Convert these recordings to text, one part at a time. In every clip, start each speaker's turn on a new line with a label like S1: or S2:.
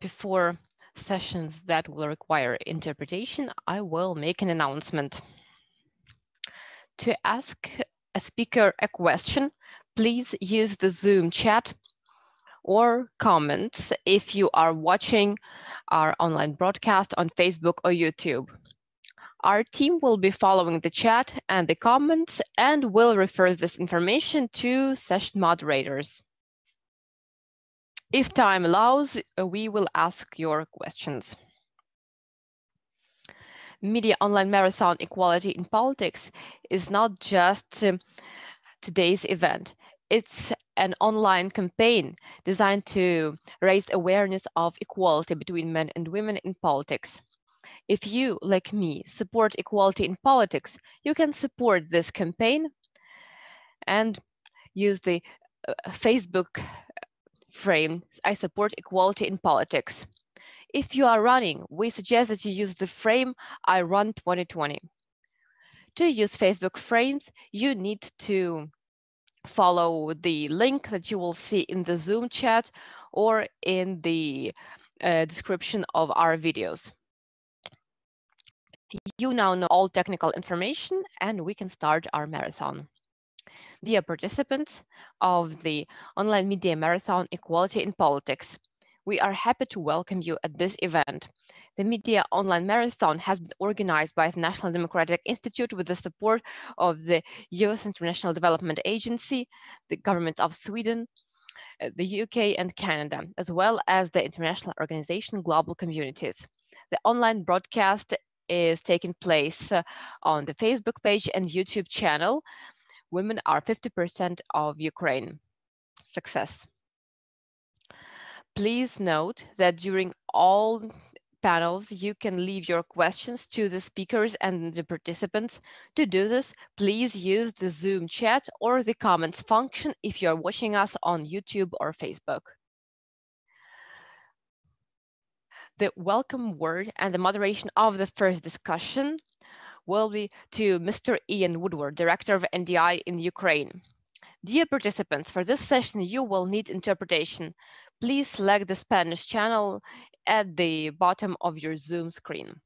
S1: Before sessions that will require interpretation, I will make an announcement. To ask a speaker a question, please use the Zoom chat or comments if you are watching our online broadcast on Facebook or YouTube. Our team will be following the chat and the comments and will refer this information to session moderators. If time allows, we will ask your questions. Media Online Marathon Equality in Politics is not just today's event. It's an online campaign designed to raise awareness of equality between men and women in politics. If you, like me, support equality in politics, you can support this campaign and use the Facebook frame, I support equality in politics. If you are running, we suggest that you use the frame, I run 2020. To use Facebook frames, you need to follow the link that you will see in the Zoom chat or in the description of our videos. You now know all technical information and we can start our marathon. Dear participants of the Online Media Marathon Equality in Politics, we are happy to welcome you at this event. The Media Online Marathon has been organized by the National Democratic Institute with the support of the US International Development Agency, the government of Sweden, the UK and Canada, as well as the international organization Global Communities. The online broadcast is taking place on the Facebook page and YouTube channel. Women are 50% of Ukraine. Success. Please note that during all panels, you can leave your questions to the speakers and the participants. To do this, please use the Zoom chat or the comments function if you're watching us on YouTube or Facebook. The welcome word and the moderation of the first discussion will be to Mr. Ian Woodward, Director of NDI in Ukraine. Dear participants, for this session, you will need interpretation. Please select the Spanish channel at the bottom of your Zoom screen.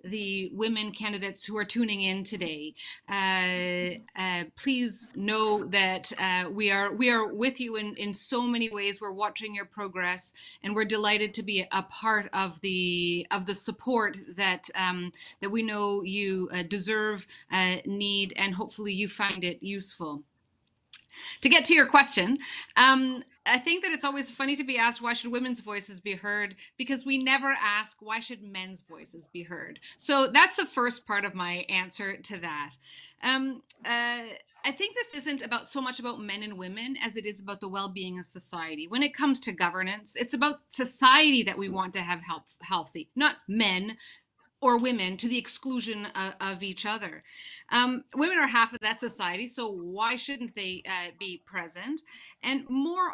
S2: the women candidates who are tuning in today. Please know that we are with you in so many ways. We're watching your progress, and we're delighted to be a part of the support that that we know you deserve, need, and hopefully you find it useful. To get to your question, I think that it's always funny to be asked, why should women's voices be heard? Because we never ask, why should men's voices be heard? So that's the first part of my answer to that. I think this isn't about so much about men and women as it is about the well-being of society. When it comes to governance, it's about society that we want to have healthy, not men or women to the exclusion of each other. Women are half of that society, so why shouldn't they be present? And more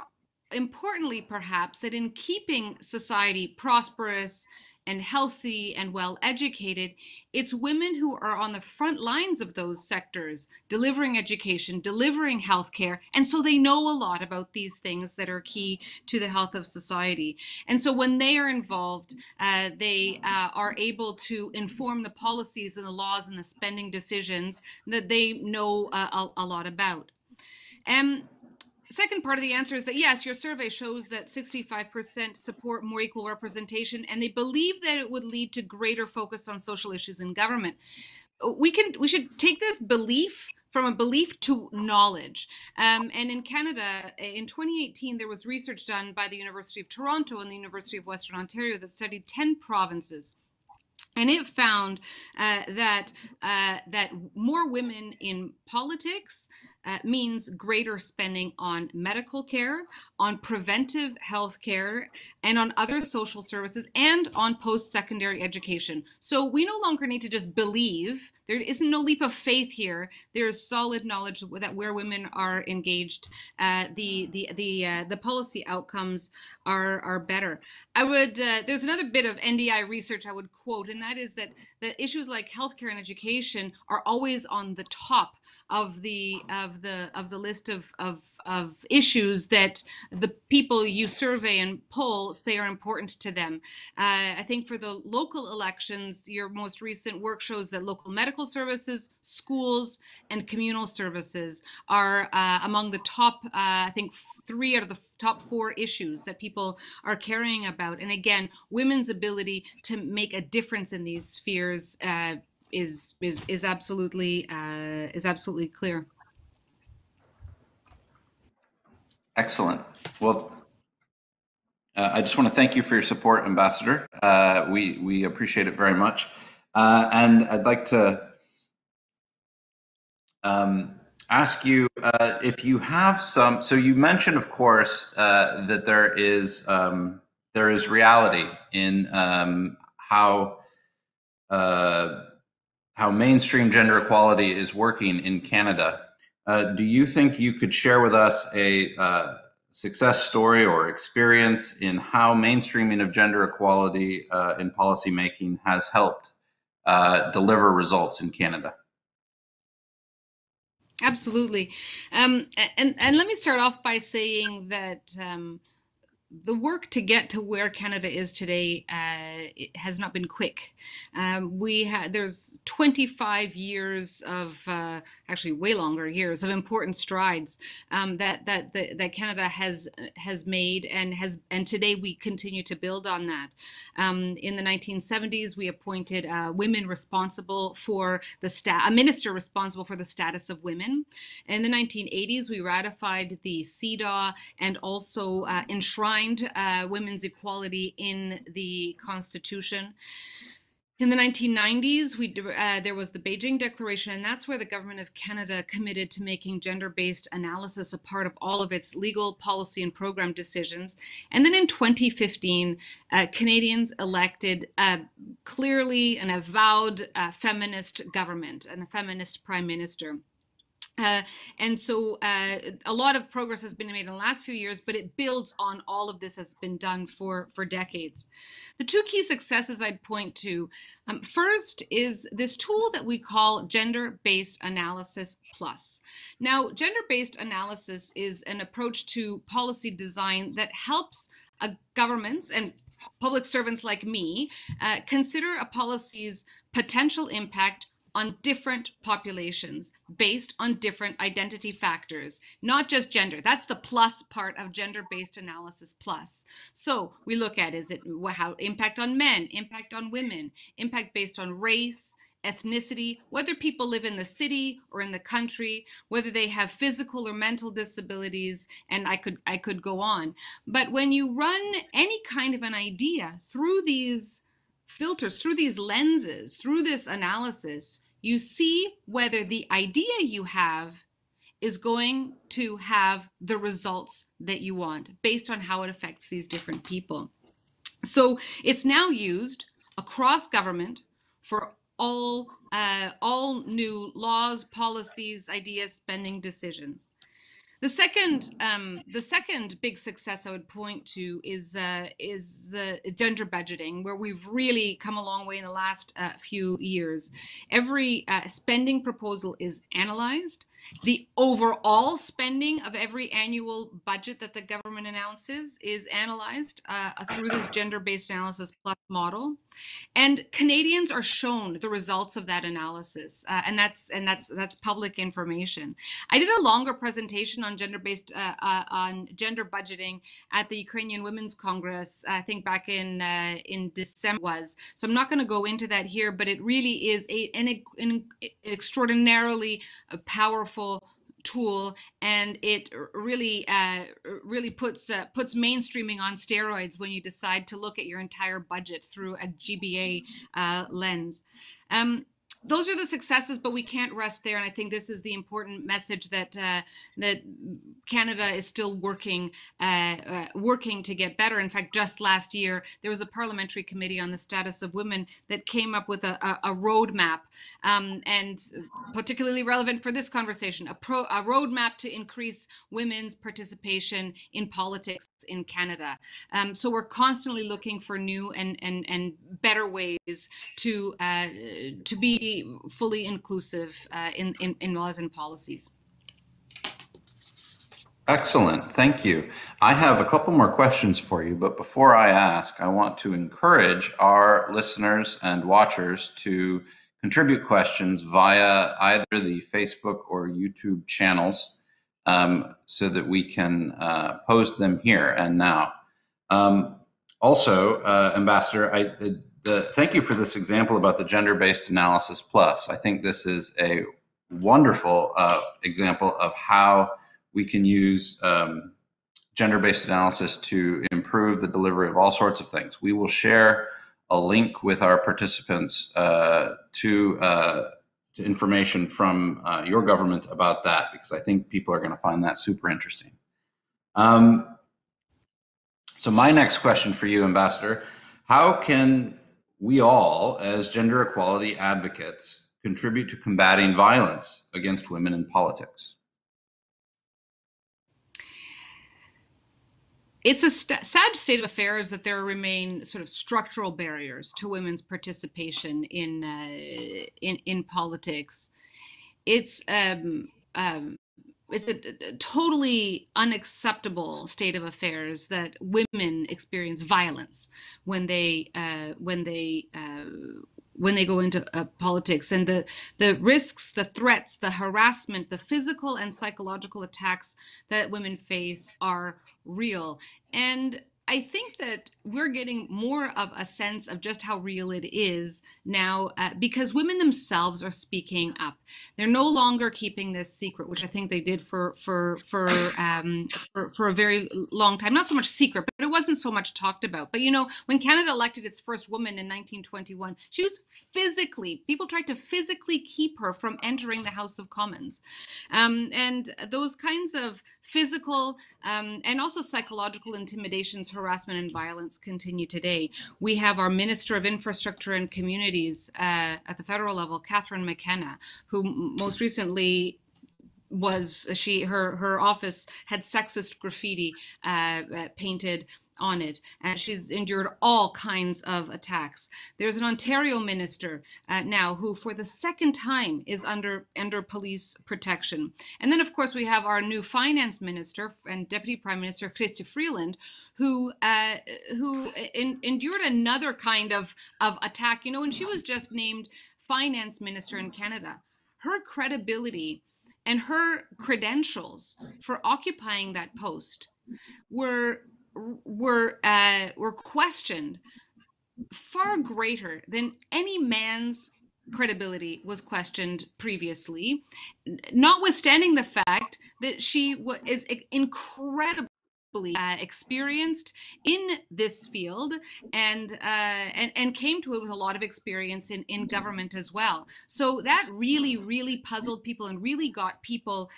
S2: importantly, perhaps, that in keeping society prosperous and healthy and well educated, it's women who are on the front lines of those sectors, delivering education, delivering healthcare, and so they know a lot about these things that are key to the health of society. And so when they are involved, they are able to inform the policies and the laws and the spending decisions that they know a lot about. And second part of the answer is that yes, your survey shows that 65% support more equal representation, and they believe that it would lead to greater focus on social issues in government. We should take this belief from a belief to knowledge. And in Canada, in 2018, there was research done by the University of Toronto and the University of Western Ontario that studied 10 provinces. And it found that more women in politics means greater spending on medical care, on preventive health care, and on other social services, and on post-secondary education. So we no longer need to just believe. There isn't no leap of faith here. There is solid knowledge that where women are engaged, the policy outcomes are better. I would there's another bit of NDI research I would quote, and that is that issues like healthcare and education are always on the top of the list of issues that the people you survey and poll say are important to them. I think for the local elections, your most recent work shows that local medical services, schools, and communal services are among the top, I think, 3 out of the top 4 issues that people are caring about. And again, women's ability to make a difference in these spheres is absolutely clear.
S3: Excellent. Well, I just want to thank you for your support, Ambassador. We appreciate it very much. And I'd like to ask you if you have some. So you mentioned, of course, that there is reality in how mainstream gender equality is working in Canada. Do you think you could share with us a success story or experience in how mainstreaming of gender equality in policymaking has helped deliver results in Canada?
S2: Absolutely. And let me start off by saying that the work to get to where Canada is today it has not been quick. There's 25 years of actually way longer years of important strides that Canada has made and today we continue to build on that. In the 1970s, we appointed women responsible for a minister responsible for the status of women. In the 1980s, we ratified the CEDAW and also enshrined women's equality in the Constitution. In the 1990s, there was the Beijing Declaration, and that's where the Government of Canada committed to making gender-based analysis a part of all of its legal, policy, and program decisions. And then in 2015, Canadians elected clearly an avowed feminist government and a feminist prime minister. And so a lot of progress has been made in the last few years, but it builds on all of this has been done for decades. The two key successes I'd point to, first is this tool that we call Gender-Based Analysis Plus. Now, gender-based analysis is an approach to policy design that helps governments and public servants like me consider a policy's potential impact on different populations based on different identity factors, not just gender. That's the plus part of gender-based analysis plus. So we look at, is it how impact on men, impact on women, impact based on race, ethnicity, whether people live in the city or in the country, whether they have physical or mental disabilities, and I could go on. But when you run any kind of an idea through these filters, through these lenses, through this analysis, you see whether the idea you have is going to have the results that you want based on how it affects these different people. So it's now used across government for all new laws, policies, ideas, spending decisions. The second big success I would point to is the gender budgeting, where we've really come a long way in the last few years. Every spending proposal is analyzed. The overall spending of every annual budget that the government announces is analyzed through this gender-based analysis plus model. And Canadians are shown the results of that analysis, and that's public information. I did a longer presentation on gender budgeting at the Ukrainian Women's Congress, I think back in December So I'm not going to go into that here, but it really is an extraordinarily powerful tool, and it really puts mainstreaming on steroids when you decide to look at your entire budget through a GBA lens. Those are the successes, but we can't rest there. And I think this is the important message that that Canada is still working to get better. In fact, just last year, there was a parliamentary committee on the status of women that came up with a roadmap, and particularly relevant for this conversation, a roadmap to increase women's participation in politics in Canada. So we're constantly looking for new and better ways to be fully inclusive in laws and policies.
S3: Excellent, thank you. I have a couple more questions for you, but before I ask, I want to encourage our listeners and watchers to contribute questions via either the Facebook or YouTube channels, so that we can pose them here and now. Also, Ambassador, thank you for this example about the gender-based analysis plus. I think this is a wonderful example of how we can use gender-based analysis to improve the delivery of all sorts of things. We will share a link with our participants to information from your government about that, because I think people are going to find that super interesting. So my next question for you, Ambassador, how can we all, as gender equality advocates, contribute to combating violence against women in politics?
S2: It's a sad state of affairs that there remain sort of structural barriers to women's participation in politics. It's a totally unacceptable state of affairs that women experience violence when they go into politics, and the risks, the threats, the harassment, the physical and psychological attacks that women face are real. And I think that we're getting more of a sense of just how real it is now, because women themselves are speaking up. They're no longer keeping this secret, which I think they did for a very long time. Not so much secret, but it wasn't so much talked about. But you know, when Canada elected its first woman in 1921, she was people tried to physically keep her from entering the House of Commons, and those kinds of physical and also psychological intimidations, harassment, and violence continue today. We have our Minister of Infrastructure and Communities at the federal level, Catherine McKenna, who most recently her office had sexist graffiti painted on it, and she's endured all kinds of attacks. There's an Ontario minister now who, for the second time, is under police protection. And then, of course, we have our new finance minister and deputy prime minister, Chrystia Freeland, who endured another kind of attack. You know, when she was just named finance minister in Canada, her credibility and her credentials for occupying that post were questioned far greater than any man's credibility was questioned previously, notwithstanding the fact that she is incredibly experienced in this field and came to it with a lot of experience in government as well. So that really puzzled people and really got people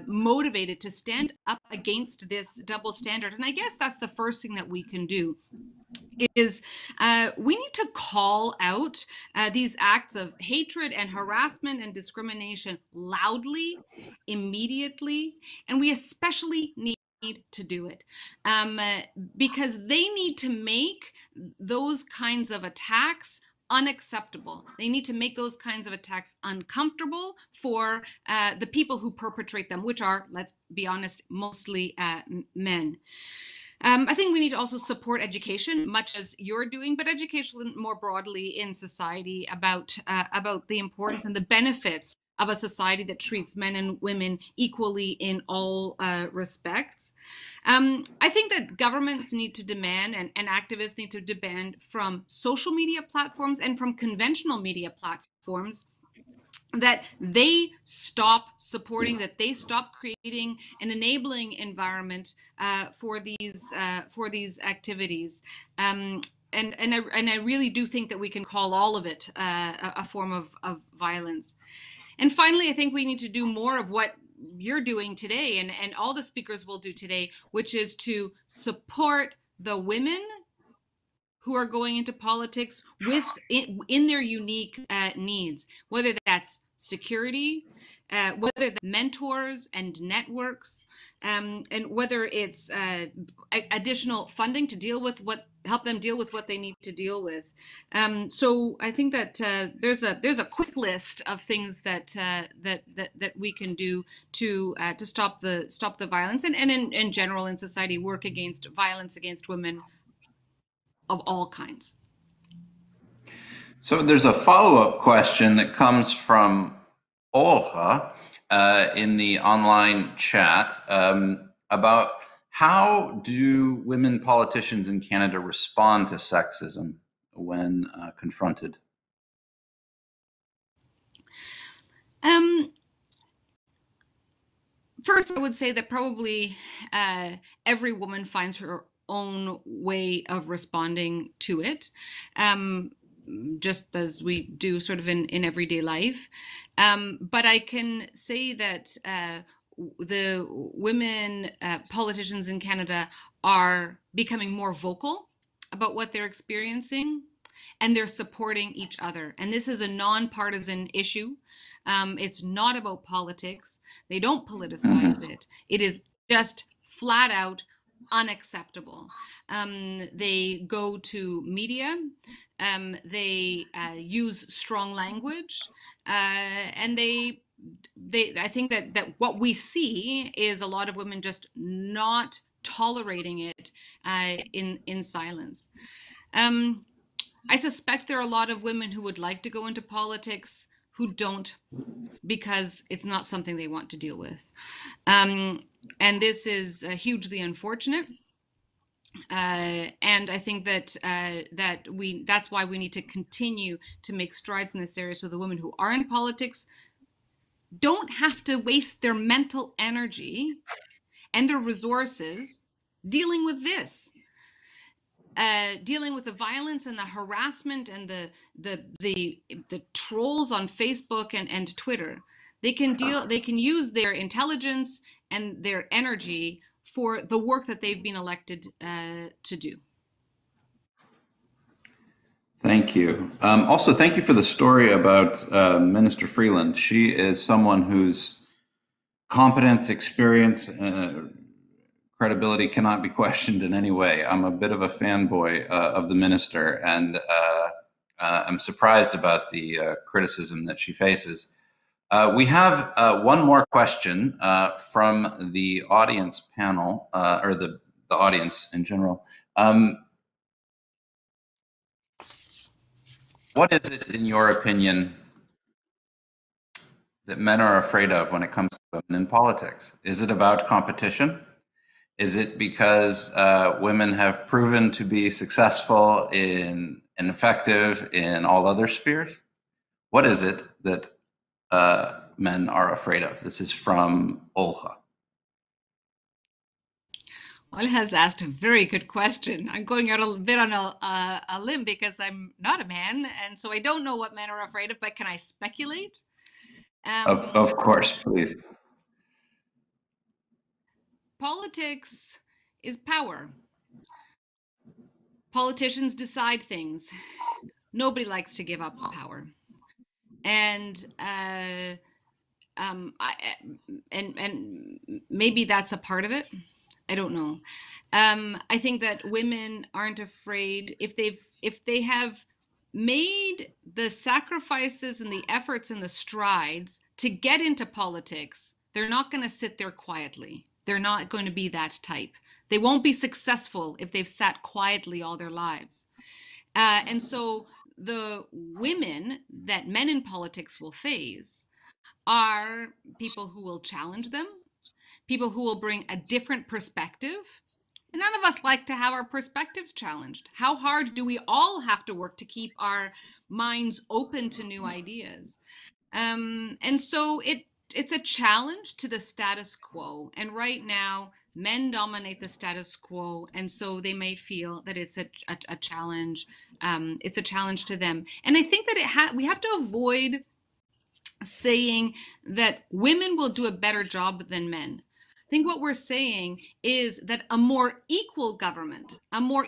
S2: motivated to stand up against this double standard. And I guess that's the first thing that we can do is we need to call out these acts of hatred and harassment and discrimination loudly, immediately, and we especially need to do it because they need to make those kinds of attacks unacceptable. They need to make those kinds of attacks uncomfortable for the people who perpetrate them, which are, let's be honest, mostly men. I think we need to also support education, much as you're doing, but education more broadly in society about the importance and the benefits of a society that treats men and women equally in all respects. I think that governments need to demand and activists need to demand from social media platforms and from conventional media platforms that they stop supporting, that they stop creating an enabling environment for these activities. And I really do think that we can call all of it a form of violence. And finally, I think we need to do more of what you're doing today and all the speakers will do today, which is to support the women who are going into politics in their unique needs, whether that's security, whether that's mentors and networks, and whether it's additional funding to help them deal with what they need to deal with. So I think that there's a quick list of things that we can do to stop the violence and in general in society work against violence against women of all kinds.
S3: So there's a follow-up question that comes from Olga in the online chat about how do women politicians in Canada respond to sexism when confronted?
S2: First, I would say that probably every woman finds her own way of responding to it, just as we do sort of in everyday life. But I can say that the women politicians in Canada are becoming more vocal about what they're experiencing, and they're supporting each other. And this is a nonpartisan issue. It's not about politics. They don't politicize it. It is just flat out unacceptable. They go to media, they use strong language, and I think that what we see is a lot of women just not tolerating it in silence. I suspect there are a lot of women who would like to go into politics who don't, because it's not something they want to deal with. And this is hugely unfortunate. And I think that that's why we need to continue to make strides in this area, so the women who are in politics don't have to waste their mental energy and their resources dealing with this. Dealing with the violence and the harassment and the trolls on Facebook and Twitter. They can use their intelligence and their energy for the work that they've been elected to do.
S3: Thank you. Also, thank you for the story about Minister Freeland. She is someone who's competence, experience, credibility cannot be questioned in any way. I'm a bit of a fanboy of the minister, and I'm surprised about the criticism that she faces. We have one more question from the audience panel, or the audience in general. What is it, in your opinion, that men are afraid of when it comes to women in politics? Is it about competition? Is it because women have proven to be successful and effective in all other spheres? What is it that men are afraid of? This is from Olga.
S2: Olga has asked a very good question. I'm going out a bit on a limb because I'm not a man, and so I don't know what men are afraid of, but can I speculate?
S3: Of course, please.
S2: Politics is power. Politicians decide things. Nobody likes to give up power, and maybe that's a part of it. I don't know. I think that women aren't afraid if they have made the sacrifices and the efforts and the strides to get into politics. They're not going to sit there quietly. They're not going to be that type. They won't be successful if they've sat quietly all their lives. And so the women that men in politics will face are people who will challenge them, people who will bring a different perspective. And none of us like to have our perspectives challenged. How hard do we all have to work to keep our minds open to new ideas? And so it's a challenge to the status quo. And right now, men dominate the status quo, and so they may feel that it's a challenge. It's a challenge to them. And I think that we have to avoid saying that women will do a better job than men. I think what we're saying is that a more equal government, a more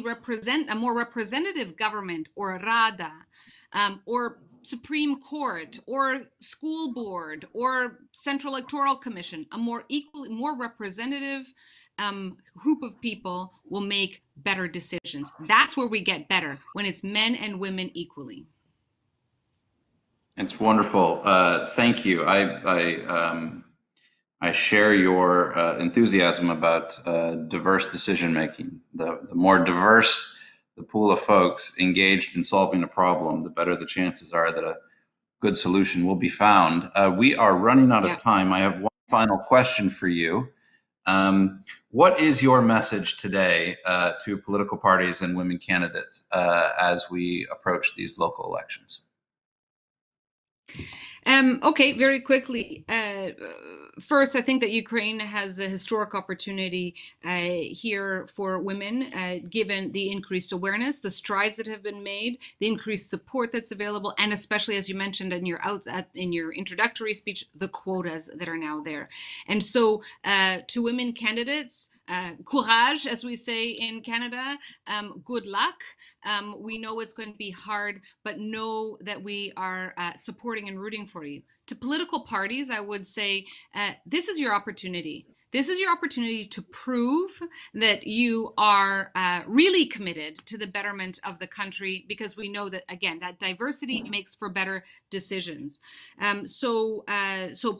S2: representative government, or Rada, or Supreme Court, or school board, or Central Electoral Commission, a more representative group of people will make better decisions. That's where we get better, when it's men and women equally.
S3: It's wonderful. Thank you. I share your enthusiasm about diverse decision making. The more diverse the pool of folks engaged in solving a problem, the better the chances are that a good solution will be found. We are running out of time. I have one final question for you. What is your message today to political parties and women candidates as we approach these local elections?
S2: Okay, very quickly. First, I think that Ukraine has a historic opportunity here for women, given the increased awareness, the strides that have been made, the increased support that's available, and especially, as you mentioned in your introductory speech, the quotas that are now there. And so, to women candidates, courage, as we say in Canada, good luck. We know it's going to be hard, but know that we are supporting and rooting for you. To political parties, I would say this is your opportunity. This is your opportunity to prove that you are really committed to the betterment of the country, because we know that, again, that diversity makes for better decisions. So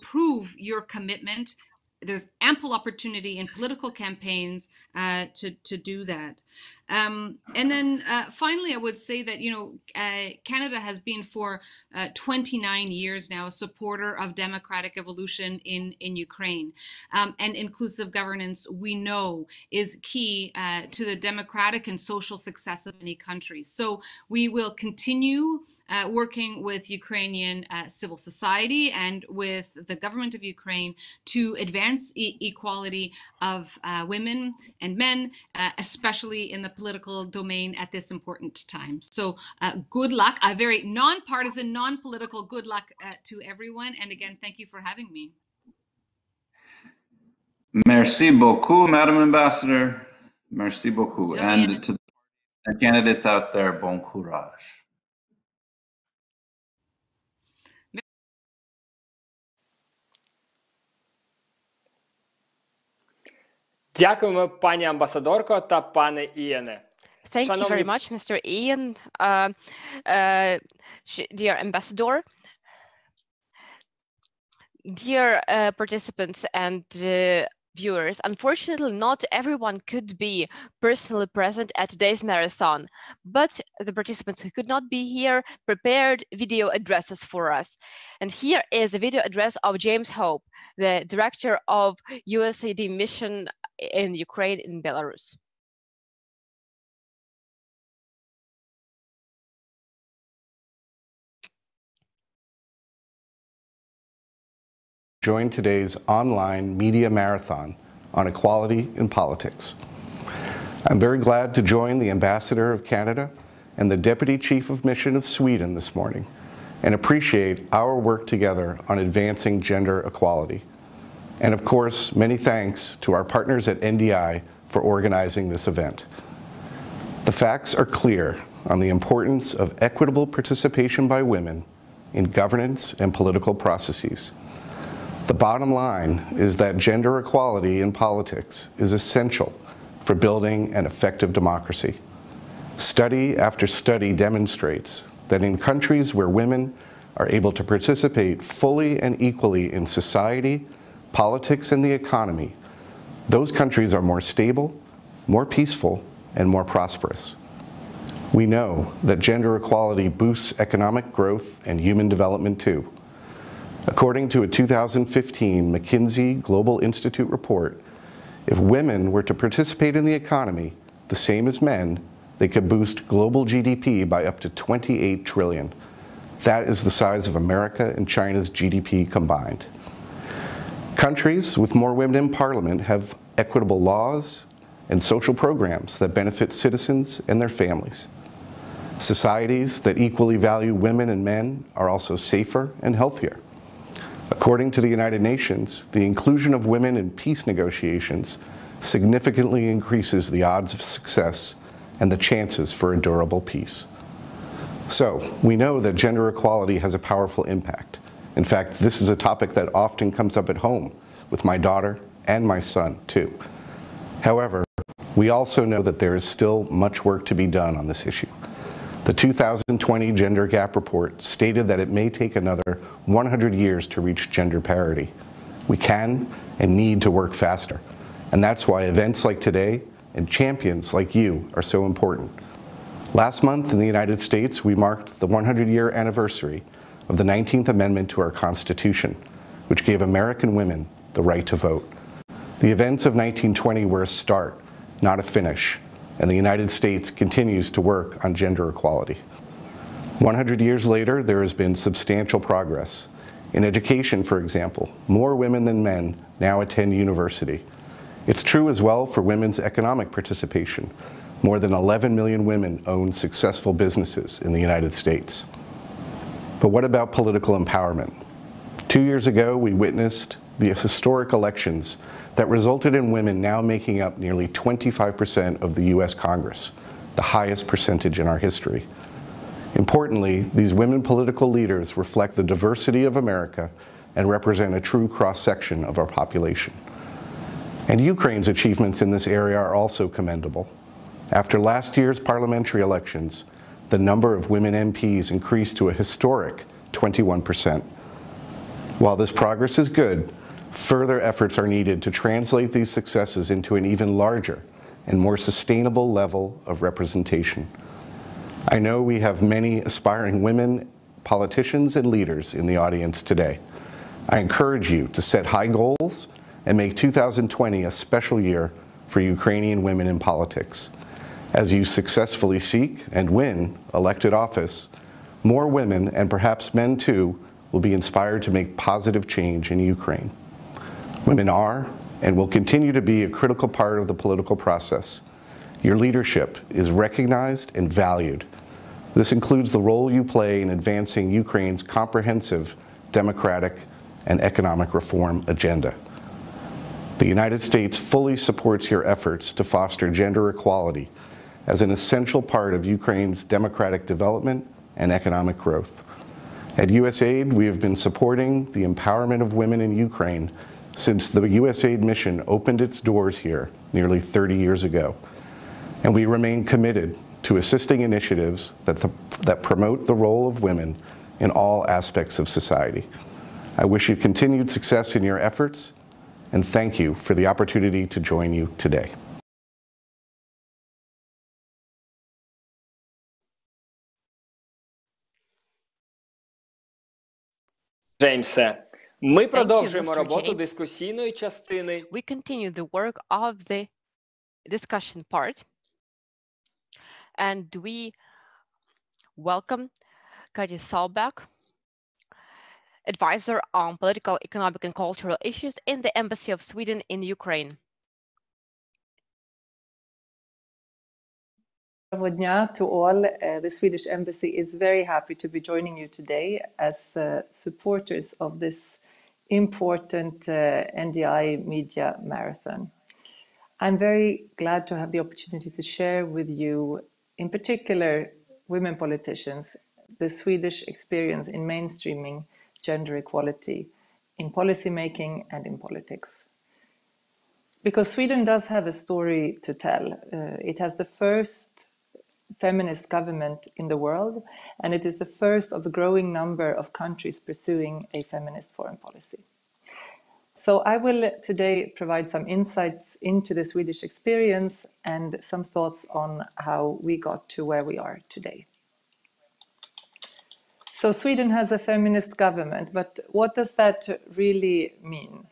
S2: prove your commitment. There's ample opportunity in political campaigns to do that. And then finally, I would say that, Canada has been for 29 years now a supporter of democratic evolution in Ukraine. And inclusive governance, we know, is key to the democratic and social success of any country. So we will continue working with Ukrainian civil society and with the government of Ukraine to advance equality of women and men, especially in the political domain at this important time. So good luck, a very non-partisan, non-political good luck to everyone. And again, thank you for having me.
S3: Merci beaucoup, Madam Ambassador. Merci beaucoup. And to the candidates out there, bon courage.
S4: Дякуємо, пані амбасадорко та пане Іене.
S1: Thank you very
S4: Шановні
S1: much, Mr. Ian, dear ambassador, dear participants and viewers. Unfortunately, not everyone could be personally present at today's marathon, but the participants who could not be here prepared video addresses for us. And here is a video address of James Hope, the director of USAID mission in Ukraine and Belarus.
S5: Join today's online media marathon on equality in politics. I'm very glad to join the Ambassador of Canada and the Deputy Chief of Mission of Sweden this morning and appreciate our work together on advancing gender equality. And of course, many thanks to our partners at NDI for organizing this event. The facts are clear on the importance of equitable participation by women in governance and political processes. The bottom line is that gender equality in politics is essential for building an effective democracy. Study after study demonstrates that in countries where women are able to participate fully and equally in society, politics, and the economy, those countries are more stable, more peaceful, and more prosperous. We know that gender equality boosts economic growth and human development too. According to a 2015 McKinsey Global Institute report, if women were to participate in the economy the same as men, they could boost global GDP by up to 28 trillion. That is the size of America and China's GDP combined. Countries with more women in parliament have equitable laws and social programs that benefit citizens and their families. Societies that equally value women and men are also safer and healthier. According to the United Nations, the inclusion of women in peace negotiations significantly increases the odds of success and the chances for a durable peace. So, we know that gender equality has a powerful impact. In fact, this is a topic that often comes up at home with my daughter and my son, too. However, we also know that there is still much work to be done on this issue. The 2020 Gender Gap Report stated that it may take another 100 years to reach gender parity. We can and need to work faster, and that's why events like today and champions like you are so important. Last month in the United States, we marked the 100-year anniversary of the 19th Amendment to our Constitution, which gave American women the right to vote. The events of 1920 were a start, not a finish, and the United States continues to work on gender equality. 100 years later, there has been substantial progress. In education, for example, more women than men now attend university. It's true as well for women's economic participation. More than 11 million women own successful businesses in the United States. But what about political empowerment? 2 years ago, we witnessed the historic elections that resulted in women now making up nearly 25% of the US Congress, the highest percentage in our history. Importantly, these women political leaders reflect the diversity of America and represent a true cross-section of our population. And Ukraine's achievements in this area are also commendable. After last year's parliamentary elections, the number of women MPs increased to a historic 21%. While this progress is good, further efforts are needed to translate these successes into an even larger and more sustainable level of representation. I know we have many aspiring women politicians and leaders in the audience today. I encourage you to set high goals and make 2020 a special year for Ukrainian women in politics. As you successfully seek and win elected office, more women, and perhaps men too, will be inspired to make positive change in Ukraine. Women are and will continue to be a critical part of the political process. Your leadership is recognized and valued. This includes the role you play in advancing Ukraine's comprehensive democratic and economic reform agenda. The United States fully supports your efforts to foster gender equality as an essential part of Ukraine's democratic development and economic growth. At USAID, we have been supporting the empowerment of women in Ukraine since the USAID mission opened its doors here nearly 30 years ago, and we remain committed to assisting initiatives that promote the role of women in all aspects of society. I wish you continued success in your efforts, and thank you for the opportunity to join you today.
S4: Джеймсе, ми
S1: Thank you,
S4: продовжуємо
S1: Mr.
S4: роботу
S1: James.
S4: дискусійної частини.
S1: We continue the work of the discussion part, and we welcome Kati Salbak, advisor on political, economic, and cultural issues in the Embassy of Sweden in Ukraine.
S6: Доброго дня to all. The Swedish Embassy is very happy to be joining you today as supporters of this important NDI media marathon. I'm very glad to have the opportunity to share with you, in particular, women politicians, the Swedish experience in mainstreaming gender equality in policymaking and in politics. Because Sweden does have a story to tell. It has the first feminist government in the world, and it is the first of a growing number of countries pursuing a feminist foreign policy. So I will today provide some insights into the Swedish experience and some thoughts on how we got to where we are today. So Sweden has a feminist government, but what does that really mean?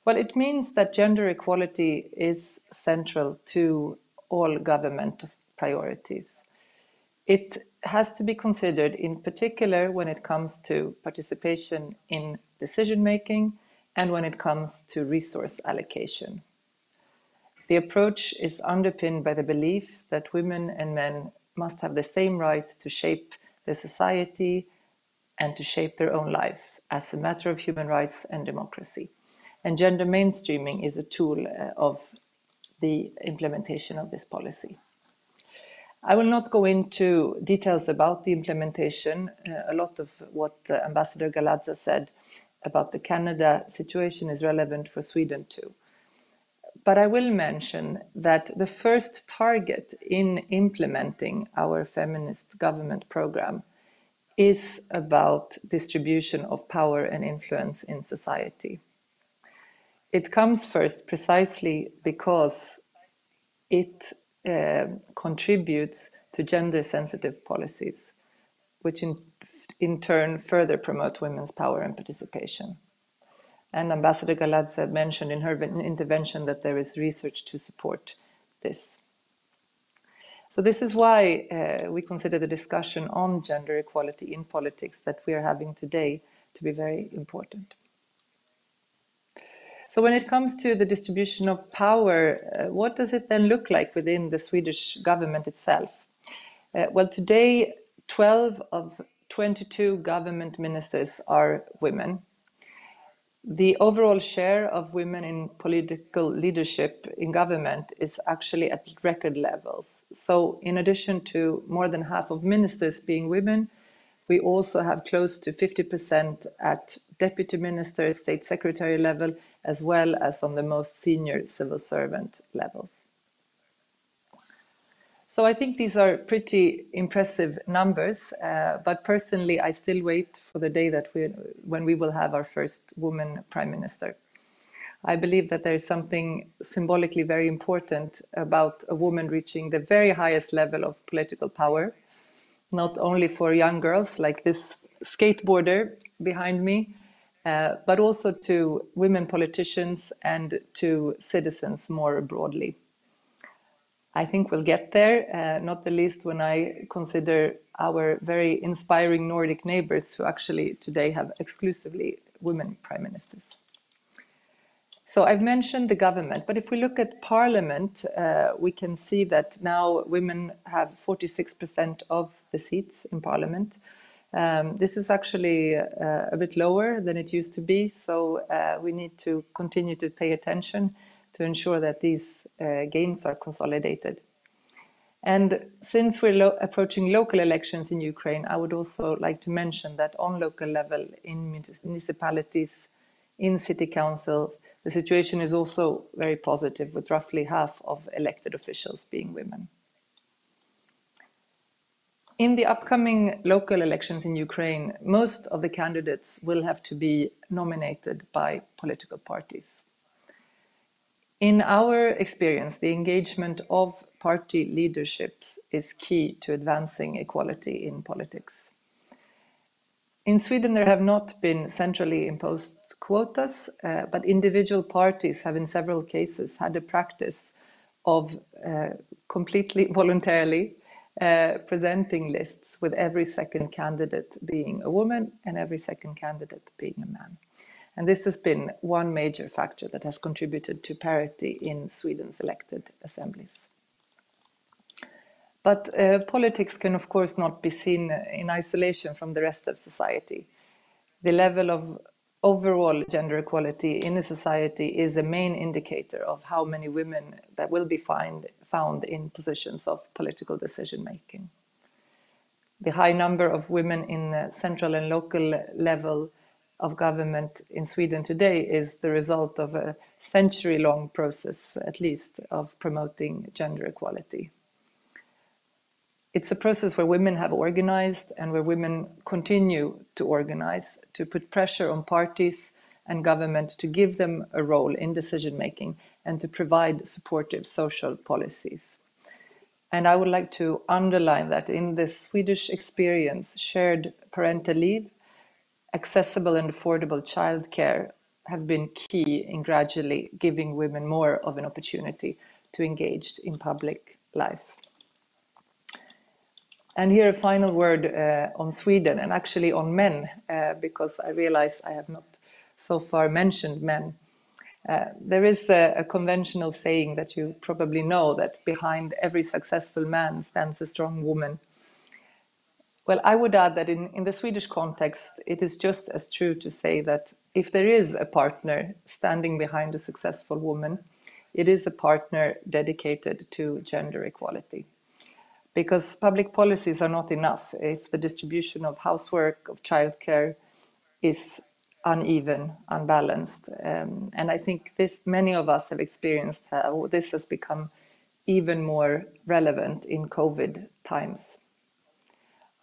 S6: Well, it means that gender equality is central to all government priorities. It has to be considered in particular when it comes to participation in decision making and when it comes to resource allocation. The approach is underpinned by the belief that women and men must have the same right to shape the society and to shape their own lives as a matter of human rights and democracy. And gender mainstreaming is a tool of the implementation of this policy. I will not go into details about the implementation. A lot of what Ambassador Galadza said about the Canada situation is relevant for Sweden too. But I will mention that the first target in implementing our feminist government program is about distribution of power and influence in society. It comes first precisely because it contributes to gender-sensitive policies, which in turn further promote women's power and participation. And Ambassador Galadza mentioned in her intervention that there is research to support this. So this is why we consider the discussion on gender equality in politics that we are having today to be very important. So when it comes to the distribution of power, what does it then look like within the Swedish government itself? Well, today, 12 of 22 government ministers are women. The overall share of women in political leadership in government is actually at record levels. So in addition to more than half of ministers being women, we also have close to 50% at deputy minister, state secretary level, as well as on the most senior civil servant levels. So I think these are pretty impressive numbers, but personally, I still wait for the day that when we will have our first woman prime minister. I believe that there is something symbolically very important about a woman reaching the very highest level of political power, not only for young girls like this skateboarder behind me, but also to women politicians and to citizens more broadly. I think we'll get there, not the least when I consider our very inspiring Nordic neighbors who actually today have exclusively women prime ministers. So I've mentioned the government, but if we look at parliament, we can see that now women have 46% of the seats in parliament. This is actually a bit lower than it used to be, so we need to continue to pay attention to ensure that these gains are consolidated. And since we're approaching local elections in Ukraine, I would also like to mention that on local level in municipalities in city councils, the situation is also very positive, with roughly half of elected officials being women. In the upcoming local elections in Ukraine, most of the candidates will have to be nominated by political parties. In our experience, the engagement of party leaderships is key to advancing equality in politics. In Sweden, there have not been centrally imposed quotas, but individual parties have in several cases had a practice of completely voluntarily presenting lists with every second candidate being a woman and every second candidate being a man. And this has been one major factor that has contributed to parity in Sweden's elected assemblies. But politics can, of course, not be seen in isolation from the rest of society. The level of overall gender equality in a society is a main indicator of how many women that will be found in positions of political decision making. The high number of women in central and local level of government in Sweden today is the result of a century-long process, at least, of promoting gender equality. It's a process where women have organized and where women continue to organize to put pressure on parties and government to give them a role in decision-making and to provide supportive social policies. And I would like to underline that in the Swedish experience, shared parental leave, accessible and affordable childcare have been key in gradually giving women more of an opportunity to engage in public life. And here a final word on Sweden, and actually on men, because I realize I have not so far mentioned men. There is a conventional saying that you probably know, that behind every successful man stands a strong woman. Well, I would add that in the Swedish context, it is just as true to say that if there is a partner standing behind a successful woman, it is a partner dedicated to gender equality. Because public policies are not enough if the distribution of housework, of childcare is uneven, unbalanced. And I think many of us have experienced how this has become even more relevant in COVID times.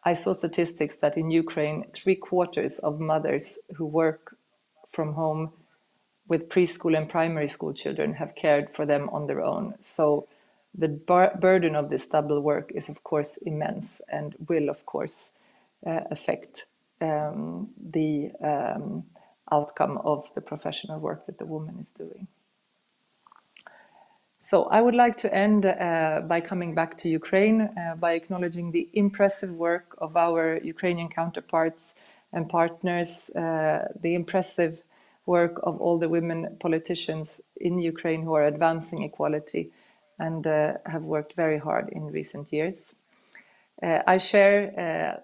S6: I saw statistics that in Ukraine, 3/4 of mothers who work from home with preschool and primary school children have cared for them on their own. So the burden of this double work is, of course, immense and will, of course, affect the outcome of the professional work that the woman is doing. So I would like to end by coming back to Ukraine, by acknowledging the impressive work of our Ukrainian counterparts and partners, the impressive work of all the women politicians in Ukraine who are advancing equality and have worked very hard in recent years. I share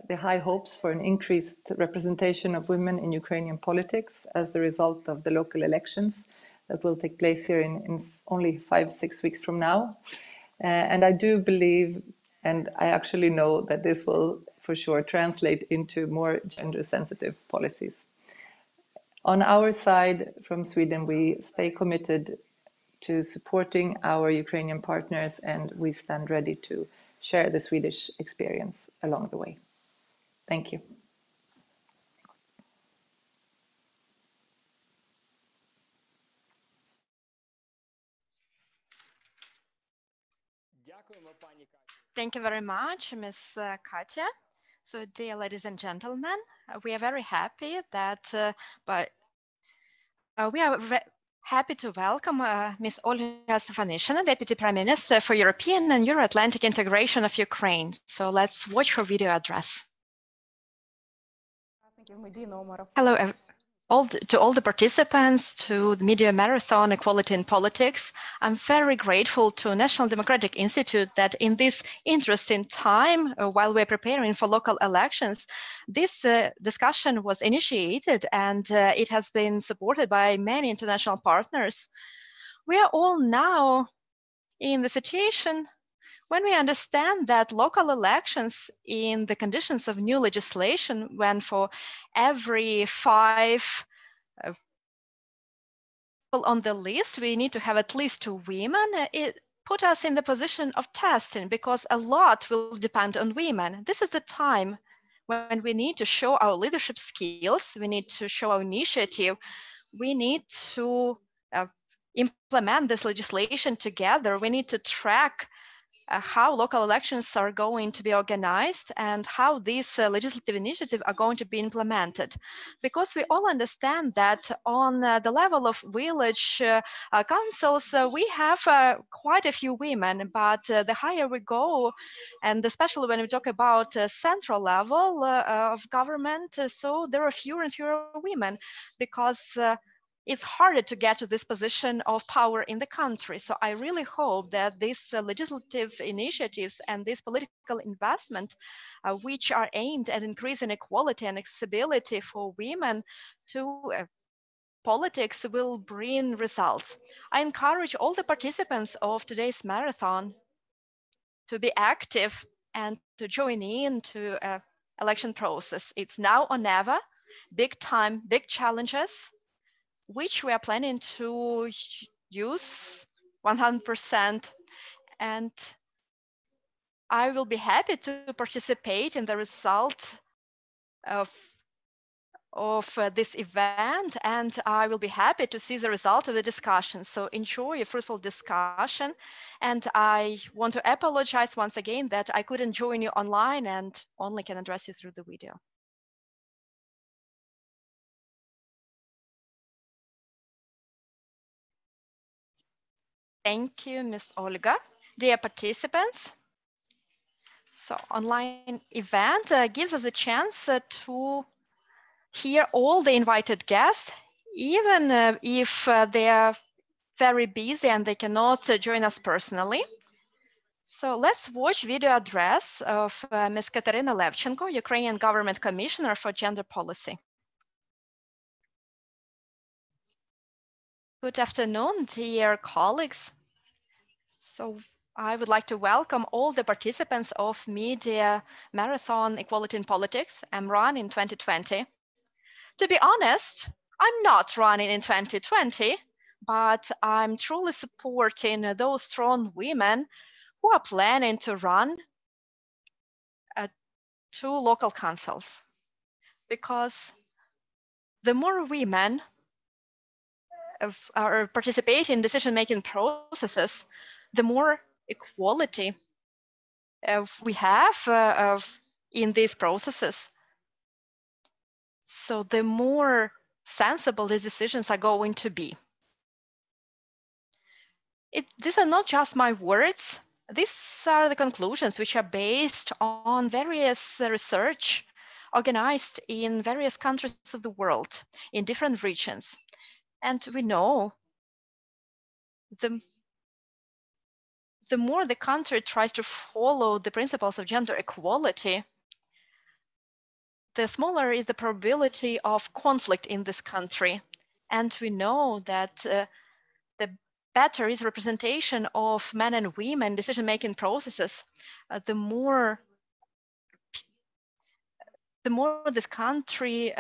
S6: the high hopes for an increased representation of women in Ukrainian politics as a result of the local elections that will take place here in only 5-6 weeks from now. And I do believe, and I actually know, that this will for sure translate into more gender-sensitive policies. On our side, from Sweden, we stay committed to supporting our Ukrainian partners, and we stand ready to share the Swedish experience along the way. Thank you.
S7: Thank you very much, Ms. Katya. So, dear ladies and gentlemen, we are very happy that happy to welcome Ms. Olga Stefanishyna, Deputy Prime Minister for European and Euro-Atlantic integration of Ukraine. So let's watch her video address. Hello, to all the participants, to the Media Marathon Equality in Politics. I'm very grateful to National Democratic Institute that in this interesting time, while we're preparing for local elections, this discussion was initiated and it has been supported by many international partners. We are all now in the situation when we understand that local elections in the conditions of new legislation, when for every 5 on the list, we need to have at least 2 women. It put us in the position of testing because a lot will depend on women. This is the time when we need to show our leadership skills, we need to show our initiative, we need to implement this legislation together, we need to track how local elections are going to be organized and how these legislative initiatives are going to be implemented. Because we all understand that on the level of village councils, we have quite a few women, but the higher we go, and especially when we talk about central level of government, so there are fewer and fewer women because it's harder to get to this position of power in the country. So I really hope that these legislative initiatives and this political investment, which are aimed at increasing equality and accessibility for women to politics, will bring results. I encourage all the participants of today's marathon to be active and to join in to election process. It's now or never, big time, big challenges, which we are planning to use 100%. And I will be happy to participate in the result of this event, and I will be happy to see the result of the discussion. So enjoy a fruitful discussion. And I want to apologize once again that I couldn't join you online and only can address you through the video. Thank you, Ms. Olga. Dear participants, so online event gives us a chance to hear all the invited guests, even if they are very busy and they cannot join us personally. So let's watch video address of Ms. Katerina Levchenko, Ukrainian Government Commissioner for Gender Policy. Good afternoon, dear colleagues. So I would like to welcome all the participants of Media Marathon Equality in Politics, MRAN in 2020. To be honest, I'm not running in 2020, but I'm truly supporting those strong women who are planning to run 2 local councils. Because the more women are participating in decision-making processes, the more equality we have in these processes. So the more sensible these decisions are going to be. These are not just my words. These are the conclusions which are based on various research organized in various countries of the world, in different regions. And we know the more the country tries to follow the principles of gender equality, the smaller is the probability of conflict in this country. And we know that the better is representation of men and women decision-making processes, the more this country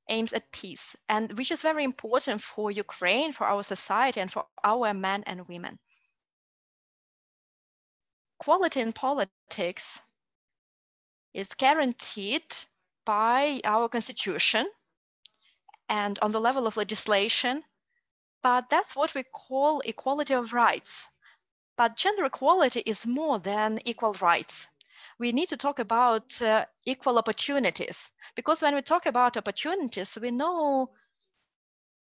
S7: aims at peace, and which is very important for Ukraine, for our society, and for our men and women. Equality in politics is guaranteed by our constitution and on the level of legislation, but that's what we call equality of rights. But gender equality is more than equal rights. We need to talk about equal opportunities, because when we talk about opportunities, we know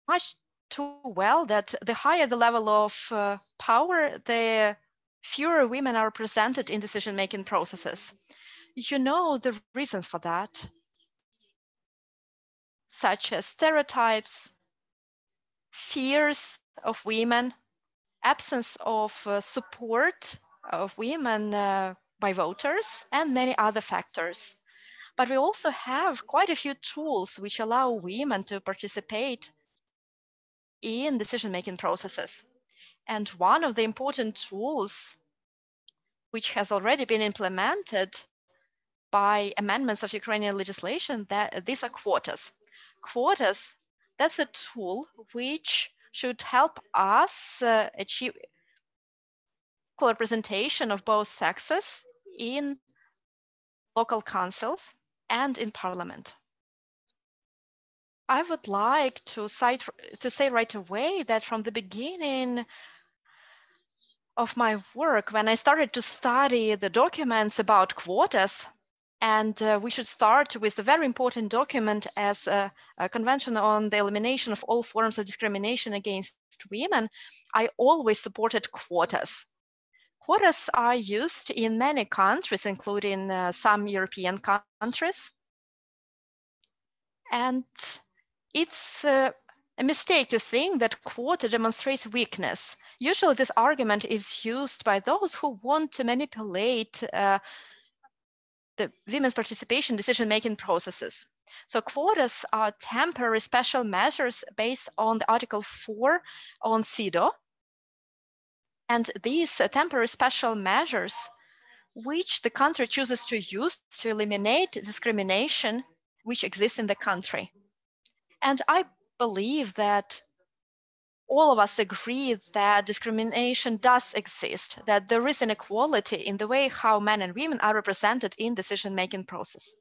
S7: much too well that the higher the level of power, the fewer women are represented in decision-making processes. You know the reasons for that, such as stereotypes, fears of women, absence of support of women by voters, and many other factors. But we also have quite a few tools which allow women to participate in decision-making processes. And one of the important tools which has already been implemented by amendments of Ukrainian legislation, these are quotas. Quotas, that's a tool which should help us achieve equal representation of both sexes in local councils and in parliament. I would like to say right away that from the beginning of my work, when I started to study the documents about quotas, and we should start with a very important document as a Convention on the Elimination of All Forms of Discrimination Against Women, I always supported quotas. Quotas are used in many countries, including some European countries. And it's a mistake to think that quota demonstrates weakness. Usually this argument is used by those who want to manipulate the women's participation in decision-making processes. So quotas are temporary special measures based on the Article 4 on CEDAW. And these temporary special measures, which the country chooses to use to eliminate discrimination which exists in the country. And I believe that all of us agree that discrimination does exist, that there is inequality in the way how men and women are represented in decision-making process.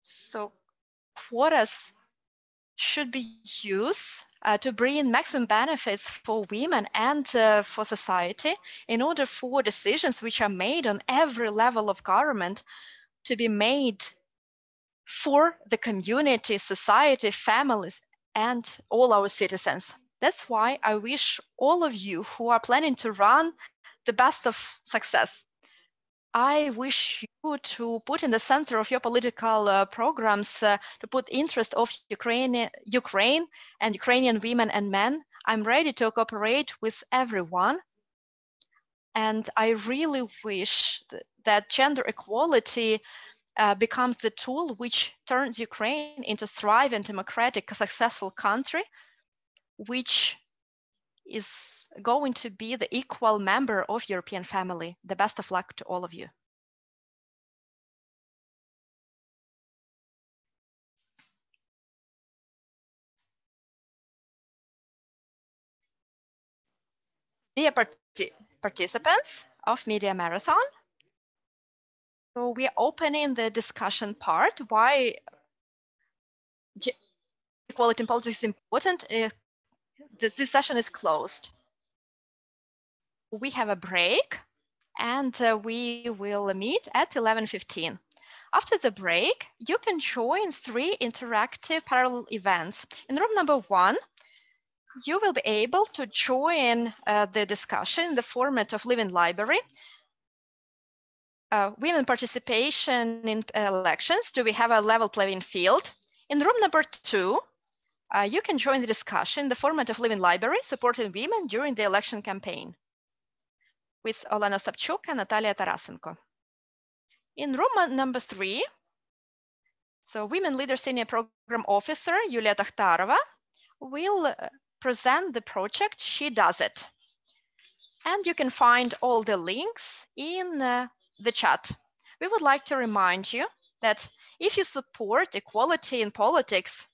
S7: So quotas should be used to bring maximum benefits for women and for society in order for decisions which are made on every level of government to be made for the community, society, families, and all our citizens. That's why I wish all of you who are planning to run the best of success. I wish you to put in the center of your political programs to put interest of Ukraine and Ukrainian women and men. I'm ready to cooperate with everyone. And I really wish that gender equality becomes the tool which turns Ukraine into a thriving, democratic, successful country, which is going to be the equal member of European family. The best of luck to all of you. Dear participants of Media Marathon, so we are opening the discussion part, why equality in politics is important. This session is closed. We have a break and we will meet at 11:15. After the break, you can join 3 interactive parallel events. In room number 1, you will be able to join the discussion in the format of Living Library. Women participation in elections, do we have a level playing field? In room number 2, you can join the discussion in the format of Living Library, supporting women during the election campaign with Olena Sapchuk and Natalia Tarasenko. In room number 3, so Women Leader Senior Program Officer Yulia Takhtarova will present the project She Does It. And you can find all the links in the chat. We would like to remind you that if you support equality in politics,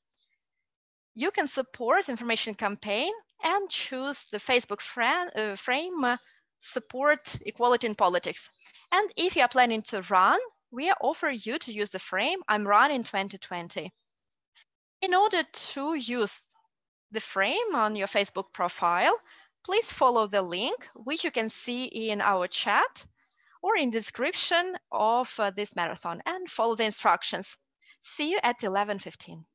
S7: you can support information campaign and choose the Facebook frame support equality in politics. And if you are planning to run, we offer you to use the frame I'm running 2020. In order to use the frame on your Facebook profile, please follow the link, which you can see in our chat or in the description of this marathon, and follow the instructions. See you at 11:15.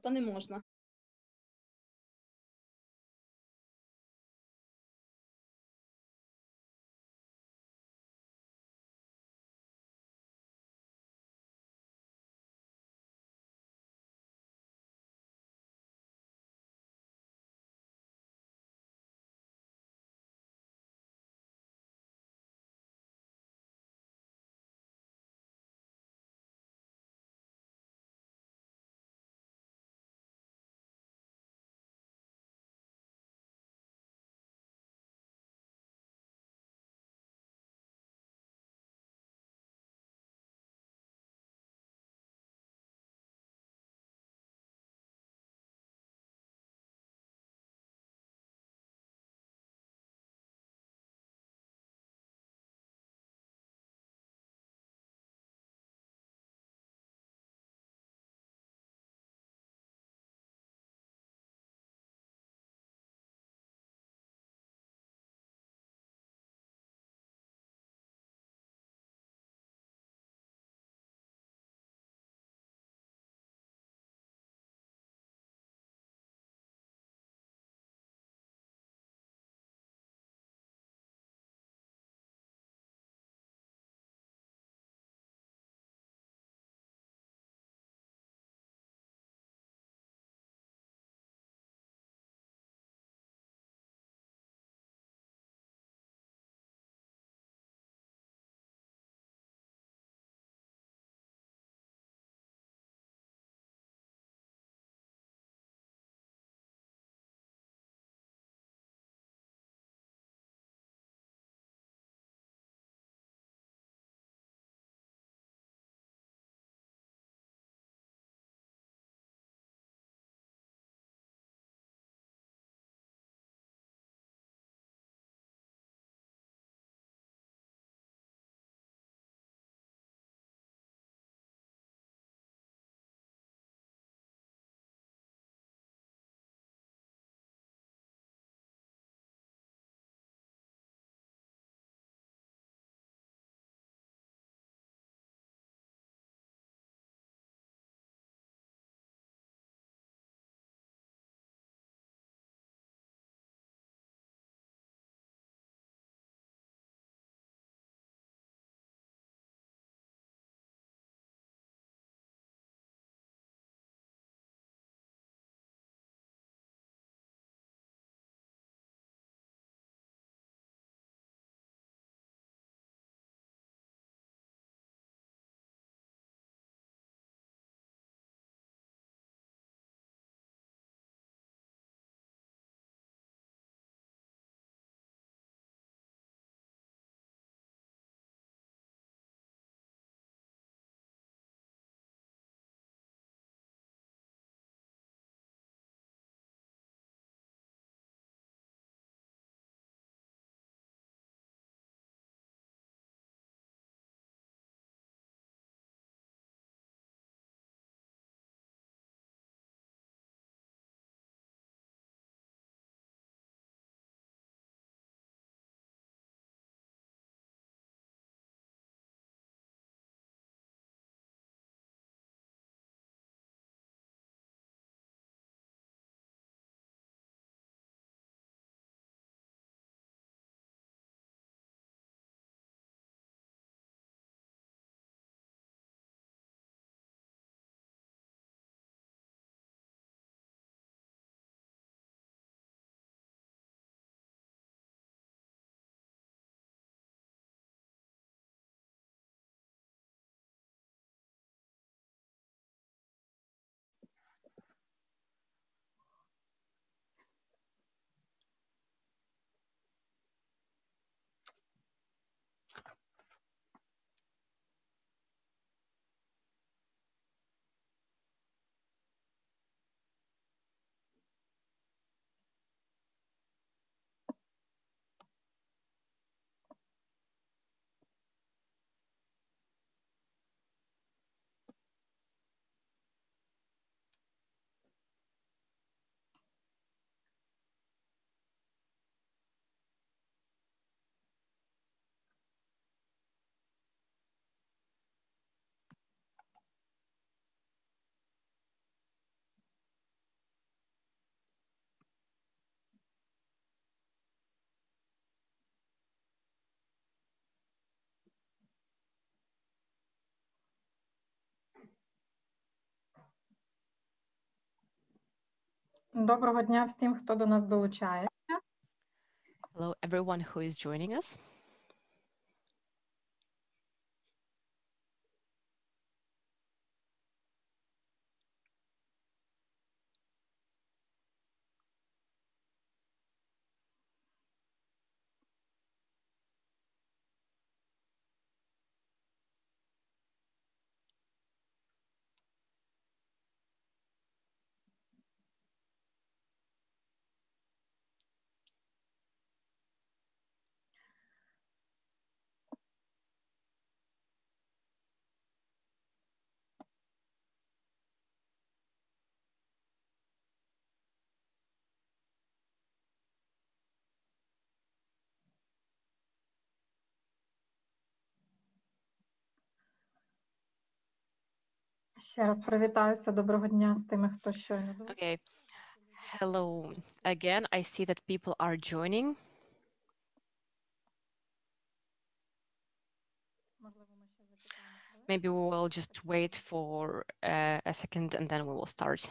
S8: то не можна. Доброго дня всім, хто до нас долучає.
S1: Hello, everyone who is joining us.
S8: Ще раз привітаюся. Доброго дня з тими, хто щойно долучився.
S1: Okay. Hello again. I see that people are joining. Maybe we will just wait for a second and then we will start.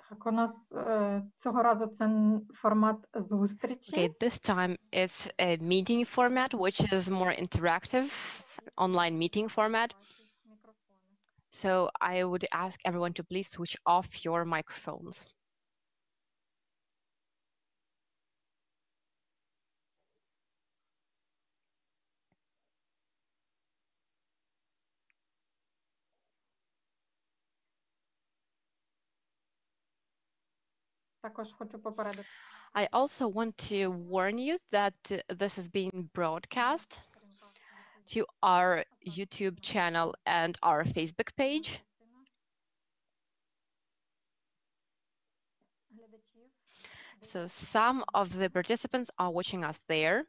S8: Так, у нас цього разу це формат зустрічі.
S1: Okay, this time it's a meeting format, which is more interactive, online meeting format. So I would ask everyone to please switch off your microphones.
S8: Також хочу попередити.
S1: I also want to warn you that this is being broadcast to our YouTube channel and our Facebook page. So some of the participants are watching us there.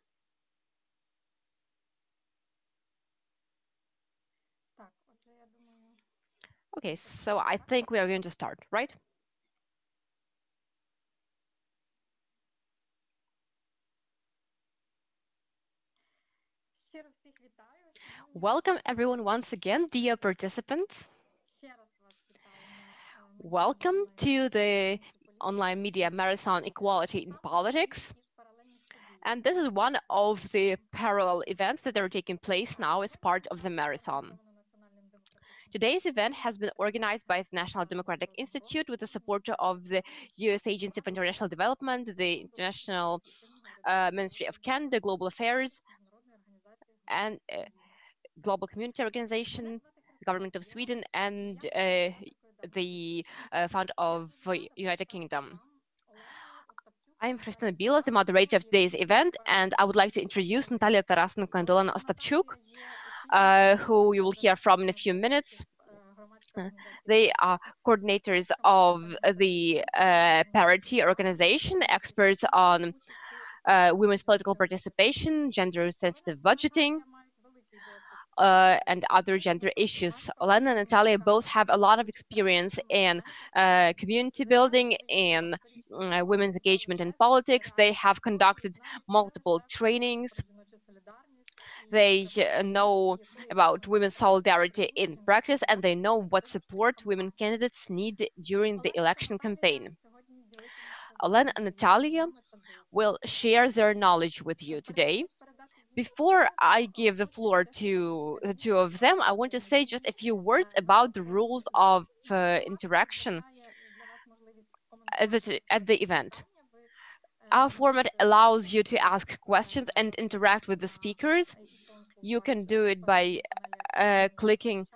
S1: Okay, so I think we are going to start, right? Welcome everyone once again, dear participants. Welcome to the online media marathon Equality in Politics. And this is one of the parallel events that are taking place now as part of the marathon. Today's event has been organized by the National Democratic Institute with the support of the US Agency for International Development, the International Ministry of Canada, Global Affairs, and Global Community Organization, the Government of Sweden, and the Fund of United Kingdom. I'm Christina Bila, the moderator of today's event, and I would like to introduce Natalia Tarasenko and Olena Ostapchuk, who you will hear from in a few minutes. They are coordinators of the Parity organization, experts on women's political participation, gender-sensitive budgeting, and other gender issues. Olena and Natalia both have a lot of experience in community building, in women's engagement in politics. They have conducted multiple trainings. They know about women's solidarity in practice, and they know what support women candidates need during the election campaign. Olena and Natalia will share their knowledge with you today. Before I give the floor to the two of them, I want to say just a few words about the rules of interaction at the event. Our format allows you to ask questions and interact with the speakers. You can do it by clicking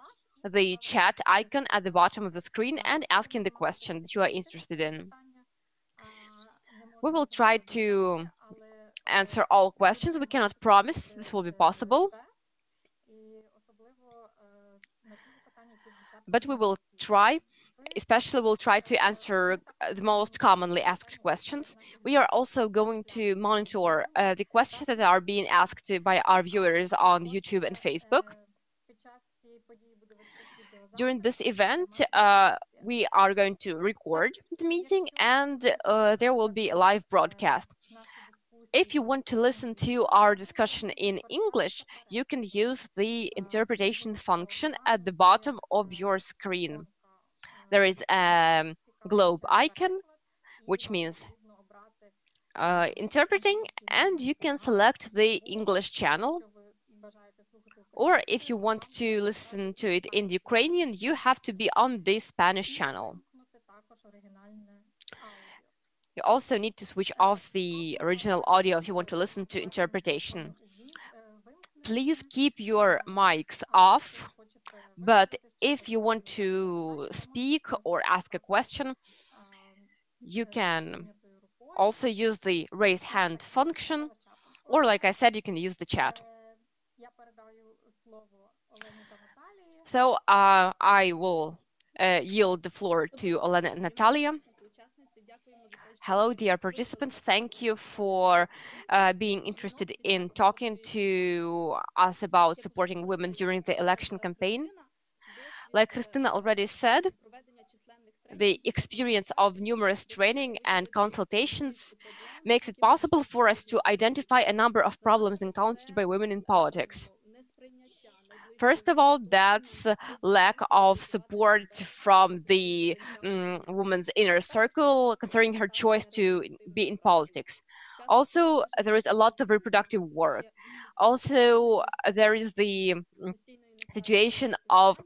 S1: the chat icon at the bottom of the screen and asking the question that you are interested in. We will try to answer all questions. We cannot promise this will be possible, but we will try especially we'll try to answer the most commonly asked questions. We are also going to monitor the questions that are being asked by our viewers on YouTube and Facebook. During this event, we are going to record the meeting, and there will be a live broadcast. If you want to listen to our discussion in English, you can use the interpretation function at the bottom of your screen. There is a globe icon, which means interpreting, and you can select the English channel. Or if you want to listen to it in Ukrainian, you have to be on the Spanish channel. You also need to switch off the original audio if you want to listen to interpretation. Please keep your mics off, but if you want to speak or ask a question, you can also use the raise hand function, or like I said, you can use the chat. So I will yield the floor to Olena and Natalia. Hello, dear participants. Thank you for being interested in talking to us about supporting women during the election campaign. Like Christina already said, the experience of numerous training and consultations makes it possible for us to identify a number of problems encountered by women in politics. First of all, that's lack of support from the woman's inner circle concerning her choice to be in politics. Also, there is a lot of reproductive work. Also, there is the situation of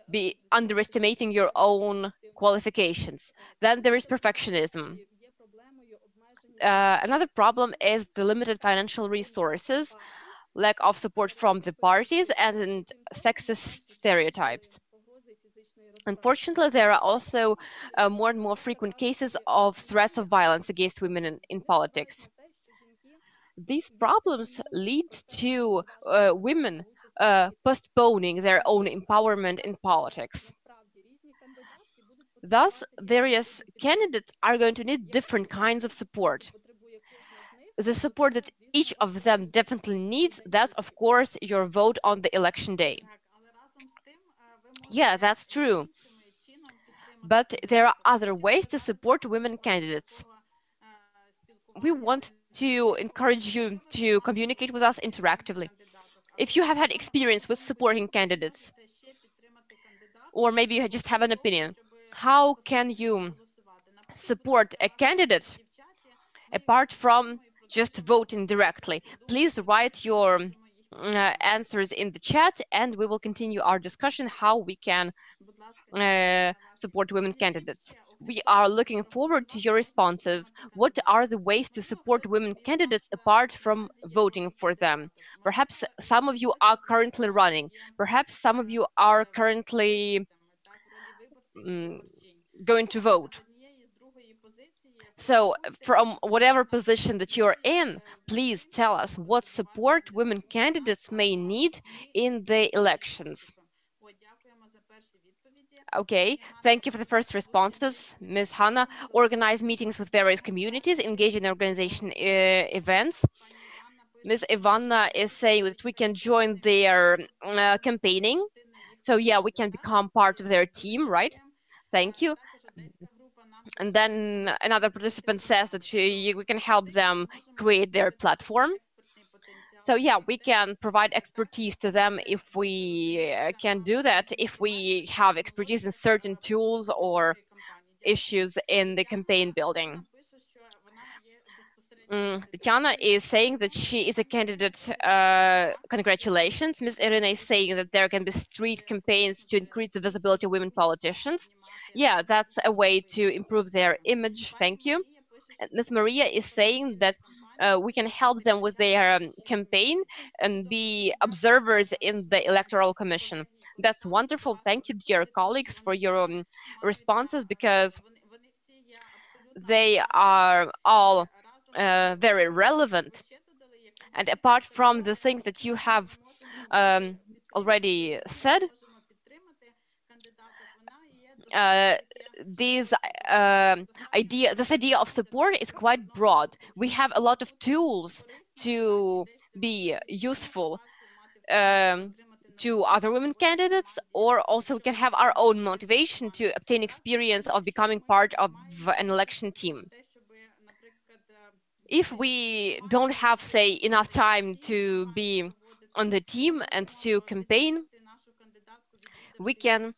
S1: be underestimating your own qualifications. Then there is perfectionism. Another problem is the limited financial resources, lack of support from the parties, and sexist stereotypes. Unfortunately, there are also more and more frequent cases of threats of violence against women in politics. These problems lead to women postponing their own empowerment in politics. Thus, various candidates are going to need different kinds of support. The support that each of them definitely needs, that's of course your vote on the election day. Yeah, that's true. But there are other ways to support women candidates. We want to encourage you to communicate with us interactively. If you have had experience with supporting candidates, or maybe you just have an opinion, how can you support a candidate apart from just voting directly? Please write your answers in the chat, and we will continue our discussion how we can support women candidates. We are looking forward to your responses. What are the ways to support women candidates apart from voting for them? Perhaps some of you are currently running. Perhaps some of you are currently going to vote. So from whatever position that you're in, please tell us what support women candidates may need in the elections. Okay, thank you for the first responses, Ms. Hanna. Organize meetings with various communities, engage in organization events. Ms. Ivana is saying that we can join their campaigning. So yeah, we can become part of their team, right? Thank you. And then another participant says that we can help them create their platform. So yeah, we can provide expertise to them if we can do that, if we have expertise in certain tools or issues in the campaign building. Tatiana is saying that she is a candidate. Congratulations. Ms. Irina is saying that there can be street campaigns to increase the visibility of women politicians. Yeah, that's a way to improve their image. Thank you. And Ms. Maria is saying that we can help them with their campaign and be observers in the Electoral Commission. That's wonderful. Thank you, dear colleagues, for your responses, because they are all very relevant. And apart from the things that you have already said, this idea of support is quite broad. We have a lot of tools to be useful to other women candidates, or also we can have our own motivation to obtain experience of becoming part of an election team. If we don't have, say, enough time to be on the team and to campaign, we can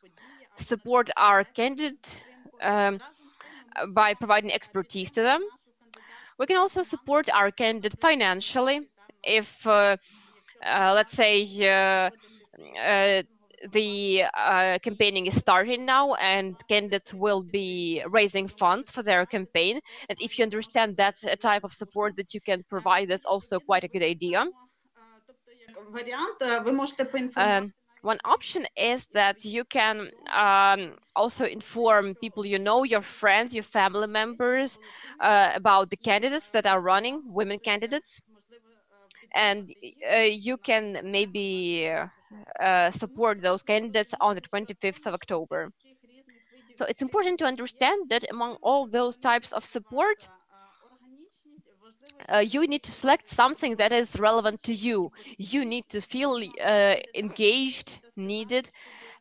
S1: support our candidate by providing expertise to them. We can also support our candidate financially if, let's say, the campaigning is starting now and candidates will be raising funds for their campaign. And if you understand that's a type of support that you can provide, that's also quite a good idea. One option is that you can also inform people you know, your friends, your family members, about the candidates that are running, women candidates. And you can maybe support those candidates on the 25th of October. So it's important to understand that among all those types of support, you need to select something that is relevant to you. You need to feel engaged, needed.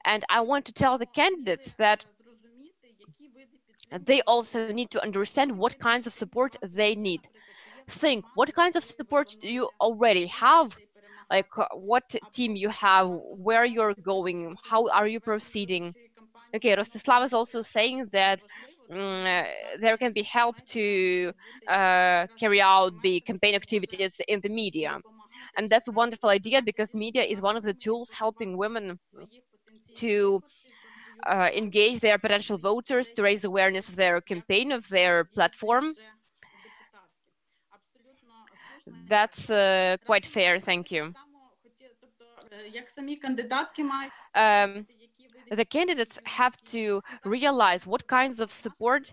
S1: And I want to tell the candidates that they also need to understand what kinds of support they need. Think, what kinds of support do you already have? Like what team you have, where you're going, how are you proceeding? Okay, Rostislav is also saying that there can be help to carry out the campaign activities in the media. And that's a wonderful idea, because media is one of the tools helping women to engage their potential voters, to raise awareness of their campaign, of their platform. That's quite fair, thank you. The candidates have to realize what kinds of support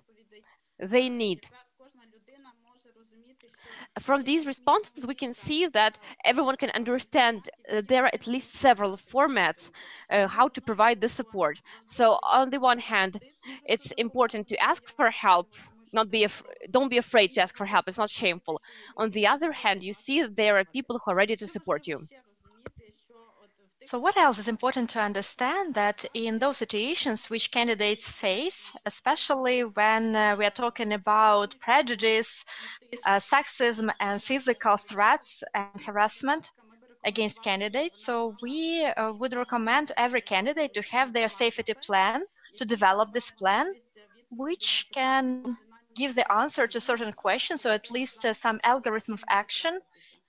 S1: they need. From these responses, we can see that everyone can understand there are at least several formats how to provide the support. So on the one hand, it's important to ask for help. Don't be afraid to ask for help. It's not shameful. On the other hand, you see that there are people who are ready to support you.
S7: So what else is important to understand, that in those situations which candidates face, especially when we are talking about prejudice, sexism and physical threats and harassment against candidates, so we would recommend every candidate to have their safety plan, to develop this plan, which can give the answer to certain questions, or at least some algorithm of action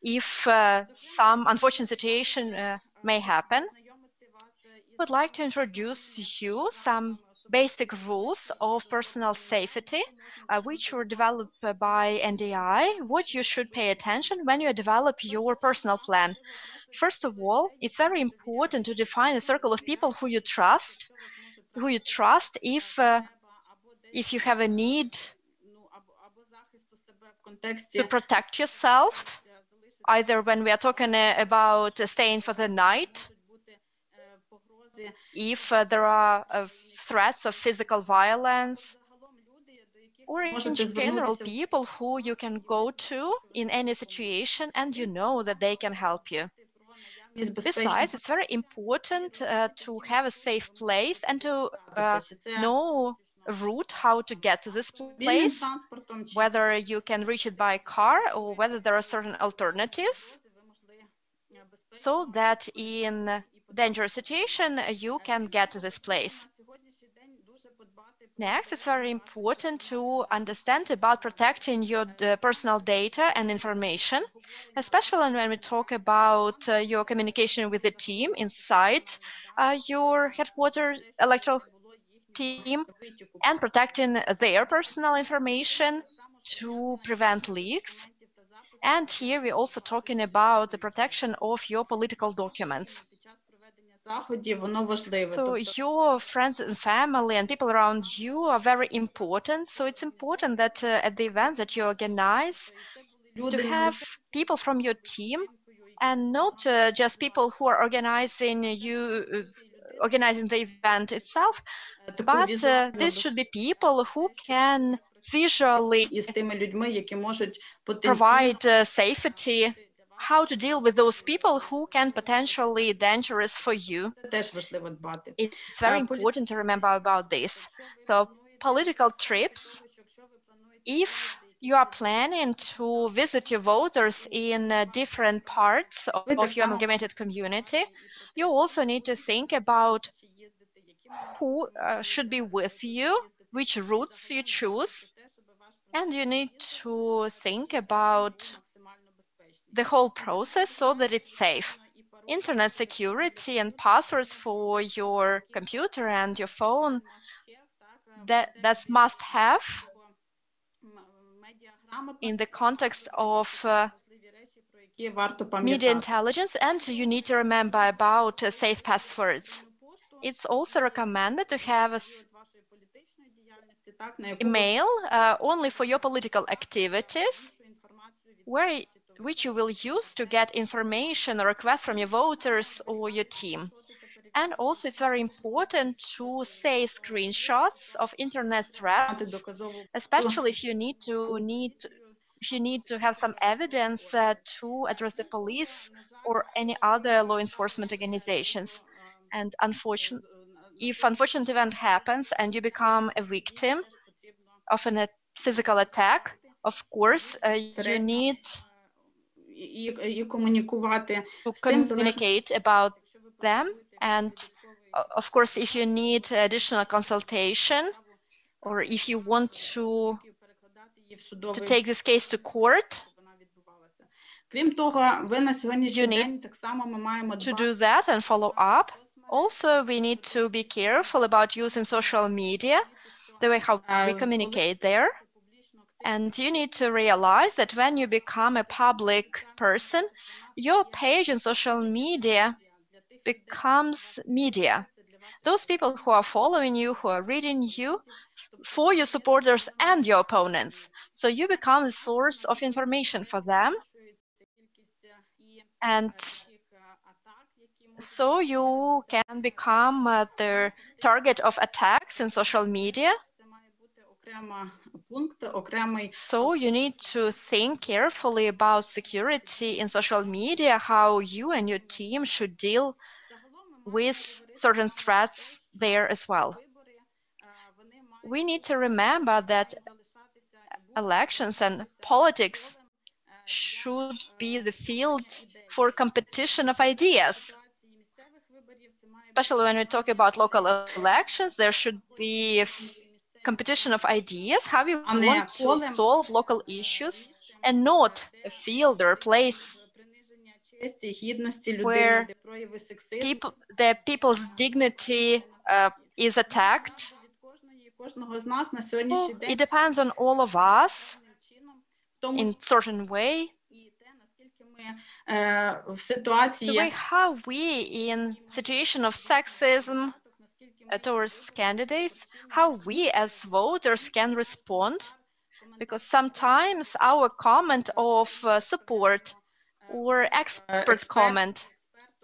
S7: if some unfortunate situation may happen. I would like to introduce you some basic rules of personal safety, which were developed by NDI, what you should pay attention when you develop your personal plan. First of all, it's very important to define a circle of people who you trust if you have a need to protect yourself, either when we are talking about staying for the night, if there are threats of physical violence, or in general people who you can go to in any situation and you know that they can help you. Besides, it's very important to have a safe place and to know a route how to get to this place, whether you can reach it by car or whether there are certain alternatives, so that in dangerous situation you can get to this place. Next, it's very important to understand about protecting your personal data and information, especially when we talk about your communication with the team inside your headquarters electoral team, and protecting their personal information to prevent leaks. And here we're also talking about the protection of your political documents. So your friends and family and people around you are very important. So it's important that at the event that you organize, to have people from your team, and not just people who are organizing you organizing the event itself, but this should be people who can visually provide safety, how to deal with those people who can potentially dangerous for you. It's very important to remember about this. So political trips, if you are planning to visit your voters in different parts of your amalgamated community, you also need to think about who should be with you, which routes you choose, and you need to think about the whole process so that it's safe. Internet security and passwords for your computer and your phone, that's must have in the context of media intelligence, and you need to remember about safe passwords. It's also recommended to have an email only for your political activities, which you will use to get information or requests from your voters or your team. And also it's very important to save screenshots of internet threats, especially if you need to have some evidence to address the police or any other law enforcement organizations. And if unfortunate event happens and you become a victim of a physical attack, of course, you need to communicate about them. And of course, if you need additional consultation, or if you want to take this case to court, you need to do that and follow up. Also, we need to be careful about using social media, the way how we communicate there. And you need to realize that when you become a public person, your page in social media becomes media. Those people who are following you, who are reading you, for your supporters and your opponents. So you become the source of information for them. And so you can become the target of attacks in social media. So you need to think carefully about security in social media, how you and your team should deal with certain threats there as well. We need to remember that elections and politics should be the field for competition of ideas. Especially when we talk about local elections, there should be competition of ideas, how we want to solve local issues, and not a field or a place where the people's dignity is attacked. Well, it depends on all of us in certain way. The way how we, in situation of sexism towards candidates, how we as voters can respond, because sometimes our comment of support or expert comment,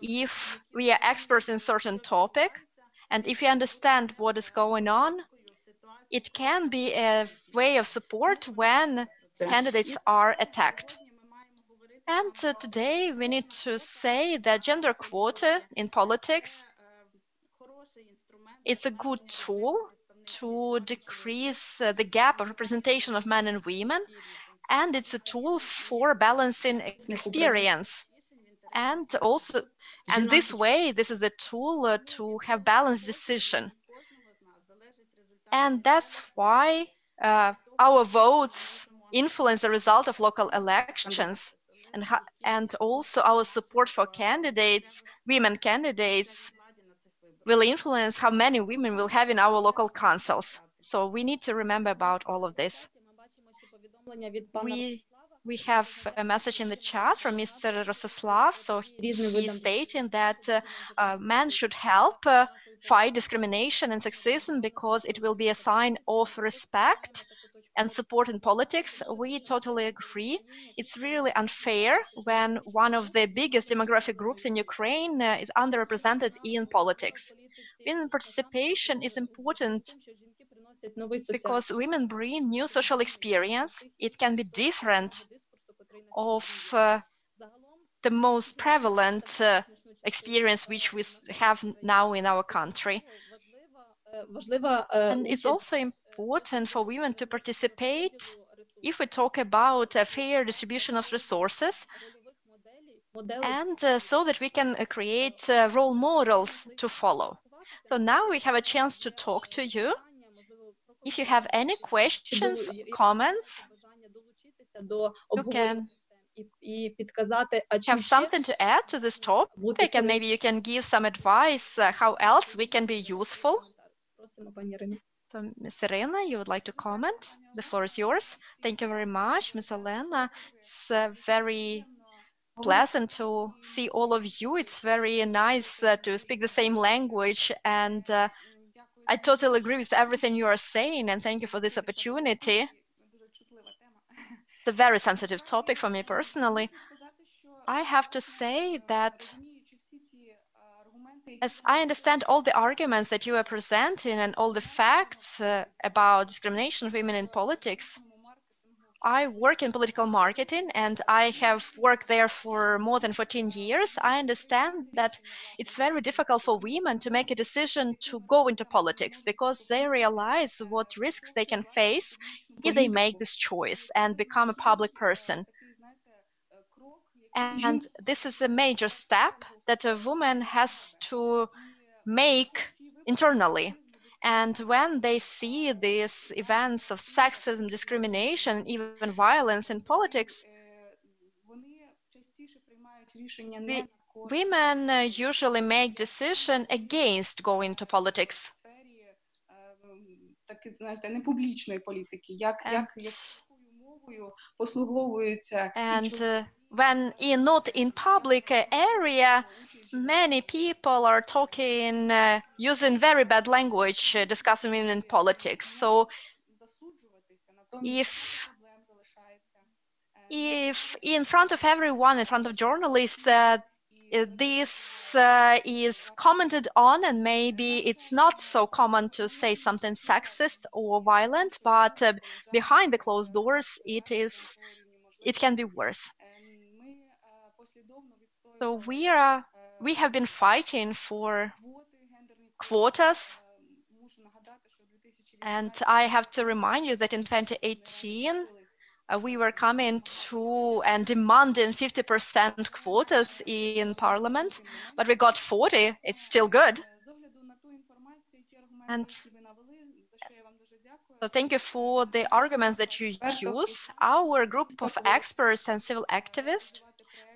S7: if we are experts in certain topic, and if we understand what is going on, it can be a way of support when candidates are attacked. And today we need to say that gender quota in politics, it's a good tool to decrease the gap of representation of men and women, and it's a tool for balancing experience. And also, and this way, this is a tool to have balanced decision. And that's why our votes influence the result of local elections, and also our support for candidates, women candidates, will influence how many women we'll have in our local councils. So we need to remember about all of this. We have a message in the chat from Mr. Rostislav. So he's stating that men should help fight discrimination and sexism because it will be a sign of respect and support in politics, we totally agree. It's really unfair when one of the biggest demographic groups in Ukraine is underrepresented in politics. Women participation is important because women bring new social experience. It can be different of the most prevalent experience which we have now in our country. And it's also important for women to participate if we talk about a fair distribution of resources, and so that we can create role models to follow. So now we have a chance to talk to you. If you have any questions, comments, you can have something to add to this topic, and maybe you can give some advice how else we can be useful. So, Ms. Irena, you would like to comment? The floor is yours. Thank you very much, Ms. Elena. It's very pleasant to see all of you. It's very nice to speak the same language, and I totally agree with everything you are saying, and thank you for this opportunity. It's a very sensitive topic for me personally. I have to say that as I understand all the arguments that you are presenting and all the facts about discrimination of women in politics, I work in political marketing and I have worked there for more than 14 years. I understand that it's very difficult for women to make a decision to go into politics because they realize what risks they can face if they make this choice and become a public person. And this is a major step that a woman has to make internally. And when they see these events of sexism, discrimination, even violence in politics, women usually make decisions against going to politics. And when not in public area, many people are talking using very bad language discussing women in politics. So if in front of everyone, in front of journalists, this is commented on, and maybe it's not so common to say something sexist or violent, but behind the closed doors, it can be worse. So we have been fighting for quotas, and I have to remind you that in 2018 we were coming to and demanding 50% quotas in parliament, but we got 40. It's still good. And so thank you for the arguments that you use. Our group of experts and civil activists,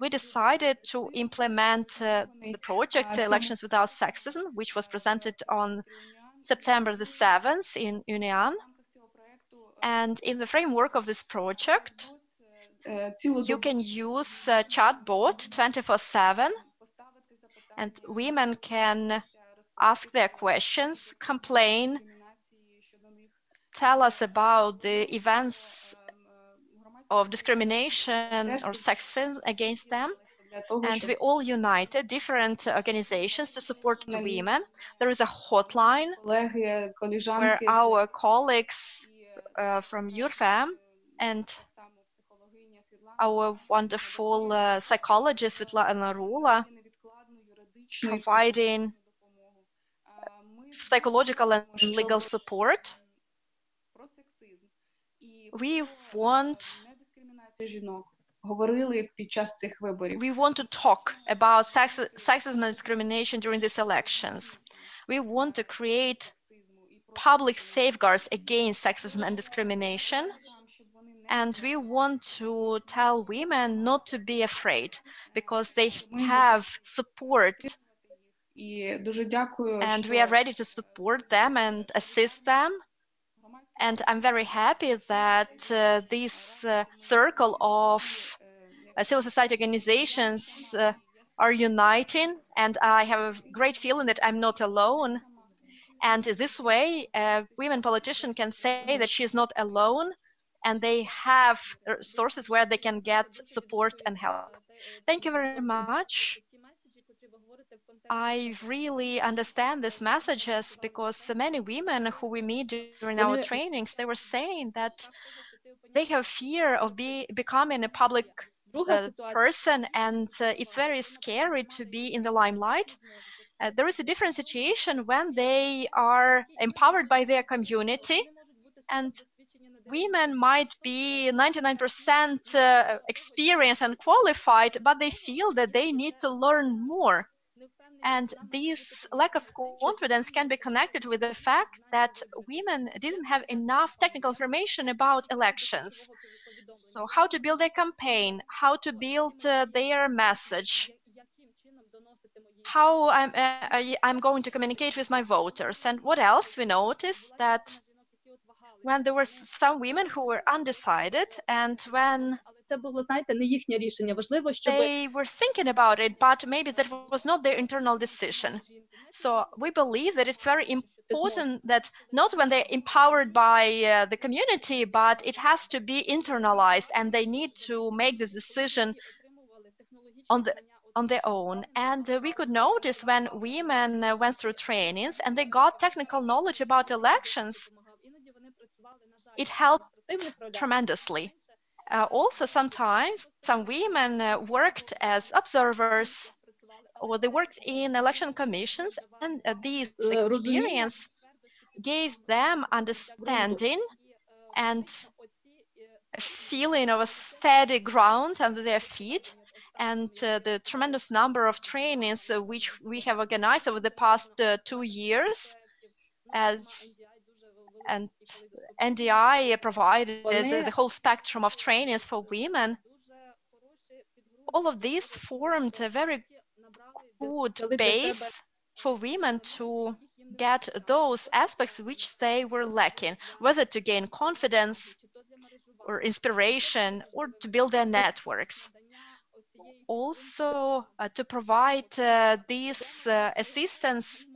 S7: we decided to implement the project Elections Without Sexism, which was presented on September the 7th in Union. And in the framework of this project, you can use a chatbot 24/7, and women can ask their questions, complain, tell us about the events of discrimination or sexism against them. And we all united different organizations to support women. There is a hotline where our colleagues from URFAM and our wonderful psychologist Svetlana Rula providing psychological and legal support. We want to talk about sexism and discrimination during these elections. We want to create public safeguards against sexism and discrimination. And we want to tell women not to be afraid because they have support. And we are ready to support them and assist them. And I'm very happy that this circle of civil society organizations are uniting, and I have a great feeling that I'm not alone. And this way, a women politician can say that she is not alone, and they have sources where they can get support and help. Thank you very much. I really understand these messages because many women who we meet during our trainings, they were saying that they have fear of becoming a public person, and it's very scary to be in the limelight. There is a different situation when they are empowered by their community, and women might be 99% experienced and qualified, but they feel that they need to learn more. And this lack of confidence can be connected with the fact that women didn't have enough technical information about elections. So how to build a campaign, how to build their message, how I'm going to communicate with my voters. And what else? We noticed that when there were some women who were undecided, and when they were thinking about it, but maybe that was not their internal decision. So we believe that it's very important that not when they're empowered by the community, but it has to be internalized, and they need to make this decision on their own. And we could notice when women went through trainings and they got technical knowledge about elections, it helped tremendously. Also, sometimes some women worked as observers, or they worked in election commissions, and this experience gave them understanding and a feeling of a steady ground under their feet. And the tremendous number of trainings which we have organized over the past 2 years, and NDI provided the whole spectrum of trainings for women. All of these formed a very good base for women to get those aspects which they were lacking, whether to gain confidence or inspiration or to build their networks. Also, to provide this assistance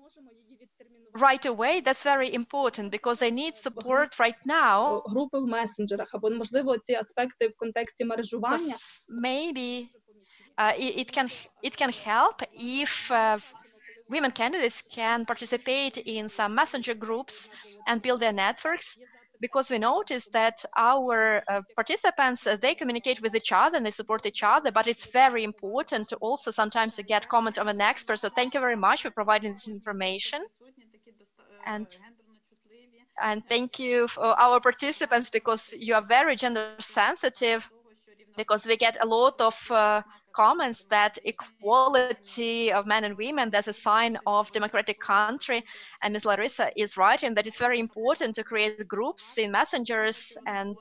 S7: right away, that's very important because they need support right now. Maybe it can help if women candidates can participate in some messenger groups and build their networks, because we noticed that our participants, they communicate with each other and they support each other, but it's very important to also sometimes to get comment of an expert. So thank you very much for providing this information. And thank you for our participants, because you are very gender sensitive, because we get a lot of comments that equality of men and women, that's a sign of democratic country. And Ms. Larissa is right in that it's very important to create groups in messengers and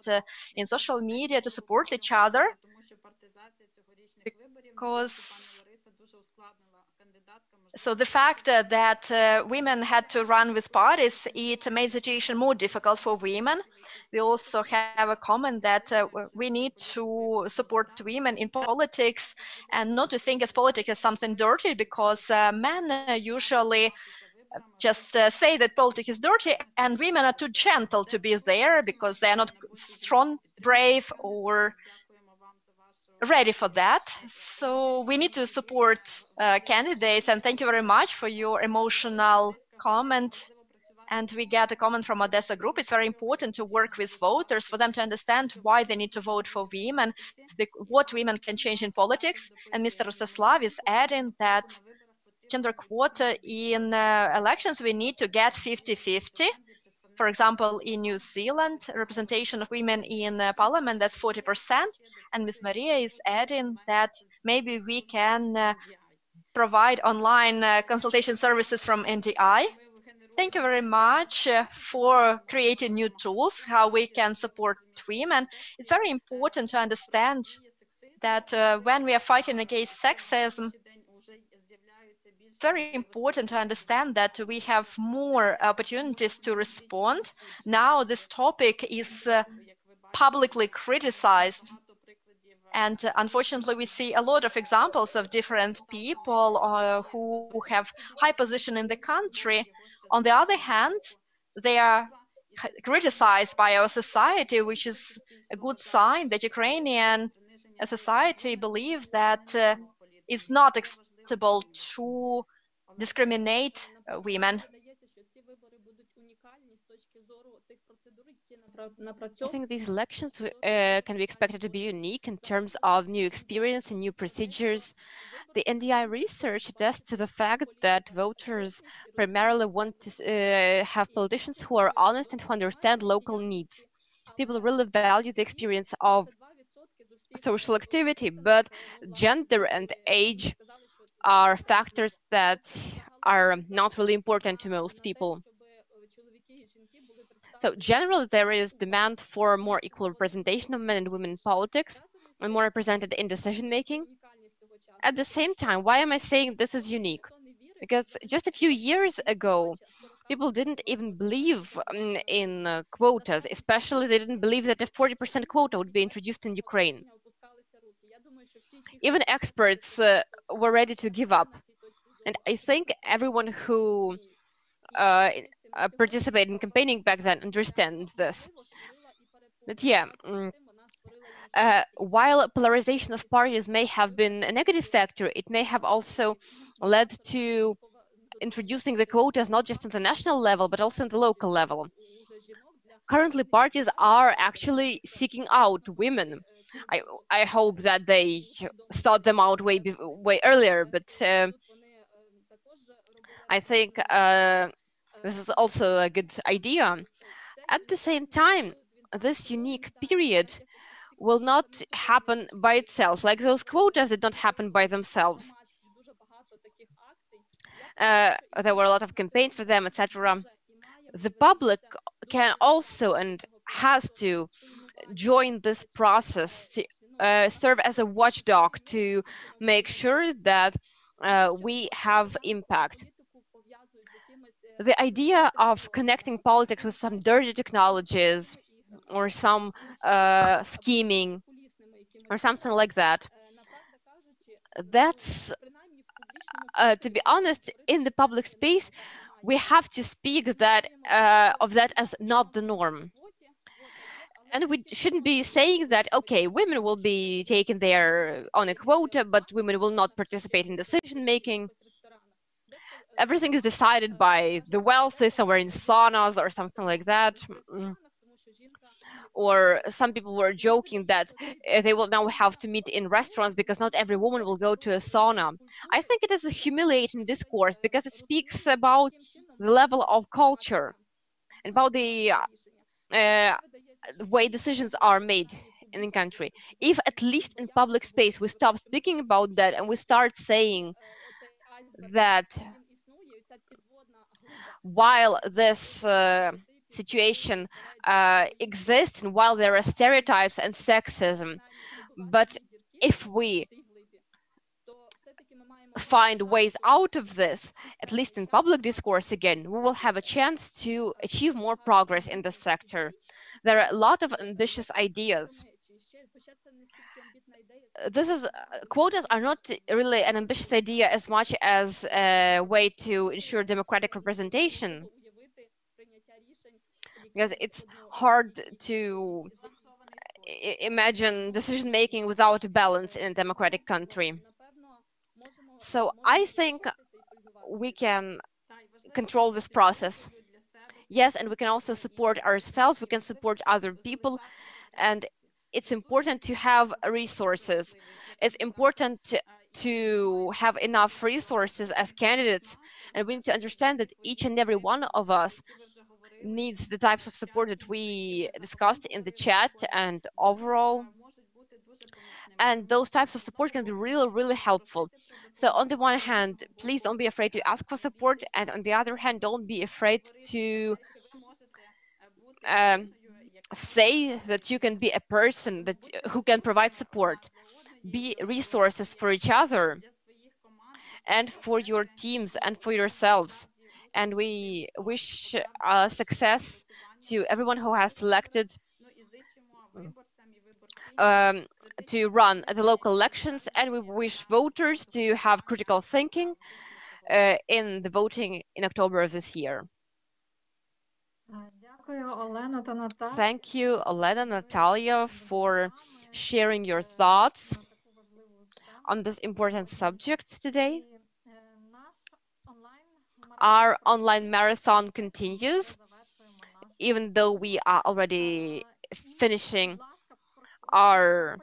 S7: in social media to support each other, because so the fact that women had to run with parties, it made the situation more difficult for women. We also have a comment that we need to support women in politics and not to think as politics as something dirty, because men usually just say that politics is dirty, and women are too gentle to be there because they are not strong, brave, or ready for that. So we need to support candidates, and thank you very much for your emotional comment. And we get a comment from Odessa Group. It's very important to work with voters for them to understand why they need to vote for women, what women can change in politics. And Mr. Rostislav is adding that gender quota in elections, we need to get 50-50. For example, in New Zealand, representation of women in parliament, that's 40%. And Ms. Maria is adding that maybe we can provide online consultation services from NDI. Thank you very much for creating new tools, how we can support women. It's very important to understand that when we are fighting against sexism, it's very important to understand that we have more opportunities to respond. Now this topic is publicly criticized. And unfortunately, we see a lot of examples of different people who have high position in the country. On the other hand, they are criticized by our society, which is a good sign that Ukrainian society believes that it's not acceptable to discriminate women.
S1: I think these elections can be expected to be unique in terms of new experience and new procedures. The NDI research attests to the fact that voters primarily want to have politicians who are honest and who understand local needs. People really value the experience of social activity, but gender and age are factors that are not really important to most people. So generally, there is demand for more equal representation of men and women in politics and more represented in decision making. At the same time, why am I saying this is unique? Because just a few years ago, people didn't even believe in quotas, especially they didn't believe that a 40% quota would be introduced in Ukraine. Even experts were ready to give up. And I think everyone who participated in campaigning back then understands this. But yeah, while polarization of parties may have been a negative factor, it may have also led to introducing the quotas not just at the national level, but also at the local level. Currently, parties are actually seeking out women. I hope that they sought them out way earlier, but I think this is also a good idea. At the same time, this unique period will not happen by itself, like those quotas did not happen by themselves. There were a lot of campaigns for them, etc. The public can also and has to join this process to serve as a watchdog to make sure that we have impact. The idea of connecting politics with some dirty technologies or some scheming or something like that, that's to be honest, in the public space, we have to speak that of that as not the norm. And we shouldn't be saying that, okay, women will be taken there on a quota, but women will not participate in decision making. Everything is decided by the wealthy, somewhere in saunas or something like that. Or some people were joking that they will now have to meet in restaurants because not every woman will go to a sauna. I think it is a humiliating discourse because it speaks about the level of culture and about the way decisions are made in the country. If at least in public space we stop speaking about that and we start saying that while this situation exists and while there are stereotypes and sexism, but if we find ways out of this, at least in public discourse again, we will have a chance to achieve more progress in this sector. There are a lot of ambitious ideas. Quotas are not really an ambitious idea as much as a way to ensure democratic representation, because it's hard to imagine decision making without a balance in a democratic country. So I think we can control this process. Yes, and we can also support ourselves, we can support other people, and it's important to have resources. It's important to have enough resources as candidates, and we need to understand that each and every one of us needs the types of support that we discussed in the chat and overall. And those types of support can be really helpful. So on the one hand, please don't be afraid to ask for support, and on the other hand, don't be afraid to say that you can be a person who can provide support. Be resources for each other and for your teams and for yourselves. And we wish success to everyone who has selected to run at the local elections, and we wish voters to have critical thinking in the voting in October of this year. Thank you, Olena and Natalia, for sharing your thoughts on this important subject today. Our online marathon continues, even though we are already finishing our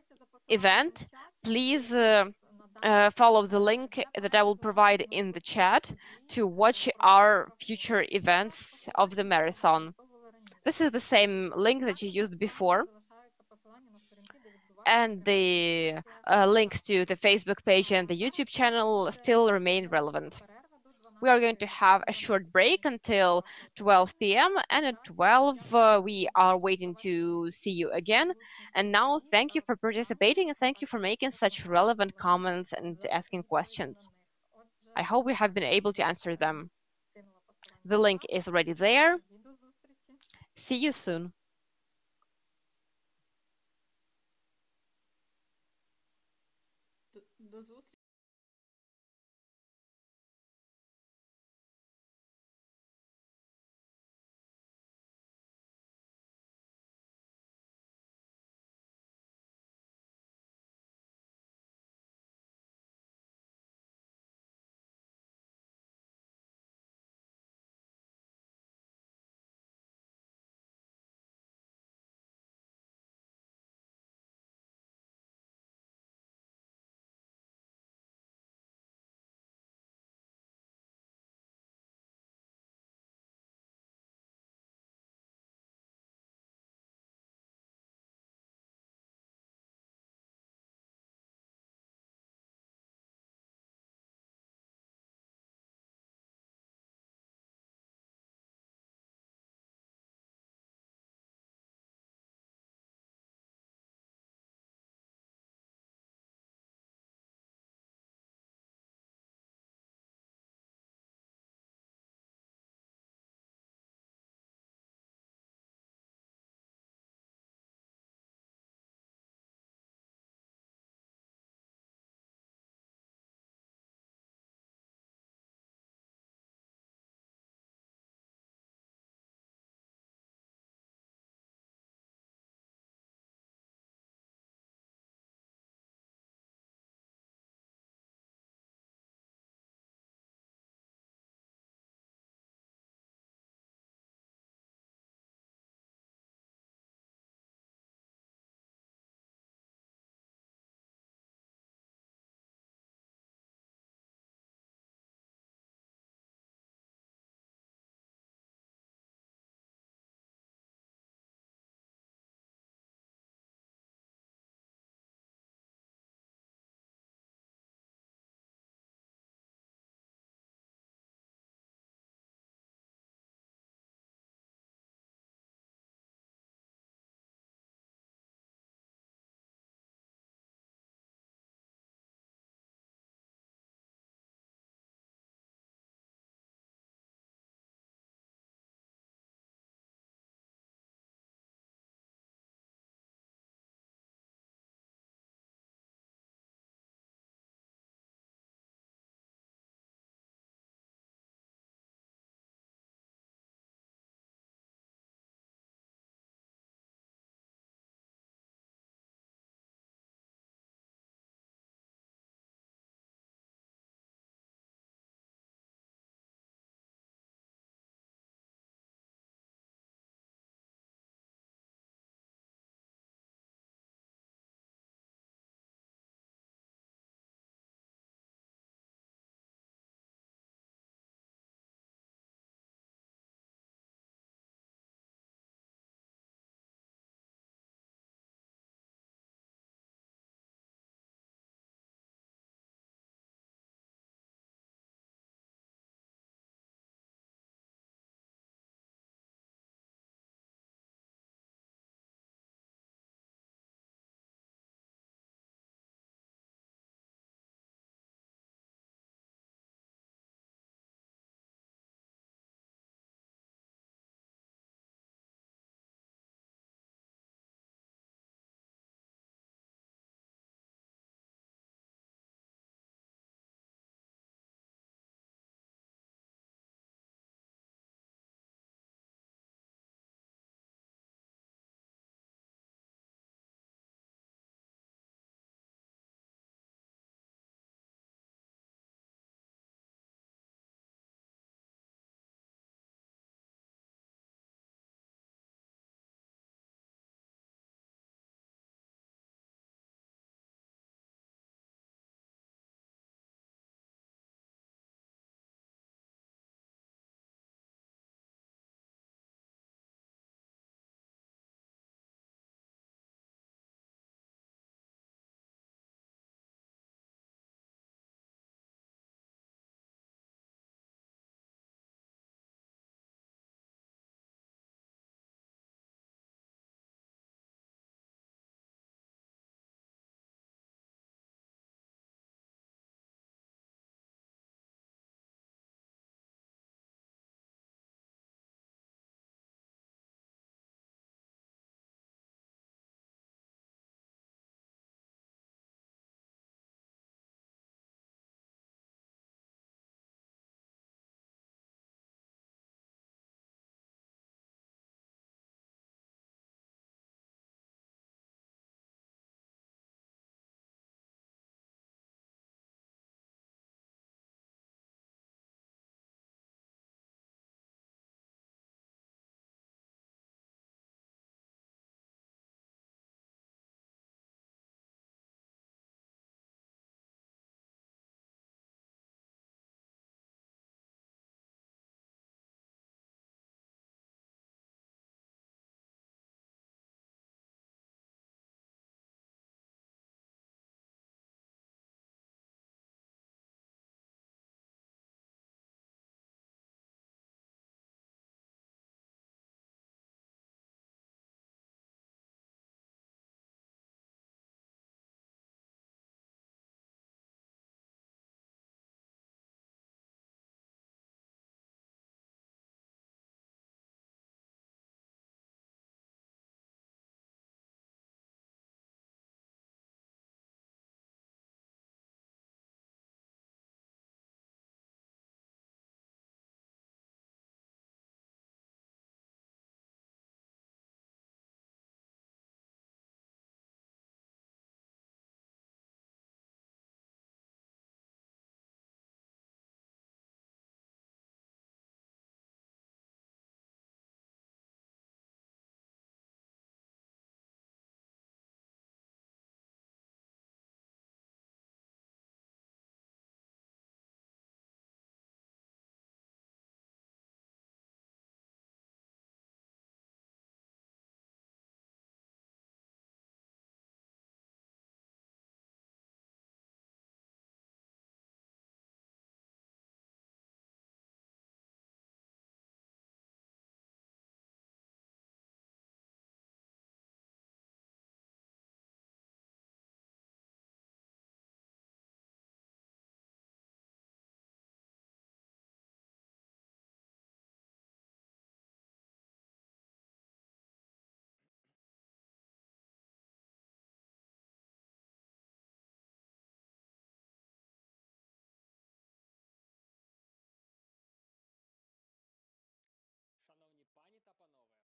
S1: event. Please follow the link that I will provide in the chat to watch our future events of the marathon. This is the same link that you used before, and the links to the Facebook page and the YouTube channel still remain relevant. We are going to have a short break until 12 p.m. and at 12 we are waiting to see you again. And now thank you for participating and thank you for making such relevant comments and asking questions. I hope we have been able to answer them. The link is already there. See you soon.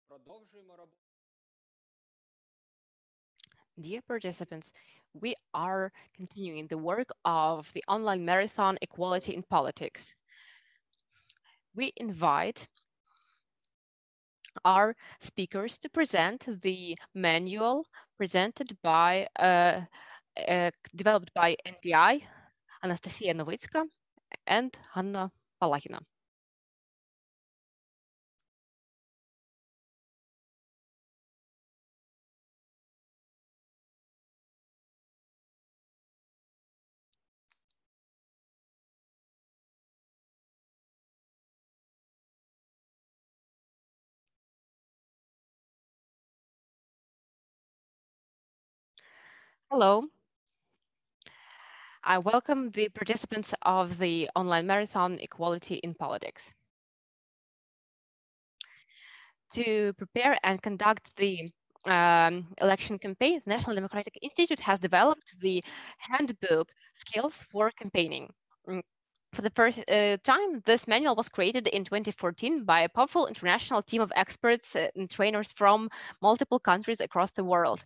S4: Продовжуємо роботу.
S1: Dear participants, we are continuing the work of the online marathon Equality in Politics. We invite our speakers to present the manual presented by, developed by NDI, Anastasia Novitska, and Hanna Palahina. Hello. I welcome the participants of the online marathon Equality in Politics. To prepare and conduct the election campaign, the National Democratic Institute has developed the handbook Skills for Campaigning. For the first time, this manual was created in 2014 by a powerful international team of experts and trainers from multiple countries across the world.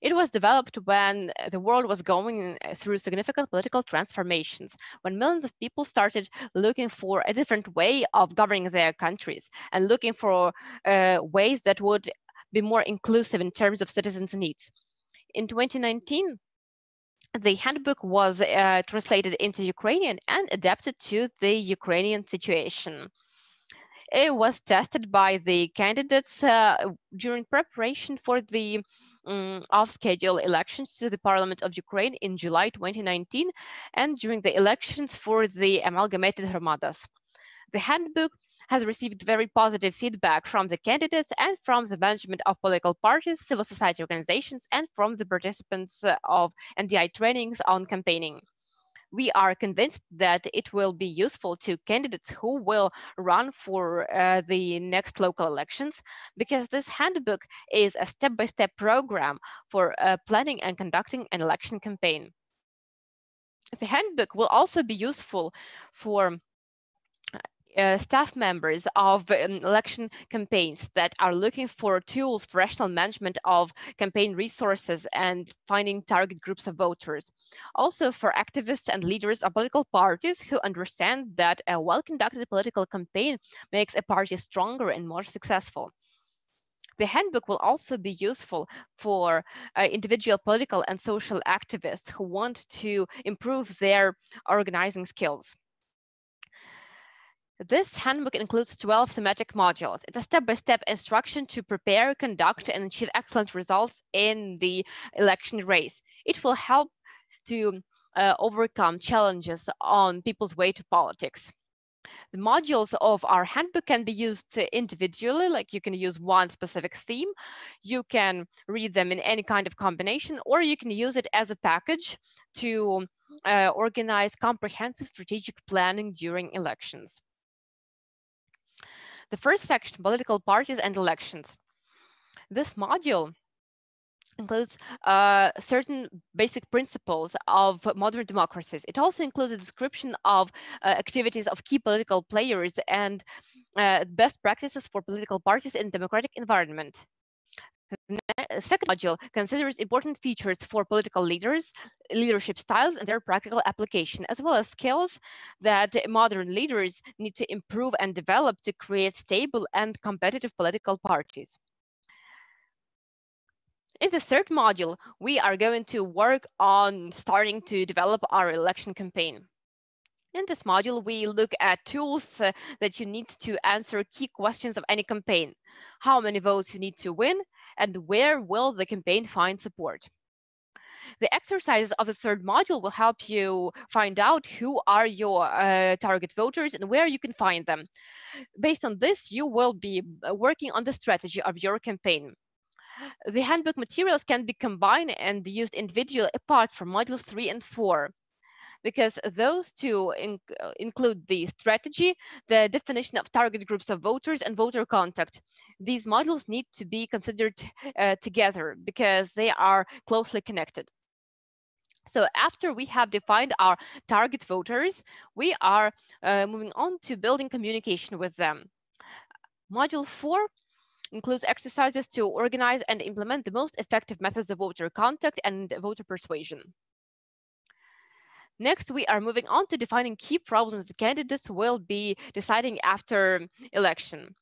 S1: It was developed when the world was going through significant political transformations, when millions of people started looking for a different way of governing their countries and looking for ways that would be more inclusive in terms of citizens' needs. In 2019, the handbook was translated into Ukrainian and adapted to the Ukrainian situation. It was tested by the candidates during preparation for the off-schedule elections to the Parliament of Ukraine in July 2019 and during the elections for the amalgamated Hromadas. The handbook has received very positive feedback from the candidates and from the management of political parties, civil society organizations, and from the participants of NDI trainings on campaigning. We are convinced that it will be useful to candidates who will run for the next local elections, because this handbook is a step-by-step program for planning and conducting an election campaign. The handbook will also be useful for staff members of election campaigns that are looking for tools for rational management of campaign resources and finding target groups of voters. Also for activists and leaders of political parties who understand that a well-conducted political campaign makes a party stronger and more successful. The handbook will also be useful for individual political and social activists who want to improve their organizing skills. This handbook includes 12 thematic modules. It's a step-by-step instruction to prepare, conduct, and achieve excellent results in the election race. It will help to overcome challenges on people's way to politics. The modules of our handbook can be used individually, like you can use one specific theme. You can read them in any kind of combination, or you can use it as a package to organize comprehensive strategic planning during elections. The first section, political parties and elections. This module includes certain basic principles of modern democracies. It also includes a description of activities of key political players and best practices for political parties in democratic environment. The second module considers important features for political leaders, leadership styles, and their practical application, as well as skills that modern leaders need to improve and develop to create stable and competitive political parties. In the third module, we are going to work on starting to develop our election campaign. In this module, we look at tools that you need to answer key questions of any campaign. How many votes you need to win, and where will the campaign find support. The exercises of the third module will help you find out who are your target voters and where you can find them. Based on this, you will be working on the strategy of your campaign. The handbook materials can be combined and used individually apart from modules 3 and 4. Because those two include the strategy, the definition of target groups of voters, and voter contact. These modules need to be considered together because they are closely connected. So after we have defined our target voters, we are moving on to building communication with them. Module 4 includes exercises to organize and implement the most effective methods of voter contact and voter persuasion. Next, we are moving on to defining key problems the candidates will be deciding after election.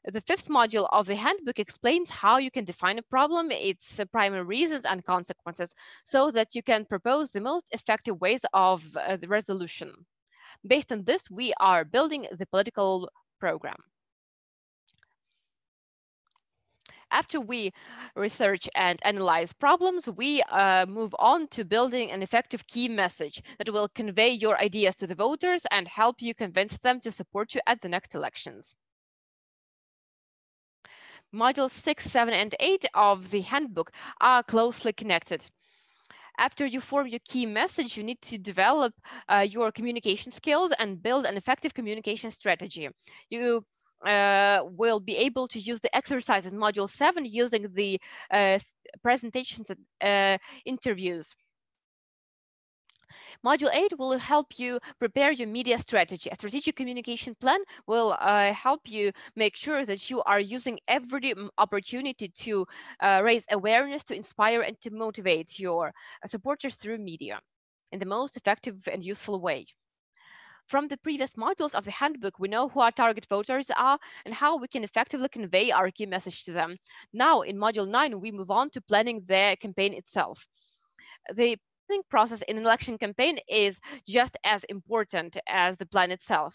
S1: The fifth module of the handbook explains how you can define a problem, its primary reasons and consequences, so that you can propose the most effective ways of the resolution. Based on this, we are building the political program. After we research and analyze problems, we move on to building an effective key message that will convey your ideas to the voters and help you convince them to support you at the next elections. Modules 6, 7, and 8 of the handbook are closely connected. After you form your key message, you need to develop your communication skills and build an effective communication strategy. You will be able to use the exercise in Module 7 using the presentations and interviews. Module 8 will help you prepare your media strategy. A strategic communication plan will help you make sure that you are using every opportunity to raise awareness, to inspire, and to motivate your supporters through media in the most effective and useful way. From the previous modules of the handbook, we know who our target voters are and how we can effectively convey our key message to them. Now, in Module 9, we move on to planning the campaign itself. The planning process in an election campaign is just as important as the plan itself.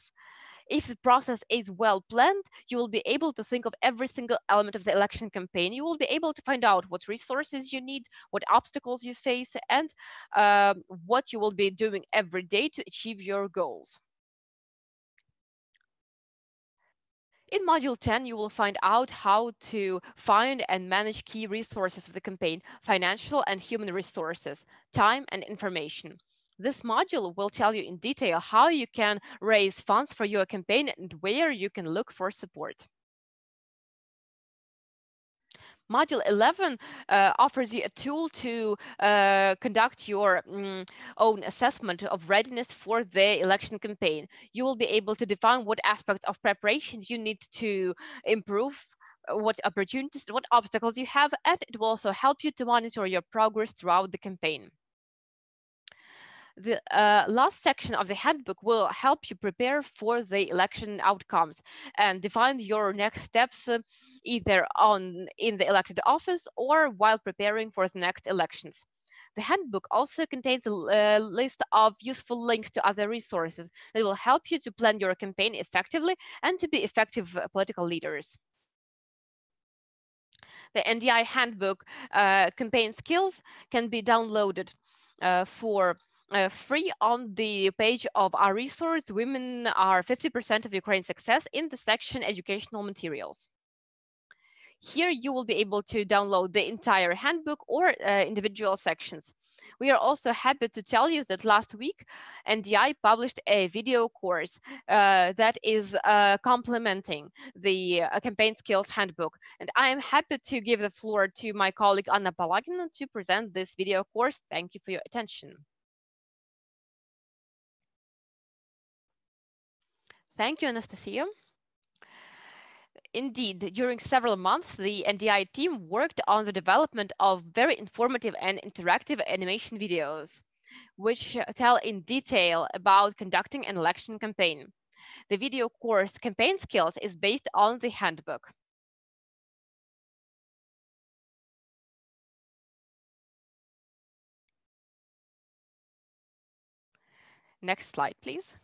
S1: If the process is well planned, you will be able to think of every single element of the election campaign. You will be able to find out what resources you need, what obstacles you face, and what you will be doing every day to achieve your goals. In Module 10, you will find out how to find and manage key resources of the campaign, financial and human resources, time and information. This module will tell you in detail how you can raise funds for your campaign and where you can look for support. Module 11 offers you a tool to conduct your own assessment of readiness for the election campaign. You will be able to define what aspects of preparations you need to improve, what opportunities, what obstacles you have, and it will also help you to monitor your progress throughout the campaign. The last section of the handbook will help you prepare for the election outcomes and define your next steps either in the elected office or while preparing for the next elections. The handbook also contains a list of useful links to other resources that will help you to plan your campaign effectively and to be effective political leaders. The NDI handbook campaign skills can be downloaded for free on the page of our resource, Women Are 50% of Ukraine's Success, in the section Educational Materials. Here you will be able to download the entire handbook or individual sections. We are also happy to tell you that last week, NDI published a video course that is complementing the campaign skills handbook. And I am happy to give the floor to my colleague Anna Palagina to present this video course. Thank you for your attention. Thank you, Anastasia. Indeed, during several months, the NDI team worked on the development of very informative and interactive animation videos, which tell in detail about conducting an election campaign. The video course Campaign Skills is based on the handbook. Next slide, please.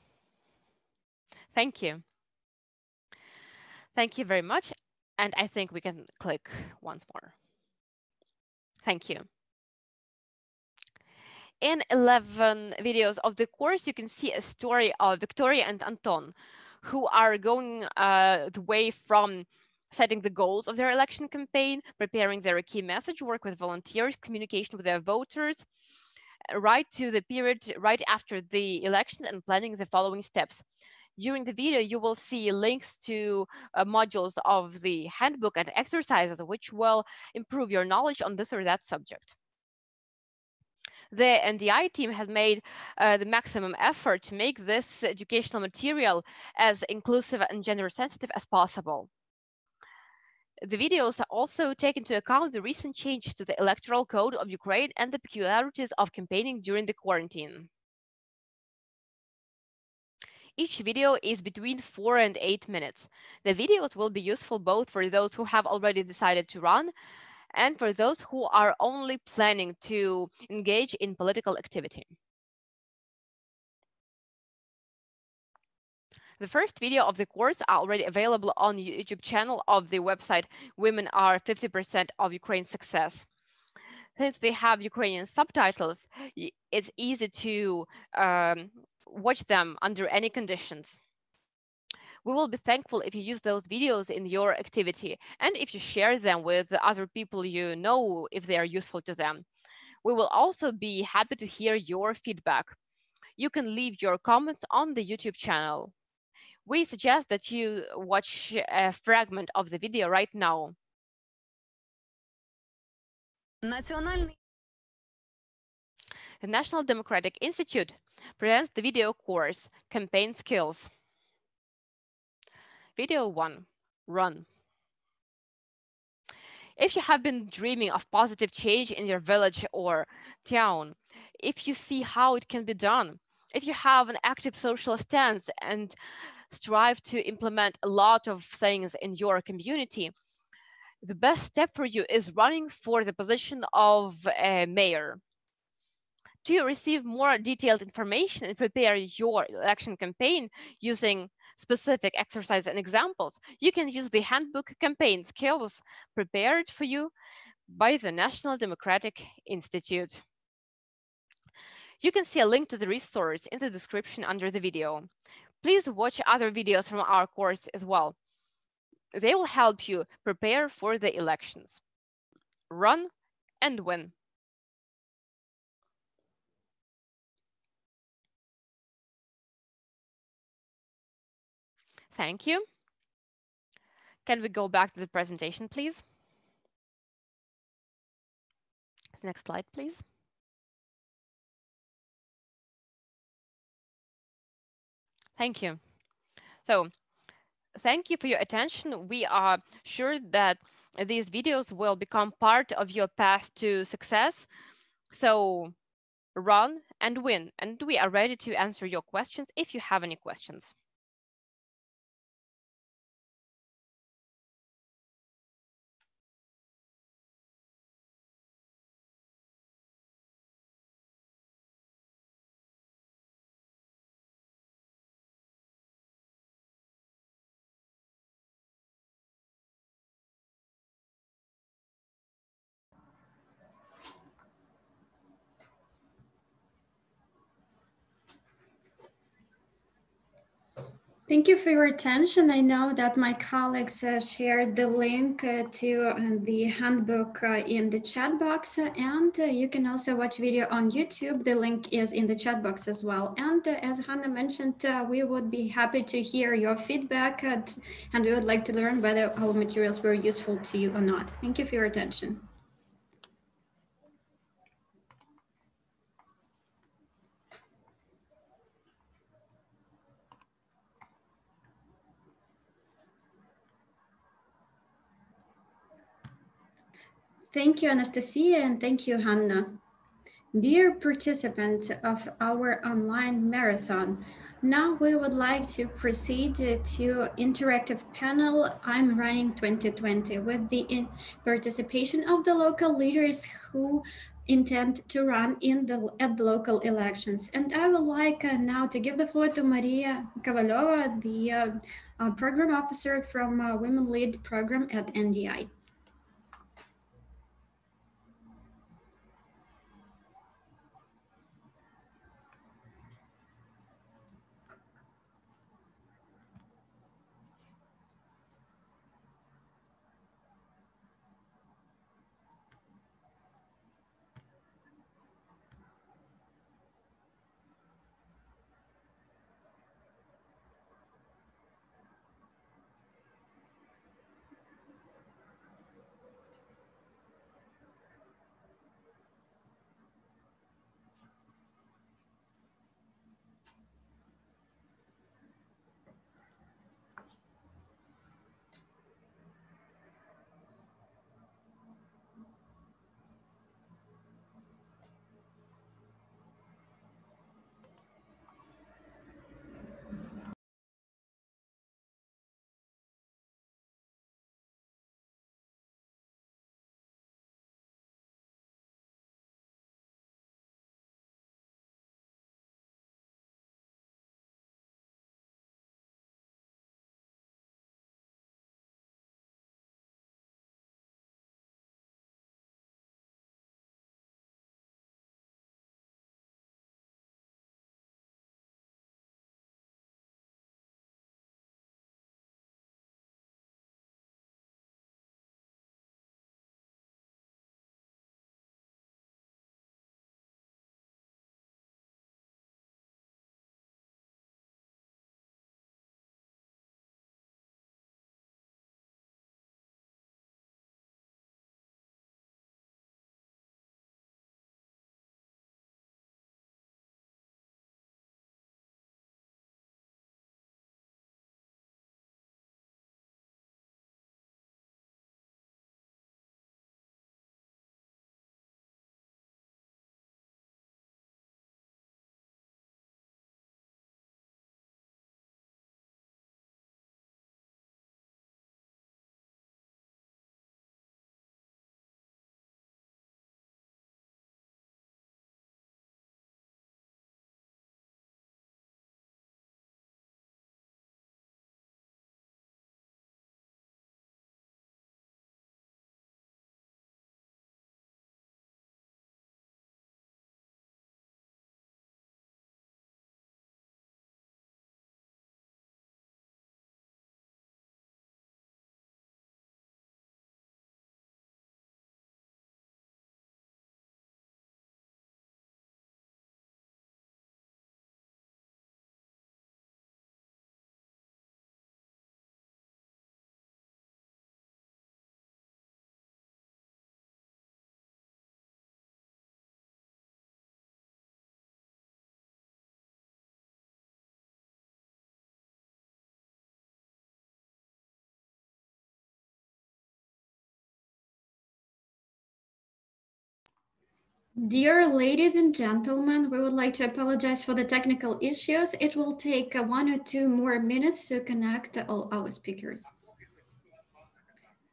S1: Thank you. Thank you very much. And I think we can click once more. Thank you. In 11 videos of the course, you can see a story of Victoria and Anton, who are going the way from setting the goals of their election campaign, preparing their key message, work with volunteers, communication with their voters, right to the period right after the elections and planning the following steps. During the video, you will see links to modules of the handbook and exercises which will improve your knowledge on this or that subject. The NDI team has made the maximum effort to make this educational material as inclusive and gender sensitive as possible. The videos also take into account the recent change to the electoral code of Ukraine and the peculiarities of campaigning during the quarantine. Each video is between 4 and 8 minutes. The videos will be useful both for those who have already decided to run and for those who are only planning to engage in political activity. The first video of the course are already available on the YouTube channel of the website Women Are 50% of Ukraine's Success. Since they have Ukrainian subtitles, it's easy to watch them under any conditions. We will be thankful if you use those videos in your activity and if you share them with other people you know if they are useful to them. We will also be happy to hear your feedback. You can leave your comments on the YouTube channel. We suggest that you watch a fragment of the video right now. The National Democratic Institute presents the video course, Campaign Skills. Video 1, Run. If you have been dreaming of positive change in your village or town, if you see how it can be done, if you have an active social stance and strive to implement a lot of things in your community, the best step for you is running for the position of a mayor. To receive more detailed information and prepare your election campaign using specific exercises and examples, you can use the handbook Campaign Skills prepared for you by the National Democratic Institute. You can see a link to the resource in the description under the video. Please watch other videos from our course as well. They will help you prepare for the elections. Run and win. Thank you. Can we go back to the presentation, please? Next slide, please. Thank you. So, thank you for your attention. We are sure that these videos will become part of your path to success. So, run and win. And we are ready to answer your questions if you have any questions.
S9: Thank you for your attention. I know that my colleagues shared the link to the handbook in the chat box, and you can also watch video on YouTube. The link is in the chat box as well. And as Hannah mentioned, we would be happy to hear your feedback, and we would like to learn whether our materials were useful to you or not. Thank you for your attention. Thank you, Anastasia, and thank you, Hannah. Dear participants of our online marathon, now we would like to proceed to interactive panel I'm Running 2020 with the participation of the local leaders who intend to run at the local elections. And I would like now to give the floor to Maria Kovalova, the program officer from Women Lead program at NDI. Dear ladies and gentlemen, we would like to apologize for the technical issues. It will take 1 or 2 more minutes to connect all our speakers.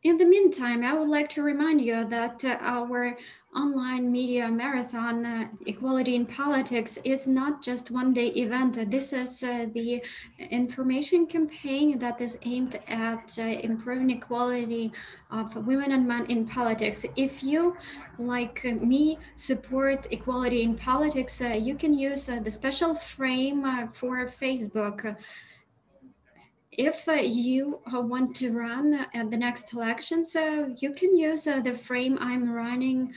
S9: In the meantime, I would like to remind you that our online media marathon, Equality in Politics, is not just one-day event. This is the information campaign that is aimed at improving equality of women and men in politics. If you, like me, support equality in politics, you can use the special frame for Facebook. If you want to run at the next election, so you can use the frame I'm running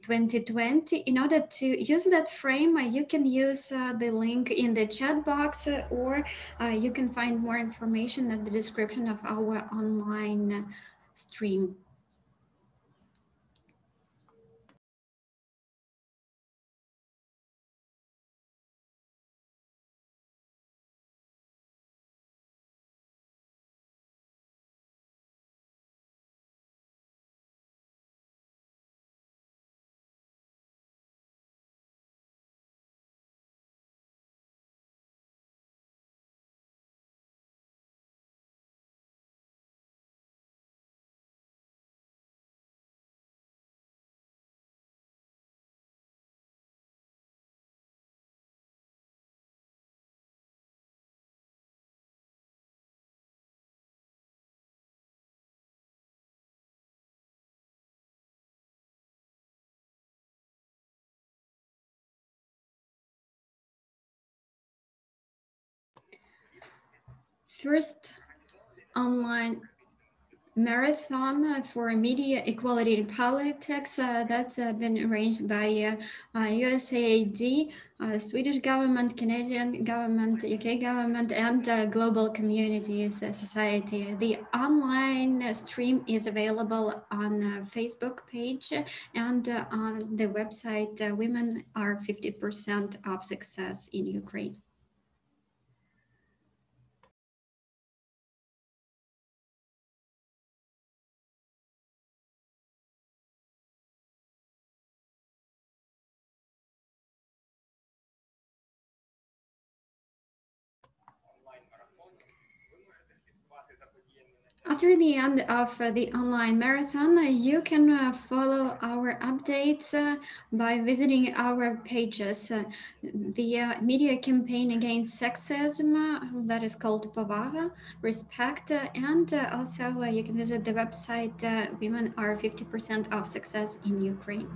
S9: 2020. In order to use that frame, you can use the link in the chat box, or you can find more information at the description of our online stream. First online marathon for media equality in politics that's been arranged by USAID, Swedish government, Canadian government, UK government, and global communities society. The online stream is available on Facebook page and on the website Women Are 50% of Success in Ukraine. After the end of the online marathon, you can follow our updates by visiting our pages. The media campaign against sexism, that is called Povara, Respect, and also you can visit the website Women Are 50% of Success in Ukraine.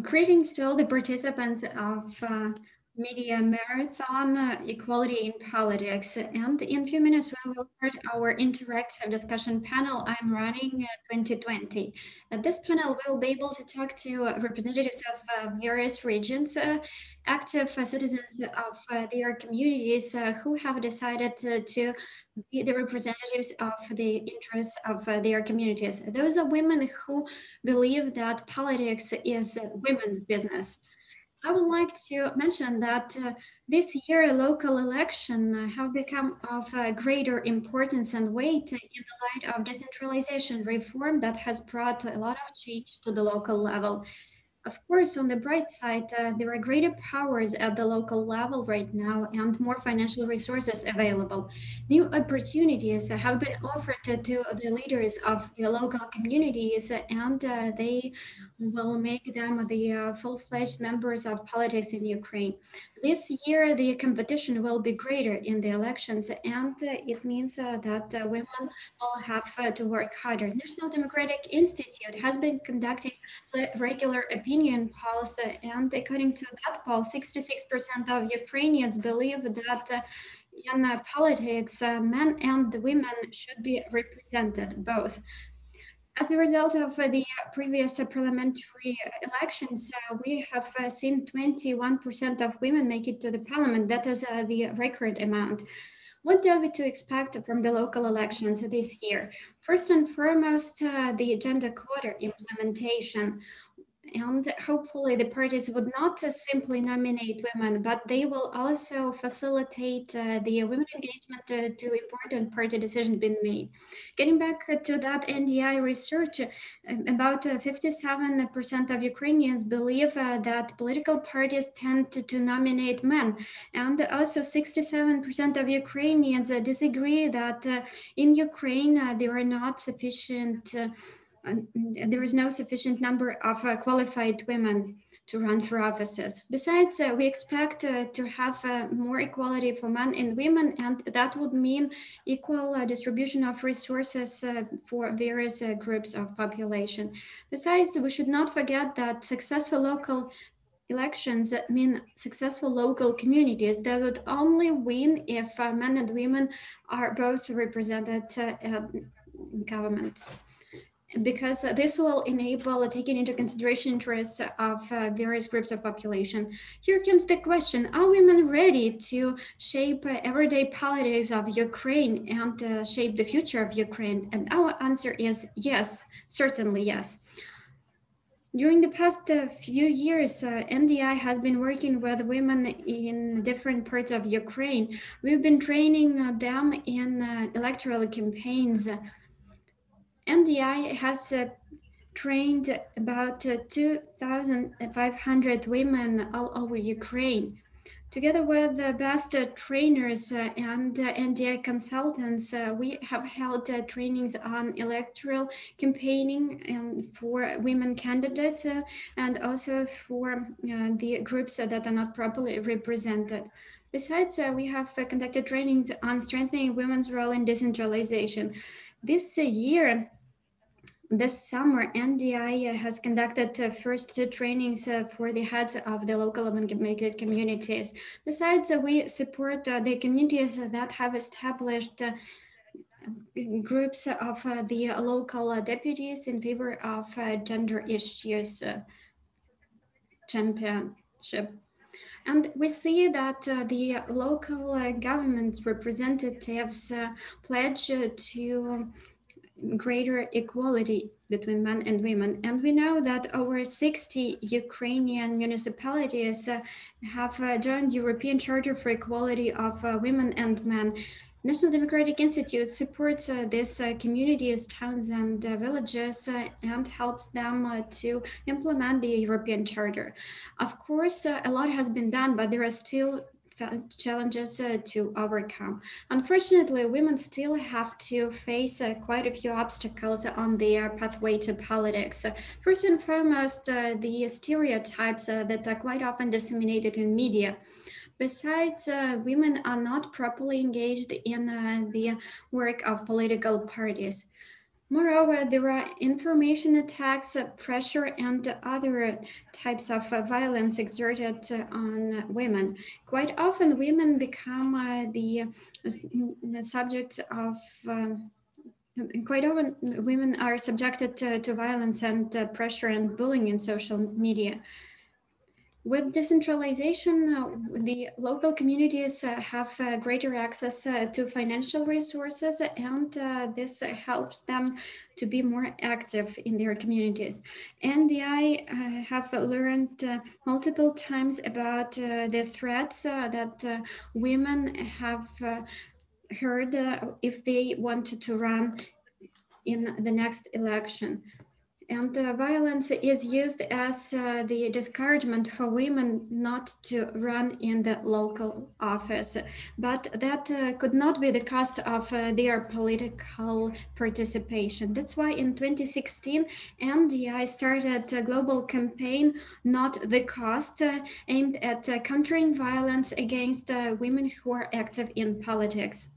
S9: Greetings to all the participants of Media Marathon Equality in Politics. And in a few minutes, we will start our interactive discussion panel I'm running 2020. At this panel, we will be able to talk to representatives of various regions, active citizens of their communities who have decided to be the representatives of the interests of their communities. Those are women who believe that politics is women's business. I would like to mention that this year local elections have become of greater importance and weight in the light of decentralization reform that has brought a lot of change to the local level. Of course, on the bright side, there are greater powers at the local level right now and more financial resources available. New opportunities have been offered to the leaders of the local communities, and they will make them the full-fledged members of politics in Ukraine. This year, the competition will be greater in the elections, and it means that women will have to work harder. National Democratic Institute has been conducting regular opinion polls, and according to that poll, 66% of Ukrainians believe that in politics, men and women should be represented both. As a result of the previous parliamentary elections, we have seen 21% of women make it to the parliament. That is the record amount. What are we to expect from the local elections this year? First and foremost, the gender quota implementation. And hopefully the parties would not simply nominate women, but they will also facilitate the women engagement to important party decisions being made. Getting back to that NDI research, about 57% of Ukrainians believe that political parties tend to nominate men. And also 67% of Ukrainians disagree that in Ukraine there are not sufficient there is no sufficient number of qualified women to run for offices. Besides, we expect to have more equality for men and women, and that would mean equal distribution of resources for various groups of population. Besides, we should not forget that successful local elections mean successful local communities that would only win if men and women are both represented in governments, because this will enable taking into consideration interests of various groups of population. Here comes the question, are women ready to shape everyday politics of Ukraine and shape the future of Ukraine? And our answer is yes, certainly yes. During the past few years, NDI has been working with women in different parts of Ukraine. We've been training them in electoral campaigns. NDI has trained about 2,500 women all over Ukraine. Together with the best trainers and NDI consultants, we have held trainings on electoral campaigning for women candidates and also for the groups that are not properly represented. Besides, we have conducted trainings on strengthening women's role in decentralization. This year, this summer, NDI has conducted first two trainings for the heads of the local amalgamated communities. Besides, we support the communities that have established groups of the local deputies in favor of gender issues championship. And we see that the local government representatives pledge to greater equality between men and women. And we know that over 60 Ukrainian municipalities have joined European Charter for Equality of Women and Men. National Democratic Institute supports these communities, towns, and villages and helps them to implement the European Charter. Of course, a lot has been done, but there are still challenges to overcome. Unfortunately, women still have to face quite a few obstacles on their pathway to politics. First and foremost, the stereotypes that are quite often disseminated in media. Besides, women are not properly engaged in the work of political parties. Moreover, there are information attacks, pressure, and other types of violence exerted on women. Quite often, women become the subject of quite often, women are subjected to violence and pressure and bullying in social media. With decentralization, the local communities have greater access to financial resources, and this helps them to be more active in their communities. NDI have learned multiple times about the threats that women have heard if they wanted to run in the next election. And violence is used as the discouragement for women not to run in the local office. But that could not be the cost of their political participation. That's why in 2016, NDI started a global campaign, Not the Cost, aimed at countering violence against women who are active in politics.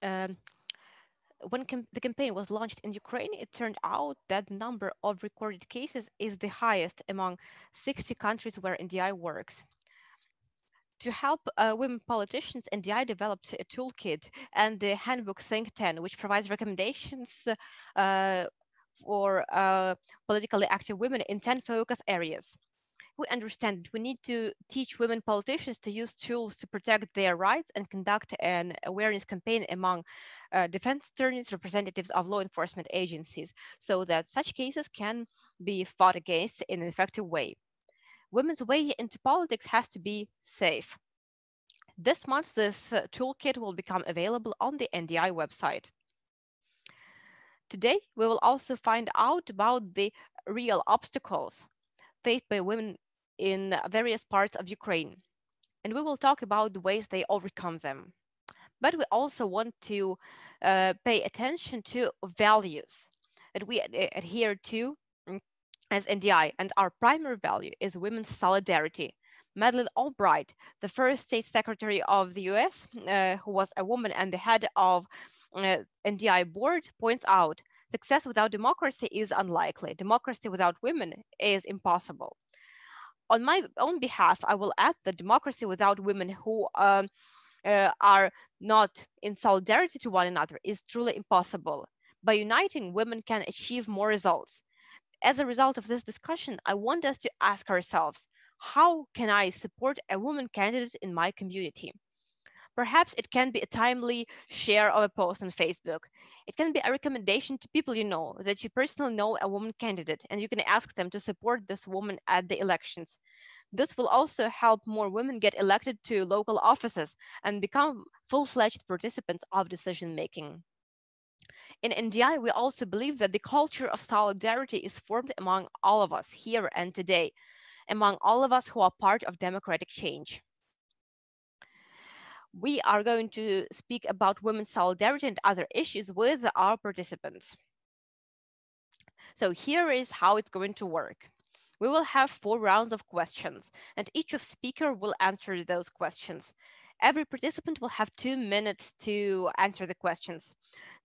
S1: Um, when the campaign was launched in Ukraine, it turned out that the number of recorded cases is the highest among 60 countries where NDI works. To help women politicians, NDI developed a toolkit and the handbook Think 10, which provides recommendations for politically active women in 10 focus areas. We understand we need to teach women politicians to use tools to protect their rights and conduct an awareness campaign among defense attorneys, representatives of law enforcement agencies, so that such cases can be fought against in an effective way. Women's way into politics has to be safe. This month, this toolkit will become available on the NDI website. Today, we will also find out about the real obstacles faced by women in various parts of Ukraine, and we will talk about the ways they overcome them. But we also want to pay attention to values that we adhere to as NDI, and our primary value is women's solidarity. Madeleine Albright, the first state secretary of the US, who was a woman and the head of NDI board, points out success without democracy is unlikely. Democracy without women is impossible. On my own behalf, I will add that democracy without women who are not in solidarity to one another is truly impossible. By uniting, women can achieve more results. As a result of this discussion, I want us to ask ourselves, how can I support a woman candidate in my community? Perhaps it can be a timely share of a post on Facebook. It can be a recommendation to people you know, that you personally know a woman candidate, and you can ask them to support this woman at the elections. This will also help more women get elected to local offices and become full-fledged participants of decision making. In NDI, we also believe that the culture of solidarity is formed among all of us here and today, among all of us who are part of democratic change. We are going to speak about women's solidarity and other issues with our participants. So here is how it's going to work. We will have 4 rounds of questions, and each of speaker will answer those questions. Every participant will have 2 minutes to answer the questions.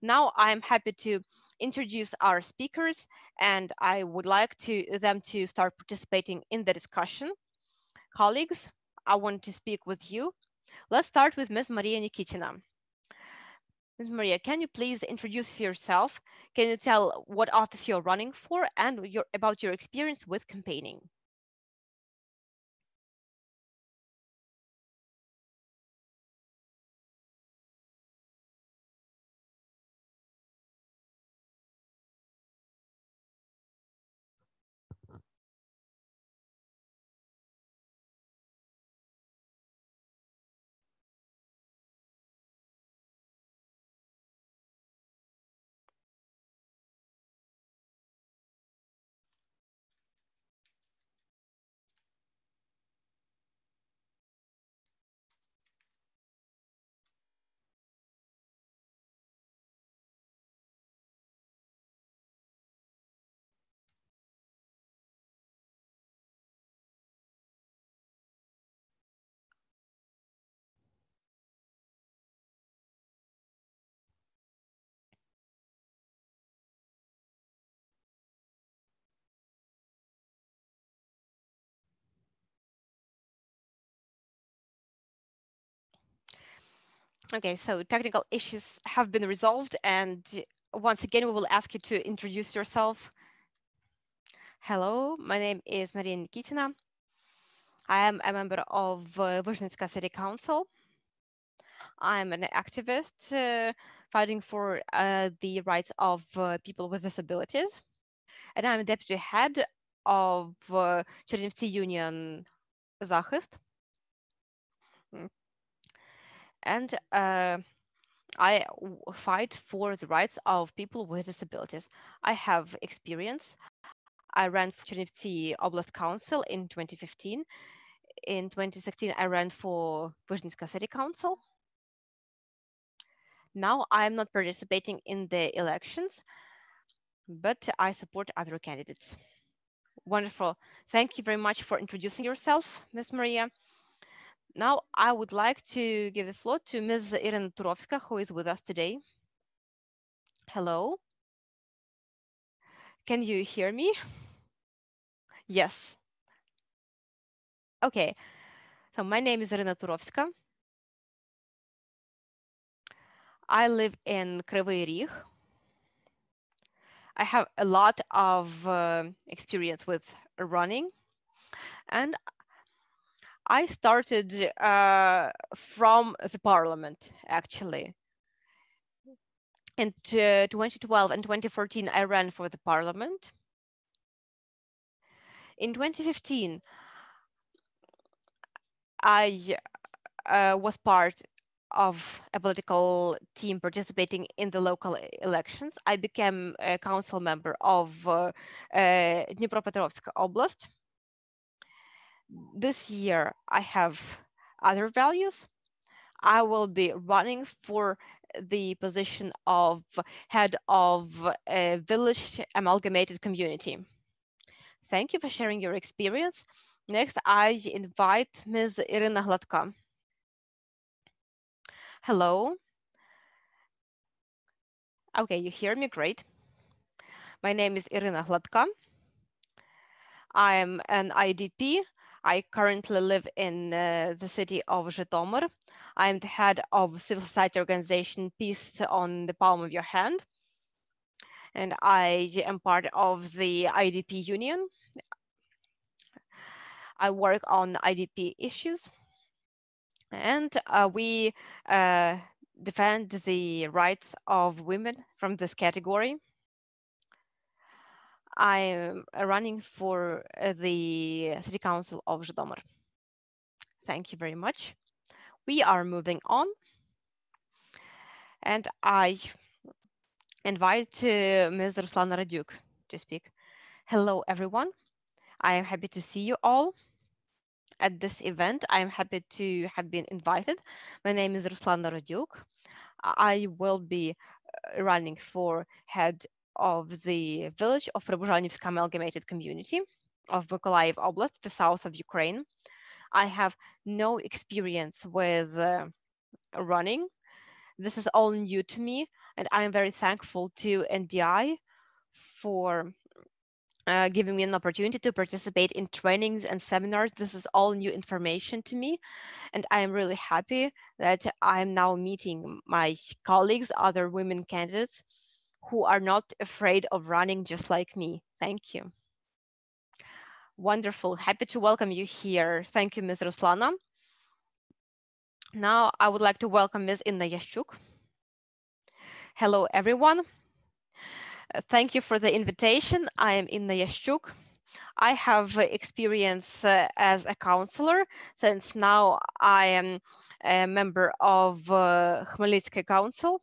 S1: Now I'm happy to introduce our speakers, and I would like them to start participating in the discussion. Colleagues, I want to speak with you. Let's start with Ms. Maria Nikitina. Ms. Maria, can you please introduce yourself? Can you tell what office you're running for and about your experience with campaigning? Okay, so technical issues have been resolved, and once again, we will ask you to introduce yourself. Hello, my name is Maria Nikitina. I am a member of Vizhnitska City Council. I'm an activist fighting for the rights of people with disabilities, and I'm deputy head of Chernivtsi Union Захист. And I fight for the rights of people with disabilities. I have experience. I ran for Chernivtsi Oblast Council in 2015. In 2016, I ran for Vizhnitska City Council. Now I'm not participating in the elections, but I support other candidates. Wonderful. Thank you very much for introducing yourself, Ms. Maria. Now I would like to give the floor to Ms. Irina Turovska, who is with us today. Hello. Can you hear me? Yes. Okay. So my name is Irina Turovska. I live in Kryvyi Rih. I have a lot of experience with running, and I started from the parliament, actually. In 2012 and 2014, I ran for the parliament. In 2015, I was part of a political team participating in the local elections. I became a council member of Dnipropetrovsk Oblast. This year, I have other values. I will be running for the position of head of a village amalgamated community. Thank you for sharing your experience. Next, I invite Ms. Irina Hladka. Hello. Okay, you hear me? Great. My name is Irina Hladka. I'm an IDP. I currently live in the city of Zhytomyr. I'm the head of civil society organization Peace on the Palm of Your Hand. And I am part of the IDP union. I work on IDP issues. And we defend the rights of women from this category. I'm running for the City Council of Zhytomyr. Thank you very much. We are moving on. And I invite Ms. Ruslana Radyuk to speak. Hello, everyone. I am happy to see you all at this event. I am happy to have been invited. My name is Ruslana Radyuk. I will be running for head of the village of Pribuzhanivsk amalgamated community of Mykolaiv Oblast, the south of Ukraine. I have no experience with running. This is all new to me, and I am very thankful to NDI for giving me an opportunity to participate in trainings and seminars. This is all new information to me, and I am really happy that I'm now meeting my colleagues, other women candidates who are not afraid of running just like me. Thank you. Wonderful. Happy to welcome you here. Thank you, Ms. Ruslana. Now I would like to welcome Ms. Inna Yashchuk. Hello, everyone. Thank you for the invitation. I am Inna Yashchuk. I have experience as a counselor since now I am a member of Khmelnytskyi Council.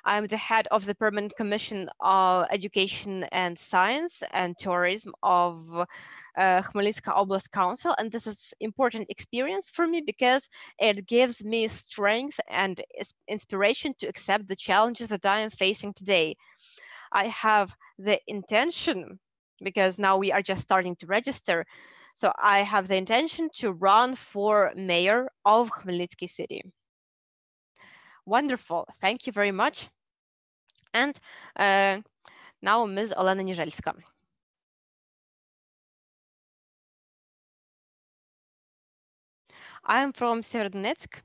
S1: I'm the head of the Permanent Commission of Education and Science and Tourism of Khmelnytskyi Oblast Council, and this is important experience for me because it gives me strength and inspiration to accept the challenges that I am facing today. I have the intention, because now we are just starting to register, so I have the intention to run for mayor of Khmelnytsky city. Wonderful, thank you very much. And now Ms. Olena Nizhelska. I am from Severodonetsk.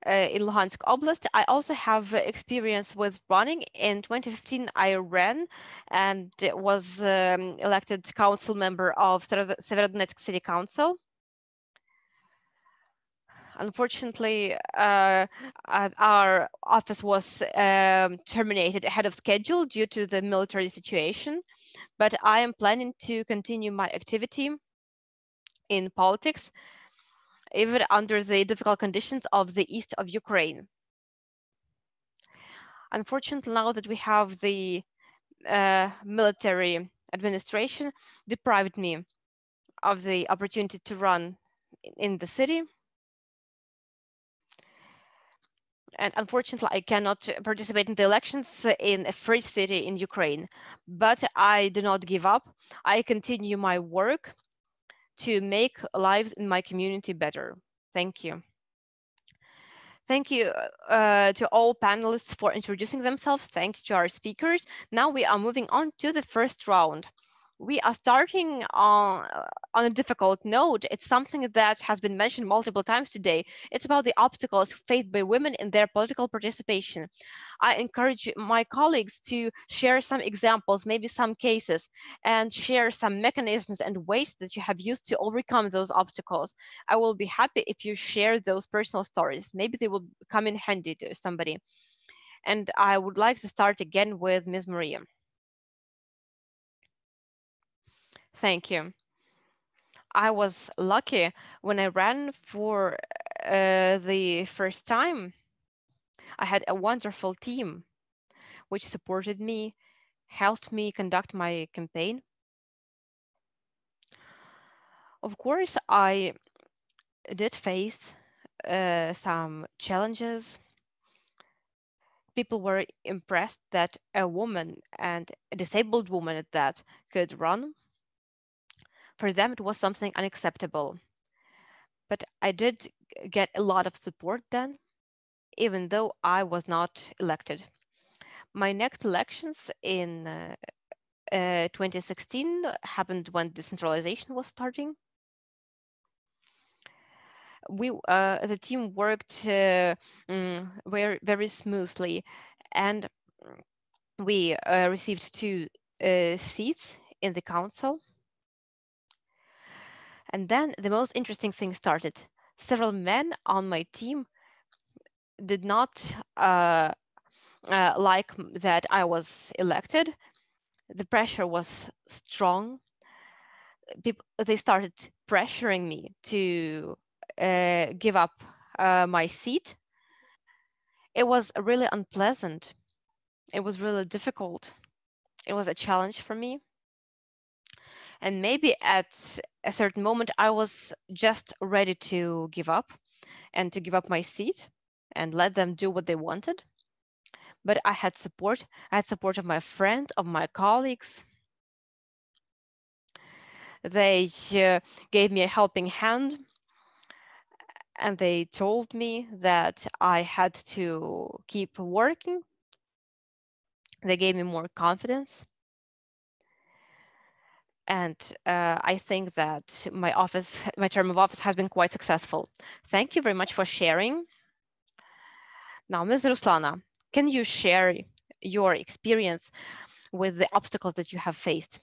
S1: in Luhansk Oblast. I also have experience with running. In 2015, I ran and was elected council member of Severodonetsk City Council. Unfortunately, our office was terminated ahead of schedule due to the military situation, but I am planning to continue my activity in politics, even under the difficult conditions of the east of Ukraine. Unfortunately, now that we have the military administration deprived me of the opportunity to run in the city. And unfortunately, I cannot participate in the elections in a free city in Ukraine. But I do not give up. I continue my work to make lives in my community better. Thank you. Thank you to all panelists for introducing themselves. Thank you to our speakers. Now we are moving on to the first round. We are starting on a difficult note. It's something that has been mentioned multiple times today. It's about the obstacles faced by women in their political participation. I encourage my colleagues to share some examples, maybe some cases, and share some mechanisms and ways that you have used to overcome those obstacles. I will be happy if you share those personal stories. Maybe they will come in handy to somebody. And I would like to start again with Ms. Maria. Thank you. I was lucky when I ran for the first time. I had a wonderful team which supported me, helped me conduct my campaign. Of course, I did face some challenges. People were impressed that a woman, and a disabled woman at that, could run. For them, it was something unacceptable. But I did get a lot of support then, even though I was not elected. My next elections in 2016 happened when decentralization was starting. The team worked very smoothly, and we received 2 seats in the council. And then the most interesting thing started. Several men on my team did not like that I was elected. The pressure was strong. They started pressuring me to give up my seat. It was really unpleasant. It was really difficult. It was a challenge for me. And maybe at a certain moment, I was just ready to give up and to give up my seat and let them do what they wanted. But I had support. I had support of my friend, of my colleagues. They gave me a helping hand, and they told me that I had to keep working. They gave me more confidence. And I think that my term of office has been quite successful. Thank you very much for sharing. Now, Ms. Ruslana, can you share your experience with the obstacles that you have faced?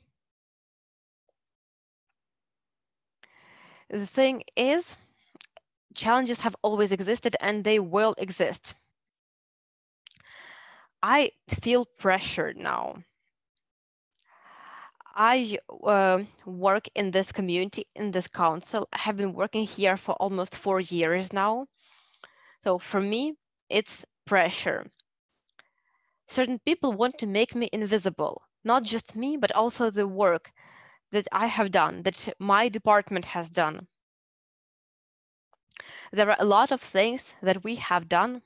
S1: The thing is, challenges have always existed and they will exist. I feel pressured now. I work in this community, in this council. I have been working here for almost 4 years now. So for me, it's pressure. Certain people want to make me invisible, not just me, but also the work that I have done, that my department has done. There are a lot of things that we have done,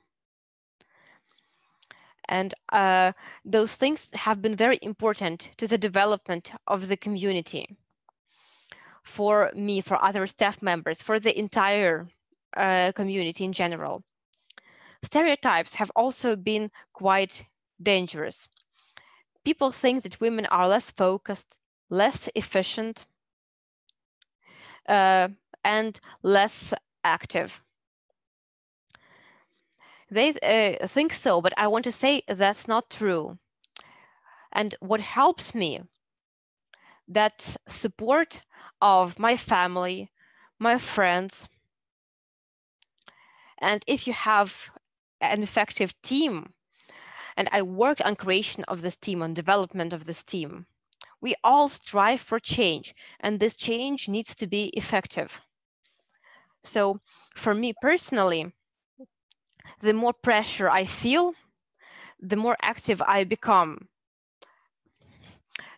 S1: and those things have been very important to the development of the community, for me, for other staff members, for the entire community in general. Stereotypes have also been quite dangerous. People think that women are less focused, less efficient, and less active. They think so, but I want to say that's not true. And what helps me, that's support of my family, my friends. And if you have an effective team, and I work on creation of this team, on development of this team, we all strive for change, and this change needs to be effective. So for me personally, the more pressure I feel, the more active I become,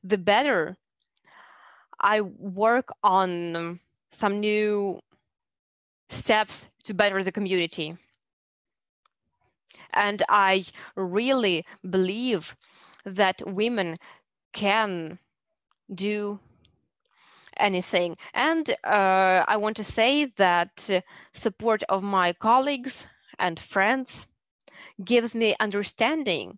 S1: the better I work on some new steps to better the community. And I really believe that women can do anything. And I want to say that support of my colleagues and friends gives me understanding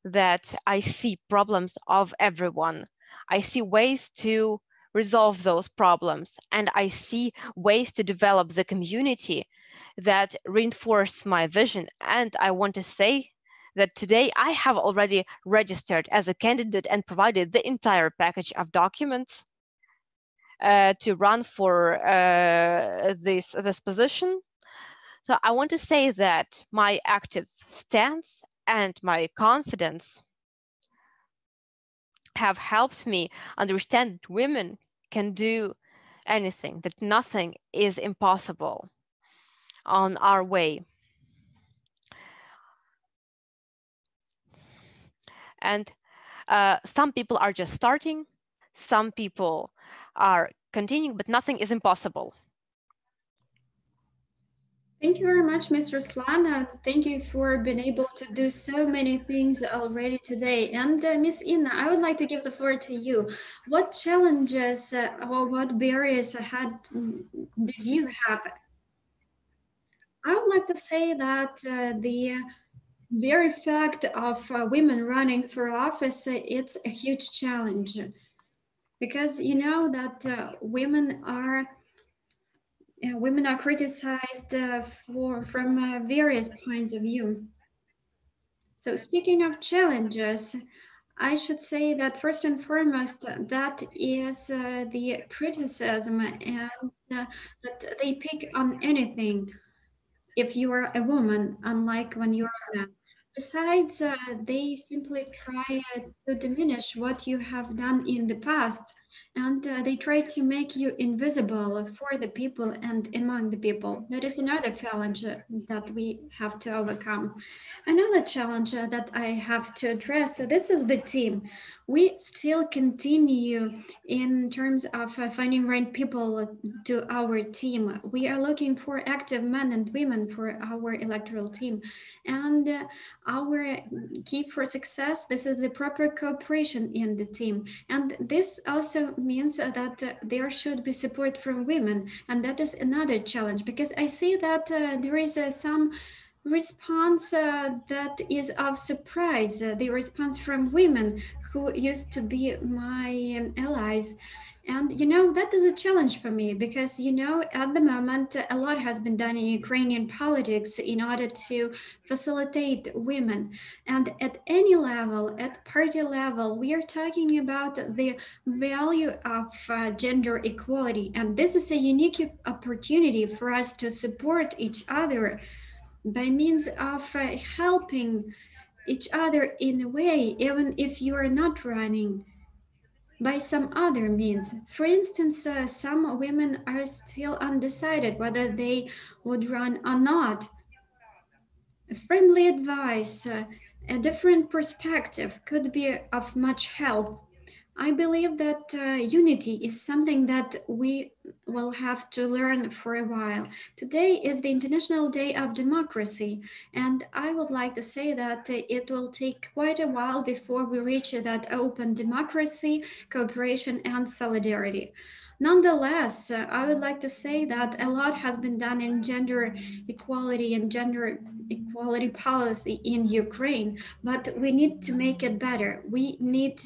S1: that I see problems of everyone. I see ways to resolve those problems, and I see ways to develop the community that reinforce my vision. And I want to say that today I have already registered as a candidate and provided the entire package of documents to run for this position. So I want to say that my active stance and my confidence have helped me understand that women can do anything, that nothing is impossible on our way. And some people are just starting, some people are continuing, but nothing is impossible.
S9: Thank you very much, Mr. Slana. Thank you for being able to do so many things already today. And Ms. Inna, I would like to give the floor to you. What challenges or what barriers did you have? I would like to say that the very fact of women running for office, it's a huge challenge, because you know that women are criticized from various points of view. So speaking of challenges, I should say that first and foremost, that is the criticism, and that they pick on anything if you are a woman, unlike when you're a man. Besides, they simply try to diminish what you have done in the past, and they try to make you invisible for the people and among the people. That is another challenge that we have to overcome. Another challenge that I have to address, this is the team. We still continue in terms of finding right people to our team. We are looking for active men and women for our electoral team. And our key for success, this is the proper cooperation in the team. And this also means that there should be support from women. And that is another challenge, because I see that there is some response that is of surprise, the response from women who used to be my allies. And you know, that is a challenge for me, because you know, at the moment a lot has been done in Ukrainian politics in order to facilitate women, and at any level, at party level, we are talking about the value of gender equality, and this is a unique opportunity for us to support each other by means of helping each other in a way, even if you are not running, by some other means. For instance, some women are still undecided whether they would run or not. A friendly advice, a different perspective could be of much help. I believe that unity is something that we will have to learn for a while. Today is the International Day of Democracy, and I would like to say that it will take quite a while before we reach that open democracy, cooperation, and solidarity. Nonetheless, I would like to say that a lot has been done in gender equality and gender equality policy in Ukraine, but we need to make it better. We need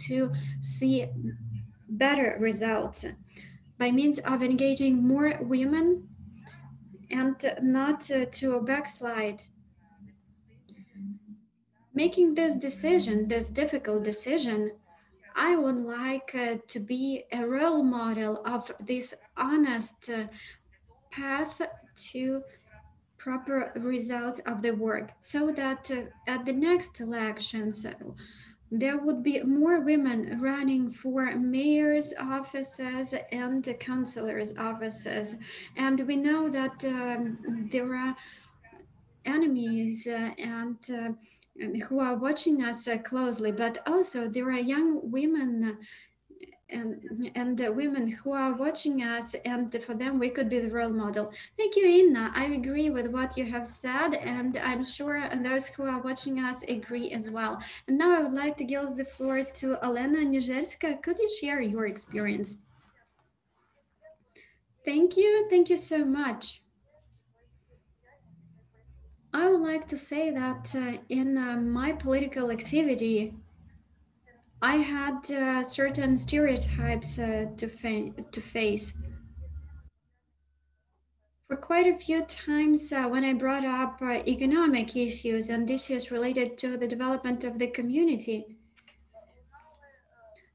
S9: to see better results by means of engaging more women and not to backslide Making this decision, this difficult decision, I would like to be a role model of this honest path to proper results of the work, so that at the next elections there would be more women running for mayor's offices and councillors' offices. And we know that there are enemies and who are watching us closely, but also there are young women and women who are watching us, and for them we could be the role model. Thank you, Inna. I agree with what you have said, and I'm sure those who are watching us agree as well. And now I would like to give the floor to Olena Nijelska. Could you share your experience? Thank you so much. I would like to say that in my political activity, I had certain stereotypes to face. For quite a few times when I brought up economic issues and issues related to the development of the community,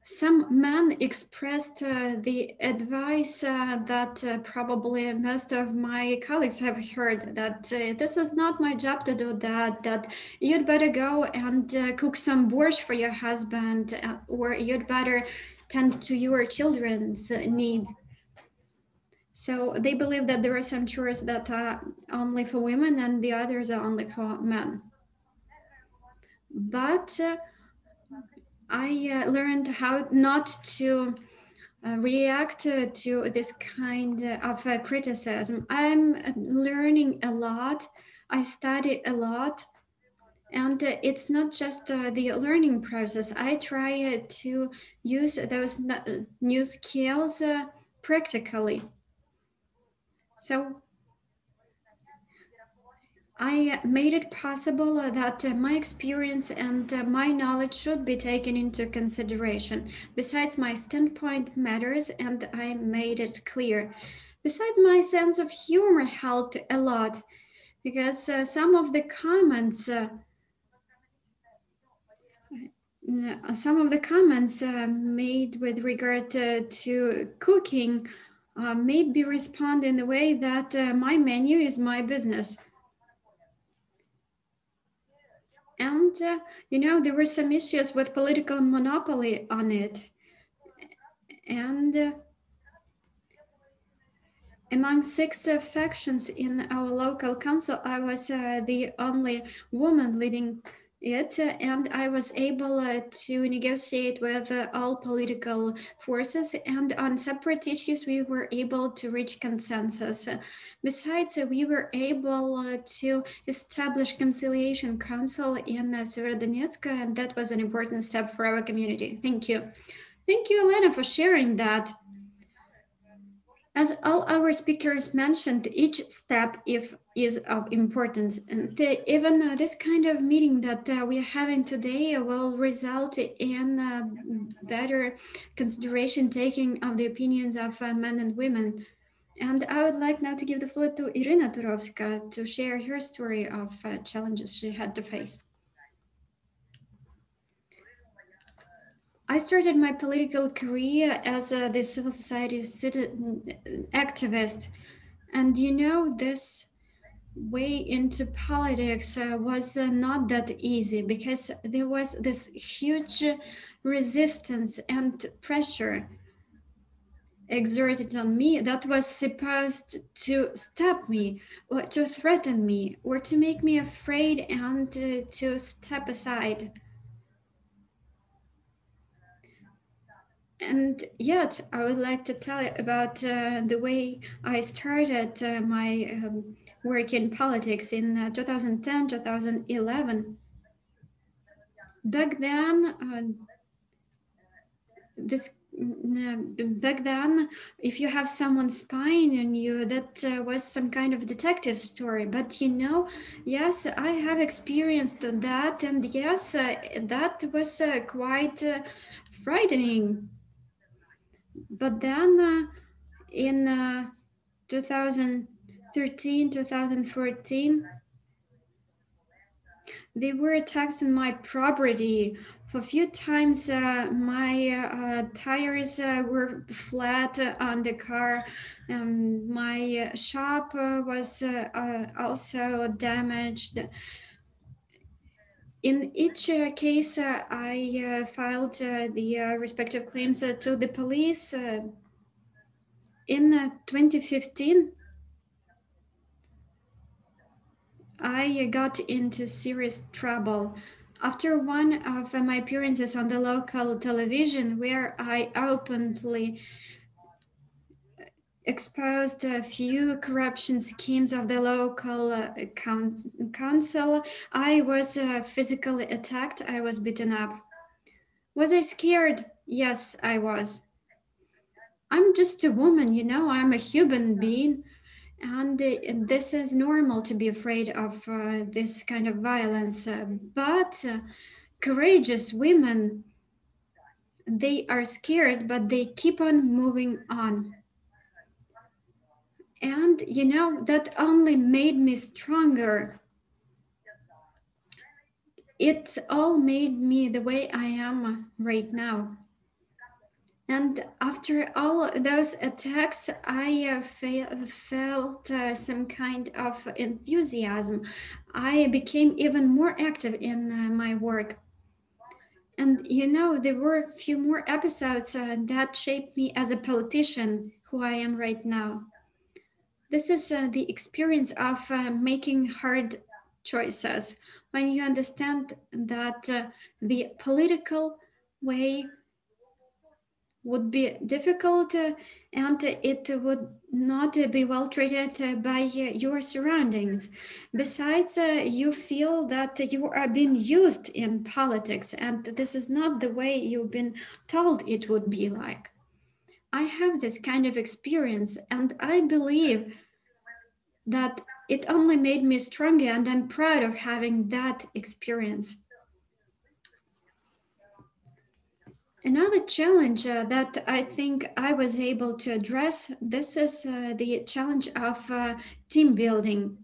S9: some men expressed the advice that probably most of my colleagues have heard, that this is not my job to do that, that you'd better go and cook some borscht for your husband, or you'd better tend to your children's needs. So they believe that there are some chores that are only for women and the others are only for men. But I learned how not to react to this kind of criticism. I'm learning a lot. I study a lot. And it's not just the learning process. I try to use those new skills practically. So I made it possible that my experience and my knowledge should be taken into consideration. Besides, my standpoint matters, and I made it clear. Besides, my sense of humor helped a lot, because some of the comments made with regard to cooking made me respond in a way that my menu is my business. And, there were some issues with political monopoly on it. And among 6 factions in our local council, I was the only woman leading it, and I was able to negotiate with all political forces, and on separate issues we were able to reach consensus. Besides, we were able to establish conciliation council in Severodonetsk, and that was an important step for our community. Thank you. Thank you, Elena, for sharing that. As all our speakers mentioned, each step is of importance, and even this kind of meeting that we are having today will result in better consideration taking of the opinions of men and women. And I would like now to give the floor to Irina Turovska to share her story of challenges she had to face. I started my political career as the civil society activist, and this way into politics was not that easy, because there was this huge resistance and pressure exerted on me that was supposed to stop me, or to threaten me, or to make me afraid and to step aside. And yet, I would like to tell you about the way I started my work in politics in 2010, 2011. Back then, back then, if you have someone spying on you, that was some kind of detective story. But yes, I have experienced that, and yes, that was quite frightening. But then in 2013, 2014, There were attacks on my property. For a few times, my tires were flat on the car. My shop was also damaged. In each case, I filed the respective claims to the police. In 2015, I got into serious trouble after one of my appearances on the local television, where I openly exposed a few corruption schemes of the local council. I was physically attacked. I was beaten up. Was I scared? Yes, I was. I'm just a woman, you know, I'm a human being. And this is normal to be afraid of this kind of violence. But courageous women, they are scared, but they keep on moving on. And, you know, that only made me stronger. It all made me the way I am right now. And after all those attacks, I felt some kind of enthusiasm. I became even more active in my work. And you know, there were a few more episodes that shaped me as a politician who I am right now. This is the experience of making hard choices. When you understand that the political way would be difficult and it would not be well treated by your surroundings. Besides, you feel that you are being used in politics and this is not the way you've been told it would be like. I have this kind of experience and I believe that it only made me stronger and I'm proud of having that experience. Another challenge that I think I was able to address, this is the challenge of team building.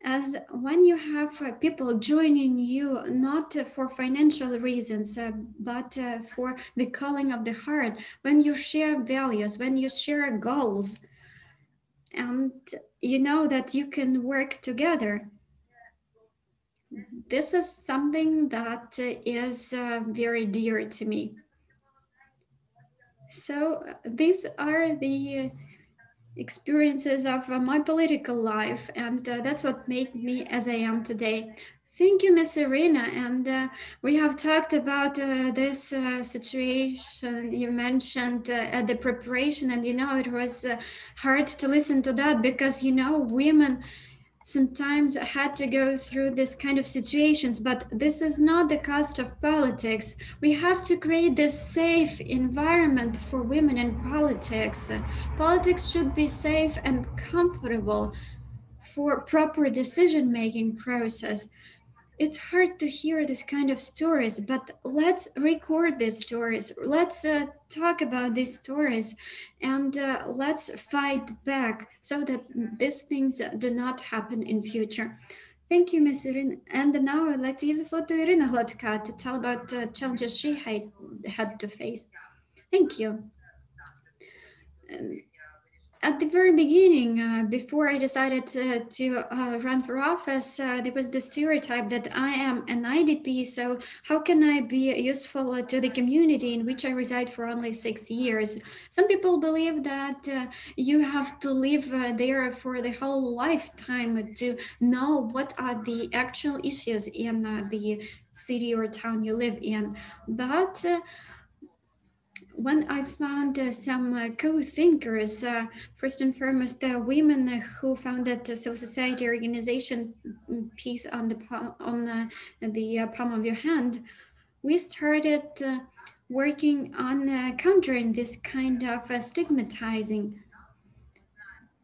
S9: As when you have people joining you, not for financial reasons, but for the calling of the heart, when you share values, when you share goals, and you know that you can work together. This is something that is very dear to me. So these are the experiences of my political life, and that's what made me as I am today. Thank you, Miss Irina. And we have talked about this situation you mentioned at the preparation, and you know, it was hard to listen to that because, you know, women sometimes had to go through this kind of situations, but this is not the cost of politics. We have to create this safe environment for women in politics. Politics should be safe and comfortable for proper decision-making process. It's hard to hear this kind of stories, but let's record these stories. Let's talk about these stories and let's fight back so that these things do not happen in future. Thank you, Ms. Irina. And now I'd like to give the floor to Irina Hladka to tell about challenges she had to face. Thank you. At the very beginning, before I decided to run for office, there was the stereotype that I am an IDP, so how can I be useful to the community in which I reside for only 6 years? Some people believe that you have to live there for the whole lifetime to know what are the actual issues in the city or town you live in. But when I found some co-thinkers, first and foremost, women who founded the civil society organization Peace on the palm of your hand, we started working on countering this kind of stigmatizing,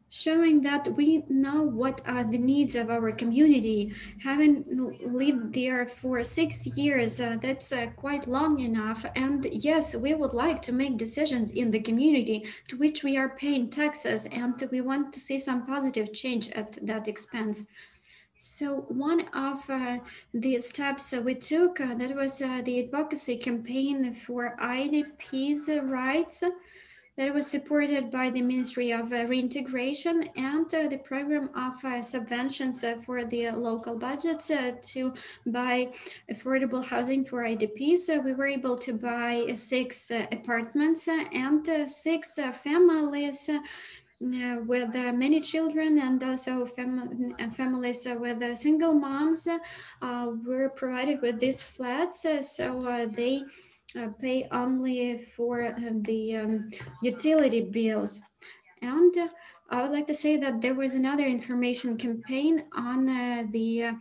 S9: showing that we know what are the needs of our community. Having lived there for 6 years, that's quite long enough. And yes, we would like to make decisions in the community to which we are paying taxes, and we want to see some positive change at that expense. So one of the steps we took, that was the advocacy campaign for IDPs' rights that was supported by the Ministry of Reintegration and the program of subventions for the local budgets to buy affordable housing for IDPs. We were able to buy 6 apartments and 6 families with many children, and also families with single moms were provided with these flats, so they pay only for the utility bills. And I would like to say that there was another information campaign on the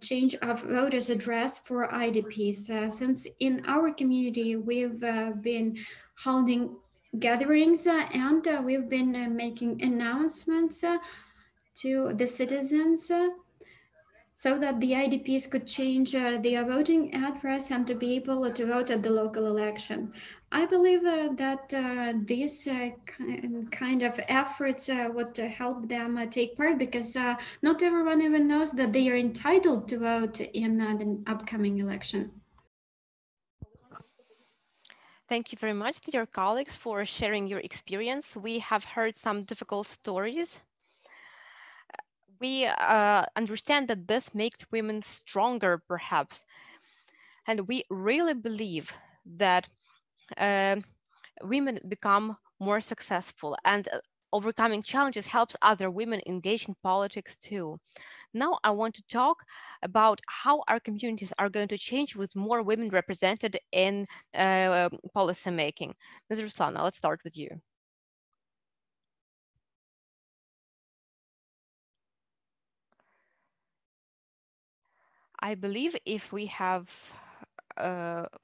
S9: change of voters' address for IDPs. Since in our community we've been holding gatherings and we've been making announcements to the citizens so that the IDPs could change their voting address and to be able to vote at the local election. I believe that these kind of efforts would help them take part, because not everyone even knows that they are entitled to vote in the upcoming election.
S1: Thank you very much, dear colleagues, for sharing your experience. We have heard some difficult stories. We understand that this makes women stronger, perhaps. And we really believe that women become more successful, and overcoming challenges helps other women engage in politics too. Now I want to talk about how our communities are going to change with more women represented in policy making. Ms. Ruslana, let's start with you. I believe if we have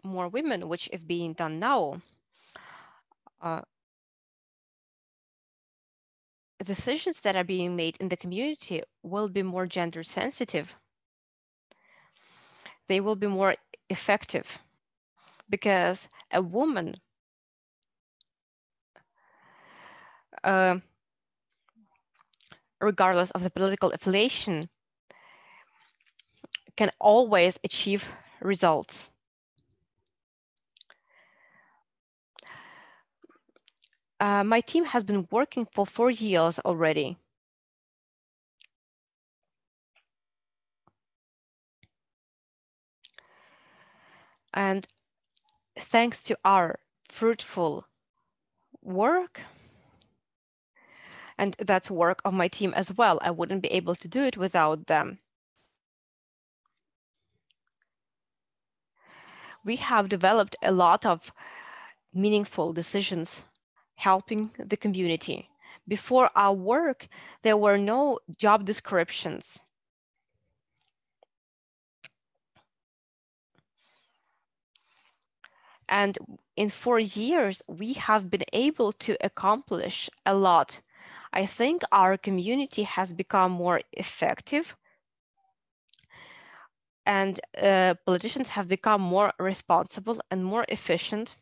S1: more women, which is being done now, decisions that are being made in the community will be more gender sensitive. They will be more effective, because a woman regardless of the political affiliation can always achieve results. My team has been working for 4 years already. And thanks to our fruitful work, and that's work of my team as well, I wouldn't be able to do it without them. We have developed a lot of meaningful decisions helping the community. Before our work, there were no job descriptions. And in 4 years, we have been able to accomplish a lot. I think our community has become more effective, and politicians have become more responsible and more efficient.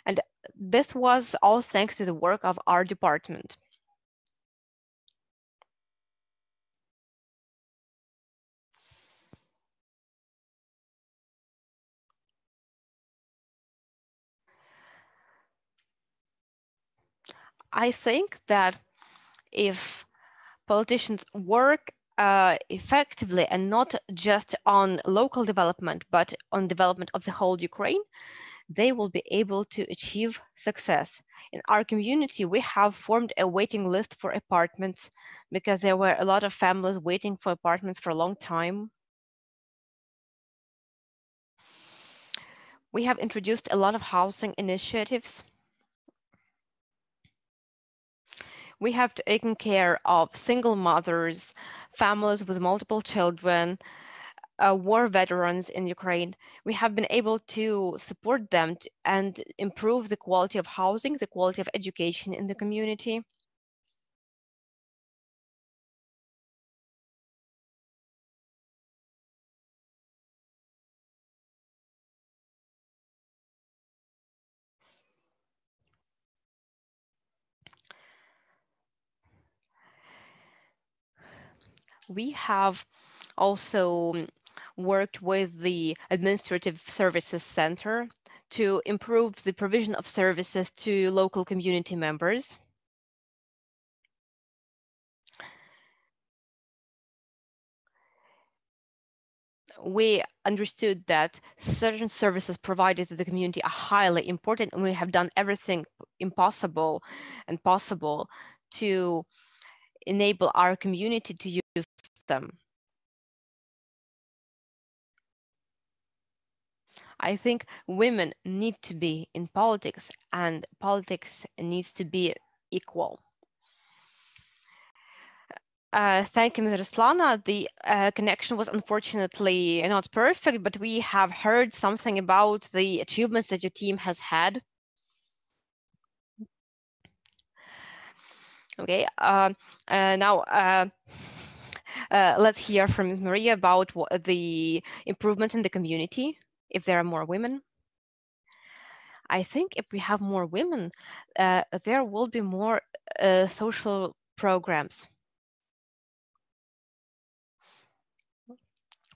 S1: And this was all thanks to the work of our department. I think that if politicians work effectively and not just on local development, but on development of the whole Ukraine, they will be able to achieve success. In our community, we have formed a waiting list for apartments because there were a lot of families waiting for apartments for a long time. We have introduced a lot of housing initiatives. We have taken care of single mothers, families with multiple children, war veterans in Ukraine. We have been able to support them and improve the quality of housing, the quality of education in the community. We have also worked with the Administrative Services Center to improve the provision of services to local community members. We understood that certain services provided to the community are highly important, and we have done everything impossible and possible to enable our community to use them. I think women need to be in politics, and politics needs to be equal. Thank you, Ms. Ruslana. The connection was unfortunately not perfect, but we have heard something about the achievements that your team has had. Okay, now let's hear from Ms. Maria about the improvements in the community, if there are more women. I think if we have more women, there will be more social programs.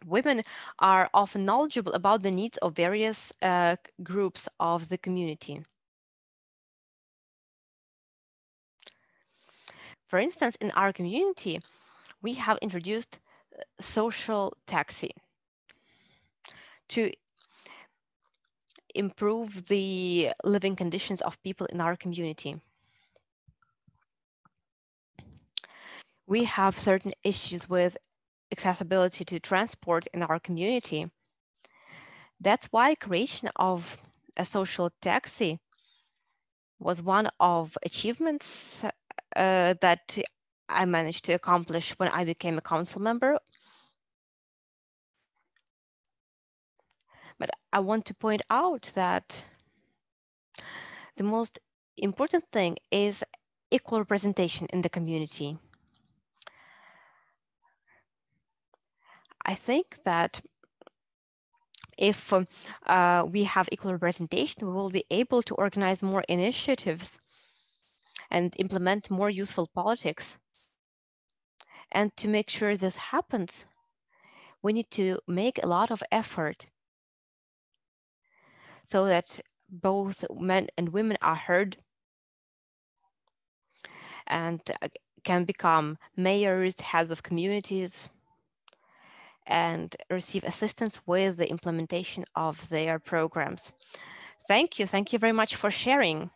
S1: Women are often knowledgeable about the needs of various groups of the community. For instance, in our community, we have introduced social taxi to improve the living conditions of people in our community. We have certain issues with accessibility to transport in our community. That's why creation of a social taxi was one of achievements that I managed to accomplish when I became a council member. But I want to point out that the most important thing is equal representation in the community. I think that if we have equal representation, we will be able to organize more initiatives and implement more useful politics. And to make sure this happens, we need to make a lot of effort so that both men and women are heard and can become mayors, heads of communities, and receive assistance with the implementation of their programs. Thank you. Thank you very much for sharing.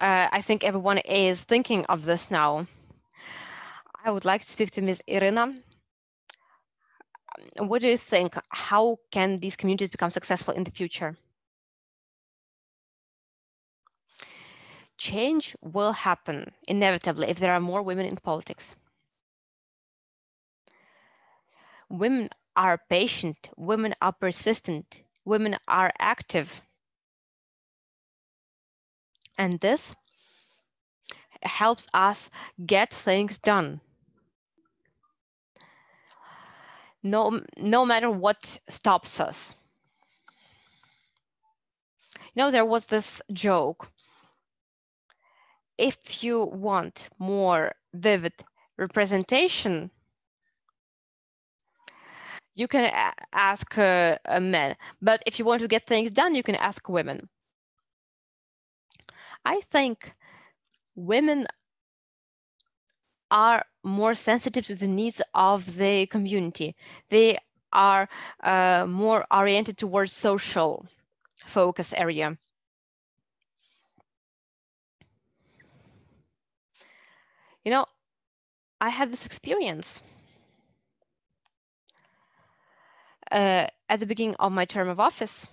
S1: I think everyone is thinking of this now. I would like to speak to Ms. Irina. What do you think? How can these communities become successful in the future? Change will happen inevitably if there are more women in politics. Women are patient, women are persistent, women are active. And this helps us get things done. No matter what stops us. You know, there was this joke. If you want more vivid representation, you can ask men. But if you want to get things done, you can ask women. I think women are more sensitive to the needs of the community. They are more oriented towards social focus area. You know, I had this experience at the beginning of my term of office.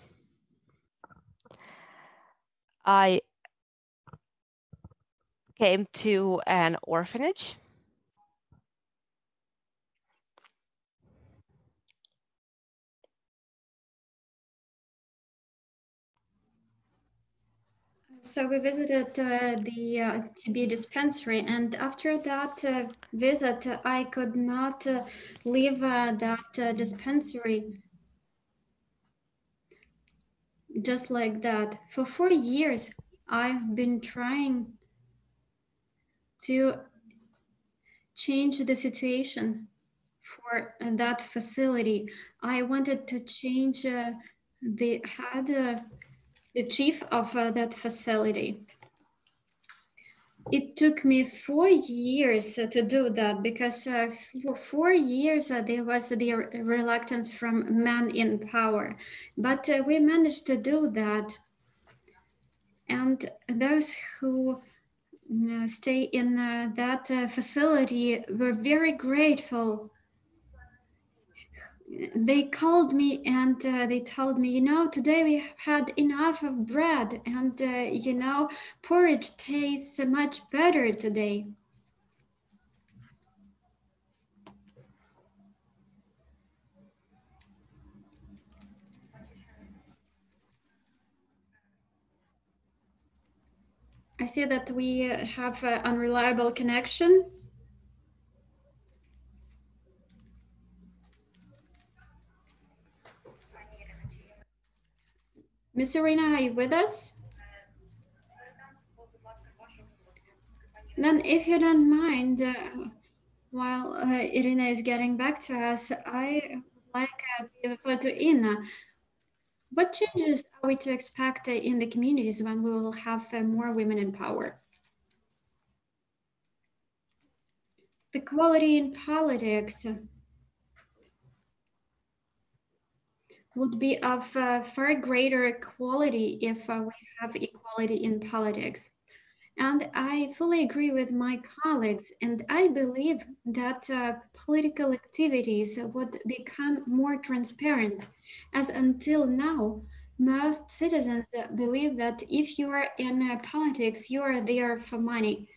S1: I came to an orphanage.
S9: So we visited the TB dispensary, and after that visit, I could not leave that dispensary just like that. For 4 years, I've been trying to change the situation for that facility. I wanted to change the head, the chief of that facility. It took me 4 years to do that because for 4 years there was the reluctance from men in power. But we managed to do that. And those who stay in that facility were very grateful. They called me and they told me, you know, today we had enough of bread and, you know, porridge tastes much better today. I see that we have an unreliable connection. Miss Irina, are you with us? Then if you don't mind, while Irina is getting back to us, I would like to give the floor to Ina. What changes are we to expect in the communities when we will have more women in power? The equality in politics would be of far greater quality if we have equality in politics. And I fully agree with my colleagues, and I believe that political activities would become more transparent, as until now, most citizens believe that if you are in politics, you are there for money.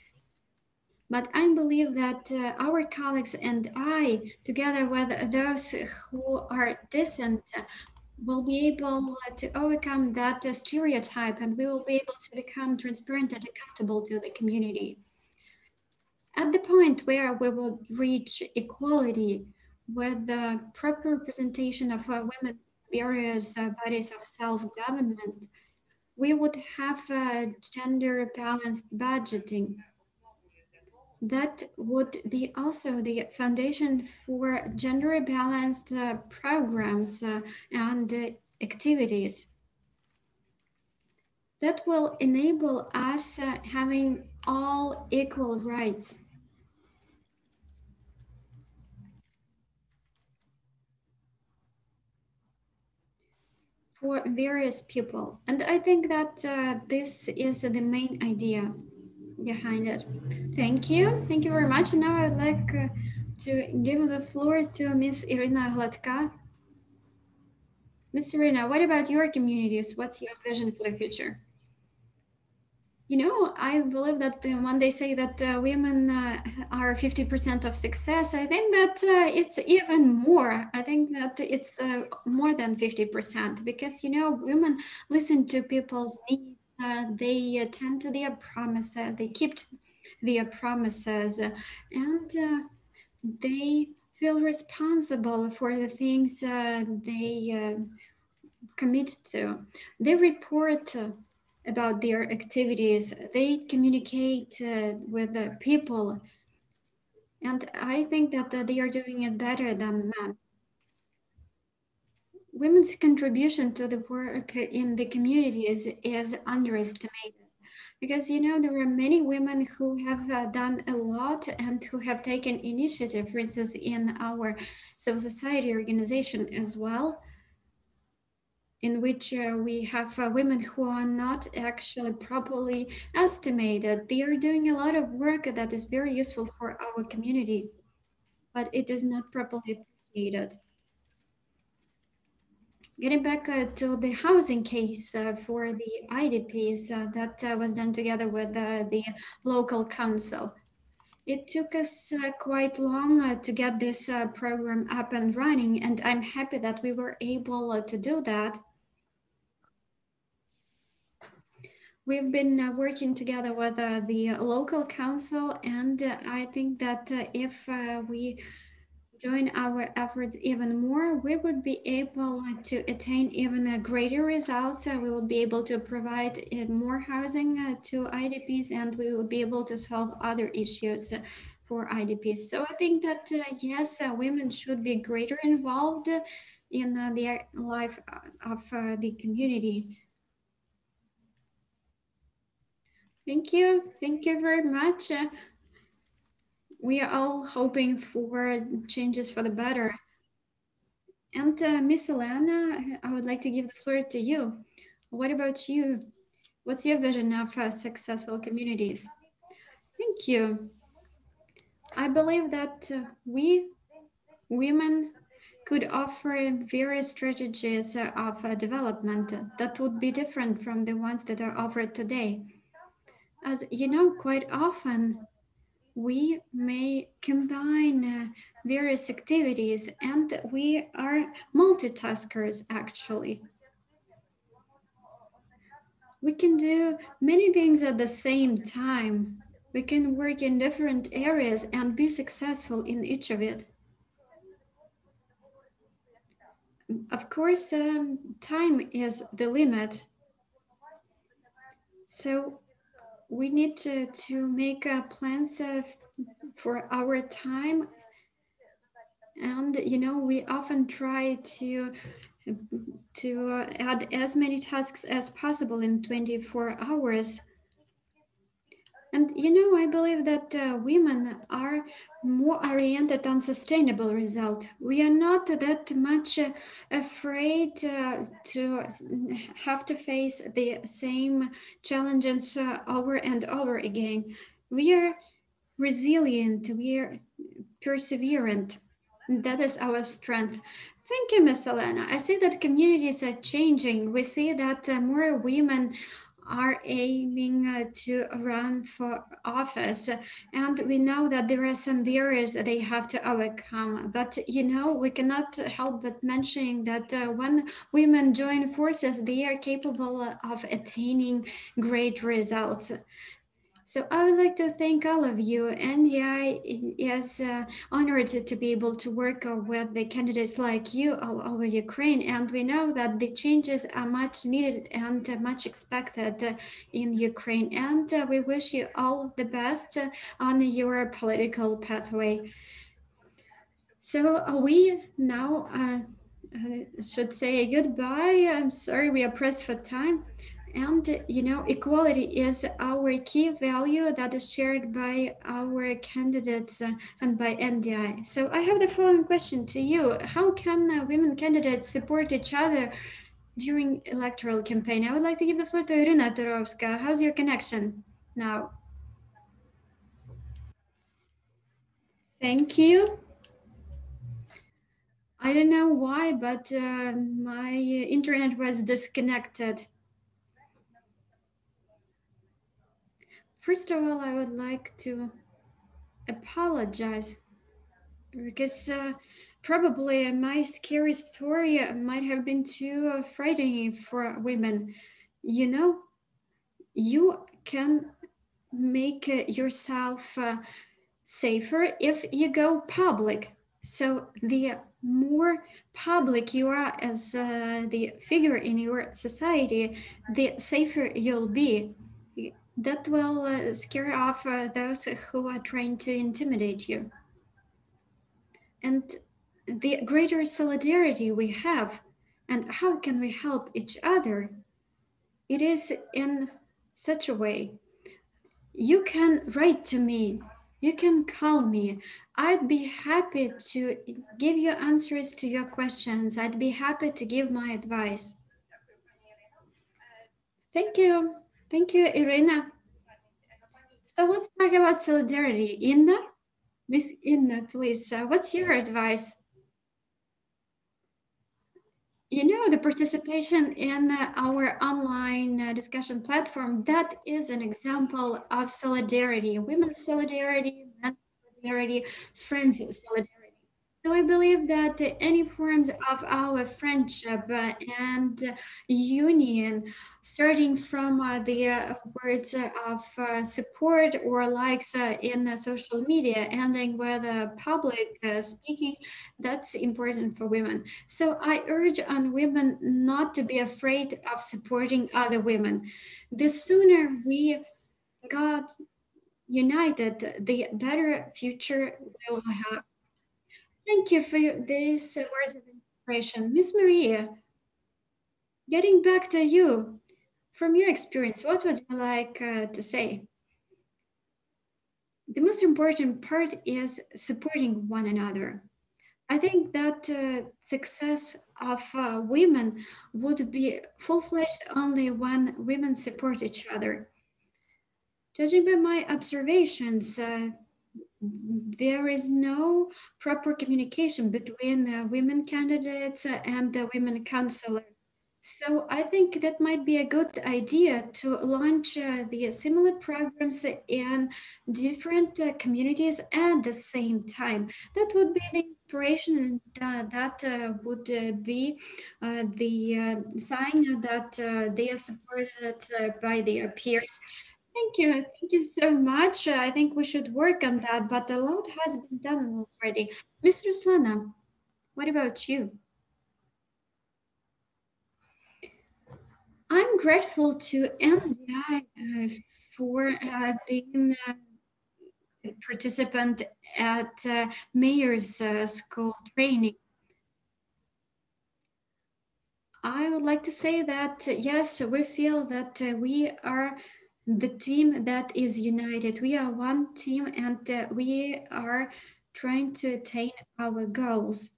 S9: But I believe that our colleagues and I, together with those who are decent, will be able to overcome that stereotype, and we will be able to become transparent and accountable to the community. At the point where we will reach equality with the proper representation of women in various bodies of self-government, we would have gender balanced budgeting. That would be also the foundation for gender balanced programs and activities. That will enable us having all equal rights. For various people. And I think that this is the main idea behind it. Thank you. Thank you very much. And now I'd like to give the floor to Ms. Irina Hladka. Ms. Irina, what about your communities? What's your vision for the future? You know, I believe that when they say that women are 50% of success, I think that it's even more. I think that it's more than 50% because, you know, women listen to people's needs. They attend to their promises. They keep their promises, and they feel responsible for the things they commit to. They report about their activities. They communicate with the people. And I think that they are doing it better than men. Women's contribution to the work in the communities is underestimated because, you know, there are many women who have done a lot and who have taken initiative, for instance, in our civil society organization as well, in which we have women who are not actually properly estimated. They are doing a lot of work that is very useful for our community, but it is not properly appreciated. Getting back to the housing case for the IDPs that was done together with the local council. It took us quite long to get this program up and running, and I'm happy that we were able to do that. We've been working together with the local council, and I think that if we join our efforts even more, we would be able to attain even greater results. We will be able to provide more housing to IDPs, and we will be able to solve other issues for IDPs. So I think that yes, women should be greater involved in the life of the community. Thank you very much. We are all hoping for changes for the better. And Miss Elena, I would like to give the floor to you. What about you? What's your vision of successful communities? Thank you. I believe that we women could offer various strategies of development that would be different from the ones that are offered today. As you know, quite often we may combine various activities, and we are multitaskers actually. We can do many things at the same time. We can work in different areas and be successful in each of it. Of course, time is the limit. So we need to make plans for our time. And, you know, we often try to add as many tasks as possible in 24 hours. And, you know, I believe that women are more oriented on sustainable result. We are not that much afraid to have to face the same challenges over and over again. We are resilient, we are perseverant. That is our strength. Thank you, Miss Elena. I see that communities are changing. We see that more women are aiming to run for office, and we know that there are some barriers that they have to overcome. But you know, we cannot help but mentioning that when women join forces, they are capable of attaining great results. So I would like to thank all of you. NDI is honored to be able to work with the candidates like you all over Ukraine. And we know that the changes are much needed and much expected in Ukraine. And we wish you all the best on your political pathway. So we now should say goodbye. I'm sorry, we are pressed for time. And, you know, equality is our key value that is shared by our candidates and by NDI. So I have the following question to you. How can women candidates support each other during electoral campaign? I would like to give the floor to Irina Turovska. How's your connection now? Thank you. I don't know why, but my internet was disconnected. First of all, I would like to apologize because probably my scary story might have been too frightening for women. You know, you can make yourself safer if you go public. So the more public you are as the figure in your society, the safer you'll be. That will scare off those who are trying to intimidate you. And the greater solidarity we have, and how can we help each other? It is in such a way. You can write to me, you can call me. I'd be happy to give you answers to your questions. I'd be happy to give my advice. Thank you. Thank you, Irina. So let's talk about solidarity. Inna? Miss Inna, please, what's your advice? You know, the participation in our online discussion platform, that is an example of solidarity, women's solidarity, men's solidarity, friends solidarity. So I believe that any forms of our friendship and union, starting from the words of support or likes in social media, ending with public speaking, that's important for women. So I urge on women not to be afraid of supporting other women. The sooner we got united, the better future we will have. Thank you for these words of inspiration. Miss Maria, getting back to you, from your experience, what would you like to say? The most important part is supporting one another. I think that success of women would be full-fledged only when women support each other. Judging by my observations, there is no proper communication between women candidates and women councillors. So I think that might be a good idea to launch the similar programs in different communities at the same time. That would be the inspiration, and that would be the sign that they are supported by their peers. Thank you so much. I think we should work on that, but a lot has been done already. Ms. Ruslana, what about you? I'm grateful to NDI for being a participant at Mayor's School training. I would like to say that, yes, we feel that we are the team that is united. We are one team and we are trying to attain our goals.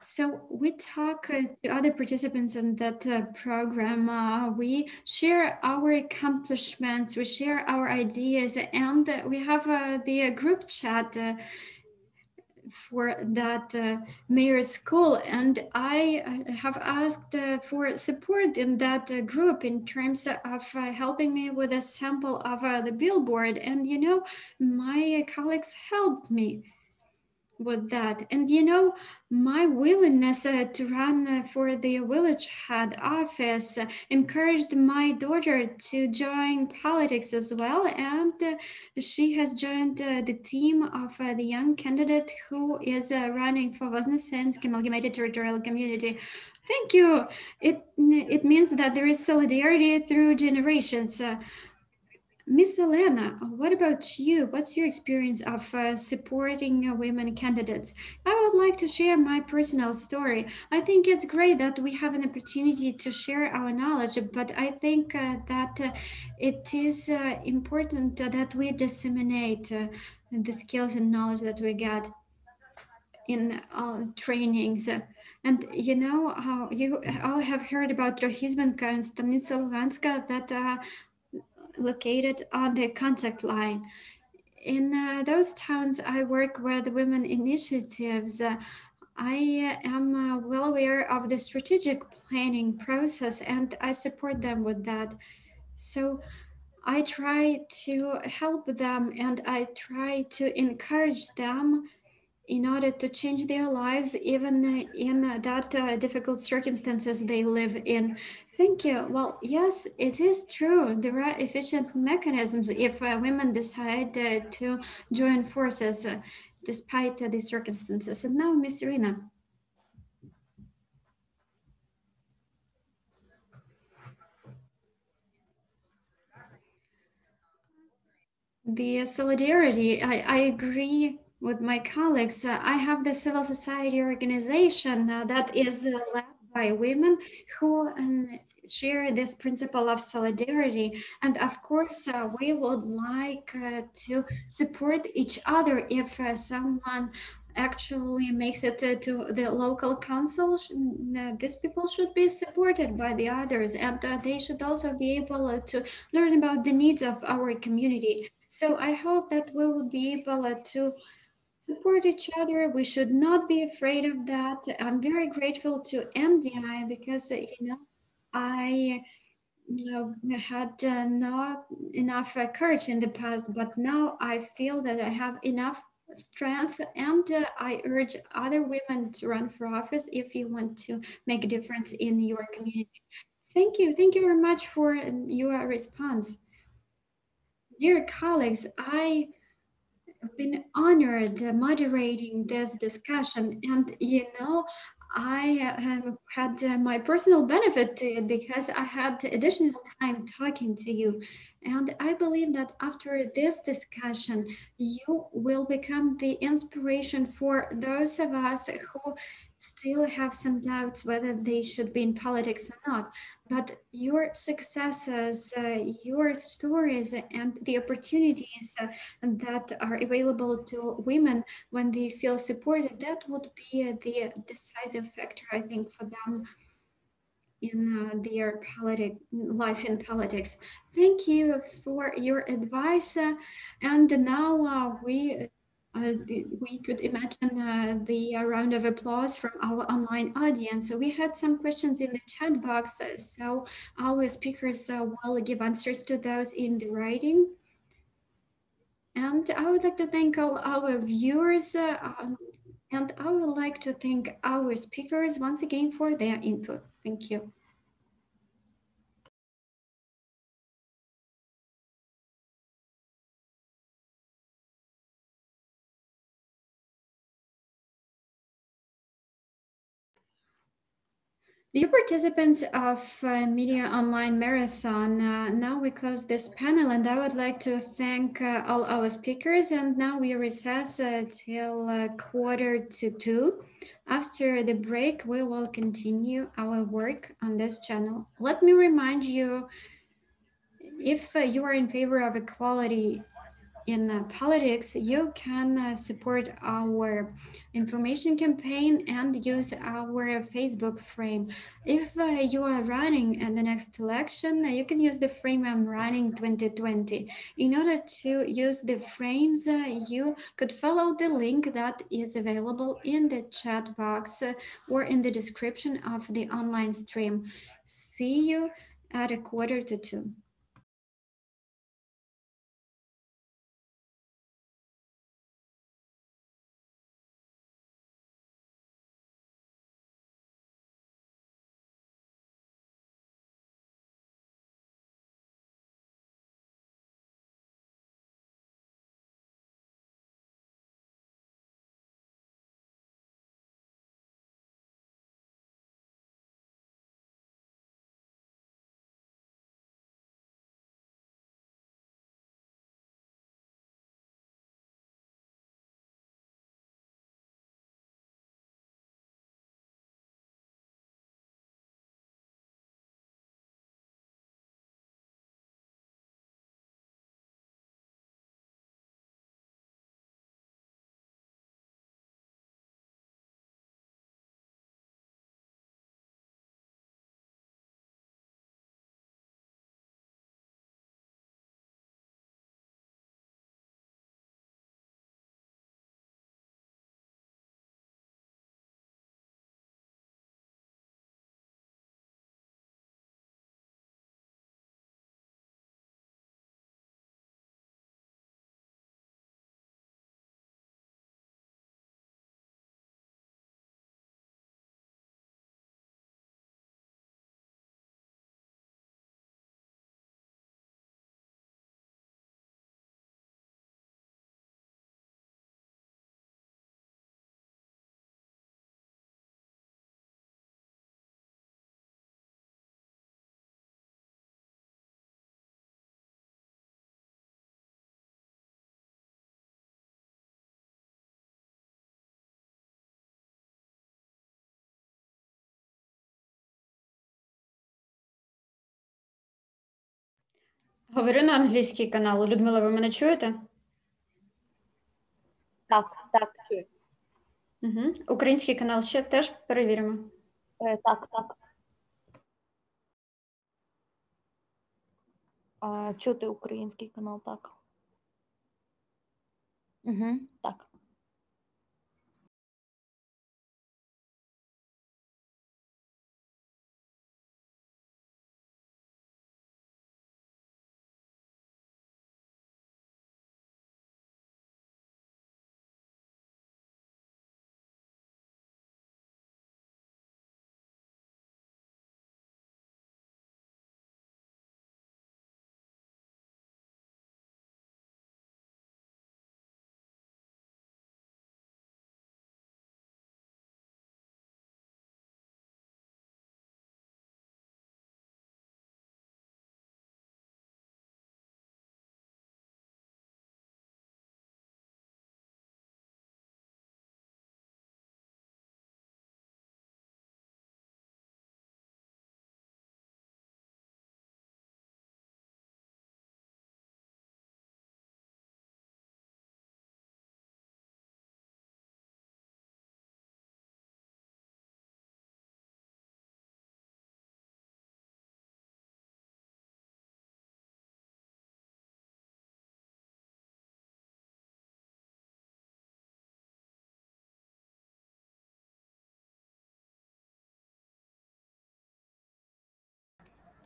S9: So we talk to other participants in that program. We share our accomplishments, we share our ideas, and we have the group chat for that mayor's school. And I have asked for support in that group in terms of helping me with a sample of the billboard. And, you know, my colleagues helped me with that. And you know, my willingness to run for the village head office encouraged my daughter to join politics as well, and she has joined the team of the young candidate who is running for Voznesensk Amalgamated Territorial Community. Thank you. It means that there is solidarity through generations. Miss Elena, what about you? What's your experience of supporting women candidates? I would like to share my personal story. I think it's great that we have an opportunity to share our knowledge, but I think that it is important that we disseminate the skills and knowledge that we get in trainings. And you know how you all have heard about Rohizbenka and Stanitsa Luhanska that located on the contact line. In those towns, I work with women initiatives. I am well aware of the strategic planning process and I support them with that. So I try to help them and I try to encourage them in order to change their lives, even in that difficult circumstances they live in. Thank you. Well, yes, it is true. There are efficient mechanisms if women decide to join forces despite the circumstances. And now, Miss Irina. The solidarity, I agree with my colleagues. I have the civil society organization that is led by women who share this principle of solidarity. And of course, we would like to support each other if someone actually makes it to the local council. These people should be supported by the others and they should also be able to learn about the needs of our community. So I hope that we will be able to support each other. We should not be afraid of that. I'm very grateful to NDI because, you know, I had not enough courage in the past, but now I feel that I have enough strength and I urge other women to run for office if you want to make a difference in your community. Thank you. Thank you very much for your response. Dear colleagues, I've been honored moderating this discussion, and you know, I have had my personal benefit to it because I had additional time talking to you. And I believe that after this discussion, you will become the inspiration for those of us who still have some doubts whether they should be in politics or not. But your successes, your stories, and the opportunities that are available to women when they feel supported, that would be the decisive factor, I think, for them in their life in politics. Thank you for your advice. And now we could imagine the round of applause from our online audience. So we had some questions in the chat box, so our speakers will give answers to those in the writing. And I would like to thank all our viewers, and I would like to thank our speakers once again for their input. Thank you. Dear participants of Media Online Marathon, now we close this panel, and I would like to thank all our speakers. And now we recess till 1:45. After the break, we will continue our work on this channel. Let me remind you, if you are in favor of equality in politics, you can support our information campaign and use our Facebook frame. If you are running in the next election, you can use the frame I'm running 2020. In order to use the frames, you could follow the link that is available in the chat box or in the description of the online stream. See you at 1:45. Говорю на англійський канал. Людмила, ви мене чуєте?
S10: Так, чую.
S9: Угу. Український канал ще теж перевіримо.
S10: Так. Чути український канал, так. Так.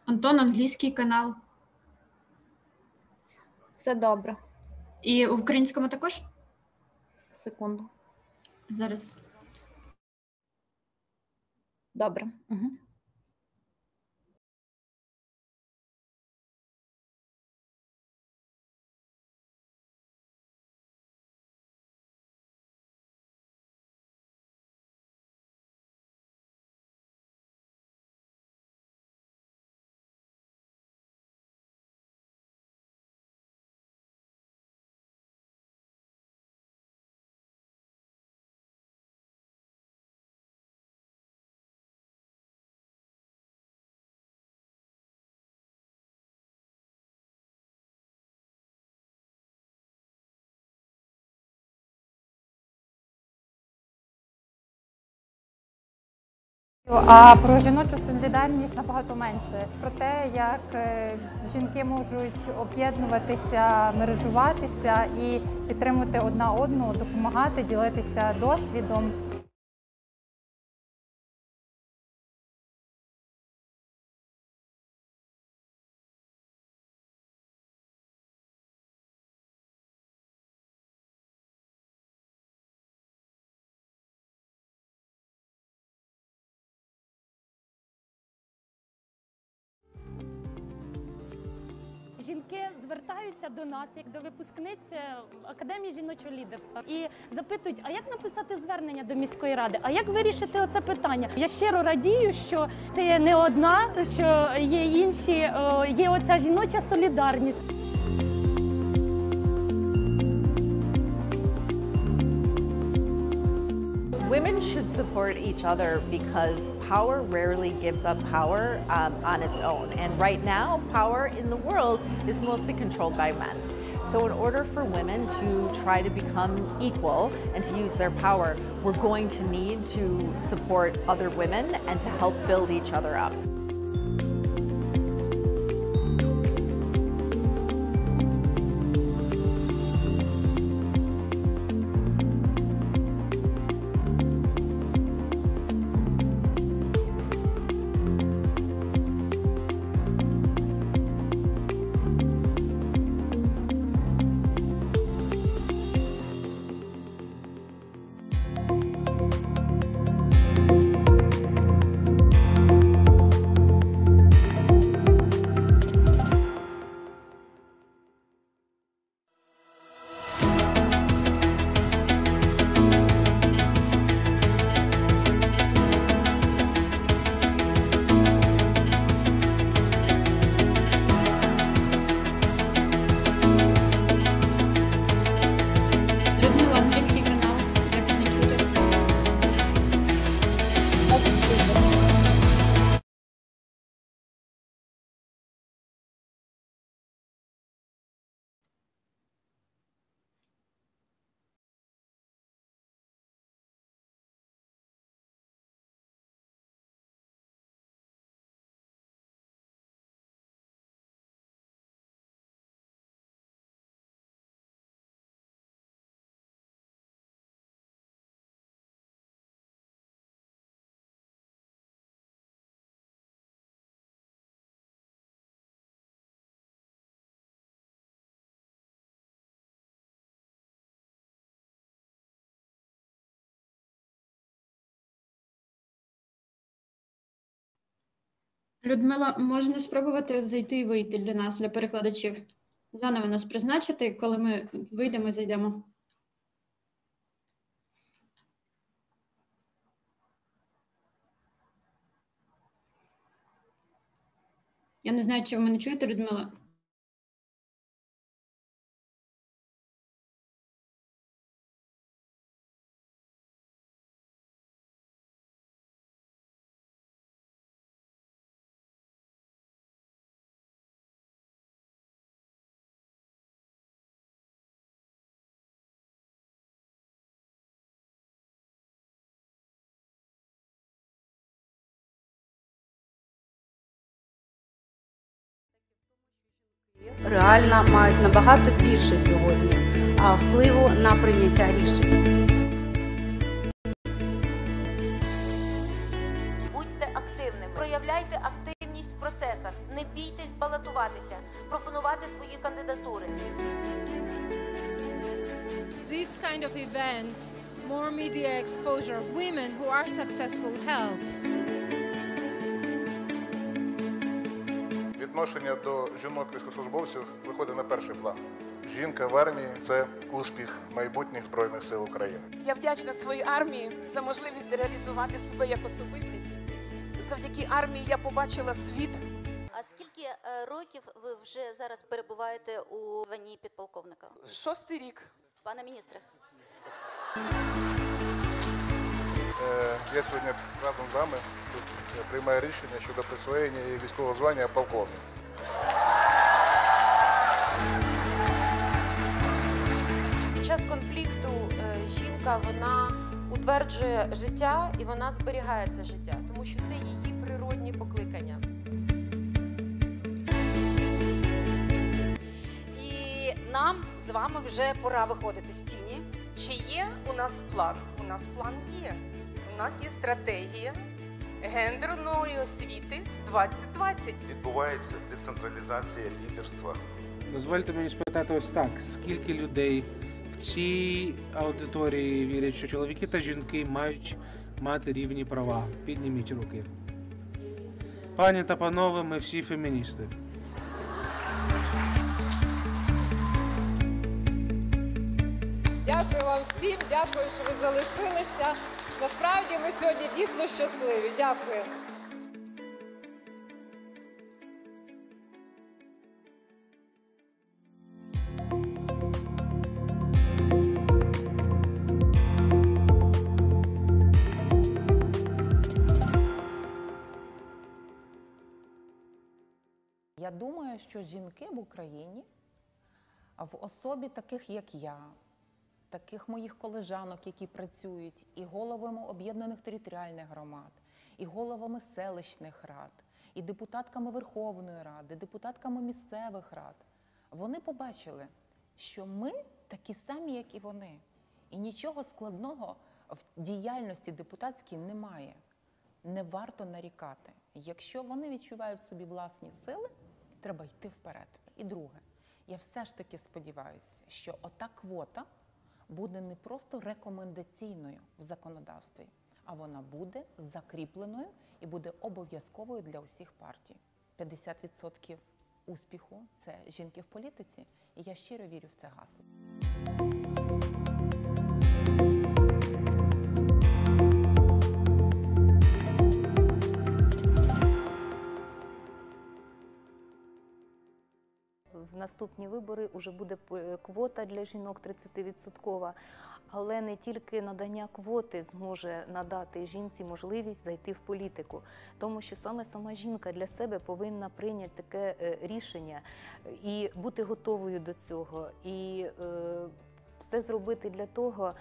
S9: Антон, англійський канал.
S10: Все добре.
S9: І в українському також?
S10: Секунду.
S9: Зараз.
S10: Добре. Угу.
S8: А про жіночу солідарність набагато менше. Про те, як жінки можуть об'єднуватися, мережуватися і підтримувати одна одну, допомагати, ділитися досвідом.
S11: Жінки звертаються до нас, як до випускниць Академії жіночого лідерства, і запитують, а як написати звернення до міської ради, а як вирішити оце питання. Я щиро радію, що ти не одна, що є інші, є оця жіноча солідарність.
S12: Women should support each other because power rarely gives up power on its own. And right now, power in the world is mostly controlled by men. So in order for women to try to become equal and to use their power, we're going to need to support other women and to help build each other up.
S9: Людмила, можна спробувати зайти і вийти для нас, для перекладачів? Заново нас призначити, коли ми вийдемо і зайдемо. Я не знаю, чи ви мене чуєте, Людмила?
S13: Реально мають набагато більше сьогодні впливу на прийняття рішень.
S14: Будьте активними, проявляйте активність в процесах. Не бійтесь балотуватися, пропонувати свої кандидатури.
S15: These kind of events, more media exposure of women who are successful help.
S5: Відношення до жінок-військовослужбовців виходить на перший план. Жінка в армії – це успіх майбутніх Збройних сил України.
S16: Я вдячна своїй армії за можливість реалізувати себе як особистість. Завдяки армії я побачила світ.
S10: А скільки років ви вже зараз перебуваєте у званні підполковника?
S16: 6-й рік.
S10: Пане міністре.
S5: Я сьогодні разом з вами тут приймаю рішення щодо присвоєння їй військового звання полковник.
S17: Під час конфлікту жінка, вона утверджує життя і вона зберігає це життя, тому що це її природні покликання.
S18: І нам з вами вже пора виходити з тіні.
S16: Чи є у нас план? У нас план є. У нас є стратегія гендерної освіти 2020.
S19: Відбувається децентралізація лідерства.
S20: Дозвольте мені спитати ось так, скільки людей в цій аудиторії вірять, що чоловіки та жінки мають мати рівні права? Підніміть руки. Пані та панове, ми всі феміністи.
S21: Дякую вам всім, дякую, що ви залишилися. Насправді ми сьогодні дійсно щасливі. Дякую.
S22: Я думаю, що жінки в Україні, в особі таких, як я, таких моїх колежанок, які працюють, і головами об'єднаних територіальних громад, і головами селищних рад, і депутатками Верховної Ради, депутатками місцевих рад, вони побачили, що ми такі самі, як і вони. І нічого складного в діяльності депутатській немає. Не варто нарікати. Якщо вони відчувають в собі власні сили, треба йти вперед. І друге, я все ж таки сподіваюся, що ота квота буде не просто рекомендаційною в законодавстві, а вона буде закріпленою і буде обов'язковою для усіх партій. 50% успіху – це жінки в політиці, і я щиро вірю в це гасло.
S23: В наступні вибори вже буде квота для жінок 30%, але не тільки надання квоти зможе надати жінці можливість зайти в політику, тому що сама жінка для себе повинна прийняти таке рішення і бути готовою до цього, і все зробити для того,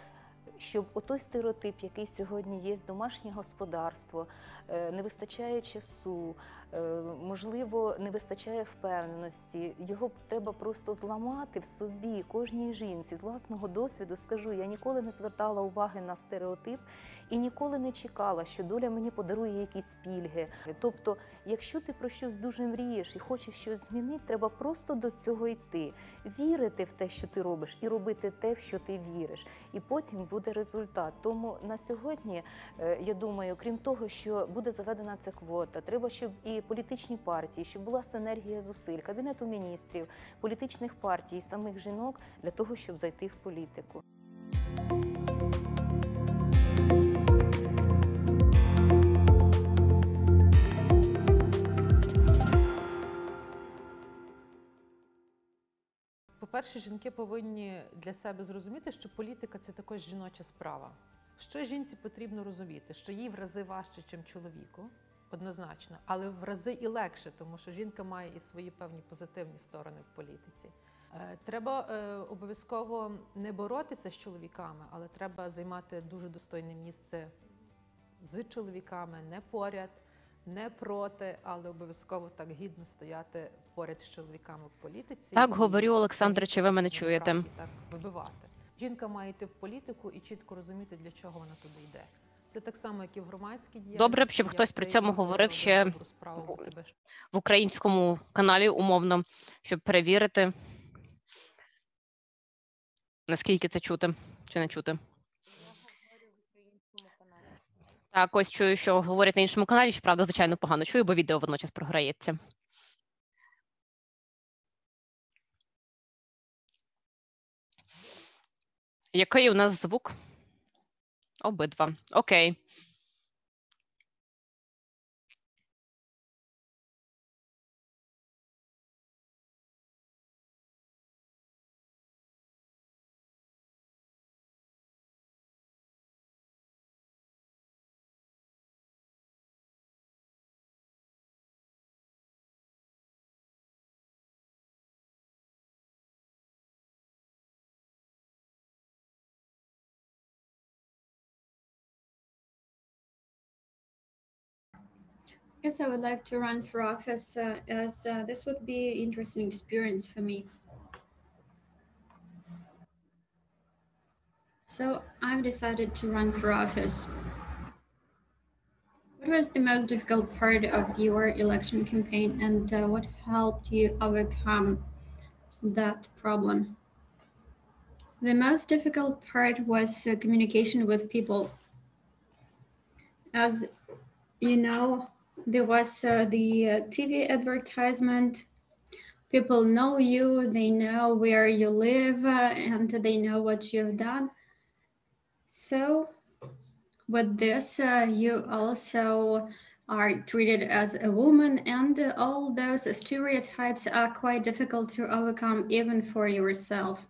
S23: щоб отой стереотип, який сьогодні є, домашнє господарство, не вистачає часу, можливо, не вистачає впевненості, його треба просто зламати в собі, кожній жінці. З власного досвіду скажу, я ніколи не звертала уваги на стереотип і ніколи не чекала, що доля мені подарує якісь пільги. Тобто, якщо ти про щось дуже мрієш і хочеш щось змінити, треба просто до цього йти, вірити в те, що ти робиш, і робити те, в що ти віриш. І потім буде результат. Тому на сьогодні, я думаю, крім того, що буде заведена ця квота, треба, щоб і політичні партії, щоб була синергія зусиль Кабінету міністрів, політичних партій, самих жінок для того, щоб зайти в політику.
S24: По-перше, жінки повинні для себе зрозуміти, що політика – це також жіноча справа. Що жінці потрібно розуміти? Що їй в рази важче, ніж чоловіку, однозначно, але в рази і легше, тому що жінка має і свої певні позитивні сторони в політиці. Треба обов'язково не боротися з чоловіками, але треба займати дуже достойне місце з чоловіками, не поряд, не проти, але обов'язково так гідно стояти поряд з чоловіками в політиці.
S1: Так, говорю, Олександре, чи ви мене чуєте?
S24: Так, вибивати. Жінка має йти в політику і чітко розуміти, для чого вона туди йде. Це так само, як і в громадській діяльності.
S1: Добре б, щоб
S24: як
S1: хтось при
S24: ти
S1: цьому
S24: інколи
S1: говорив
S24: робиш
S1: ще
S24: добру справу, бо тебе
S1: в українському каналі умовно, щоб перевірити, наскільки це чути чи не чути. Так, ось чую, що говорять на іншому каналі, що, правда, звичайно, погано чую, бо відео водночас програється. Який у нас звук? Обидва. Окей.
S9: Yes, I would like to run for office as this would be an interesting experience for me. So I've decided to run for office. What was the most difficult part of your election campaign and what helped you overcome that problem? The most difficult part was communication with people. As you know, there was the TV advertisement. People know you, they know where you live, and they know what you've done. So with this, you also are treated as a woman, and all those stereotypes are quite difficult to overcome even for yourself.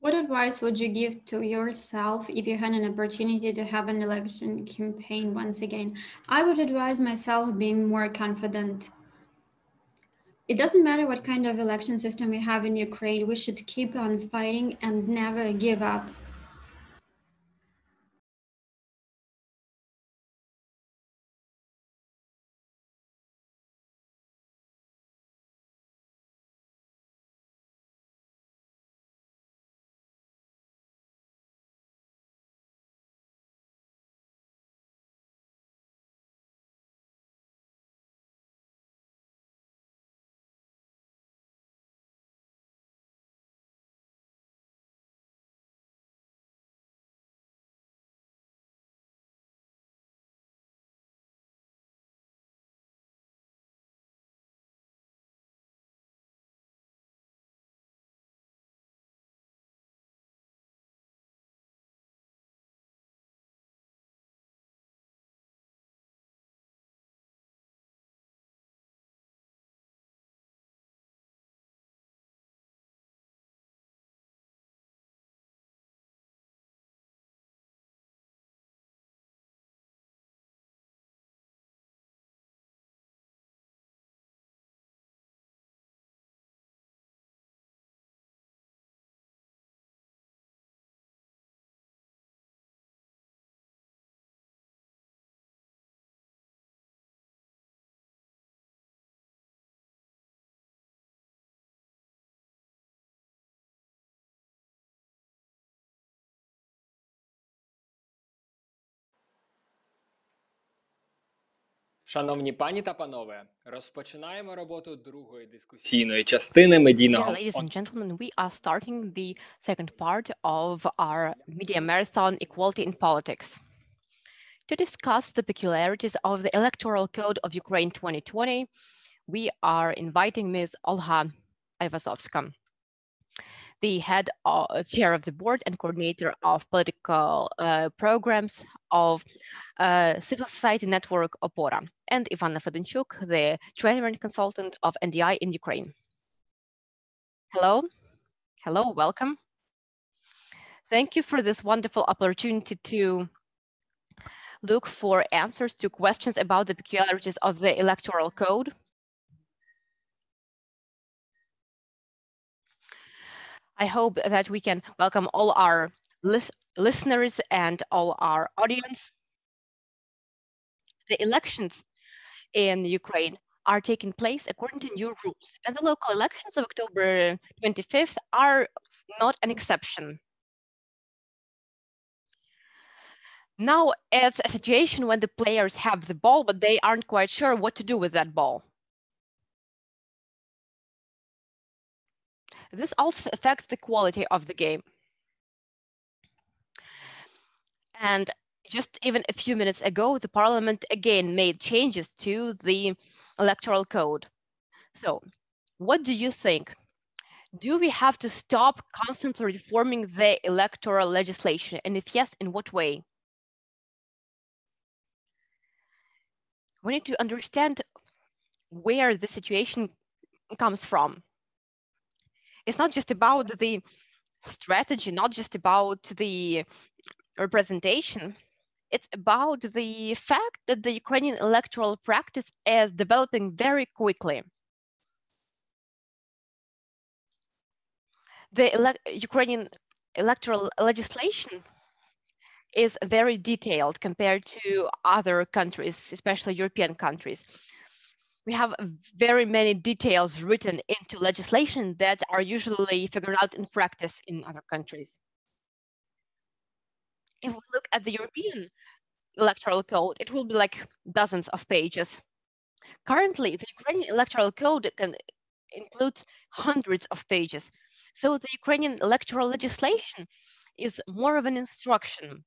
S9: What advice would you give to yourself if you had an opportunity to have an election campaign once again? I would advise myself being more confident. It doesn't matter what kind of election system we have in Ukraine, we should keep on fighting and never give up.
S4: Шановні пані та панове, розпочинаємо роботу другої дискусійної частини
S1: Dear
S4: медійного
S1: ladies and gentlemen, we are starting the second part of our media marathon, Equality in Politics. To discuss the peculiarities of the Electoral Code of Ukraine 2020, we are inviting Ms. Olha Ivasovska, the chair of the board and coordinator of political programs of Civil Society Network Opora, and Ivana Fedenchuk, the trainer and consultant of NDI in Ukraine. Hello, welcome. Thank you for this wonderful opportunity to look for answers to questions about the peculiarities of the Electoral Code. I hope that we can welcome all our listeners and all our audience. The elections in Ukraine are taking place according to new rules, and the local elections of October 25th are not an exception. Now it's a situation when the players have the ball, but they aren't quite sure what to do with that ball. This also affects the quality of the game. And just even a few minutes ago, the parliament again made changes to the electoral code. So, what do you think? Do we have to stop constantly reforming the electoral legislation? And if yes, in what way? We need to understand where the situation comes from. It's not just about the strategy, not just about the representation. It's about the fact that the Ukrainian electoral practice is developing very quickly. The Ukrainian electoral legislation is very detailed compared to other countries, especially European countries. We have very many details written into legislation that are usually figured out in practice in other countries. If we look at the European electoral code, it will be like dozens of pages. Currently, the Ukrainian electoral code includes hundreds of pages. So the Ukrainian electoral legislation is more of an instruction.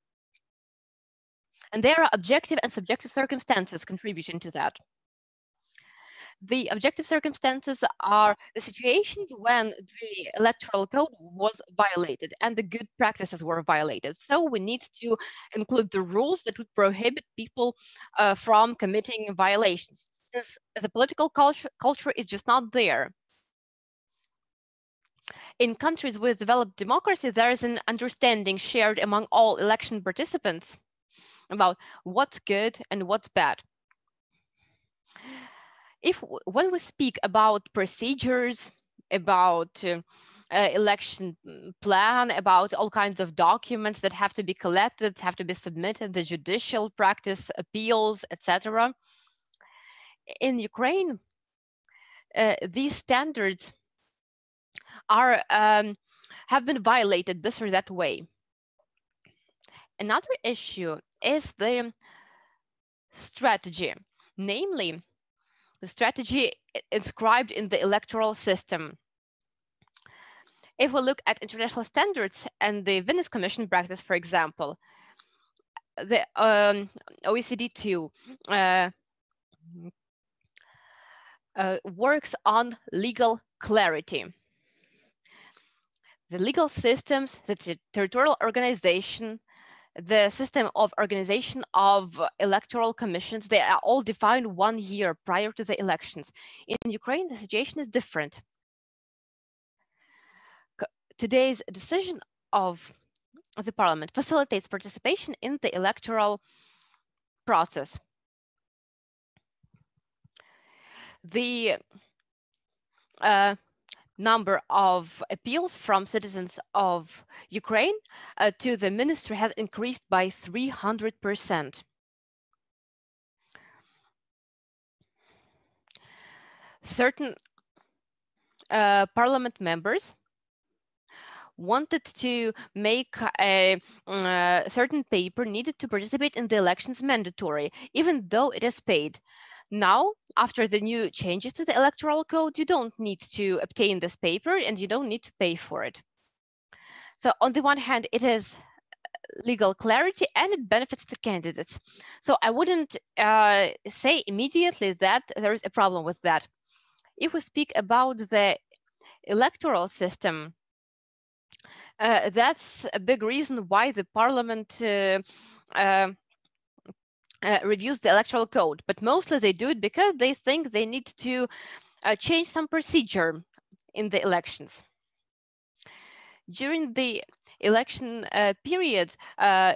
S1: And there are objective and subjective circumstances contributing to that. The objective circumstances are the situations when the electoral code was violated and the good practices were violated. So we need to include the rules that would prohibit people from committing violations, since the political culture is just not there. In countries with developed democracy, there is an understanding shared among all election participants about what's good and what's bad. When we speak about procedures, about election plan, about all kinds of documents that have to be collected, have to be submitted, the judicial practice, appeals, etc. In Ukraine, these standards have been violated this or that way. Another issue is the strategy, namely the strategy inscribed in the electoral system. If we look at international standards and the Venice Commission practice, for example, the OECD too works on legal clarity. The legal systems, the territorial organization, the system of organization of electoral commissions, they are all defined 1 year prior to the elections. In Ukraine, the situation is different. Today's decision of the parliament facilitates participation in the electoral process. The number of appeals from citizens of Ukraine to the ministry has increased by 300%. Certain parliament members wanted to make a certain paper needed to participate in the elections mandatory, even though it is paid. Now, after the new changes to the electoral code, you don't need to obtain this paper and you don't need to pay for it. So on the one hand, it is legal clarity and it benefits the candidates. So I wouldn't say immediately that there is a problem with that. If we speak about the electoral system, that's a big reason why the parliament reviews the electoral code, but mostly they do it because they think they need to change some procedure in the elections. During the election period,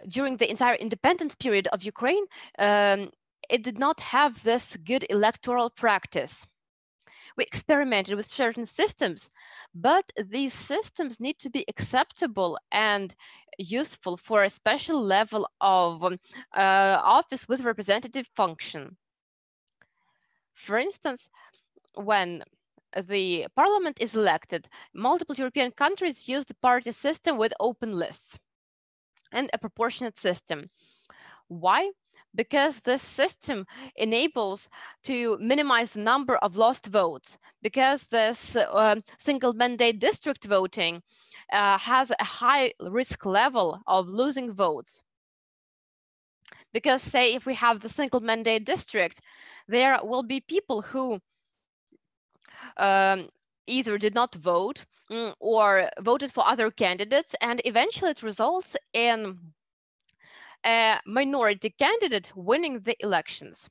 S1: during the entire independence period of Ukraine, it did not have this good electoral practice. We experimented with certain systems, but these systems need to be acceptable and useful for a special level of office with representative function. For instance, when the parliament is elected, multiple European countries use the party system with open lists and a proportionate system. Why? Because this system enables to minimize the number of lost votes, because this single mandate district voting has a high risk level of losing votes. Because say if we have the single mandate district, there will be people who either did not vote or voted for other candidates, and eventually it results in a minority candidate winning the elections.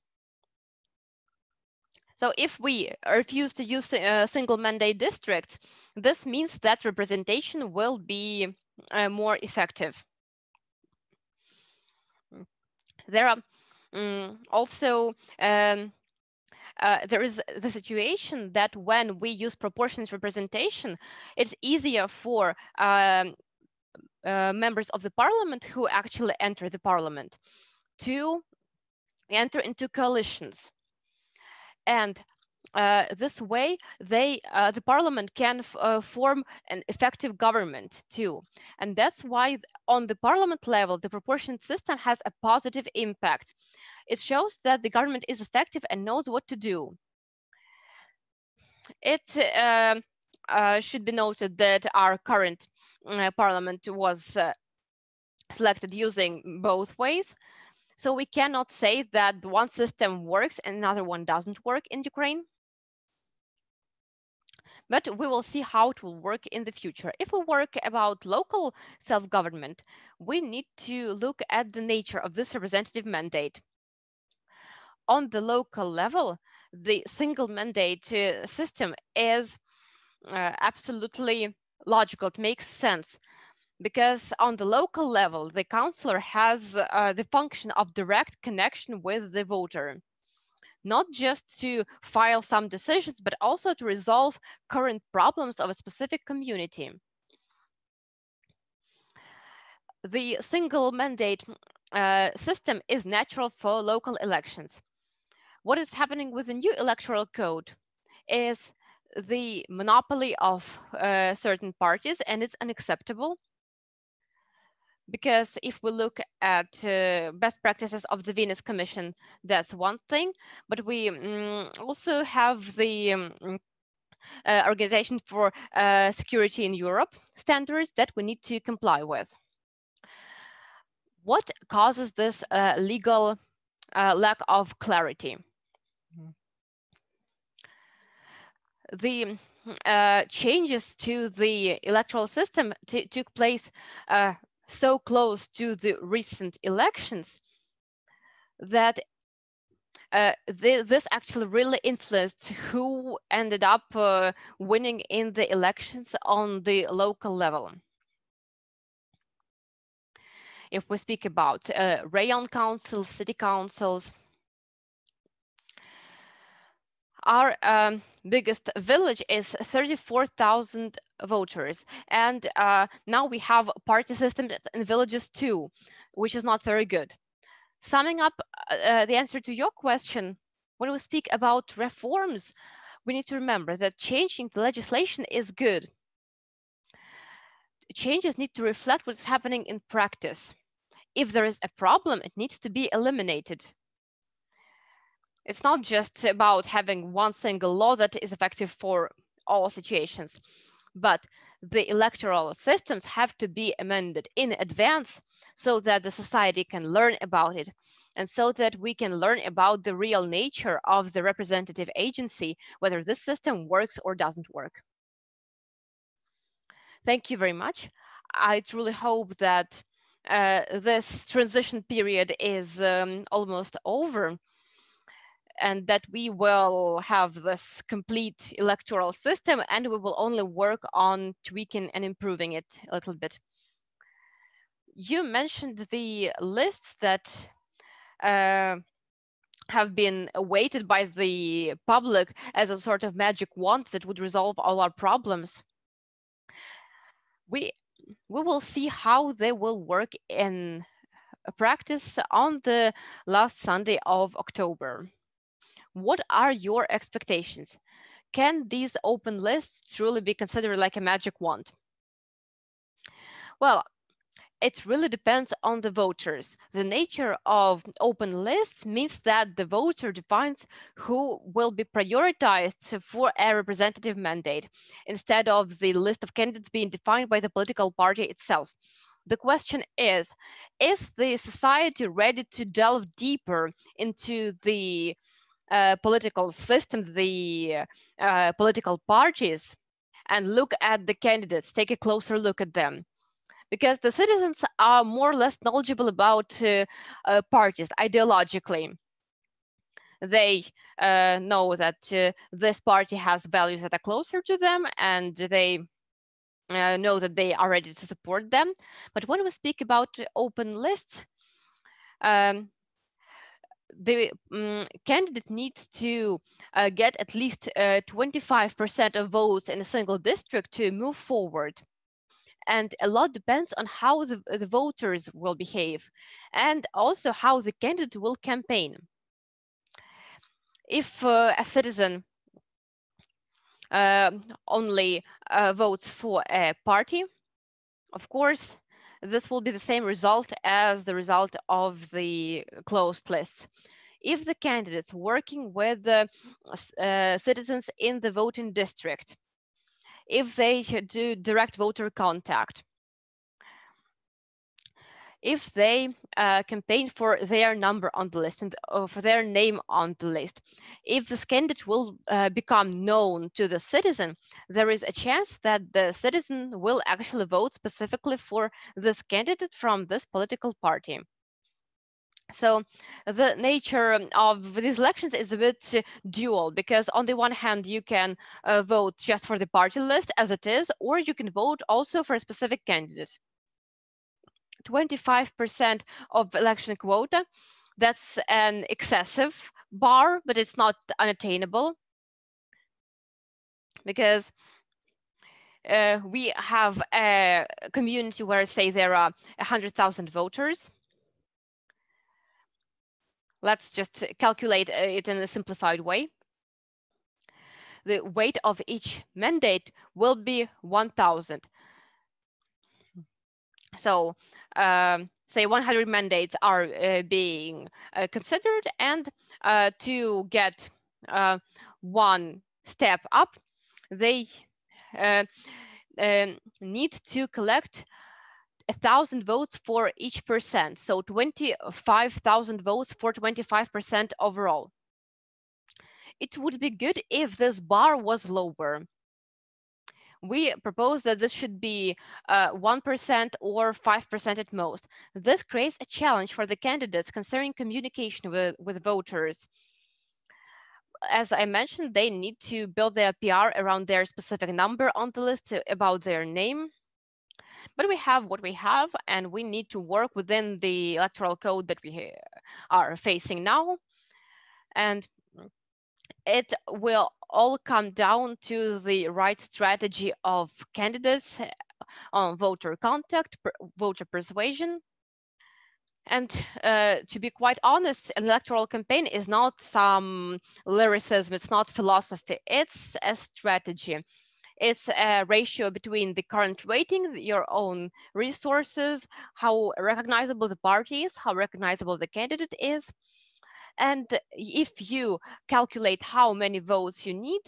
S1: So if we refuse to use single mandate districts, this means that representation will be more effective. There are also there is the situation that when we use proportionate representation, it's easier for members of the parliament who actually enter the parliament to enter into coalitions. And this way, the parliament can form an effective government too. And that's why on the parliament level, the proportionate system has a positive impact. It shows that the government is effective and knows what to do. It should be noted that our current parliament was selected using both ways. So we cannot say that one system works and another one doesn't work in Ukraine. But we will see how it will work in the future. If we work about local self-government, we need to look at the nature of this representative mandate. On the local level, the single mandate system is absolutely logical. It makes sense because on the local level, the councillor has the function of direct connection with the voter, not just to file some decisions, but also to resolve current problems of a specific community. The single mandate system is natural for local elections. What is happening with the new electoral code is the monopoly of certain parties, and it's unacceptable. Because if we look at best practices of the Venice Commission, that's one thing, but we also have the Organization for Security in Europe standards that we need to comply with. What causes this legal lack of clarity? The changes to the electoral system took place so close to the recent elections that this actually really influenced who ended up winning in the elections on the local level. If we speak about rayon councils, city councils, our biggest village is 34,000 voters, and now we have party systems in villages too, which is not very good. Summing up the answer to your question, when we speak about reforms, we need to remember that changing the legislation is good. Changes need to reflect what's happening in practice. If there is a problem, it needs to be eliminated. it's not just about having one single law that is effective for all situations, but the electoral systems have to be amended in advance so that the society can learn about it, and so that we can learn about the real nature of the representative agency, whether this system works or doesn't work. Thank you very much. I truly hope that this transition period is almost over, and that we will have this complete electoral system, and we will only work on tweaking and improving it a little bit. You mentioned the lists that have been awaited by the public as a sort of magic wand that would resolve all our problems. We will see how they will work in practice on the last Sunday of October. What are your expectations? Can these open lists truly be considered like a magic wand? Well, it really depends on the voters. The nature of open lists means that the voter defines who will be prioritized for a representative mandate, instead of the list of candidates being defined by the political party itself. The question is the society ready to delve deeper into the political system, the political parties, and look at the candidates, take a closer look at them? Because the citizens are more or less knowledgeable about parties ideologically. They know that this party has values that are closer to them, and they know that they are ready to support them. But when we speak about open lists, the candidate needs to get at least 25% of votes in a single district to move forward. And a lot depends on how the voters will behave, and also how the candidate will campaign. If a citizen only votes for a party, of course, this will be the same result as the result of the closed lists. If the candidates working with the citizens in the voting district, if they do direct voter contact, if they campaign for their number on the list and for their name on the list, if this candidate will become known to the citizen, there is a chance that the citizen will actually vote specifically for this candidate from this political party. So the nature of these elections is a bit dual, because on the one hand, you can vote just for the party list as it is, or you can vote also for a specific candidate. 25% of election quota, that's an excessive bar, but it's not unattainable, because we have a community where, say, there are 100,000 voters. Let's just calculate it in a simplified way. The weight of each mandate will be 1,000. So say 100 mandates are being considered, and to get one step up, they need to collect 1,000 votes for each percent, so 25,000 votes for 25% overall. It would be good if this bar was lower. We propose that this should be 1% or 5% at most. This creates a challenge for the candidates concerning communication with voters. As I mentioned, they need to build their PR around their specific number on the list, about their name. But we have what we have, and we need to work within the electoral code that we are facing now. And it will all come down to the right strategy of candidates on voter contact, voter persuasion. And to be quite honest, an electoral campaign is not some lyricism, it's not philosophy, it's a strategy. It's a ratio between the current rating, your own resources, how recognizable the party is, how recognizable the candidate is, And if you calculate how many votes you need,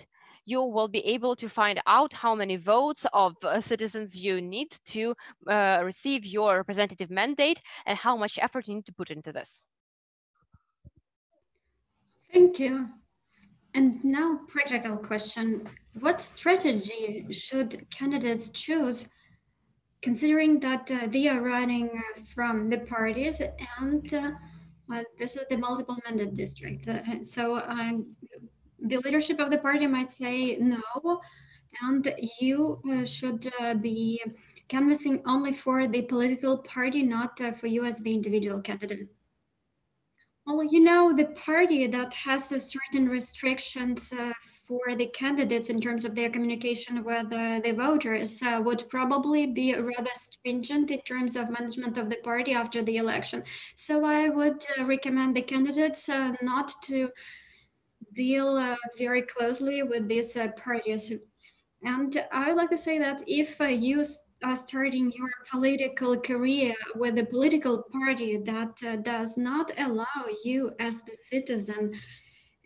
S1: you will be able to find out how many votes of citizens you need to receive your representative mandate and how much effort you need to put into this.
S9: Thank you. And now, practical question. What strategy should candidates choose, considering that they are running from the parties and this is the multiple mandate district? The leadership of the party might say no, and you should be canvassing only for the political party, not for you as the individual candidate. Well, you know, the party that has a certain restrictions for the candidates in terms of their communication with the voters would probably be rather stringent in terms of management of the party after the election. So I would recommend the candidates not to deal very closely with these parties. And I would like to say that if you are starting your political career with a political party that does not allow you as the citizen,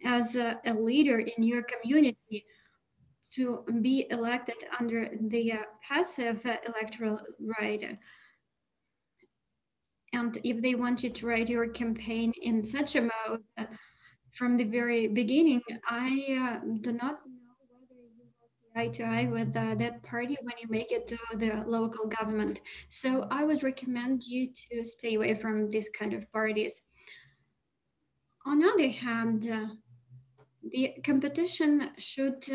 S9: as a leader in your community, to be elected under the passive electoral right, and if they want you to write your campaign in such a mode from the very beginning, I do not eye to eye with that party when you make it to the local government. So I would recommend you to stay away from this kind of parties. On the other hand, the competition should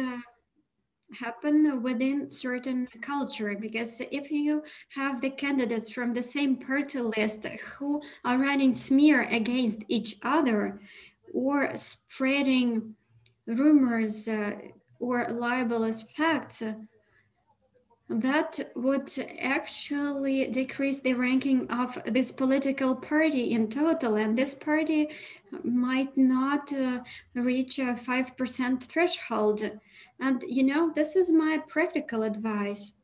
S9: happen within certain culture, because if you have the candidates from the same party list who are running smear against each other or spreading rumors or libelous facts, that would actually decrease the ranking of this political party in total, and this party might not reach a 5% threshold. And you know, this is my practical advice.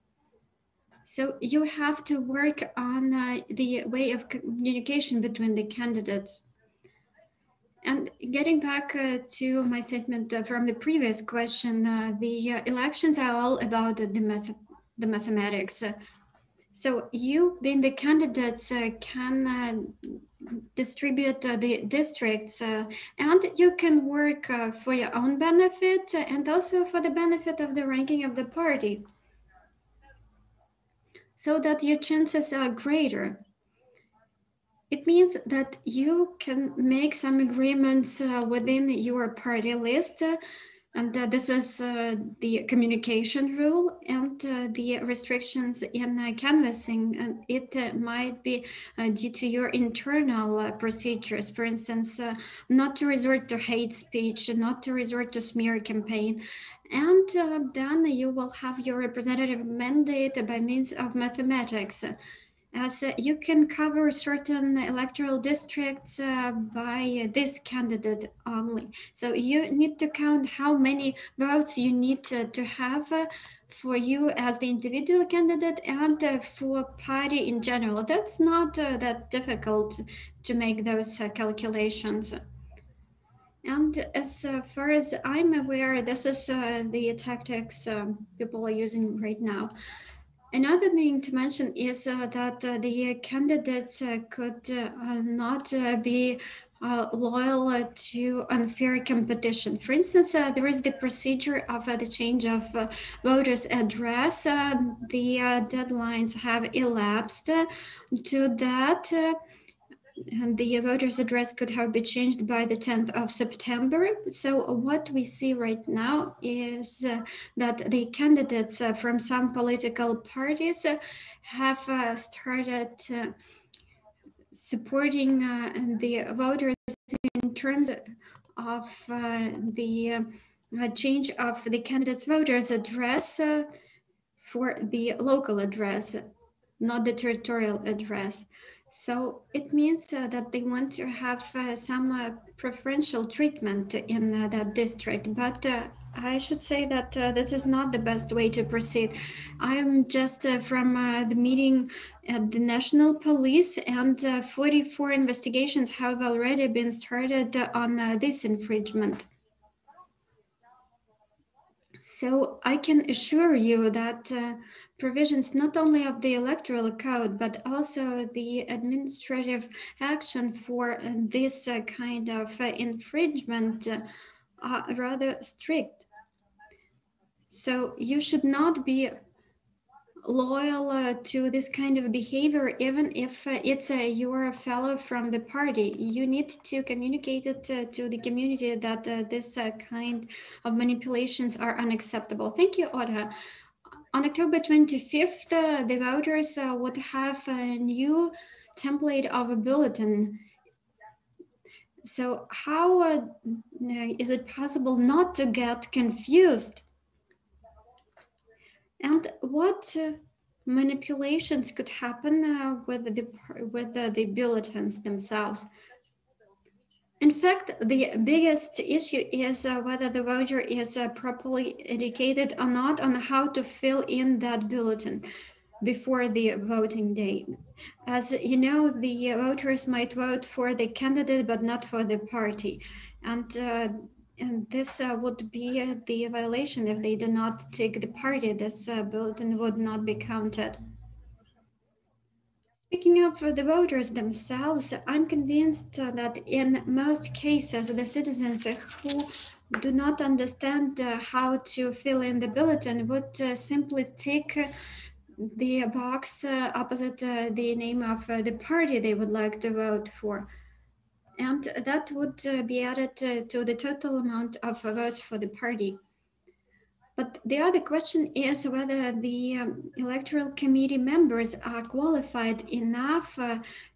S9: So you have to work on the way of communication between the candidates. And getting back to my statement from the previous question, the elections are all about the mathematics. So you, being the candidates, can distribute the districts, and you can work for your own benefit and also for the benefit of the ranking of the party, so that your chances are greater. It means that you can make some agreements within your party list, and this is the communication rule and the restrictions in canvassing. And it might be due to your internal procedures. For instance, not to resort to hate speech, not to resort to smear campaign. And then you will have your representative mandate by means of mathematics, as you can cover certain electoral districts by this candidate only. So you need to count how many votes you need to have for you as the individual candidate and for party in general. That's not that difficult to make those calculations. And as far as I'm aware, this is the tactics people are using right now. Another thing to mention is that the candidates could not be loyal to unfair competition. For instance, there is the procedure of the change of voters' address. The deadlines have elapsed to that. And the voters' address could have been changed by the 10th of September. So what we see right now is that the candidates from some political parties have started supporting the voters in terms of the change of the candidate's voters' address for the local address, not the territorial address. So it means that they want to have some preferential treatment in that district. But I should say that this is not the best way to proceed. I am just from the meeting at the National Police, and 44 investigations have already been started on this infringement. So I can assure you that provisions not only of the electoral code, but also the administrative action for this kind of infringement are rather strict. So you should not be loyal to this kind of behavior, even if you're a fellow from the party. You need to communicate it to the community that this kind of manipulations are unacceptable. Thank you, Ota. On October 25th, the voters would have a new template of a bulletin. So how is it possible not to get confused? And what manipulations could happen with the bulletins themselves? In fact, the biggest issue is whether the voter is properly educated or not on how to fill in that bulletin before the voting day. As you know, the voters might vote for the candidate but not for the party. And this would be the violation. If they do not take the party, this bulletin would not be counted. Speaking of the voters themselves, I'm convinced that in most cases, the citizens who do not understand how to fill in the bulletin would simply tick the box opposite the name of the party they would like to vote for. And that would be added to the total amount of votes for the party. But the other question is whether the electoral committee members are qualified enough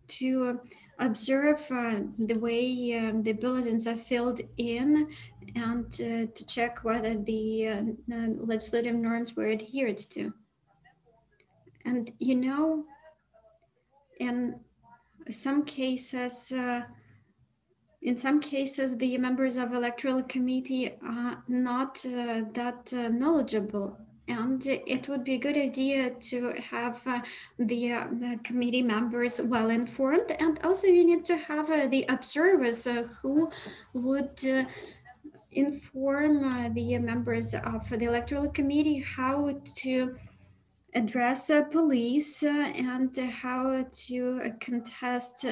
S9: to observe the way the bulletins are filled in and to check whether the legislative norms were adhered to. And you know, in some cases, the members of electoral committee are not that knowledgeable, and it would be a good idea to have the committee members well informed, and also you need to have the observers who would inform the members of the electoral committee how to address police and how to contest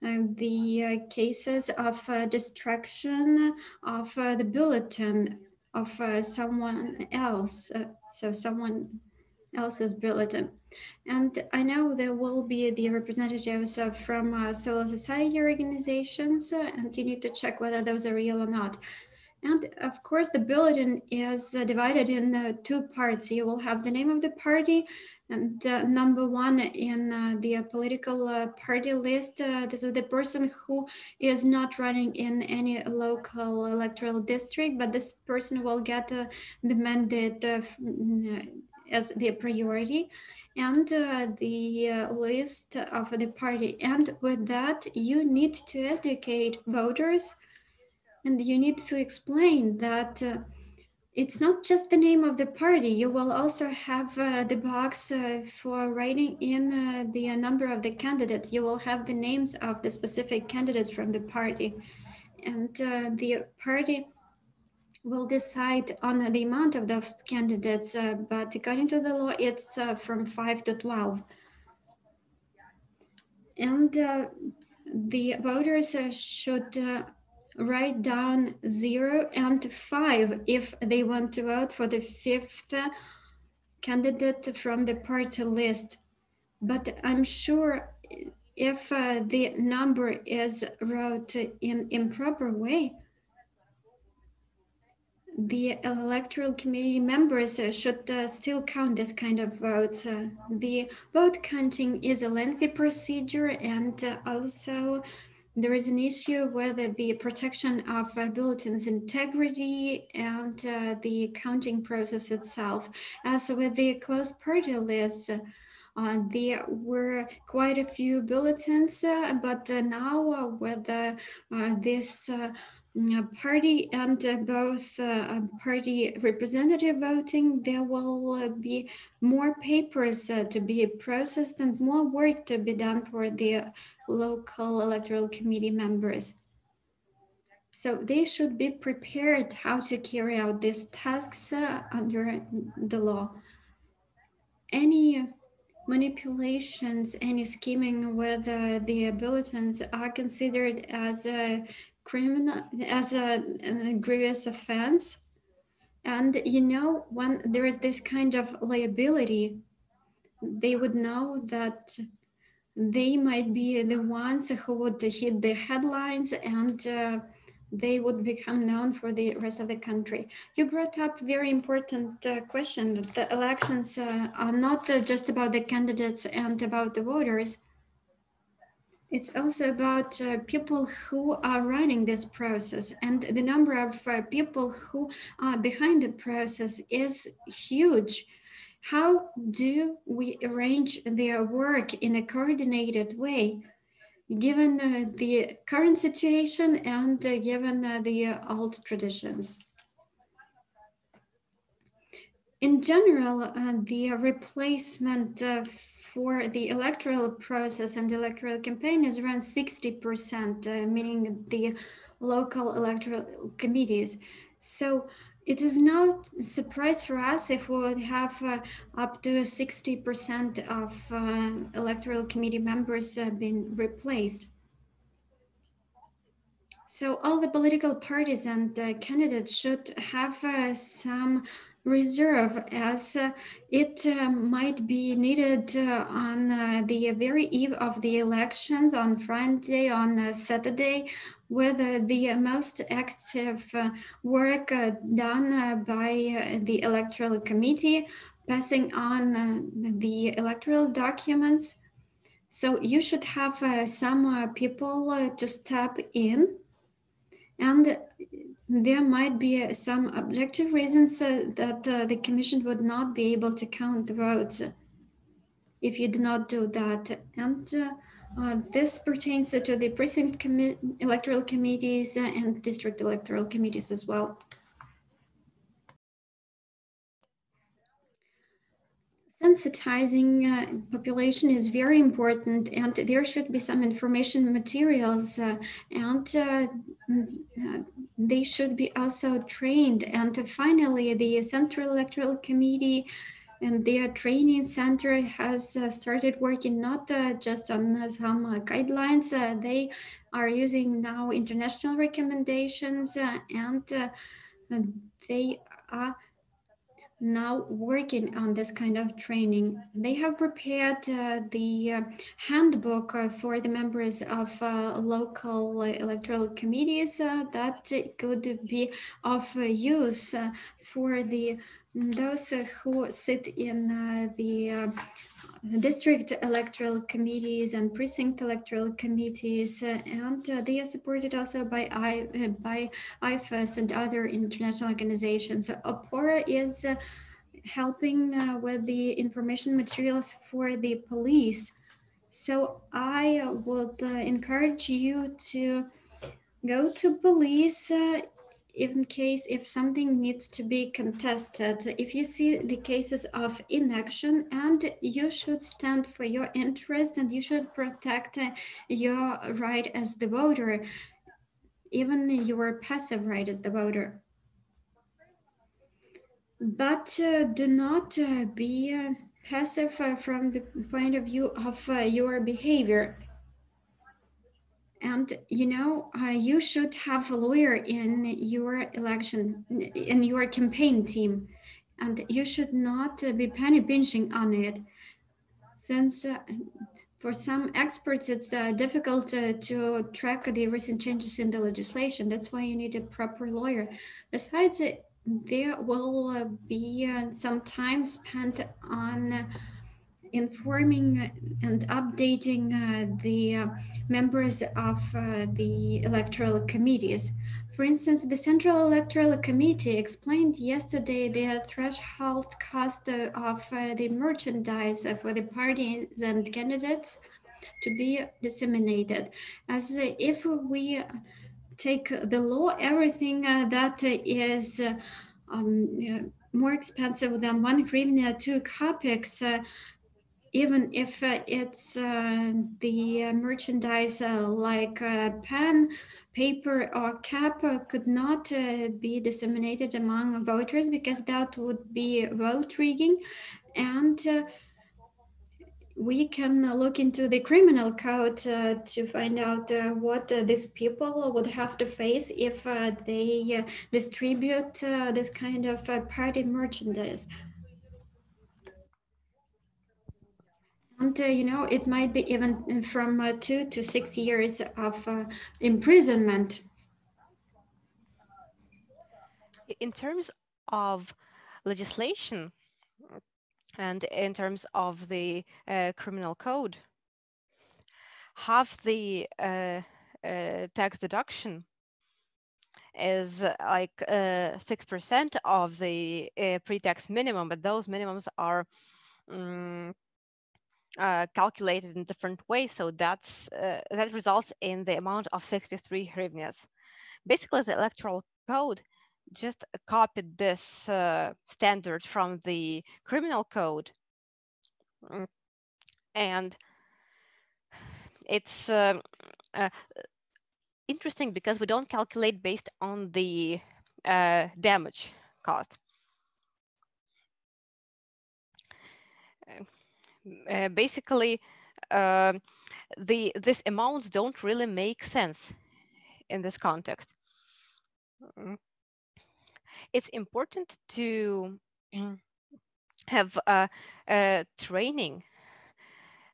S9: the cases of destruction of the bulletin of someone else, so someone else's bulletin. And I know there will be the representatives from civil society organizations, and you need to check whether those are real or not. And of course, the bulletin is divided in two parts. You will have the name of the party, and number one in the political party list. This is the person who is not running in any local electoral district, but this person will get the mandate as the priority, and the list of the party. And with that, you need to educate voters, and you need to explain that it's not just the name of the party. You will also have the box for writing in the number of the candidates. You will have the names of the specific candidates from the party. And the party will decide on the amount of those candidates, but according to the law, it's from 5 to 12. And the voters should write down 0 and 5 if they want to vote for the 5th candidate from the party list. But I'm sure if the number is wrote in improper way, the electoral committee members should still count this kind of votes. The vote counting is a lengthy procedure, and also there is an issue with the protection of bulletins integrity and the counting process itself. As with the closed party list, there were quite a few bulletins, but now with this party and both party representative voting, there will be more papers to be processed and more work to be done for the local electoral committee members. So they should be prepared how to carry out these tasks under the law. Any manipulations, any scheming with the bulletins are considered as a criminal, as a grievous offense. And you know, when there is this kind of liability, they would know that they might be the ones who would hit the headlines and they would become known for the rest of the country. You brought up a very important question that the elections are not just about the candidates and about the voters. It's also about people who are running this process, and the number of people who are behind the process is huge. How do we arrange their work in a coordinated way, given the current situation and given the old traditions? In general, the replacement for the electoral process and electoral campaign is around 60%, meaning the local electoral committees. So it is not a surprise for us if we would have up to 60% of electoral committee members being replaced. So all the political parties and candidates should have some reserve, as it might be needed on the very eve of the elections, on Friday, on Saturday, with the most active work done by the electoral committee, passing on the electoral documents. So you should have some people to step in. And there might be some objective reasons that the Commission would not be able to count the votes if you do not do that. And this pertains to the precinct electoral committees and district electoral committees as well. Sensitizing population is very important, and there should be some information materials and they should be also trained. And finally, the Central Electoral Committee and their training center has started working not just on some guidelines. They are using now international recommendations and they are now working on this kind of training. They have prepared the handbook for the members of local electoral committees that could be of use for those who sit in the district electoral committees and precinct electoral committees, and they are supported also by IFES and other international organizations. OPORA is helping with the information materials for the police. So I would encourage you to go to police in case if something needs to be contested. If you see the cases of inaction, and you should stand for your interest and you should protect your right as the voter, even your passive right as the voter. But do not be passive from the point of view of your behavior. And you know, you should have a lawyer in your election, in your campaign team, and you should not be penny pinching on it, since for some experts it's difficult to track the recent changes in the legislation. That's why you need a proper lawyer. Besides, there will be some time spent on informing and updating the members of the electoral committees. For instance, the Central Electoral Committee explained yesterday the threshold cost of the merchandise for the parties and candidates to be disseminated, as if we take the law, everything that is more expensive than 1 hryvnia, 2 kopecks, even if it's the merchandise like pen, paper, or cap, could not be disseminated among voters, because that would be vote rigging. And we can look into the criminal code to find out what these people would have to face if they distribute this kind of party merchandise. And it might be even from 2 to 6 years of imprisonment.
S1: In terms of legislation and in terms of the criminal code, half the tax deduction is like 6% of the pre-tax minimum, but those minimums are calculated in different ways. So that results in the amount of 63 hryvnias. Basically, the electoral code just copied this standard from the criminal code, and it's interesting because we don't calculate based on the damage caused. Basically, these amounts don't really make sense in this context. It's important to have training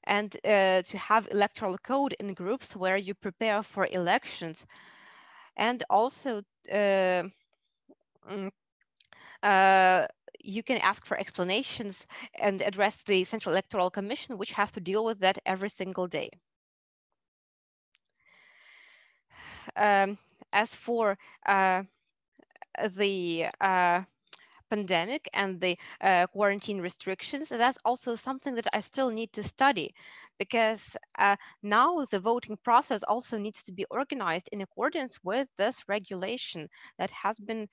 S1: and to have electoral code in groups where you prepare for elections, and also you can ask for explanations and address the Central Electoral Commission, which has to deal with that every single day. As for the pandemic and the quarantine restrictions, that's also something that I still need to study, because now the voting process also needs to be organized in accordance with this regulation that has been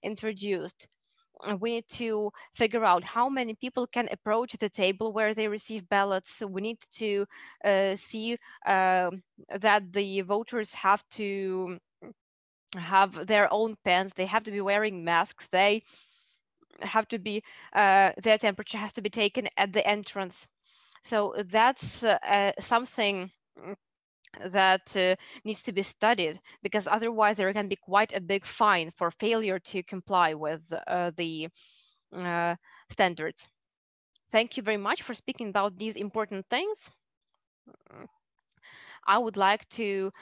S1: introduced. We need to figure out how many people can approach the table where they receive ballots. We need to see that the voters have to have their own pens, they have to be wearing masks, they have to be their temperature has to be taken at the entrance. So that's something that needs to be studied, because otherwise there can be quite a big fine for failure to comply with the standards. Thank you very much for speaking about these important things. I would like to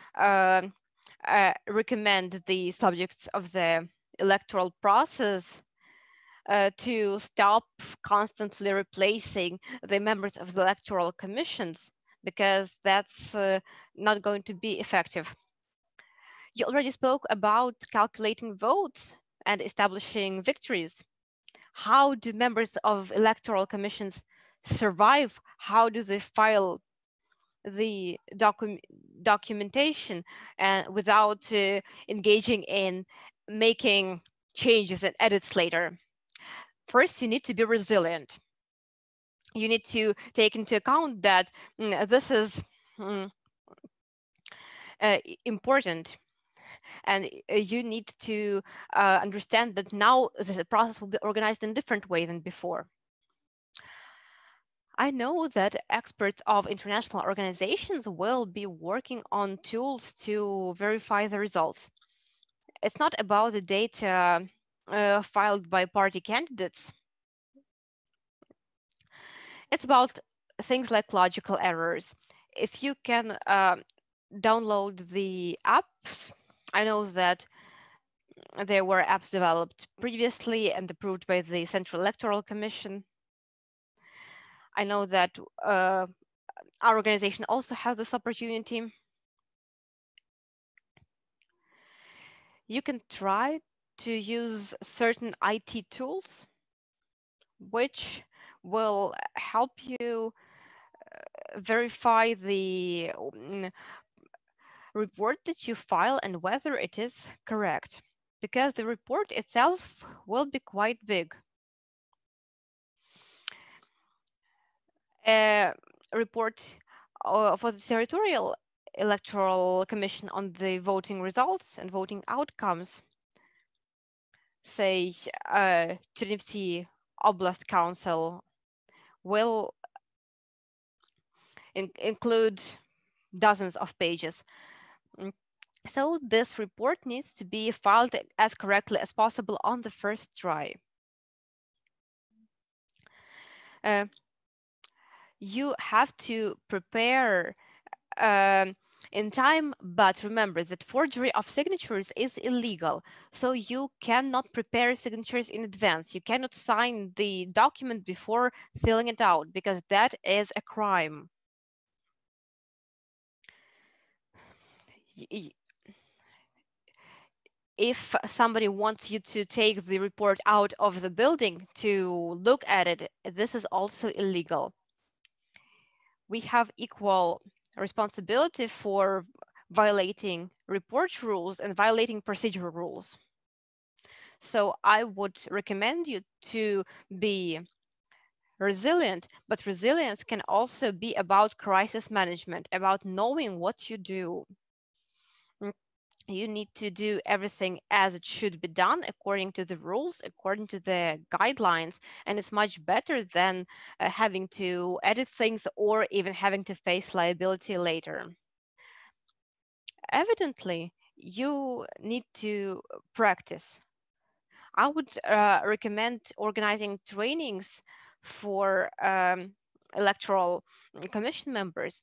S1: recommend the subjects of the electoral process to stop constantly replacing the members of the electoral commissions, because that's not going to be effective. You already spoke about calculating votes and establishing victories. How do members of electoral commissions survive? How do they file the documentation and without engaging in making changes and edits later? First, you need to be resilient. You need to take into account that this is important, and you need to understand that now the process will be organized in a different way than before. I know that experts of international organizations will be working on tools to verify the results. It's not about the data filed by party candidates. It's about things like logical errors. If you can download the apps, I know that there were apps developed previously and approved by the Central Electoral Commission. I know that our organization also has this opportunity. You can try to use certain IT tools which will help you verify the report that you file and whether it is correct, because the report itself will be quite big. A report for the Territorial Electoral Commission on the voting results and voting outcomes, say Chernivtsi Oblast Council, will include dozens of pages. So this report needs to be filed as correctly as possible on the first try. You have to prepare in time, but remember that forgery of signatures is illegal. So you cannot prepare signatures in advance. You cannot sign the document before filling it out, because that is a crime. If somebody wants you to take the report out of the building to look at it, this is also illegal. We have equal responsibility for violating report rules and violating procedural rules. So I would recommend you to be resilient, but resilience can also be about crisis management, about knowing what you do. You need to do everything as it should be done, according to the rules, according to the guidelines, and it's much better than having to edit things or even having to face liability later. Evidently, you need to practice. I would recommend organizing trainings for electoral commission members,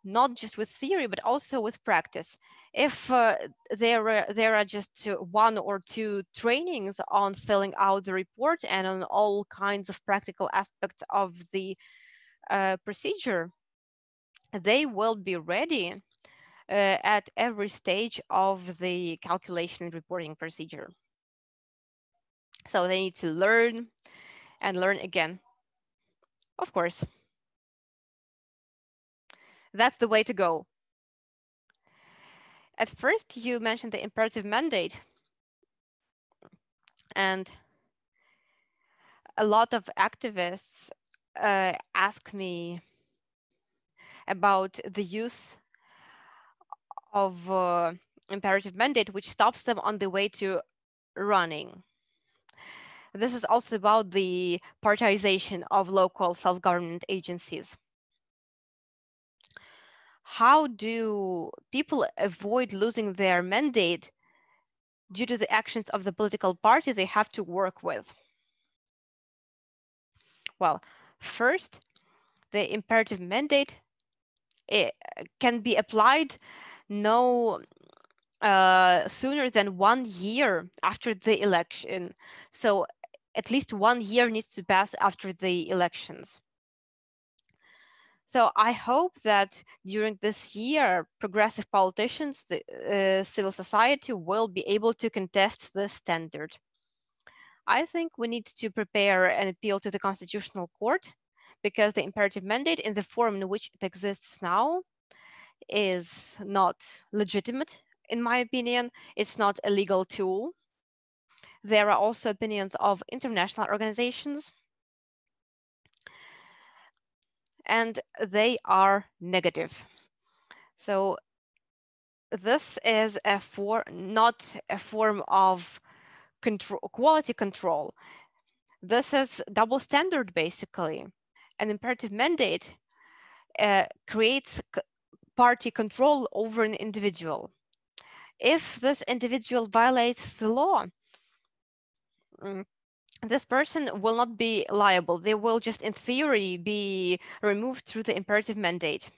S1: not just with theory, but also with practice. If there are just one or two trainings on filling out the report and on all kinds of practical aspects of the procedure, they will be ready at every stage of the calculation and reporting procedure. So they need to learn and learn again. Of course. That's the way to go. At first, you mentioned the imperative mandate. And a lot of activists ask me about the use of imperative mandate, which stops them on the way to running. This is also about the partization of local self-government agencies. How do people avoid losing their mandate due to the actions of the political party they have to work with? Well, first, the imperative mandate can be applied no sooner than 1 year after the election. So at least 1 year needs to pass after the elections. So I hope that during this year, progressive politicians, the civil society will be able to contest this standard. I think we need to prepare an appeal to the Constitutional Court, because the imperative mandate in the form in which it exists now is not legitimate. In my opinion, it's not a legal tool. There are also opinions of international organizations, and they are negative. So this is not a form of quality control. This is double standard, basically. An imperative mandate creates party control over an individual. If this individual violates the law, this person will not be liable. They will just, in theory, be removed through the imperative mandate.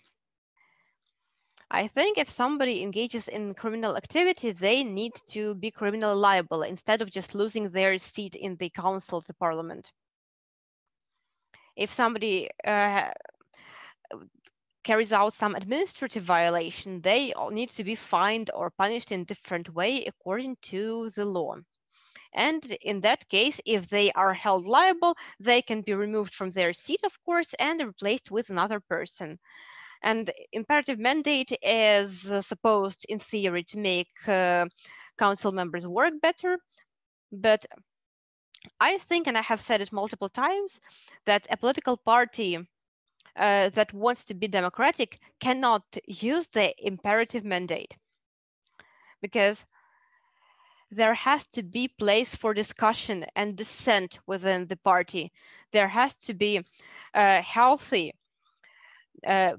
S1: I think if somebody engages in criminal activity, they need to be criminally liable instead of just losing their seat in the council of the parliament. If somebody carries out some administrative violation, they need to be fined or punished in different way according to the law. And in that case, if they are held liable, they can be removed from their seat, of course, and replaced with another person. And imperative mandate is supposed, in theory, to make council members work better. But I think, and I have said it multiple times, that a political party that wants to be democratic cannot use the imperative mandate, because there has to be place for discussion and dissent within the party. There has to be healthy,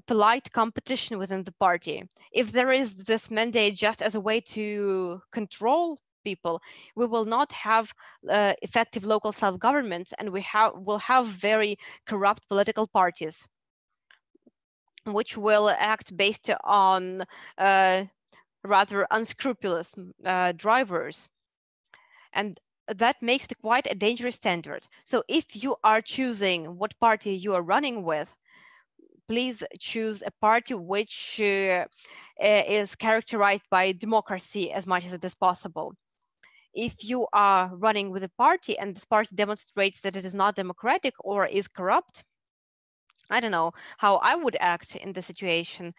S1: polite competition within the party. If there is this mandate just as a way to control people, we will not have effective local self-governments, and will have very corrupt political parties, which will act based on rather unscrupulous drivers. And that makes it quite a dangerous standard. So if you are choosing what party you are running with, please choose a party which is characterized by democracy as much as it is possible. If you are running with a party and this party demonstrates that it is not democratic or is corrupt, I don't know how I would act in the situation.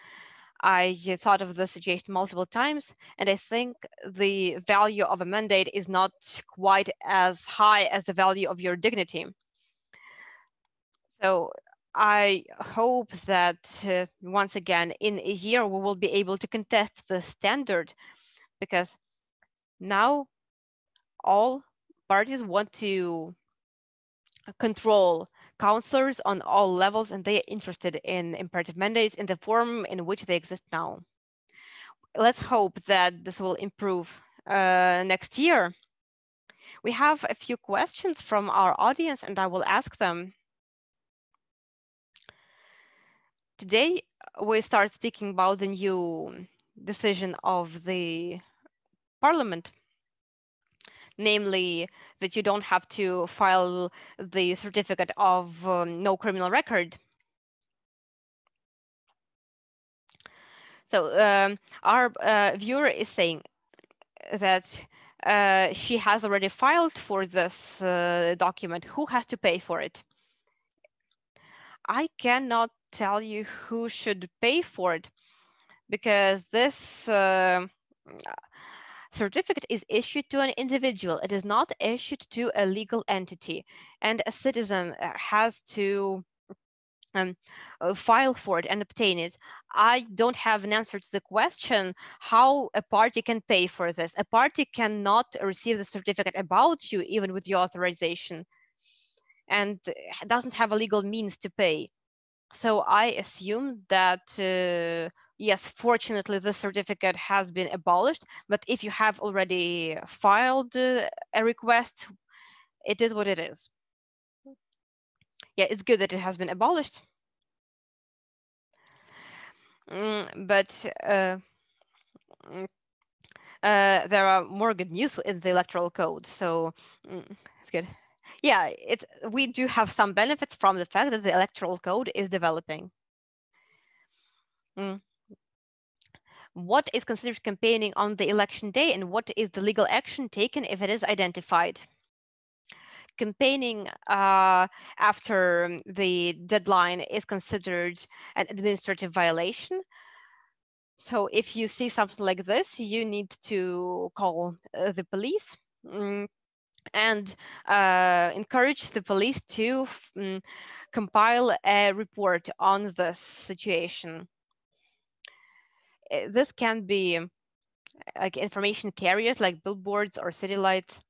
S1: I thought of the situation multiple times, and I think the value of a mandate is not quite as high as the value of your dignity. So I hope that once again, in a year, we will be able to contest the standard, because now all parties want to control councillors on all levels, and they are interested in imperative mandates in the form in which they exist now. Let's hope that this will improve next year. We have a few questions from our audience, and I will ask them. Today, we start speaking about the new decision of the parliament, namely that you don't have to file the certificate of no criminal record. So our viewer is saying that she has already filed for this document. Who has to pay for it? I cannot tell you who should pay for it, because this certificate is issued to an individual. It is not issued to a legal entity, and a citizen has to file for it and obtain it. I don't have an answer to the question how a party can pay for this. A party cannot receive the certificate about you even with your authorization, and doesn't have a legal means to pay. So I assume that yes, fortunately the certificate has been abolished, but if you have already filed a request, it is what it is. Yeah, it's good that it has been abolished. But there are more good news in the electoral code, so it's good. Yeah, we do have some benefits from the fact that the electoral code is developing. What is considered campaigning on the election day, and what is the legal action taken if it is identified? Campaigning after the deadline is considered an administrative violation. So if you see something like this, you need to call the police and encourage the police to compile a report on this situation. This can be like information carriers like billboards or city lights,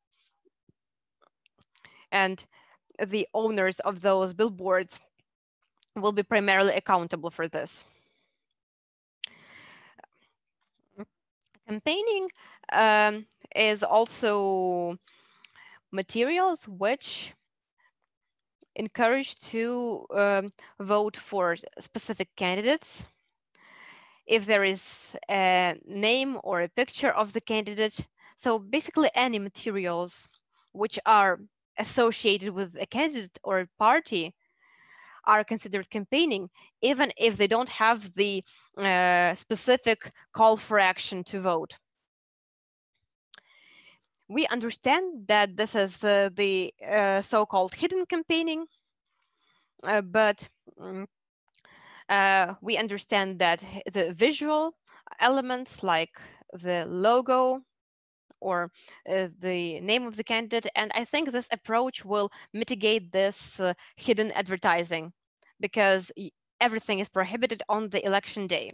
S1: and the owners of those billboards will be primarily accountable for this. Campaigning is also materials which encourage to vote for specific candidates. If there is a name or a picture of the candidate, so basically any materials which are associated with a candidate or a party are considered campaigning, even if they don't have the specific call for action to vote. We understand that this is the so-called hidden campaigning, but We understand that the visual elements like the logo or the name of the candidate, and I think this approach will mitigate this hidden advertising, because everything is prohibited on the election day.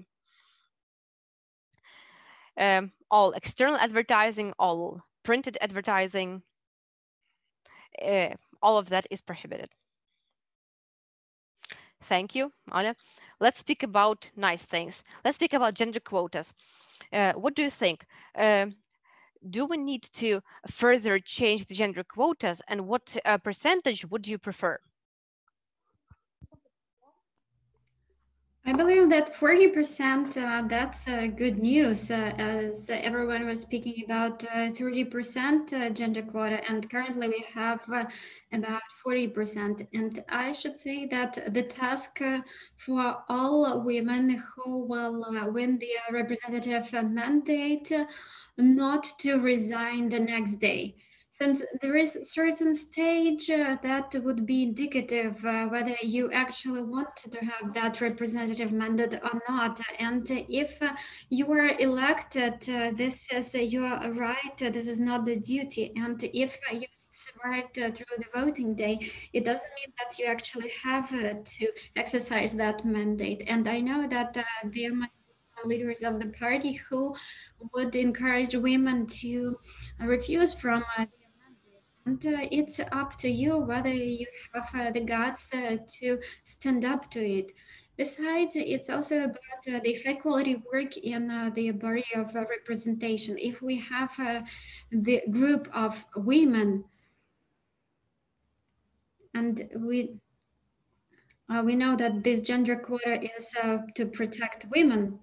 S1: All external advertising, all printed advertising, all of that is prohibited. Thank you, Anna. Let's speak about nice things. Let's speak about gender quotas. What do you think? Do we need to further change the gender quotas, and what percentage would you prefer?
S9: I believe that 40%, that's good news, as everyone was speaking about 30% gender quota, and currently we have about 40%. And I should say that the task for all women who will win the representative mandate not to resign the next day. Since there is a certain stage that would be indicative whether you actually want to have that representative mandate or not. And if you are elected, this is your right, this is not the duty. And if you survived through the voting day, it doesn't mean that you actually have to exercise that mandate. And I know that there might be some leaders of the party who would encourage women to refuse from and it's up to you whether you have the guts to stand up to it. Besides, it's also about the high quality work in the body of representation. If we have the group of women, and we know that this gender quota is to protect women.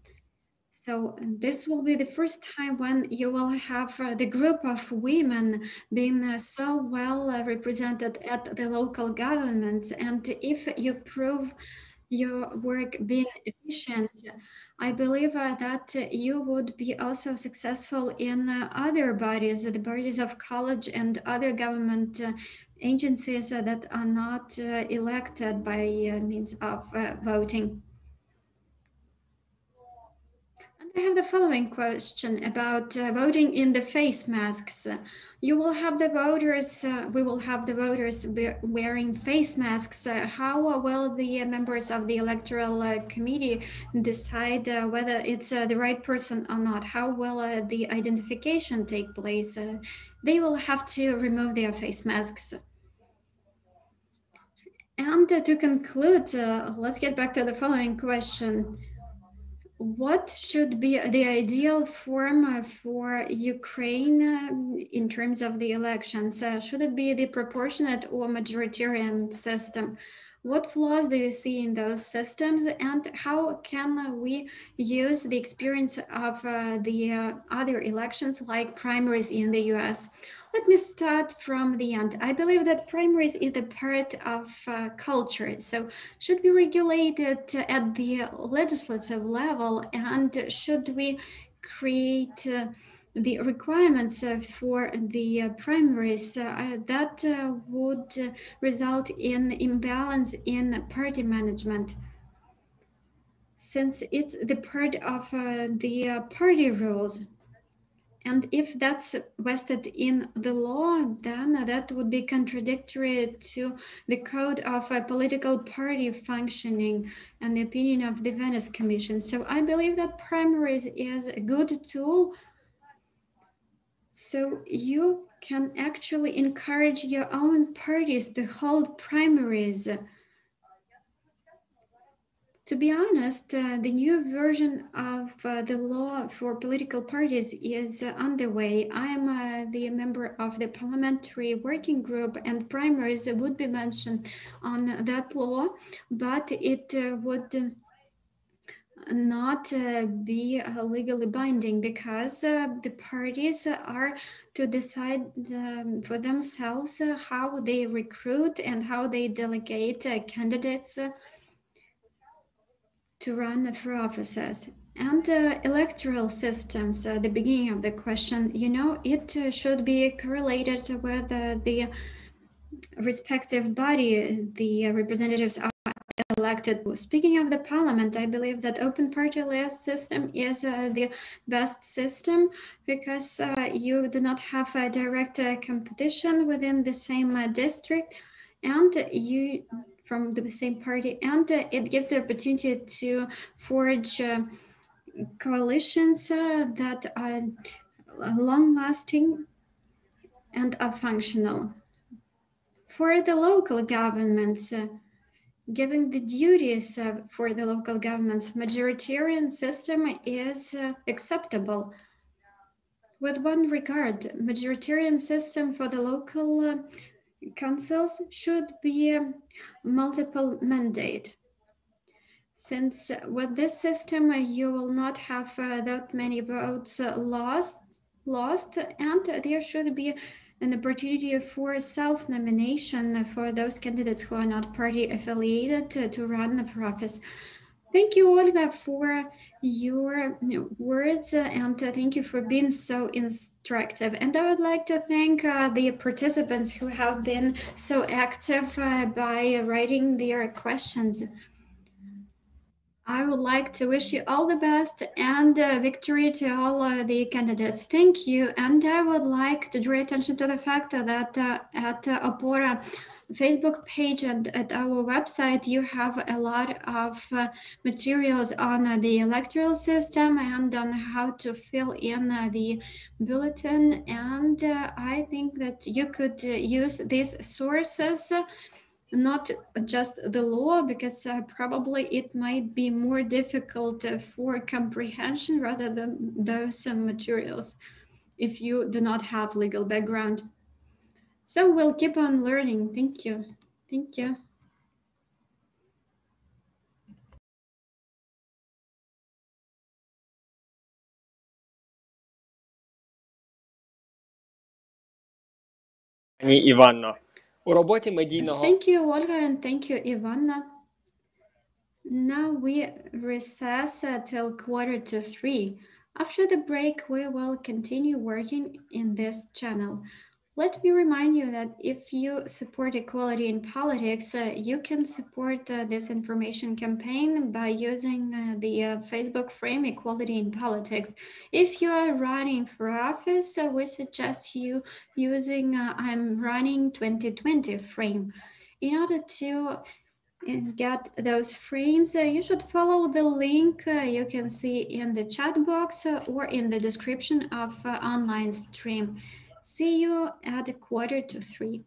S9: So this will be the first time when you will have the group of women being so well represented at the local governments. And if you prove your work being efficient, I believe that you would be also successful in other bodies, the bodies of college and other government agencies that are not elected by means of voting. I have the following question about voting in the face masks. You will have the voters, we will have the voters wearing face masks. How will the members of the electoral committee decide whether it's the right person or not? How will the identification take place? They will have to remove their face masks. And to conclude, let's get back to the following question. What should be the ideal form for Ukraine in terms of the elections? Should it be the proportionate or majoritarian system? What flaws do you see in those systems, and how can we use the experience of the other elections like primaries in the US? Let me start from the end. I believe that primaries is a part of culture, so should be regulated at the legislative level, and should we create the requirements for the primaries that would result in imbalance in party management, since it's the part of the party rules. And if that's vested in the law, then that would be contradictory to the code of a political party functioning and the opinion of the Venice Commission. So I believe that primaries is a good tool. So you can actually encourage your own parties to hold primaries. To be honest, the new version of the law for political parties is underway. I am the member of the parliamentary working group, and primaries would be mentioned on that law, but it would not be legally binding, because the parties are to decide for themselves how they recruit and how they delegate candidates to run for offices. And electoral systems, the beginning of the question, it should be correlated with the respective body the representatives are elected. Speaking of the parliament, I believe that open party list system is the best system because you do not have a direct competition within the same district, and you from the same party, and it gives the opportunity to forge coalitions that are long-lasting and are functional. For the local governments, given the duties for the local governments, majoritarian system is acceptable. With one regard, majoritarian system for the local councils should be multiple mandate. Since with this system, you will not have that many votes lost, and there should be an opportunity for self-nomination for those candidates who are not party affiliated to run for office. Thank you, Olga, for your words, and thank you for being so instructive. And I would like to thank the participants who have been so active by writing their questions. I would like to wish you all the best and victory to all the candidates. Thank you. And I would like to draw attention to the fact that at Opora Facebook page and at our website, you have a lot of materials on the electoral system and on how to fill in the bulletin. And I think that you could use these sources, not just the law, because probably it might be more difficult for comprehension rather than those materials if you do not have legal background. So we'll keep on learning. Thank you. Thank you.
S4: Пані Іванно, у роботі медійного
S9: Thank you, Olga, and thank you, Ivana. Now we recess till 2:45. After the break, we will continue working in this channel. Let me remind you that if you support equality in politics, you can support this information campaign by using the Facebook frame Equality in Politics. If you are running for office, we suggest you using I'm running 2020 frame. In order to get those frames, you should follow the link you can see in the chat box or in the description of online stream. See you at 2:45.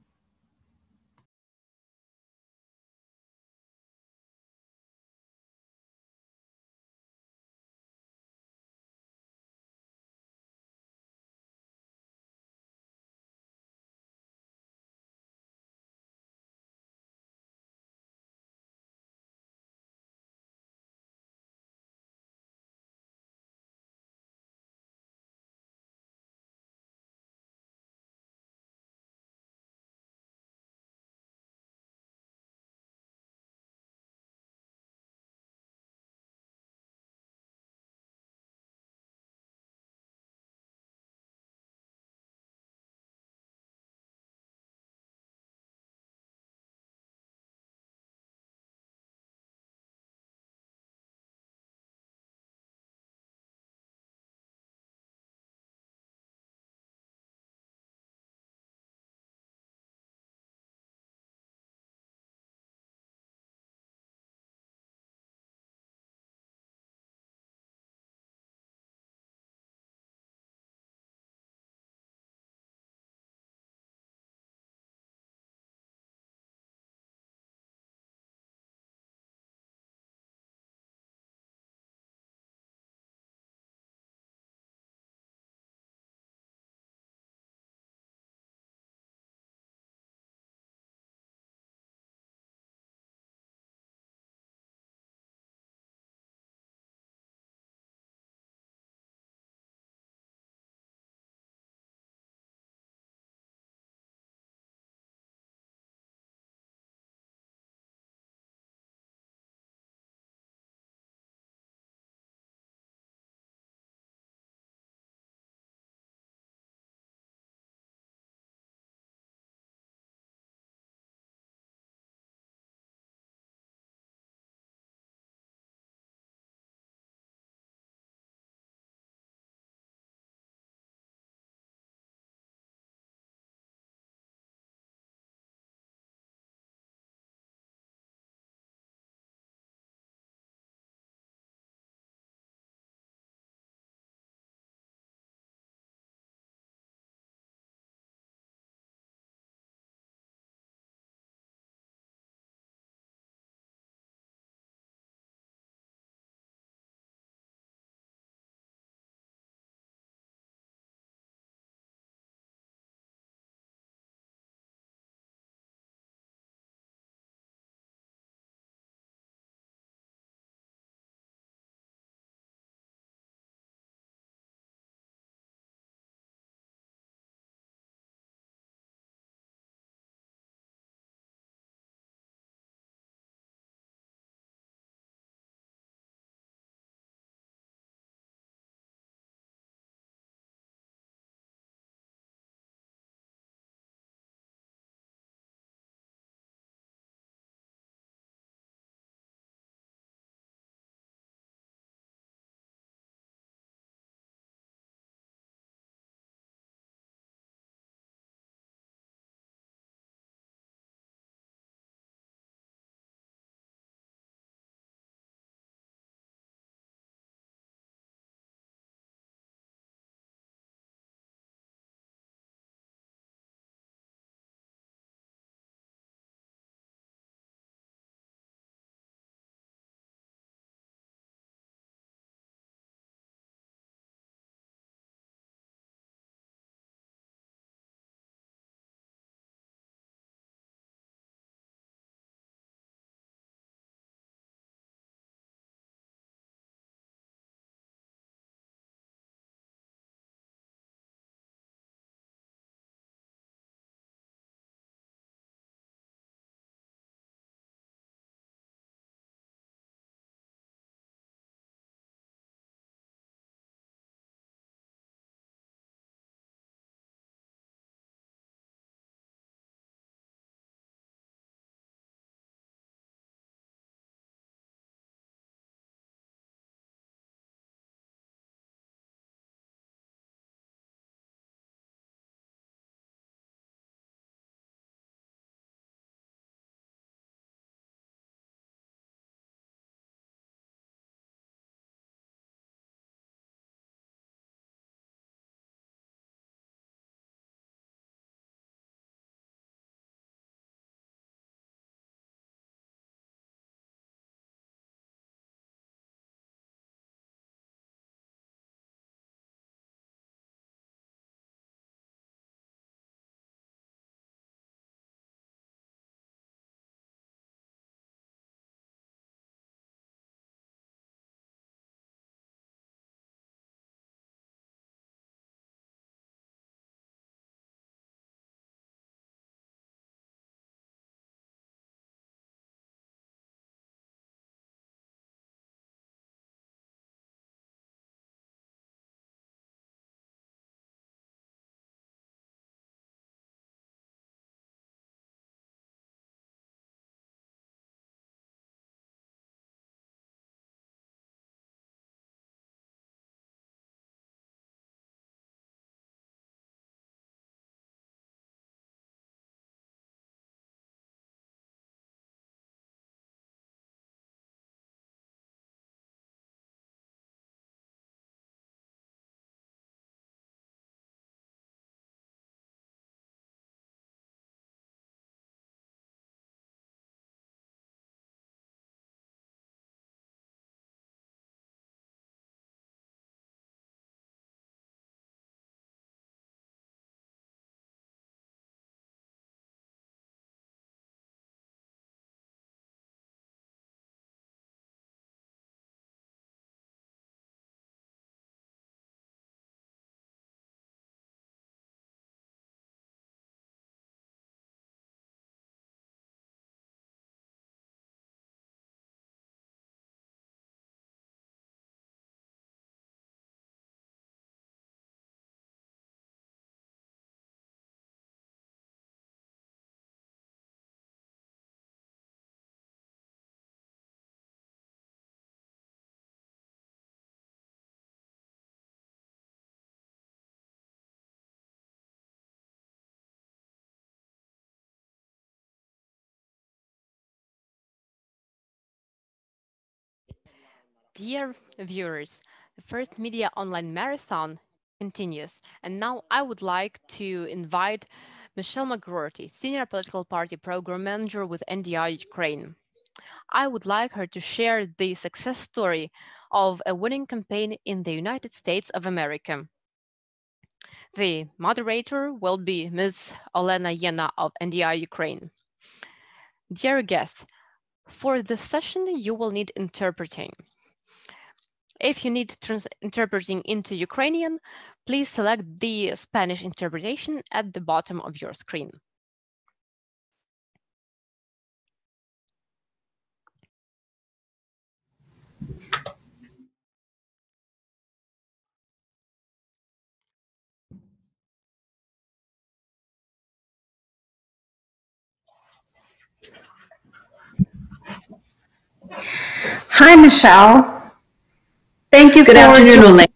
S1: Dear viewers, the first media online marathon continues, and now I would like to invite Michelle McGroarty, Senior Political Party Program Manager with NDI Ukraine. I would like her to share the success story of a winning campaign in the United States of America. The moderator will be Ms. Olena Yena of NDI Ukraine. Dear guests, for this session you will need interpreting. If you need interpreting into Ukrainian, please select the Spanish interpretation at the bottom of your screen.
S2: Hi, Michelle. Thank you
S3: Good
S2: for
S3: afternoon,
S2: joining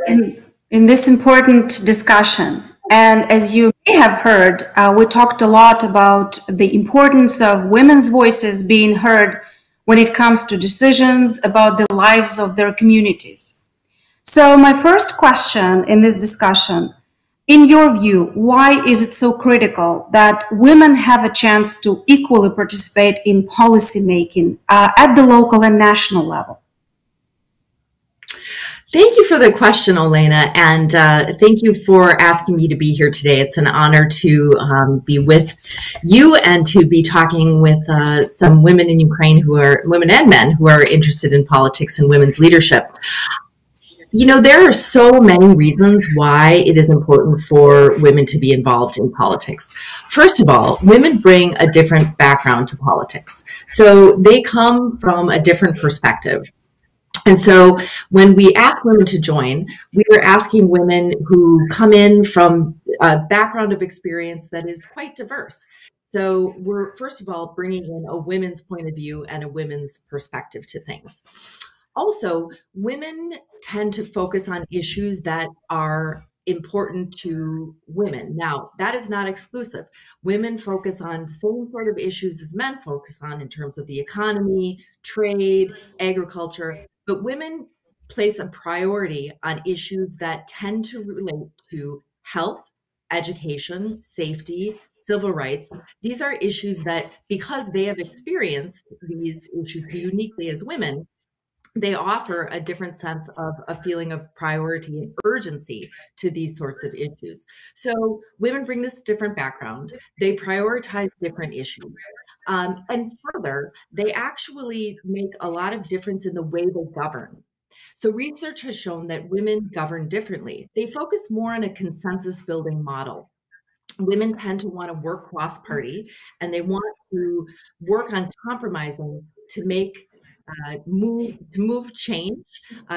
S3: Olena.
S2: in this important discussion. And as you may have heard, we talked a lot about the importance of women's voices being heard when it comes to decisions about the lives of their communities. So my first question in this discussion, in your view, why is it so critical that women have a chance to equally participate in policymaking at the local and national level?
S3: Thank you for the question, Olena, and thank you for asking me to be here today. It's an honor to be with you and to be talking with some women in Ukraine who are, women and men, who are interested in politics and women's leadership. You know, there are so many reasons why it is important for women to be involved in politics. First of all, women bring a different background to politics. So they come from a different perspective. And so when we ask women to join, we are asking women who come in from a background of experience that is quite diverse. So we're, first of all, bringing in a women's point of view and a women's perspective to things. Also, women tend to focus on issues that are important to women. Now, that is not exclusive. Women focus on the same sort of issues as men focus on in terms of the economy, trade, agriculture, but women place a priority on issues that tend to relate to health, education, safety, civil rights. These are issues that, because they have experienced these issues uniquely as women, they offer a different sense of a feeling of priority and urgency to these sorts of issues. So women bring this different background. They prioritize different issues. And further, they actually make a lot of difference in the way they govern. So research has shown that women govern differently. They focus more on a consensus building model. Women tend to want to work cross-party, and they want to work on compromising to make move change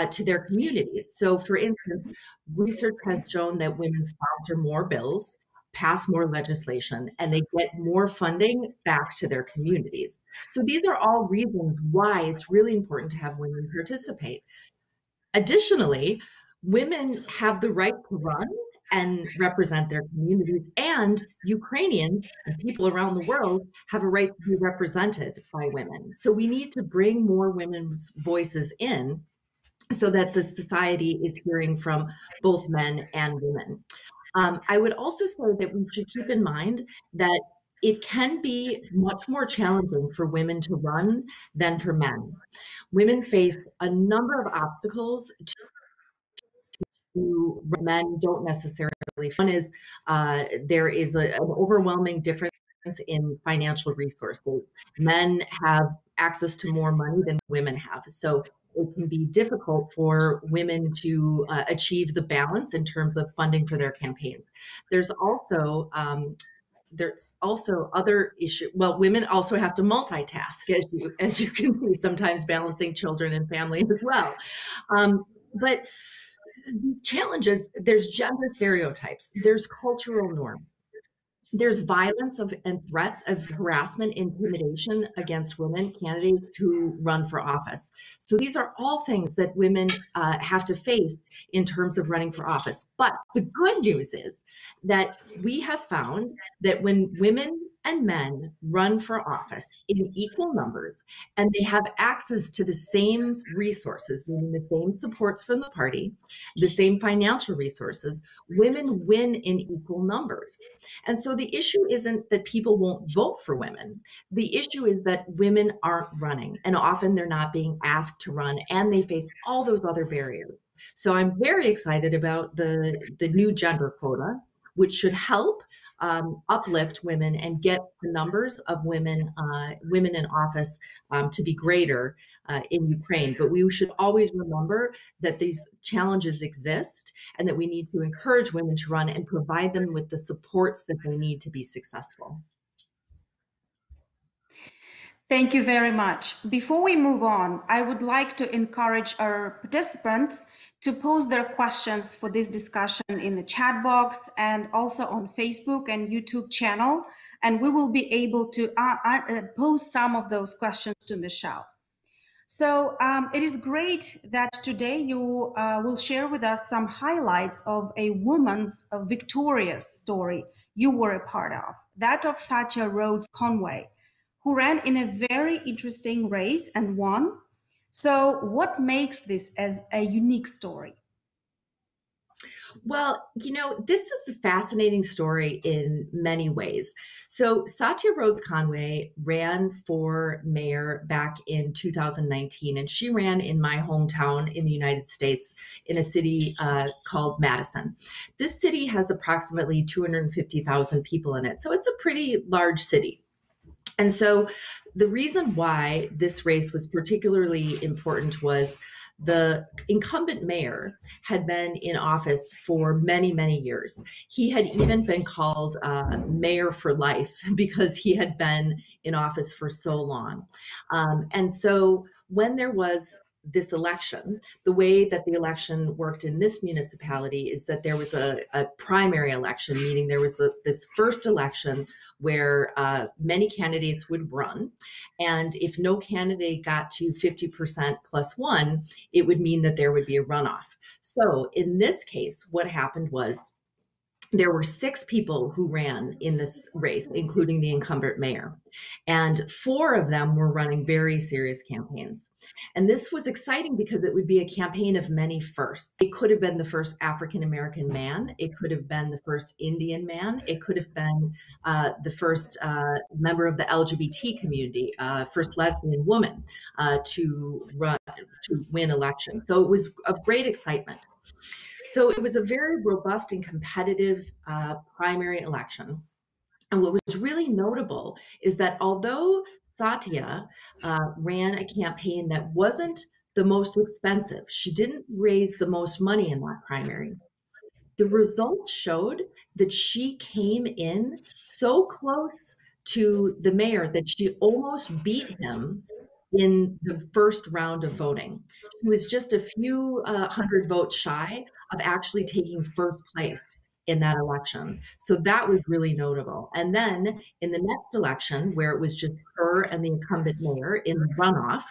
S3: to their communities. So, for instance, research has shown that women sponsor more bills, pass more legislation, and they get more funding back to their communities. So these are all reasons why it's really important to have women participate. Additionally, women have the right to run and represent their communities, and Ukrainians and people around the world have a right to be represented by women. So we need to bring more women's voices in so that the society is hearing from both men and women. I would also say that we should keep in mind that it can be much more challenging for women to run than for men. Women face a number of obstacles to men don't necessarily. One is there is an overwhelming difference in financial resources. Men have access to more money than women have. So it can be difficult for women to achieve the balance in terms of funding for their campaigns. There's also other issues. Well, women also have to multitask, as you can see, sometimes balancing children and family as well. But these challenges, there's gender stereotypes, there's cultural norms, there's violence and threats of harassment, intimidation against women candidates who run for office. So these are all things that women have to face in terms of running for office. But the good news is that we have found that when women and men run for office in equal numbers and they have access to the same resources, meaning the same supports from the party, the same financial resources, women win in equal numbers. And so the issue isn't that people won't vote for women. The issue is that women aren't running, and often they're not being asked to run, and they face all those other barriers. So I'm very excited about the new gender quota, which should help uplift women and get the numbers of women in office to be greater in Ukraine. But we should always remember that these challenges exist and that we need to encourage women to run and provide them with the supports that they need to be successful.
S2: Thank you very much. Before we move on, I would like to encourage our participants to pose their questions for this discussion in the chat box and also on Facebook and YouTube channel. And we will be able to pose some of those questions to Michelle. So it is great that today you will share with us some highlights of a woman's victorious story you were a part of, that of Satya Rhodes Conway, who ran in a very interesting race and won. So what makes this as a unique story?
S3: Well, this is a fascinating story in many ways. So Satya Rhodes Conway ran for mayor back in 2019, and she ran in my hometown in the United States in a city called Madison. This city has approximately 250,000 people in it, so it's a pretty large city. And so the reason why this race was particularly important was the incumbent mayor had been in office for many, many years. He had even been called mayor for life because he had been in office for so long. And so when there was this election, the way that the election worked in this municipality is that there was a primary election, meaning there was this first election where many candidates would run. And if no candidate got to 50% plus one, it would mean that there would be a runoff. So in this case, what happened was there were 6 people who ran in this race, including the incumbent mayor. And 4 of them were running very serious campaigns. And this was exciting because it would be a campaign of many firsts. It could have been the first African-American man. It could have been the first Indian man. It could have been the first member of the LGBT community, first lesbian woman to win election. So it was of great excitement. So it was a very robust and competitive primary election. And what was really notable is that although Satya ran a campaign that wasn't the most expensive, she didn't raise the most money in that primary, the results showed that she came in so close to the mayor that she almost beat him in the first round of voting. She was just a few hundred votes shy of actually taking first place in that election. So that was really notable. And then in the next election, where it was just her and the incumbent mayor in the runoff,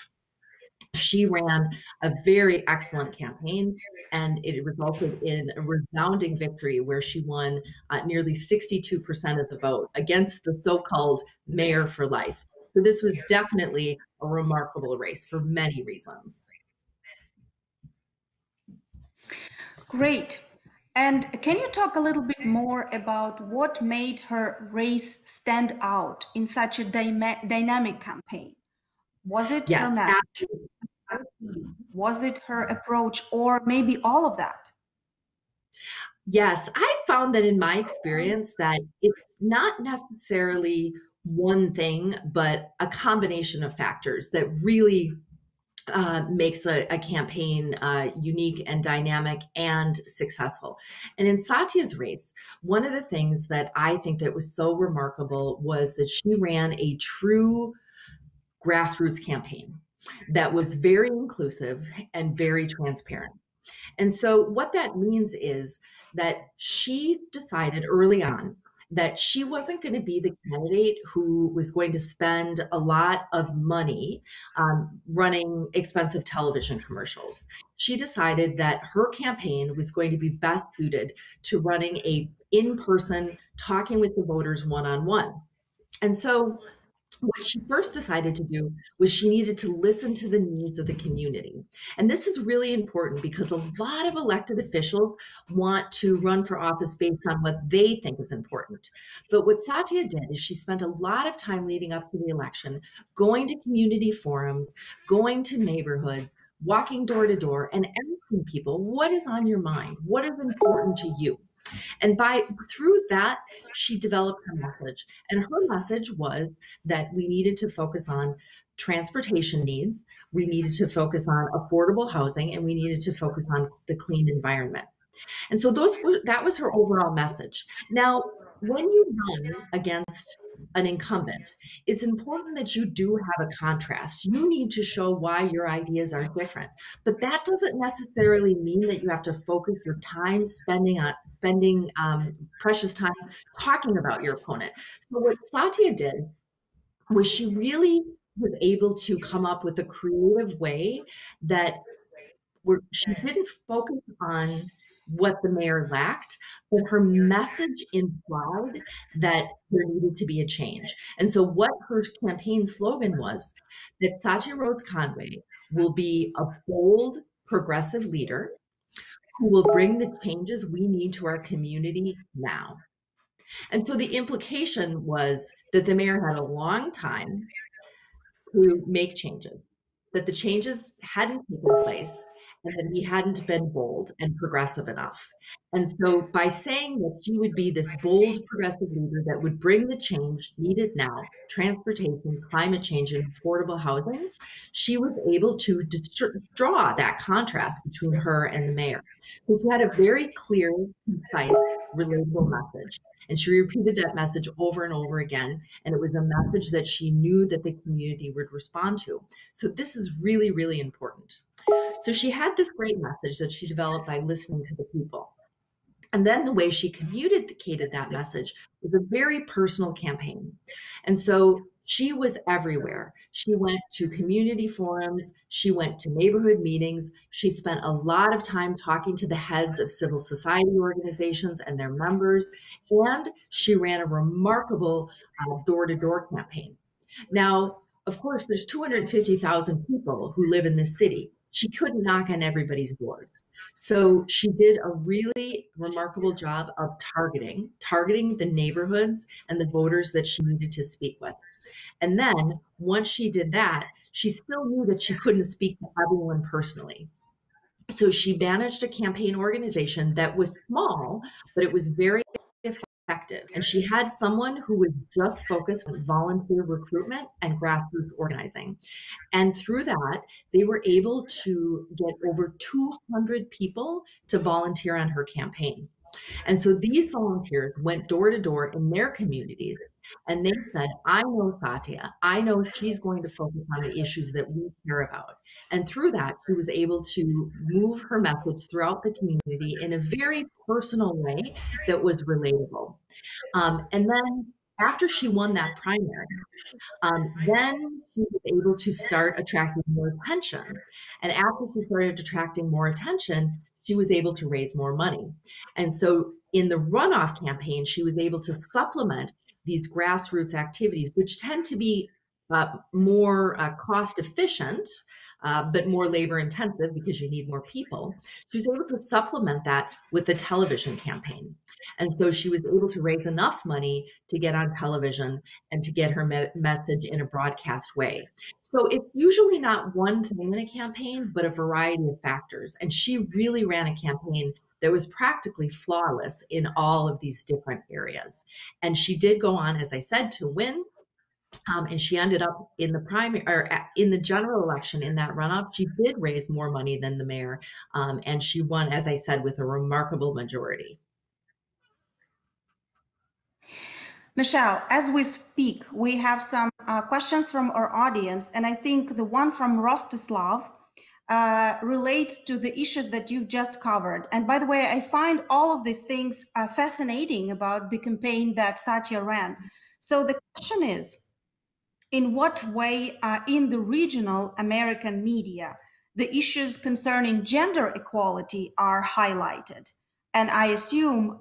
S3: she ran a very excellent campaign, and it resulted in a resounding victory where she won nearly 62% of the vote against the so-called mayor for life. So this was definitely a remarkable race for many reasons.
S2: Great. And can you talk a little bit more about what made her race stand out in such a dynamic campaign? Was it her message?
S3: Absolutely.
S2: Was it her approach, or maybe all of that?
S3: Yes, I found that in my experience that it's not necessarily one thing, but a combination of factors that really makes a campaign unique and dynamic and successful. And in Satya's race, one of the things that I think that was so remarkable was that she ran a true grassroots campaign that was very inclusive and very transparent. And so what that means is that she decided early on that she wasn't going to be the candidate who was going to spend a lot of money running expensive television commercials. She decided that her campaign was going to be best suited to running a in-person, talking with the voters one-on-one. And so what she first decided to do was she needed to listen to the needs of the community. And this is really important because a lot of elected officials want to run for office based on what they think is important. But what Satya did is she spent a lot of time leading up to the election, going to community forums, going to neighborhoods, walking door to door, and asking people, what is on your mind? What is important to you? And through that, she developed her message. And her message was that we needed to focus on transportation needs, we needed to focus on affordable housing, and we needed to focus on the clean environment. And so that was her overall message. Now, when you run against an incumbent, it's important that you do have a contrast. You need to show why your ideas are different, but that doesn't necessarily mean that you have to focus your time spending precious time talking about your opponent. So what Satya did was she really was able to come up with a creative way that she didn't focus on what the mayor lacked, but her message implied that there needed to be a change. And so what her campaign slogan was that Satya Rhodes Conway will be a bold, progressive leader who will bring the changes we need to our community now. And so the implication was that the mayor had a long time to make changes, that the changes hadn't taken place, and that he hadn't been bold and progressive enough. And so by saying that she would be this bold, progressive leader that would bring the change needed now, transportation, climate change, and affordable housing, she was able to draw that contrast between her and the mayor. So she had a very clear, concise, relatable message. And she repeated that message over and over again. And it was a message that she knew that the community would respond to. So this is really, really important. So she had this great message that she developed by listening to the people. And then the way she communicated that message was a very personal campaign. And so she was everywhere. She went to community forums. She went to neighborhood meetings. She spent a lot of time talking to the heads of civil society organizations and their members. And she ran a remarkable door-to-door campaign. Now, of course, there's 250,000 people who live in this city. She couldn't knock on everybody's doors. So she did a really remarkable job of targeting the neighborhoods and the voters that she needed to speak with. And then once she did that, she still knew that she couldn't speak to everyone personally. So she managed a campaign organization that was small, but it was very effective. And she had someone who was just focused on volunteer recruitment and grassroots organizing. And through that, they were able to get over 200 people to volunteer on her campaign. And so these volunteers went door to door in their communities and they said, I know Satya. I know she's going to focus on the issues that we care about. And through that, she was able to move her message throughout the community in a very personal way that was relatable. And then after she won that primary, then she was able to start attracting more attention. And after she started attracting more attention, she was able to raise more money. And so in the runoff campaign, she was able to supplement these grassroots activities, which tend to be more cost efficient, but more labor intensive because you need more people. She was able to supplement that with a television campaign. And so she was able to raise enough money to get on television and to get her message in a broadcast way. So it's usually not one thing in a campaign, but a variety of factors. And she really ran a campaign that was practically flawless in all of these different areas. And she did go on, as I said, to win. And she ended up in the primary or in the general election in that runoff. She did raise more money than the mayor, and she won, as I said, with a remarkable majority.
S2: Michelle, as we speak, we have some questions from our audience, and I think the one from Rostislav relates to the issues that you've just covered. And by the way, I find all of these things fascinating about the campaign that Satya ran. So the question is, in what way in the regional American media, the issues concerning gender equality are highlighted? And I assume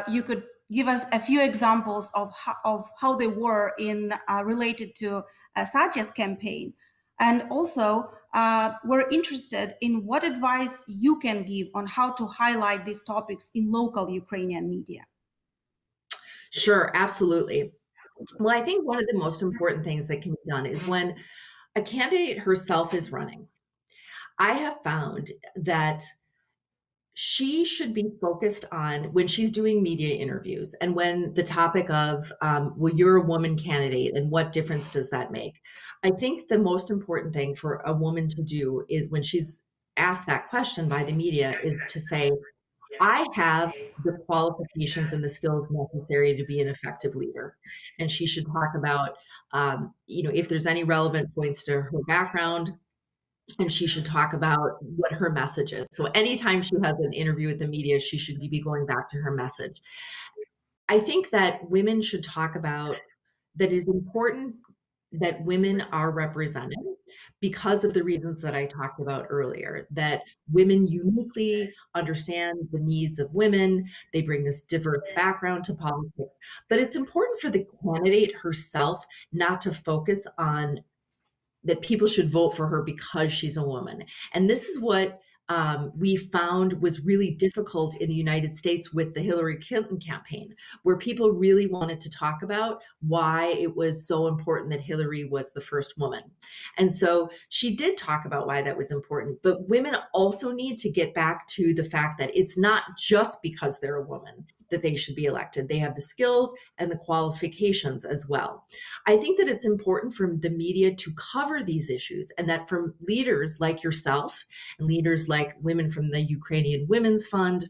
S2: you could give us a few examples of how they were in related to Satya's campaign. And also, we're interested in what advice you can give on how to highlight these topics in local Ukrainian media.
S3: Sure, absolutely. Well, I think one of the most important things that can be done is when a candidate herself is running, I have found that she should be focused on when she's doing media interviews and when the topic of, well, you're a woman candidate and what difference does that make? I think the most important thing for a woman to do is when she's asked that question by the media is to say, I have the qualifications and the skills necessary to be an effective leader. And she should talk about, if there's any relevant points to her background, and she should talk about what her message is. So anytime she has an interview with the media, she should be going back to her message. I think that women should talk about that it is important that women are represented because of the reasons that I talked about earlier, that women uniquely understand the needs of women. They bring this diverse background to politics. But it's important for the candidate herself not to focus on that people should vote for her because she's a woman. And this is what we found was really difficult in the United States with the Hillary Clinton campaign, where people really wanted to talk about why it was so important that Hillary was the first woman. And so she did talk about why that was important, but women also need to get back to the fact that it's not just because they're a woman that they should be elected. They have the skills and the qualifications as well. I think that it's important for the media to cover these issues, and that from leaders like yourself and leaders like women from the Ukrainian Women's Fund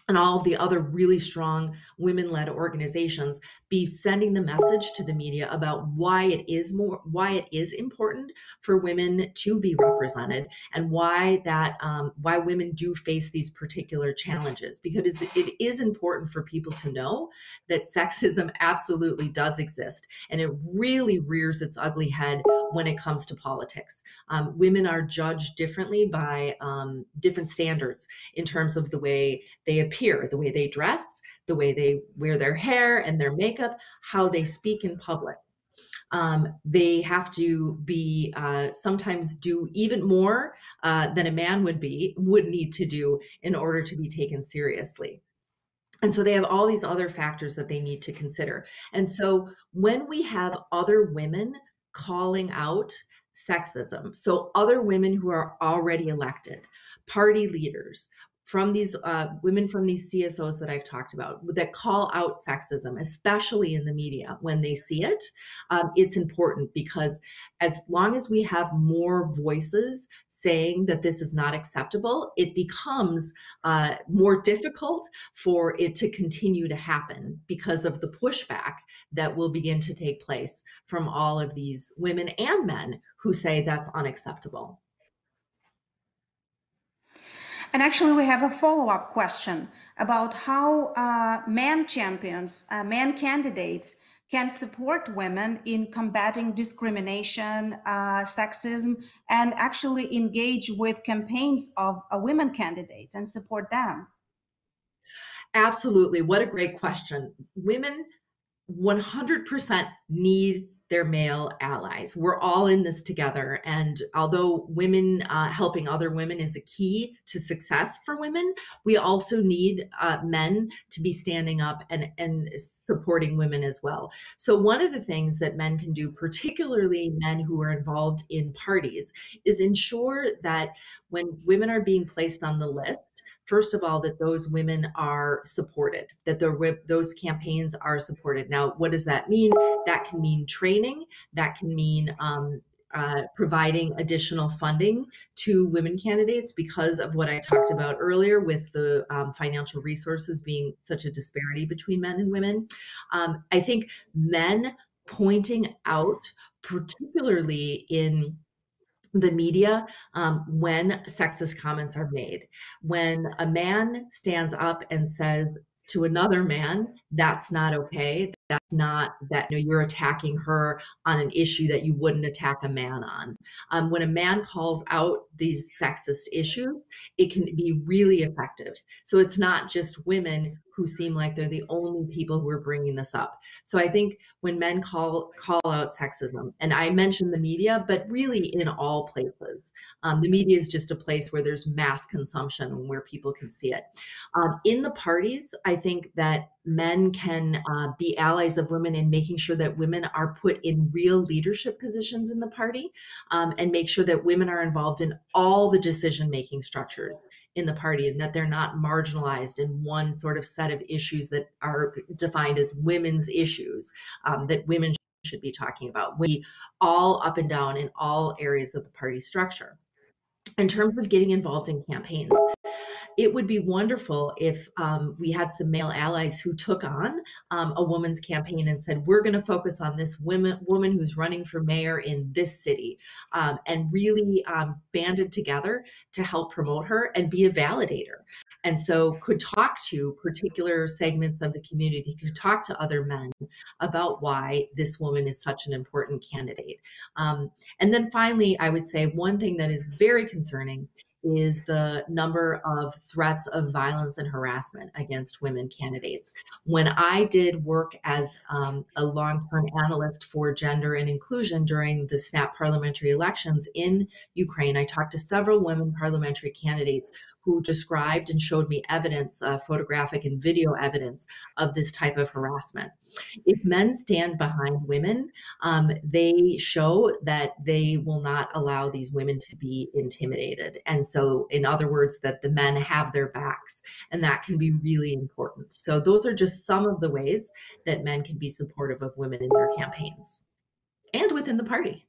S3: and all of the other really strong women-led organizations be sending the message to the media about why it is important for women to be represented, and why women do face these particular challenges, because it is important for people to know that sexism absolutely does exist, and it really rears its ugly head when it comes to politics. Women are judged differently by different standards in terms of the way they appear, the way they dress, the way they wear their hair and their makeup, how they speak in public. They have to be sometimes do even more than a man would need to do in order to be taken seriously. And so they have all these other factors that they need to consider. And so when we have other women calling out sexism, so other women who are already elected, party leaders, from these women from these CSOs that I've talked about that call out sexism, especially in the media, when they see it, it's important, because as long as we have more voices saying that this is not acceptable, it becomes more difficult for it to continue to happen because of the pushback that will begin to take place from all of these women and men who say that's unacceptable.
S2: And actually, we have a follow-up question about how man champions, man candidates can support women in combating discrimination, sexism, and actually engage with campaigns of women candidates and support them.
S3: Absolutely. What a great question. Women 100% need their male allies. We're all in this together. And although women helping other women is a key to success for women, we also need men to be standing up and supporting women as well. So one of the things that men can do, particularly men who are involved in parties, is ensure that when women are being placed on the list, first of all, that those women are supported, that those campaigns are supported. Now, what does that mean? That can mean training. That can mean providing additional funding to women candidates because of what I talked about earlier with the financial resources being such a disparity between men and women. I think men pointing out, particularly in the media, when sexist comments are made. When a man stands up and says to another man, that's not okay, that's not that you're attacking her on an issue that you wouldn't attack a man on. When a man calls out these sexist issues, it can be really effective. So it's not just women who seem like they're the only people who are bringing this up. So I think when men call out sexism, and I mentioned the media, but really in all places, the media is just a place where there's mass consumption and where people can see it. In the parties, I think that men can be allies of women in making sure that women are put in real leadership positions in the party, and make sure that women are involved in all the decision-making structures in the party, and that they're not marginalized in one sort of set of issues that are defined as women's issues, that women should be talking about. We all up and down in all areas of the party structure. In terms of getting involved in campaigns, it would be wonderful if we had some male allies who took on a woman's campaign and said, we're going to focus on this woman who's running for mayor in this city, and really banded together to help promote her and be a validator. And so could talk to particular segments of the community, could talk to other men about why this woman is such an important candidate. And then finally, I would say one thing that is very concerning is the number of threats of violence and harassment against women candidates. When I did work as a long-term analyst for gender and inclusion during the SNAP parliamentary elections in Ukraine, I talked to several women parliamentary candidates who described and showed me evidence, photographic and video evidence of this type of harassment. If men stand behind women, they show that they will not allow these women to be intimidated. And so, in other words, that the men have their backs, and that can be really important. So those are just some of the ways that men can be supportive of women in their campaigns and within the party.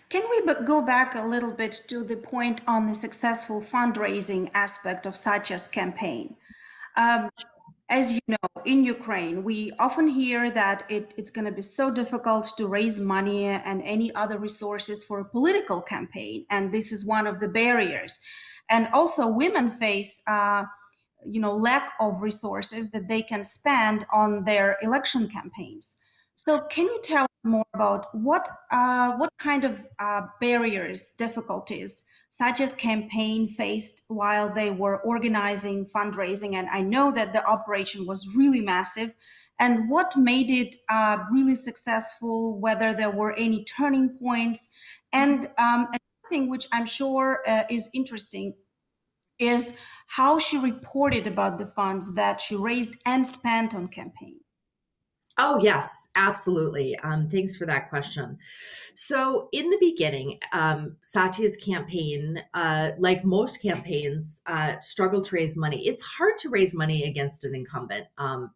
S2: Can we go back a little bit to the point on the successful fundraising aspect of Satya's campaign? As you know, in Ukraine, we often hear that it's going to be so difficult to raise money and any other resources for a political campaign, and this is one of the barriers. And also, women face lack of resources that they can spend on their election campaigns. So can you tell us more about what kind of barriers, difficulties Satya's campaign faced while they were organizing fundraising? And I know that the operation was really massive. And what made it really successful, whether there were any turning points? And another thing which I'm sure is interesting is how she reported about the funds that she raised and spent on campaign.
S3: Oh, yes, absolutely. Thanks for that question. So in the beginning, Satya's campaign, like most campaigns, struggled to raise money. It's hard to raise money against an incumbent,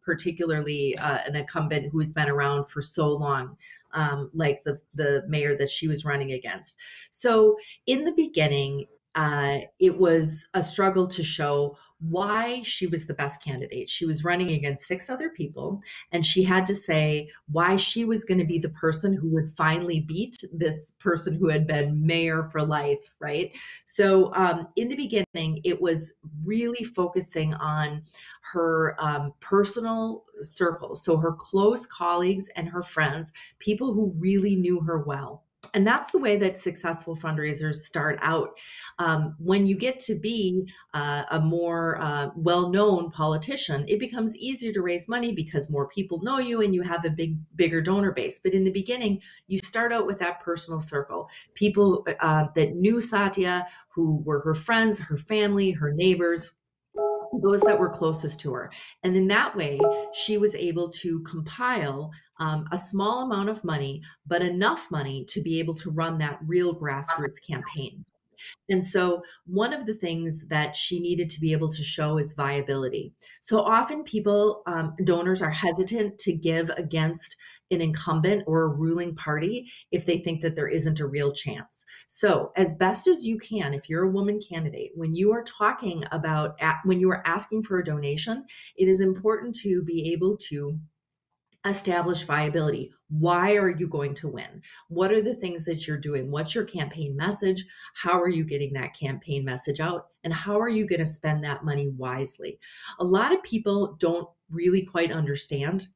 S3: particularly an incumbent who's been around for so long, like the mayor that she was running against. So in the beginning, it was a struggle to show why she was the best candidate. She was running against 6 other people, and she had to say why she was going to be the person who would finally beat this person who had been mayor for life, right? So in the beginning, it was really focusing on her personal circle, so her close colleagues and her friends, people who really knew her well. And that's the way that successful fundraisers start out. When you get to be a more well-known politician, it becomes easier to raise money because more people know you and you have a bigger donor base. But in the beginning, you start out with that personal circle, people that knew Satya, who were her friends, her family, her neighbors, those that were closest to her. And in that way, she was able to compile a small amount of money, but enough money to be able to run that real grassroots campaign. And so one of the things that she needed to be able to show is viability. So often people, donors are hesitant to give against an incumbent or a ruling party if they think that there isn't a real chance. So as best as you can, if you're a woman candidate, when you are talking about, when you are asking for a donation, it is important to be able to establish viability. Why are you going to win? What are the things that you're doing? What's your campaign message? How are you getting that campaign message out? And how are you going to spend that money wisely? A lot of people don't really quite understand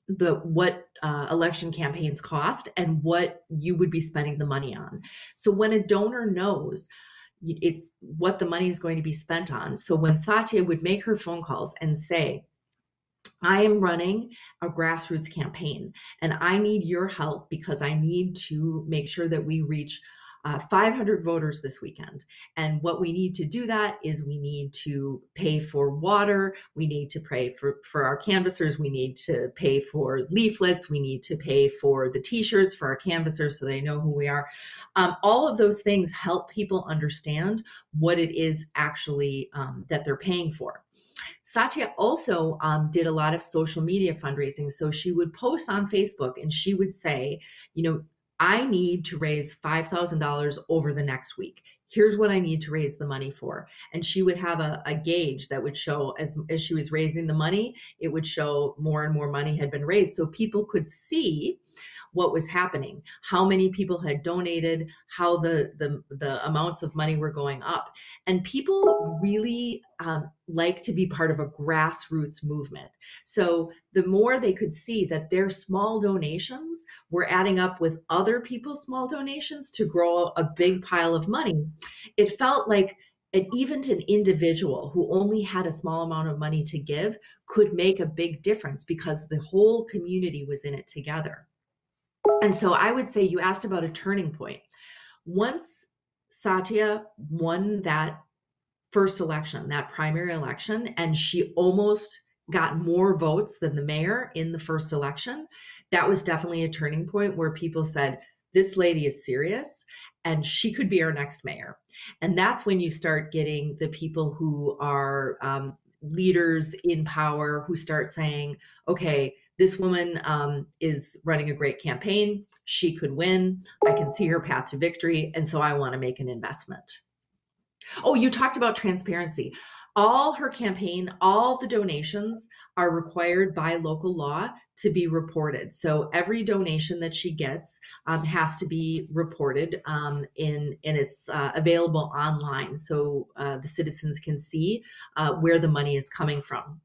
S3: what election campaigns cost and what you would be spending the money on. So when a donor knows it's what the money is going to be spent on. So when Satya would make her phone calls and say, I am running a grassroots campaign and I need your help because I need to make sure that we reach 500 voters this weekend. And what we need to do that is we need to pay for water. We need to pay for our canvassers. We need to pay for leaflets. We need to pay for the t-shirts for our canvassers so they know who we are. All of those things help people understand what it is actually that they're paying for. Satya also did a lot of social media fundraising. So she would post on Facebook and she would say, I need to raise $5,000 over the next week. Here's what I need to raise the money for. And she would have a gauge that would show as she was raising the money, it would show more and more money had been raised. So people could see what was happening, how many people had donated, how the amounts of money were going up. And people really like to be part of a grassroots movement. So the more they could see that their small donations were adding up with other people's small donations to grow a big pile of money, it felt like even an individual who only had a small amount of money to give could make a big difference because the whole community was in it together. And so I would say, you asked about a turning point. Once Satya won that first election, that primary election, and she almost got more votes than the mayor in the first election, that was definitely a turning point where people said, this lady is serious and she could be our next mayor. And that's when you start getting the people who are leaders in power who start saying, okay, this woman is running a great campaign. She could win. I can see her path to victory. And so I want to make an investment. Oh, you talked about transparency. All her campaign, all the donations are required by local law to be reported. So every donation that she gets has to be reported and it's available online. So the citizens can see where the money is coming from.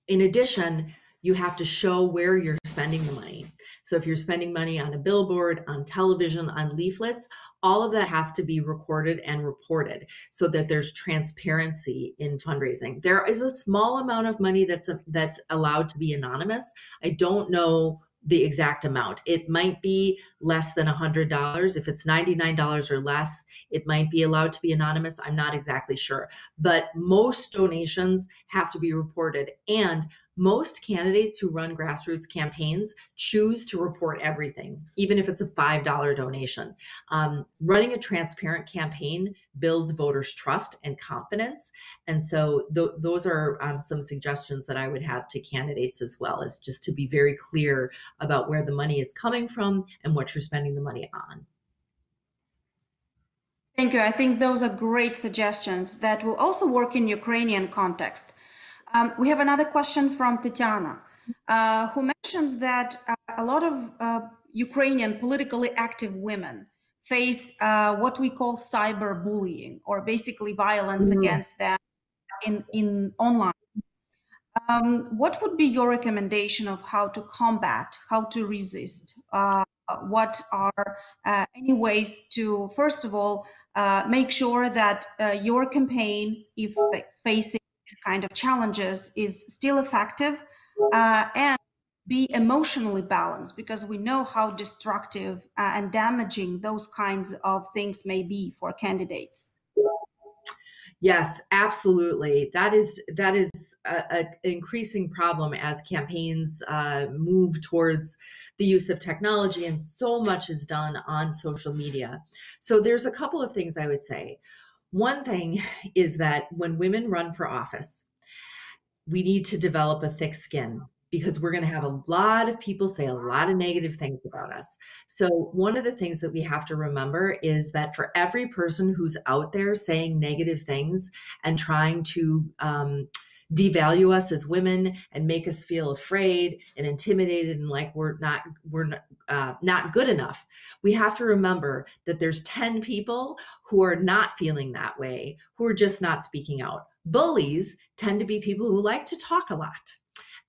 S3: In addition, you have to show where you're spending the money. So if you're spending money on a billboard, on television, on leaflets, all of that has to be recorded and reported so that there's transparency in fundraising. There is a small amount of money that's allowed to be anonymous. I don't know the exact amount. It might be less than $100. If it's $99 or less, it might be allowed to be anonymous. I'm not exactly sure. But most donations have to be reported. And most candidates who run grassroots campaigns choose to report everything, even if it's a $5 donation. Running a transparent campaign builds voters' trust and confidence. And so those are some suggestions that I would have to candidates as well, is just to be very clear about where the money is coming from and what you're spending the money on.
S2: Thank you. I think those are great suggestions that will also work in Ukrainian context. We have another question from Tatiana, who mentions that a lot of Ukrainian politically active women face what we call cyberbullying, or basically violence against them in online. What would be your recommendation of how to combat, how to resist? What are any ways to, first of all, make sure that your campaign, if facing these kind of challenges, is still effective and be emotionally balanced, because we know how destructive and damaging those kinds of things may be for candidates.
S3: Yes, absolutely. That is an increasing problem as campaigns move towards the use of technology, and so much is done on social media. So there's a couple of things I would say. One thing is that when women run for office, we need to develop a thick skin, because we're going to have a lot of people say a lot of negative things about us. So one of the things that we have to remember is that for every person who's out there saying negative things and trying to devalue us as women and make us feel afraid and intimidated and like we're not good enough, we have to remember that there's 10 people who are not feeling that way, who are just not speaking out. Bullies tend to be people who like to talk a lot.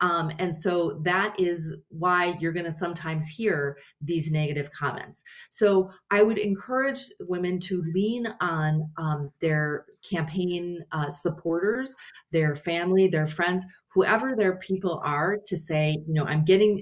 S3: And so that is why you're going to sometimes hear these negative comments. So I would encourage women to lean on their campaign supporters, their family, their friends, whoever their people are, to say, you know,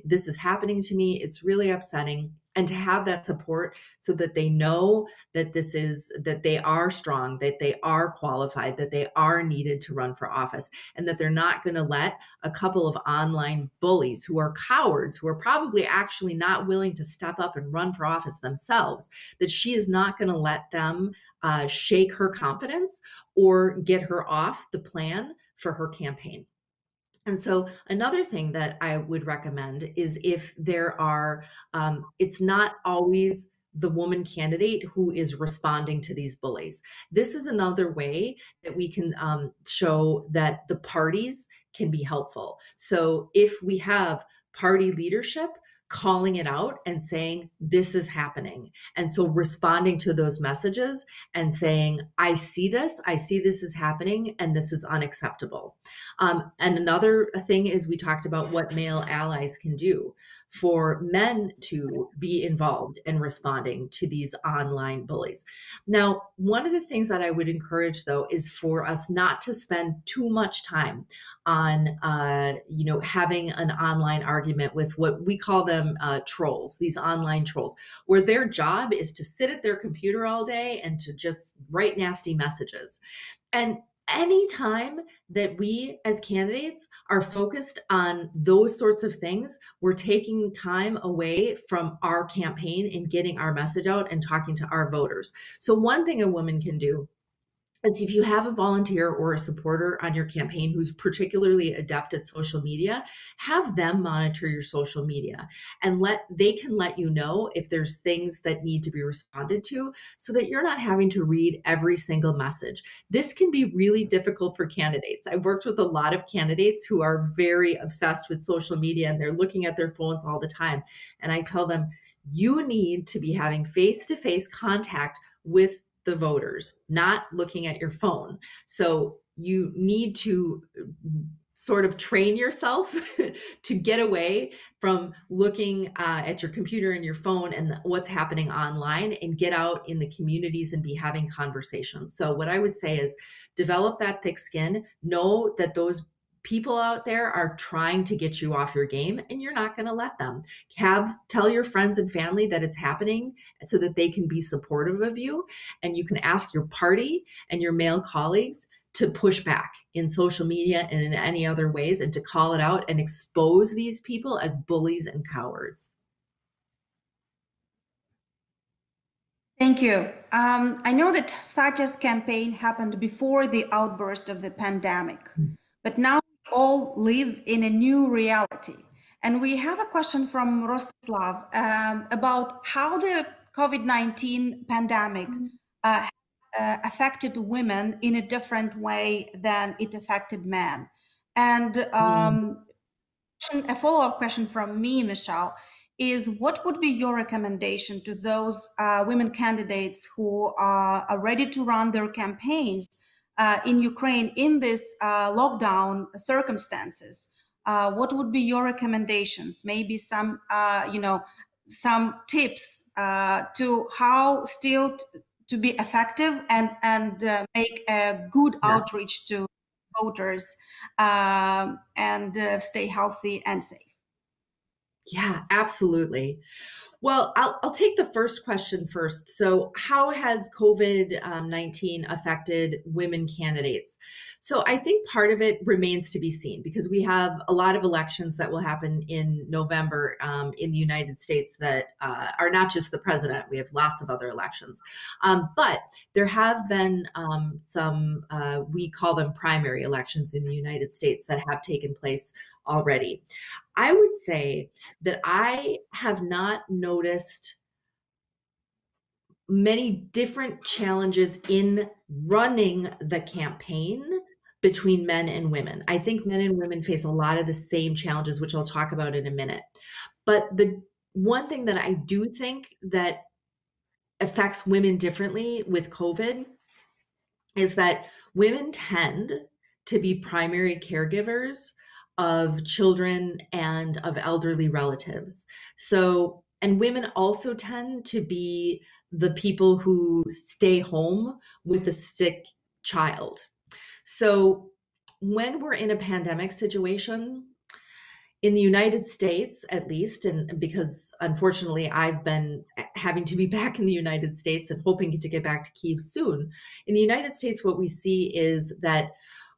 S3: this is happening to me. It's really upsetting. And to have that support so that they know that that they are strong, that they are qualified, that they are needed to run for office, and that they're not going to let a couple of online bullies who are cowards, who are probably actually not willing to step up and run for office themselves, that she is not going to let them shake her confidence or get her off the plan for her campaign. And so another thing that I would recommend is if there are, it's not always the woman candidate who is responding to these bullies. This is another way that we can show that the parties can be helpful. So if we have party leadership calling it out and saying, this is happening. And so responding to those messages and saying, I see this is happening, and this is unacceptable. And another thing is, we talked about what male allies can do for men to be involved in responding to these online bullies. Now, one of the things that I would encourage, though, is for us not to spend too much time on, having an online argument with what we call them trolls, these online trolls, where their job is to sit at their computer all day and to just write nasty messages. And anytime that we as candidates are focused on those sorts of things, we're taking time away from our campaign and getting our message out and talking to our voters. So one thing a woman can do is, if you have a volunteer or a supporter on your campaign who's particularly adept at social media, have them monitor your social media, and they can let you know if there's things that need to be responded to, so that you're not having to read every single message. This can be really difficult for candidates. I've worked with a lot of candidates who are very obsessed with social media, and they're looking at their phones all the time. And I tell them, you need to be having face-to-face contact with the voters, not looking at your phone. So you need to sort of train yourself to get away from looking at your computer and your phone and what's happening online, and get out in the communities and be having conversations. So what I would say is, develop that thick skin. Know that those people out there are trying to get you off your game, and you're not going to let them. Tell your friends and family that it's happening, so that they can be supportive of you. And you can ask your party and your male colleagues to push back in social media and in any other ways, and to call it out and expose these people as bullies and cowards.
S2: Thank you. I know that Satya's campaign happened before the outburst of the pandemic, but now we all live in a new reality. And we have a question from Rostislav about how the COVID-19 pandemic affected women in a different way than it affected men. And a follow-up question from me, Michelle, is what would be your recommendation to those women candidates who are ready to run their campaigns in Ukraine in this lockdown circumstances? What would be your recommendations? Maybe some, some tips to how still to be effective and make a good outreach to voters and stay healthy and safe.
S3: Yeah, absolutely. Well, I'll take the first question first. So how has COVID-19 affected women candidates? So I think part of it remains to be seen, because we have a lot of elections that will happen in November in the United States that are not just the president. We have lots of other elections. But there have been some, we call them primary elections in the United States, that have taken place already. I would say that I have not noticed many different challenges in running the campaign between men and women. I think men and women face a lot of the same challenges, which I'll talk about in a minute. But the one thing that I do think that affects women differently with COVID is that women tend to be primary caregivers of children and of elderly relatives. So, and women also tend to be the people who stay home with a sick child. So when we're in a pandemic situation, in the United States, at least, and because unfortunately I've been having to be back in the United States and hoping to get back to Kyiv soon. In the United States, what we see is that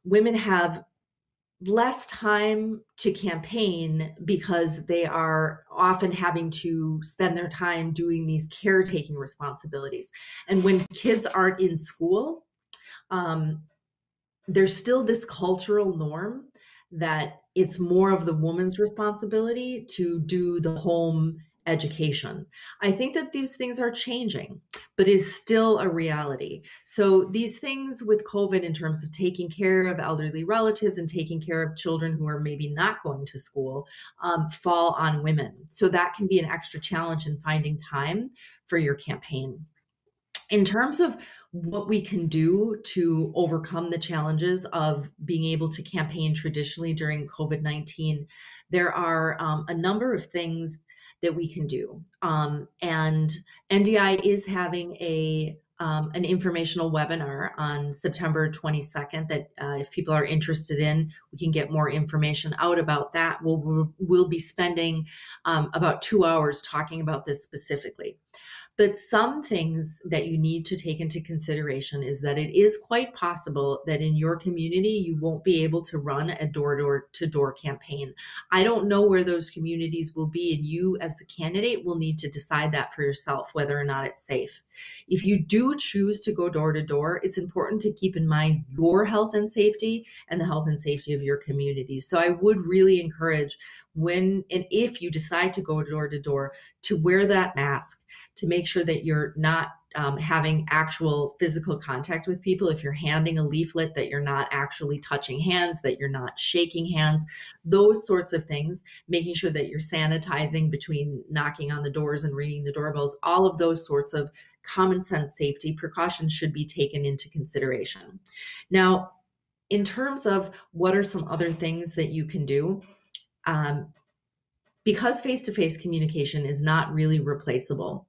S3: women have less time to campaign because they are often having to spend their time doing these caretaking responsibilities. And when kids aren't in school, there's still this cultural norm that it's more of the woman's responsibility to do the home education. I think that these things are changing, but is still a reality. So these things with COVID in terms of taking care of elderly relatives and taking care of children who are maybe not going to school fall on women. So that can be an extra challenge in finding time for your campaign. In terms of what we can do to overcome the challenges of being able to campaign traditionally during COVID-19, there are a number of things that we can do. And NDI is having an informational webinar on September 22nd that if people are interested in, we can get more information out about that. We'll be spending about 2 hours talking about this specifically. But some things that you need to take into consideration is that it is quite possible that in your community, you won't be able to run a door-to-door campaign. I don't know where those communities will be, and you as the candidate will need to decide that for yourself, whether or not it's safe. If you do choose to go door-to-door, it's important to keep in mind your health and safety and the health and safety of your community. So I would really encourage when and if you decide to go door-to-door to wear that mask, to make sure that you're not having actual physical contact with people. If you're handing a leaflet, that you're not actually touching hands, that you're not shaking hands, those sorts of things, making sure that you're sanitizing between knocking on the doors and ringing the doorbells, all of those sorts of common sense safety precautions should be taken into consideration. Now, in terms of what are some other things that you can do, because face-to-face communication is not really replaceable,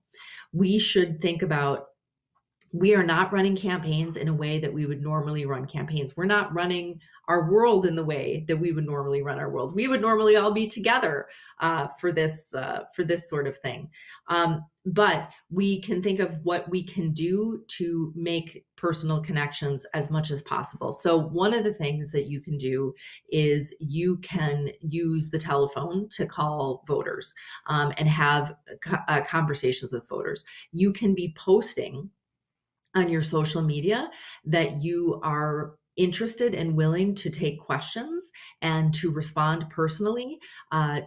S3: we should think about, we are not running campaigns in a way that we would normally run campaigns. We're not running our world in the way that we would normally run our world. We would normally all be together for this sort of thing. But we can think of what we can do to make personal connections as much as possible. So one of the things that you can do is you can use the telephone to call voters and have conversations with voters. You can be posting on your social media that you are interested and willing to take questions and to respond personally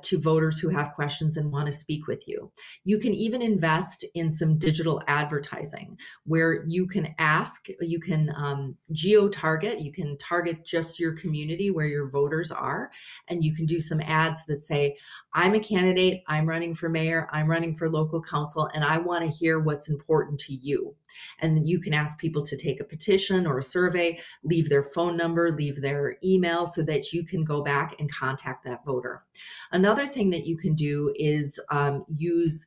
S3: to voters who have questions and want to speak with you. You can even invest in some digital advertising where you can ask, you can geo-target, you can target just your community where your voters are, and you can do some ads that say, I'm a candidate, I'm running for mayor, I'm running for local council, and I want to hear what's important to you. And then you can ask people to take a petition or a survey, leave their phone number, leave their email so that you can go back and contact that voter. Another thing that you can do is use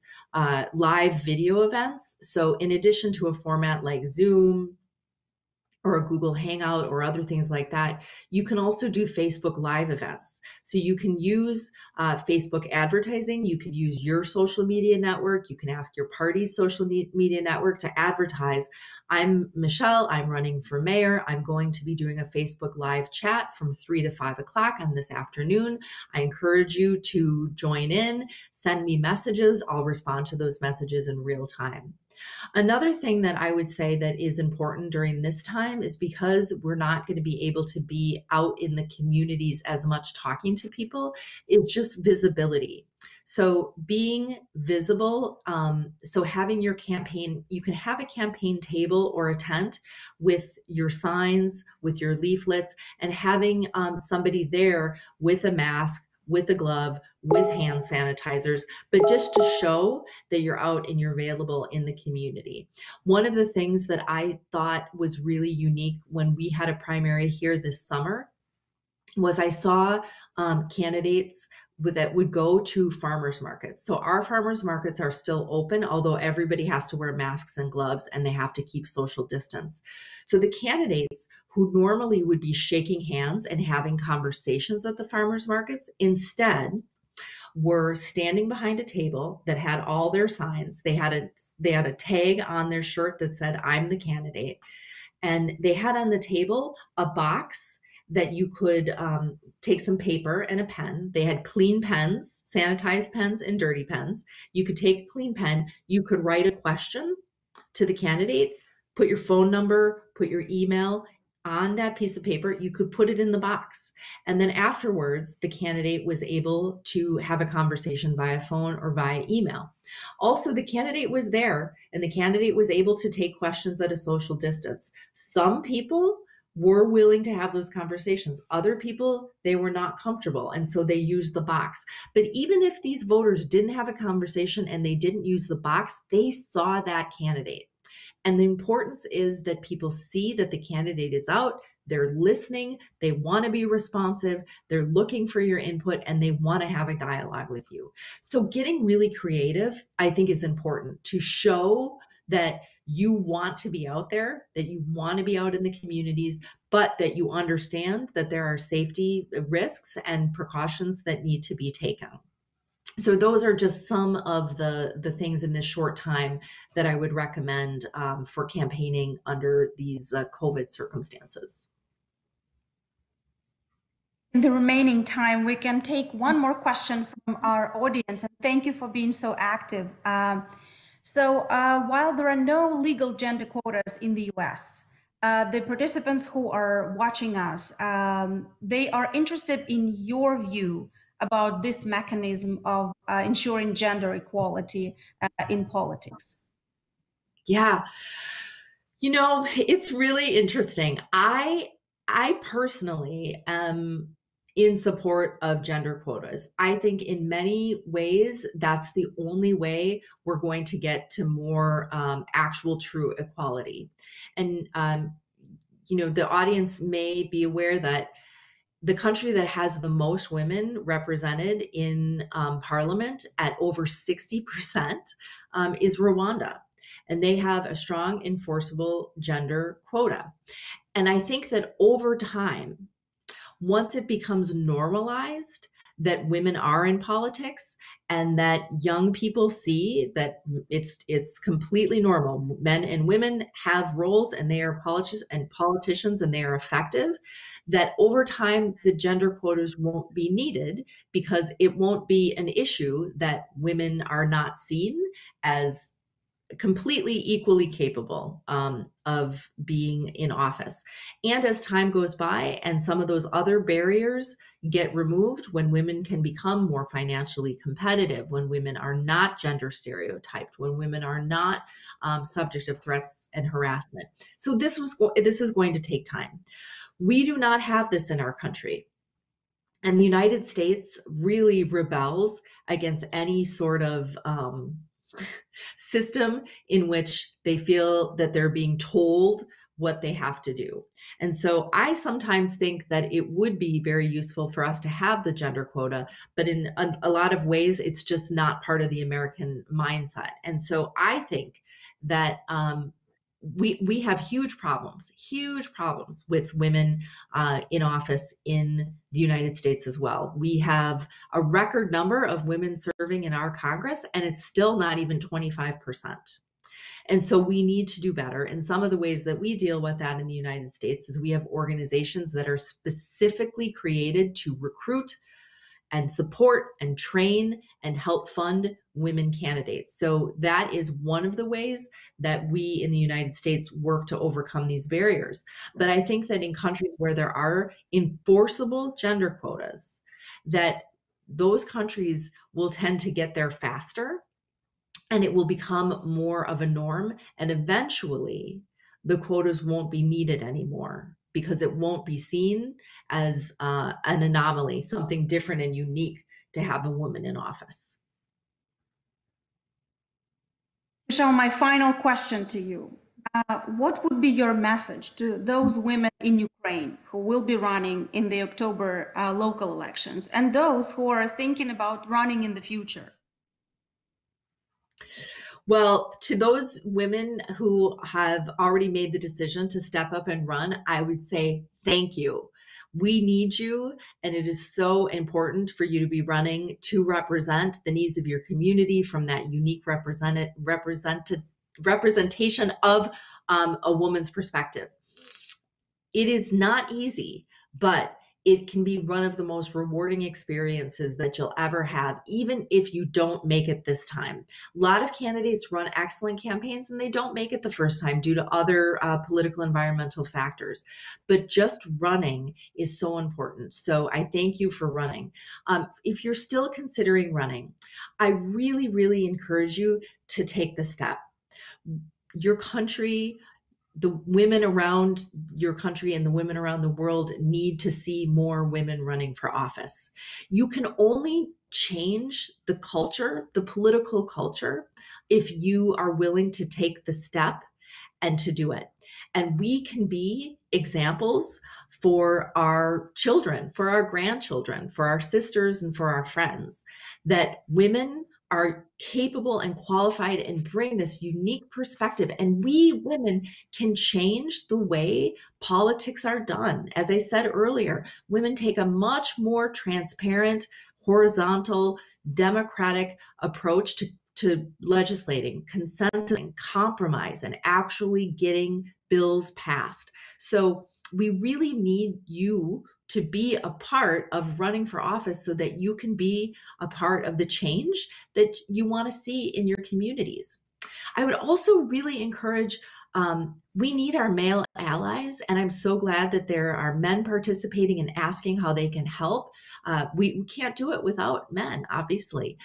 S3: live video events. So in addition to a format like Zoom, or a Google Hangout or other things like that, you can also do Facebook Live events. So you can use Facebook advertising, you can use your social media network, you can ask your party's social media network to advertise, I'm Michelle, I'm running for mayor, I'm going to be doing a Facebook Live chat from 3 to 5 o'clock on this afternoon. I encourage you to join in, send me messages, I'll respond to those messages in real time. Another thing that I would say that is important during this time is because we're not going to be able to be out in the communities as much talking to people, is just visibility. So being visible, so having your campaign, you can have a campaign table or a tent with your signs, with your leaflets, and having somebody there with a mask, with a glove, with hand sanitizers, but just to show that you're out and you're available in the community. One of the things that I thought was really unique when we had a primary here this summer was I saw candidates that would go to farmers markets. So our farmers markets are still open, although everybody has to wear masks and gloves and they have to keep social distance. So the candidates who normally would be shaking hands and having conversations at the farmers markets instead were standing behind a table that had all their signs. They had a tag on their shirt that said, "I'm the candidate." And they had on the table a box that you could take some paper and a pen. They had clean pens, sanitized pens, and dirty pens. You could take a clean pen. You could write a question to the candidate, put your phone number, put your email on that piece of paper. You could put it in the box. And then afterwards, the candidate was able to have a conversation via phone or via email. Also, the candidate was there and the candidate was able to take questions at a social distance. Some people were willing to have those conversations. Other people, they were not comfortable. And so they used the box. But even if these voters didn't have a conversation and they didn't use the box, they saw that candidate. And the importance is that people see that the candidate is out, they're listening, they want to be responsive, they're looking for your input, and they want to have a dialogue with you. So getting really creative, I think, is important to show that you want to be out there, that you want to be out in the communities, but that you understand that there are safety risks and precautions that need to be taken. So those are just some of the things in this short time that I would recommend for campaigning under these COVID circumstances.
S2: In the remaining time, we can take one more question from our audience. And thank you for being so active. So while there are no legal gender quotas in the US, the participants who are watching us, they are interested in your view about this mechanism of ensuring gender equality in politics.
S3: Yeah. You know, it's really interesting. I personally am in support of gender quotas. I think in many ways, that's the only way we're going to get to more actual true equality. And, you know, the audience may be aware that the country that has the most women represented in parliament at over 60% is Rwanda. And they have a strong enforceable gender quota. And I think that over time, once it becomes normalized that women are in politics and that young people see that it's completely normal. Men and women have roles and they are politicians and they are effective, that over time the gender quotas won't be needed because it won't be an issue that women are not seen as completely equally capable of being in office. And as time goes by and some of those other barriers get removed, when women can become more financially competitive, when women are not gender stereotyped, when women are not subject of threats and harassment. So this is going to take time. We do not have this in our country. And the United States really rebels against any sort of system in which they feel that they're being told what they have to do. And so I sometimes think that it would be very useful for us to have the gender quota, but in a lot of ways, it's just not part of the American mindset. And so I think that we have huge problems with women in office in the United States as well. We have a record number of women serving in our Congress, and it's still not even 25%. And so we need to do better. And some of the ways that we deal with that in the United States is we have organizations that are specifically created to recruit and support and train and help fund women candidates. So that is one of the ways that we in the United States work to overcome these barriers. But I think that in countries where there are enforceable gender quotas, that those countries will tend to get there faster and it will become more of a norm. And eventually the quotas won't be needed anymore, because it won't be seen as an anomaly, something different and unique to have a woman in office.
S2: Michelle, my final question to you. what would be your message to those women in Ukraine who will be running in the October local elections and those who are thinking about running in the future?
S3: Well, to those women who have already made the decision to step up and run, I would say thank you. We need you, and it is so important for you to be running to represent the needs of your community from that unique representation of a woman's perspective. It is not easy, but it can be one of the most rewarding experiences that you'll ever have, even if you don't make it this time. A lot of candidates run excellent campaigns and they don't make it the first time due to other political environmental factors. But just running is so important. So I thank you for running. If you're still considering running, I really, really encourage you to take the step. Your country, the women around your country and the women around the world need to see more women running for office. You can only change the culture, the political culture, if you are willing to take the step and to do it. And we can be examples for our children, for our grandchildren, for our sisters, and for our friends that women are capable and qualified and bring this unique perspective. And we women can change the way politics are done. As I said earlier, women take a much more transparent, horizontal, democratic approach to legislating, consenting, compromise, and actually getting bills passed. So we really need you to be a part of running for office so that you can be a part of the change that you want to see in your communities. I would also really encourage, we need our male allies, and I'm so glad that there are men participating and asking how they can help. We can't do it without men, obviously.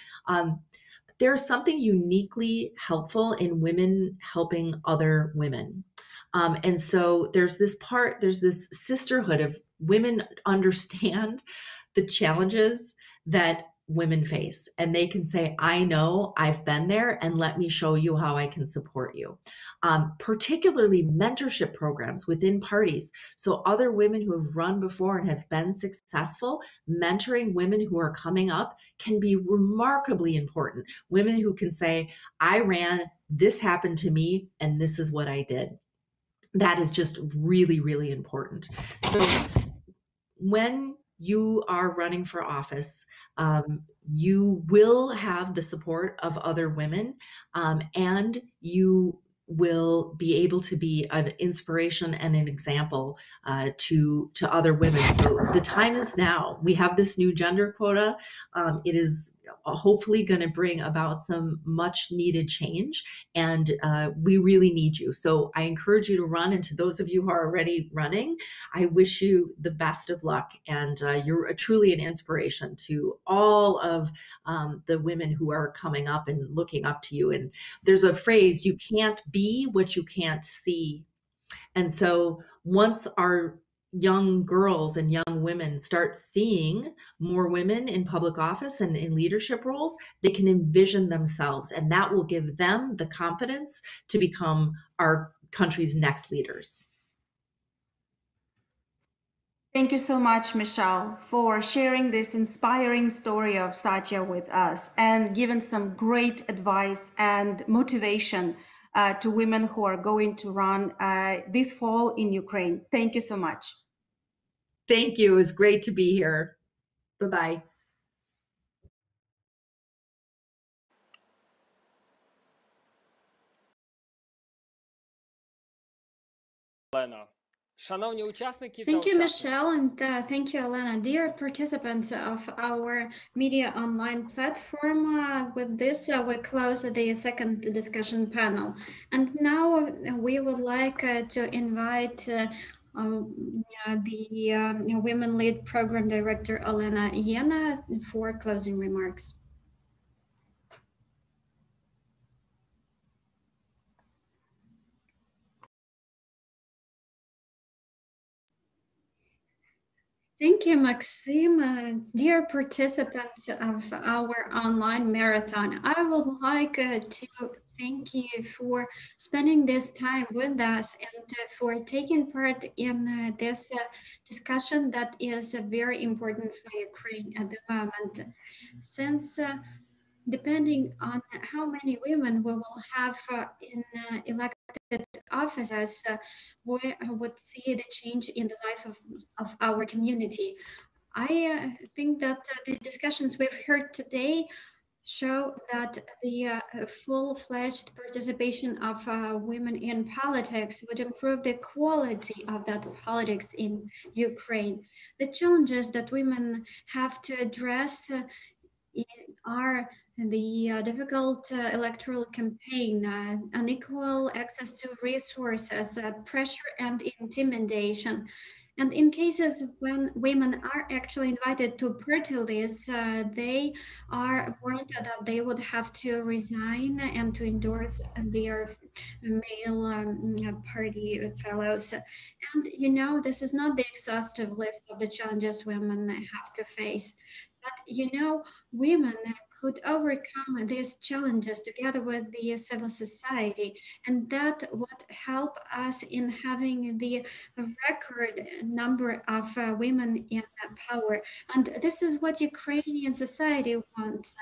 S3: There's something uniquely helpful in women helping other women. And so there's this sisterhood of women understand the challenges that women face. And they can say, I know, I've been there, and let me show you how I can support you. Particularly mentorship programs within parties. So other women who have run before and have been successful, mentoring women who are coming up can be remarkably important. Women who can say, I ran, this happened to me, and this is what I did. That is just really, really important. So when you are running for office, you will have the support of other women, and you will be able to be an inspiration and an example to other women. So the time is now. We have this new gender quota. It is hopefully going to bring about some much needed change, and we really need you. So I encourage you to run, and to those of you who are already running, I wish you the best of luck, and you're truly an inspiration to all of the women who are coming up and looking up to you. And there's a phrase, you can't be what you can't see. And so once our young girls and young women start seeing more women in public office and in leadership roles, they can envision themselves, and that will give them the confidence to become our country's next leaders.
S2: Thank you so much, Michelle, for sharing this inspiring story of Satya with us and giving some great advice and motivation to women who are going to run this fall in Ukraine. Thank you so much.
S3: Thank you. It was great to be here. Bye-bye.
S4: Олена. Шановні учасники та
S9: Thank you,
S4: учасниці.
S9: Michelle, and thank you, Elena. Dear participants of our media online platform, with this we close the second discussion panel. And now we would like to invite the Women Lead Program Director, Elena Yena, for closing remarks. Thank you, Maxim. Dear participants of our online marathon, I would like to thank you for spending this time with us and for taking part in this discussion that is very important for Ukraine at the moment. Since depending on how many women we will have in elected offices, we would see the change in the life of our community. I think that the discussions we've heard today show that the full-fledged participation of women in politics would improve the quality of that politics in Ukraine. The challenges that women have to address are the difficult electoral campaign, unequal access to resources, pressure and intimidation. And in cases when women are actually invited to party lists, they are warned that they would have to resign and to endorse their male party fellows. And you know, this is not the exhaustive list of the challenges women have to face. But you know, women could overcome these challenges together with the civil society, and that would help us in having the record number of women in power. And this is what Ukrainian society wants.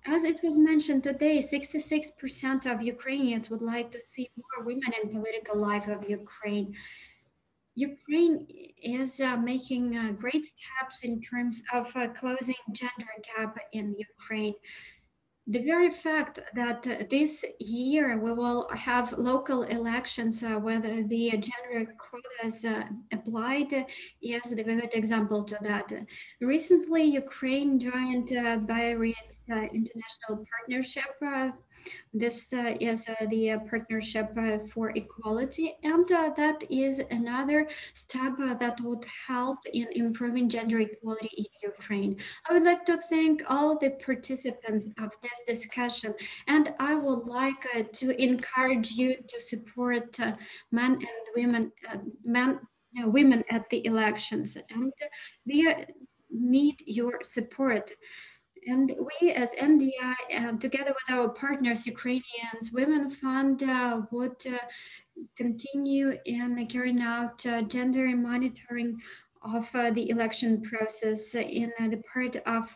S9: As it was mentioned today, 66% of Ukrainians would like to see more women in political life of Ukraine. Ukraine is making great steps in terms of closing gender gap in Ukraine. The very fact that this year we will have local elections whether the gender quotas applied is the vivid example to that. Recently, Ukraine joined Bahrain's international partnership. This is the partnership for equality, and that is another step that would help in improving gender equality in Ukraine. I would like to thank all the participants of this discussion, and I would like to encourage you to support men and women at the elections, and we need your support. And we, as NDI, together with our partners, Ukrainians Women Fund, would continue in carrying out gender monitoring of the election process in the part of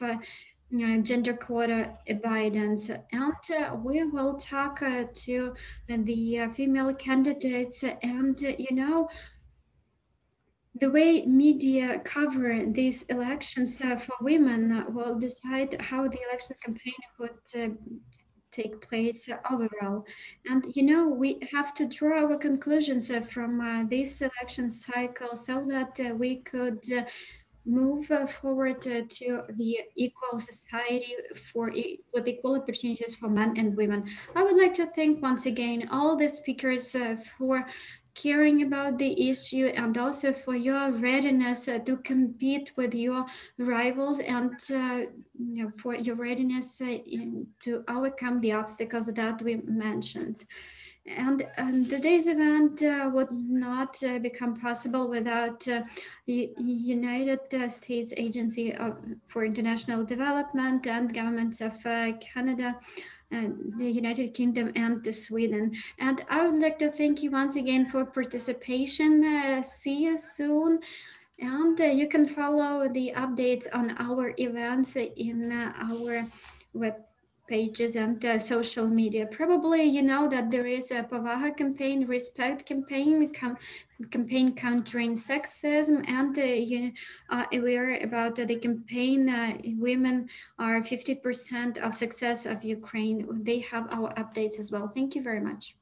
S9: gender quota avoidance. And we will talk to the female candidates, and you know, the way media cover these elections for women will decide how the election campaign would take place overall. And you know, we have to draw our conclusions from this election cycle so that we could move forward to the equal society for with equal opportunities for men and women. I would like to thank once again all the speakers for caring about the issue and also for your readiness to compete with your rivals and you know, for your readiness to overcome the obstacles that we mentioned. And today's event would not become possible without the United States Agency for International Development and governments of Canada, the United Kingdom, and Sweden. And I would like to thank you once again for participation. See you soon. And you can follow the updates on our events in our web pages and social media. Probably you know that there is a Pavaha campaign, respect campaign, campaign countering sexism, and you are aware about the campaign Women Are 50% of Success of Ukraine. They have our updates as well. Thank you very much.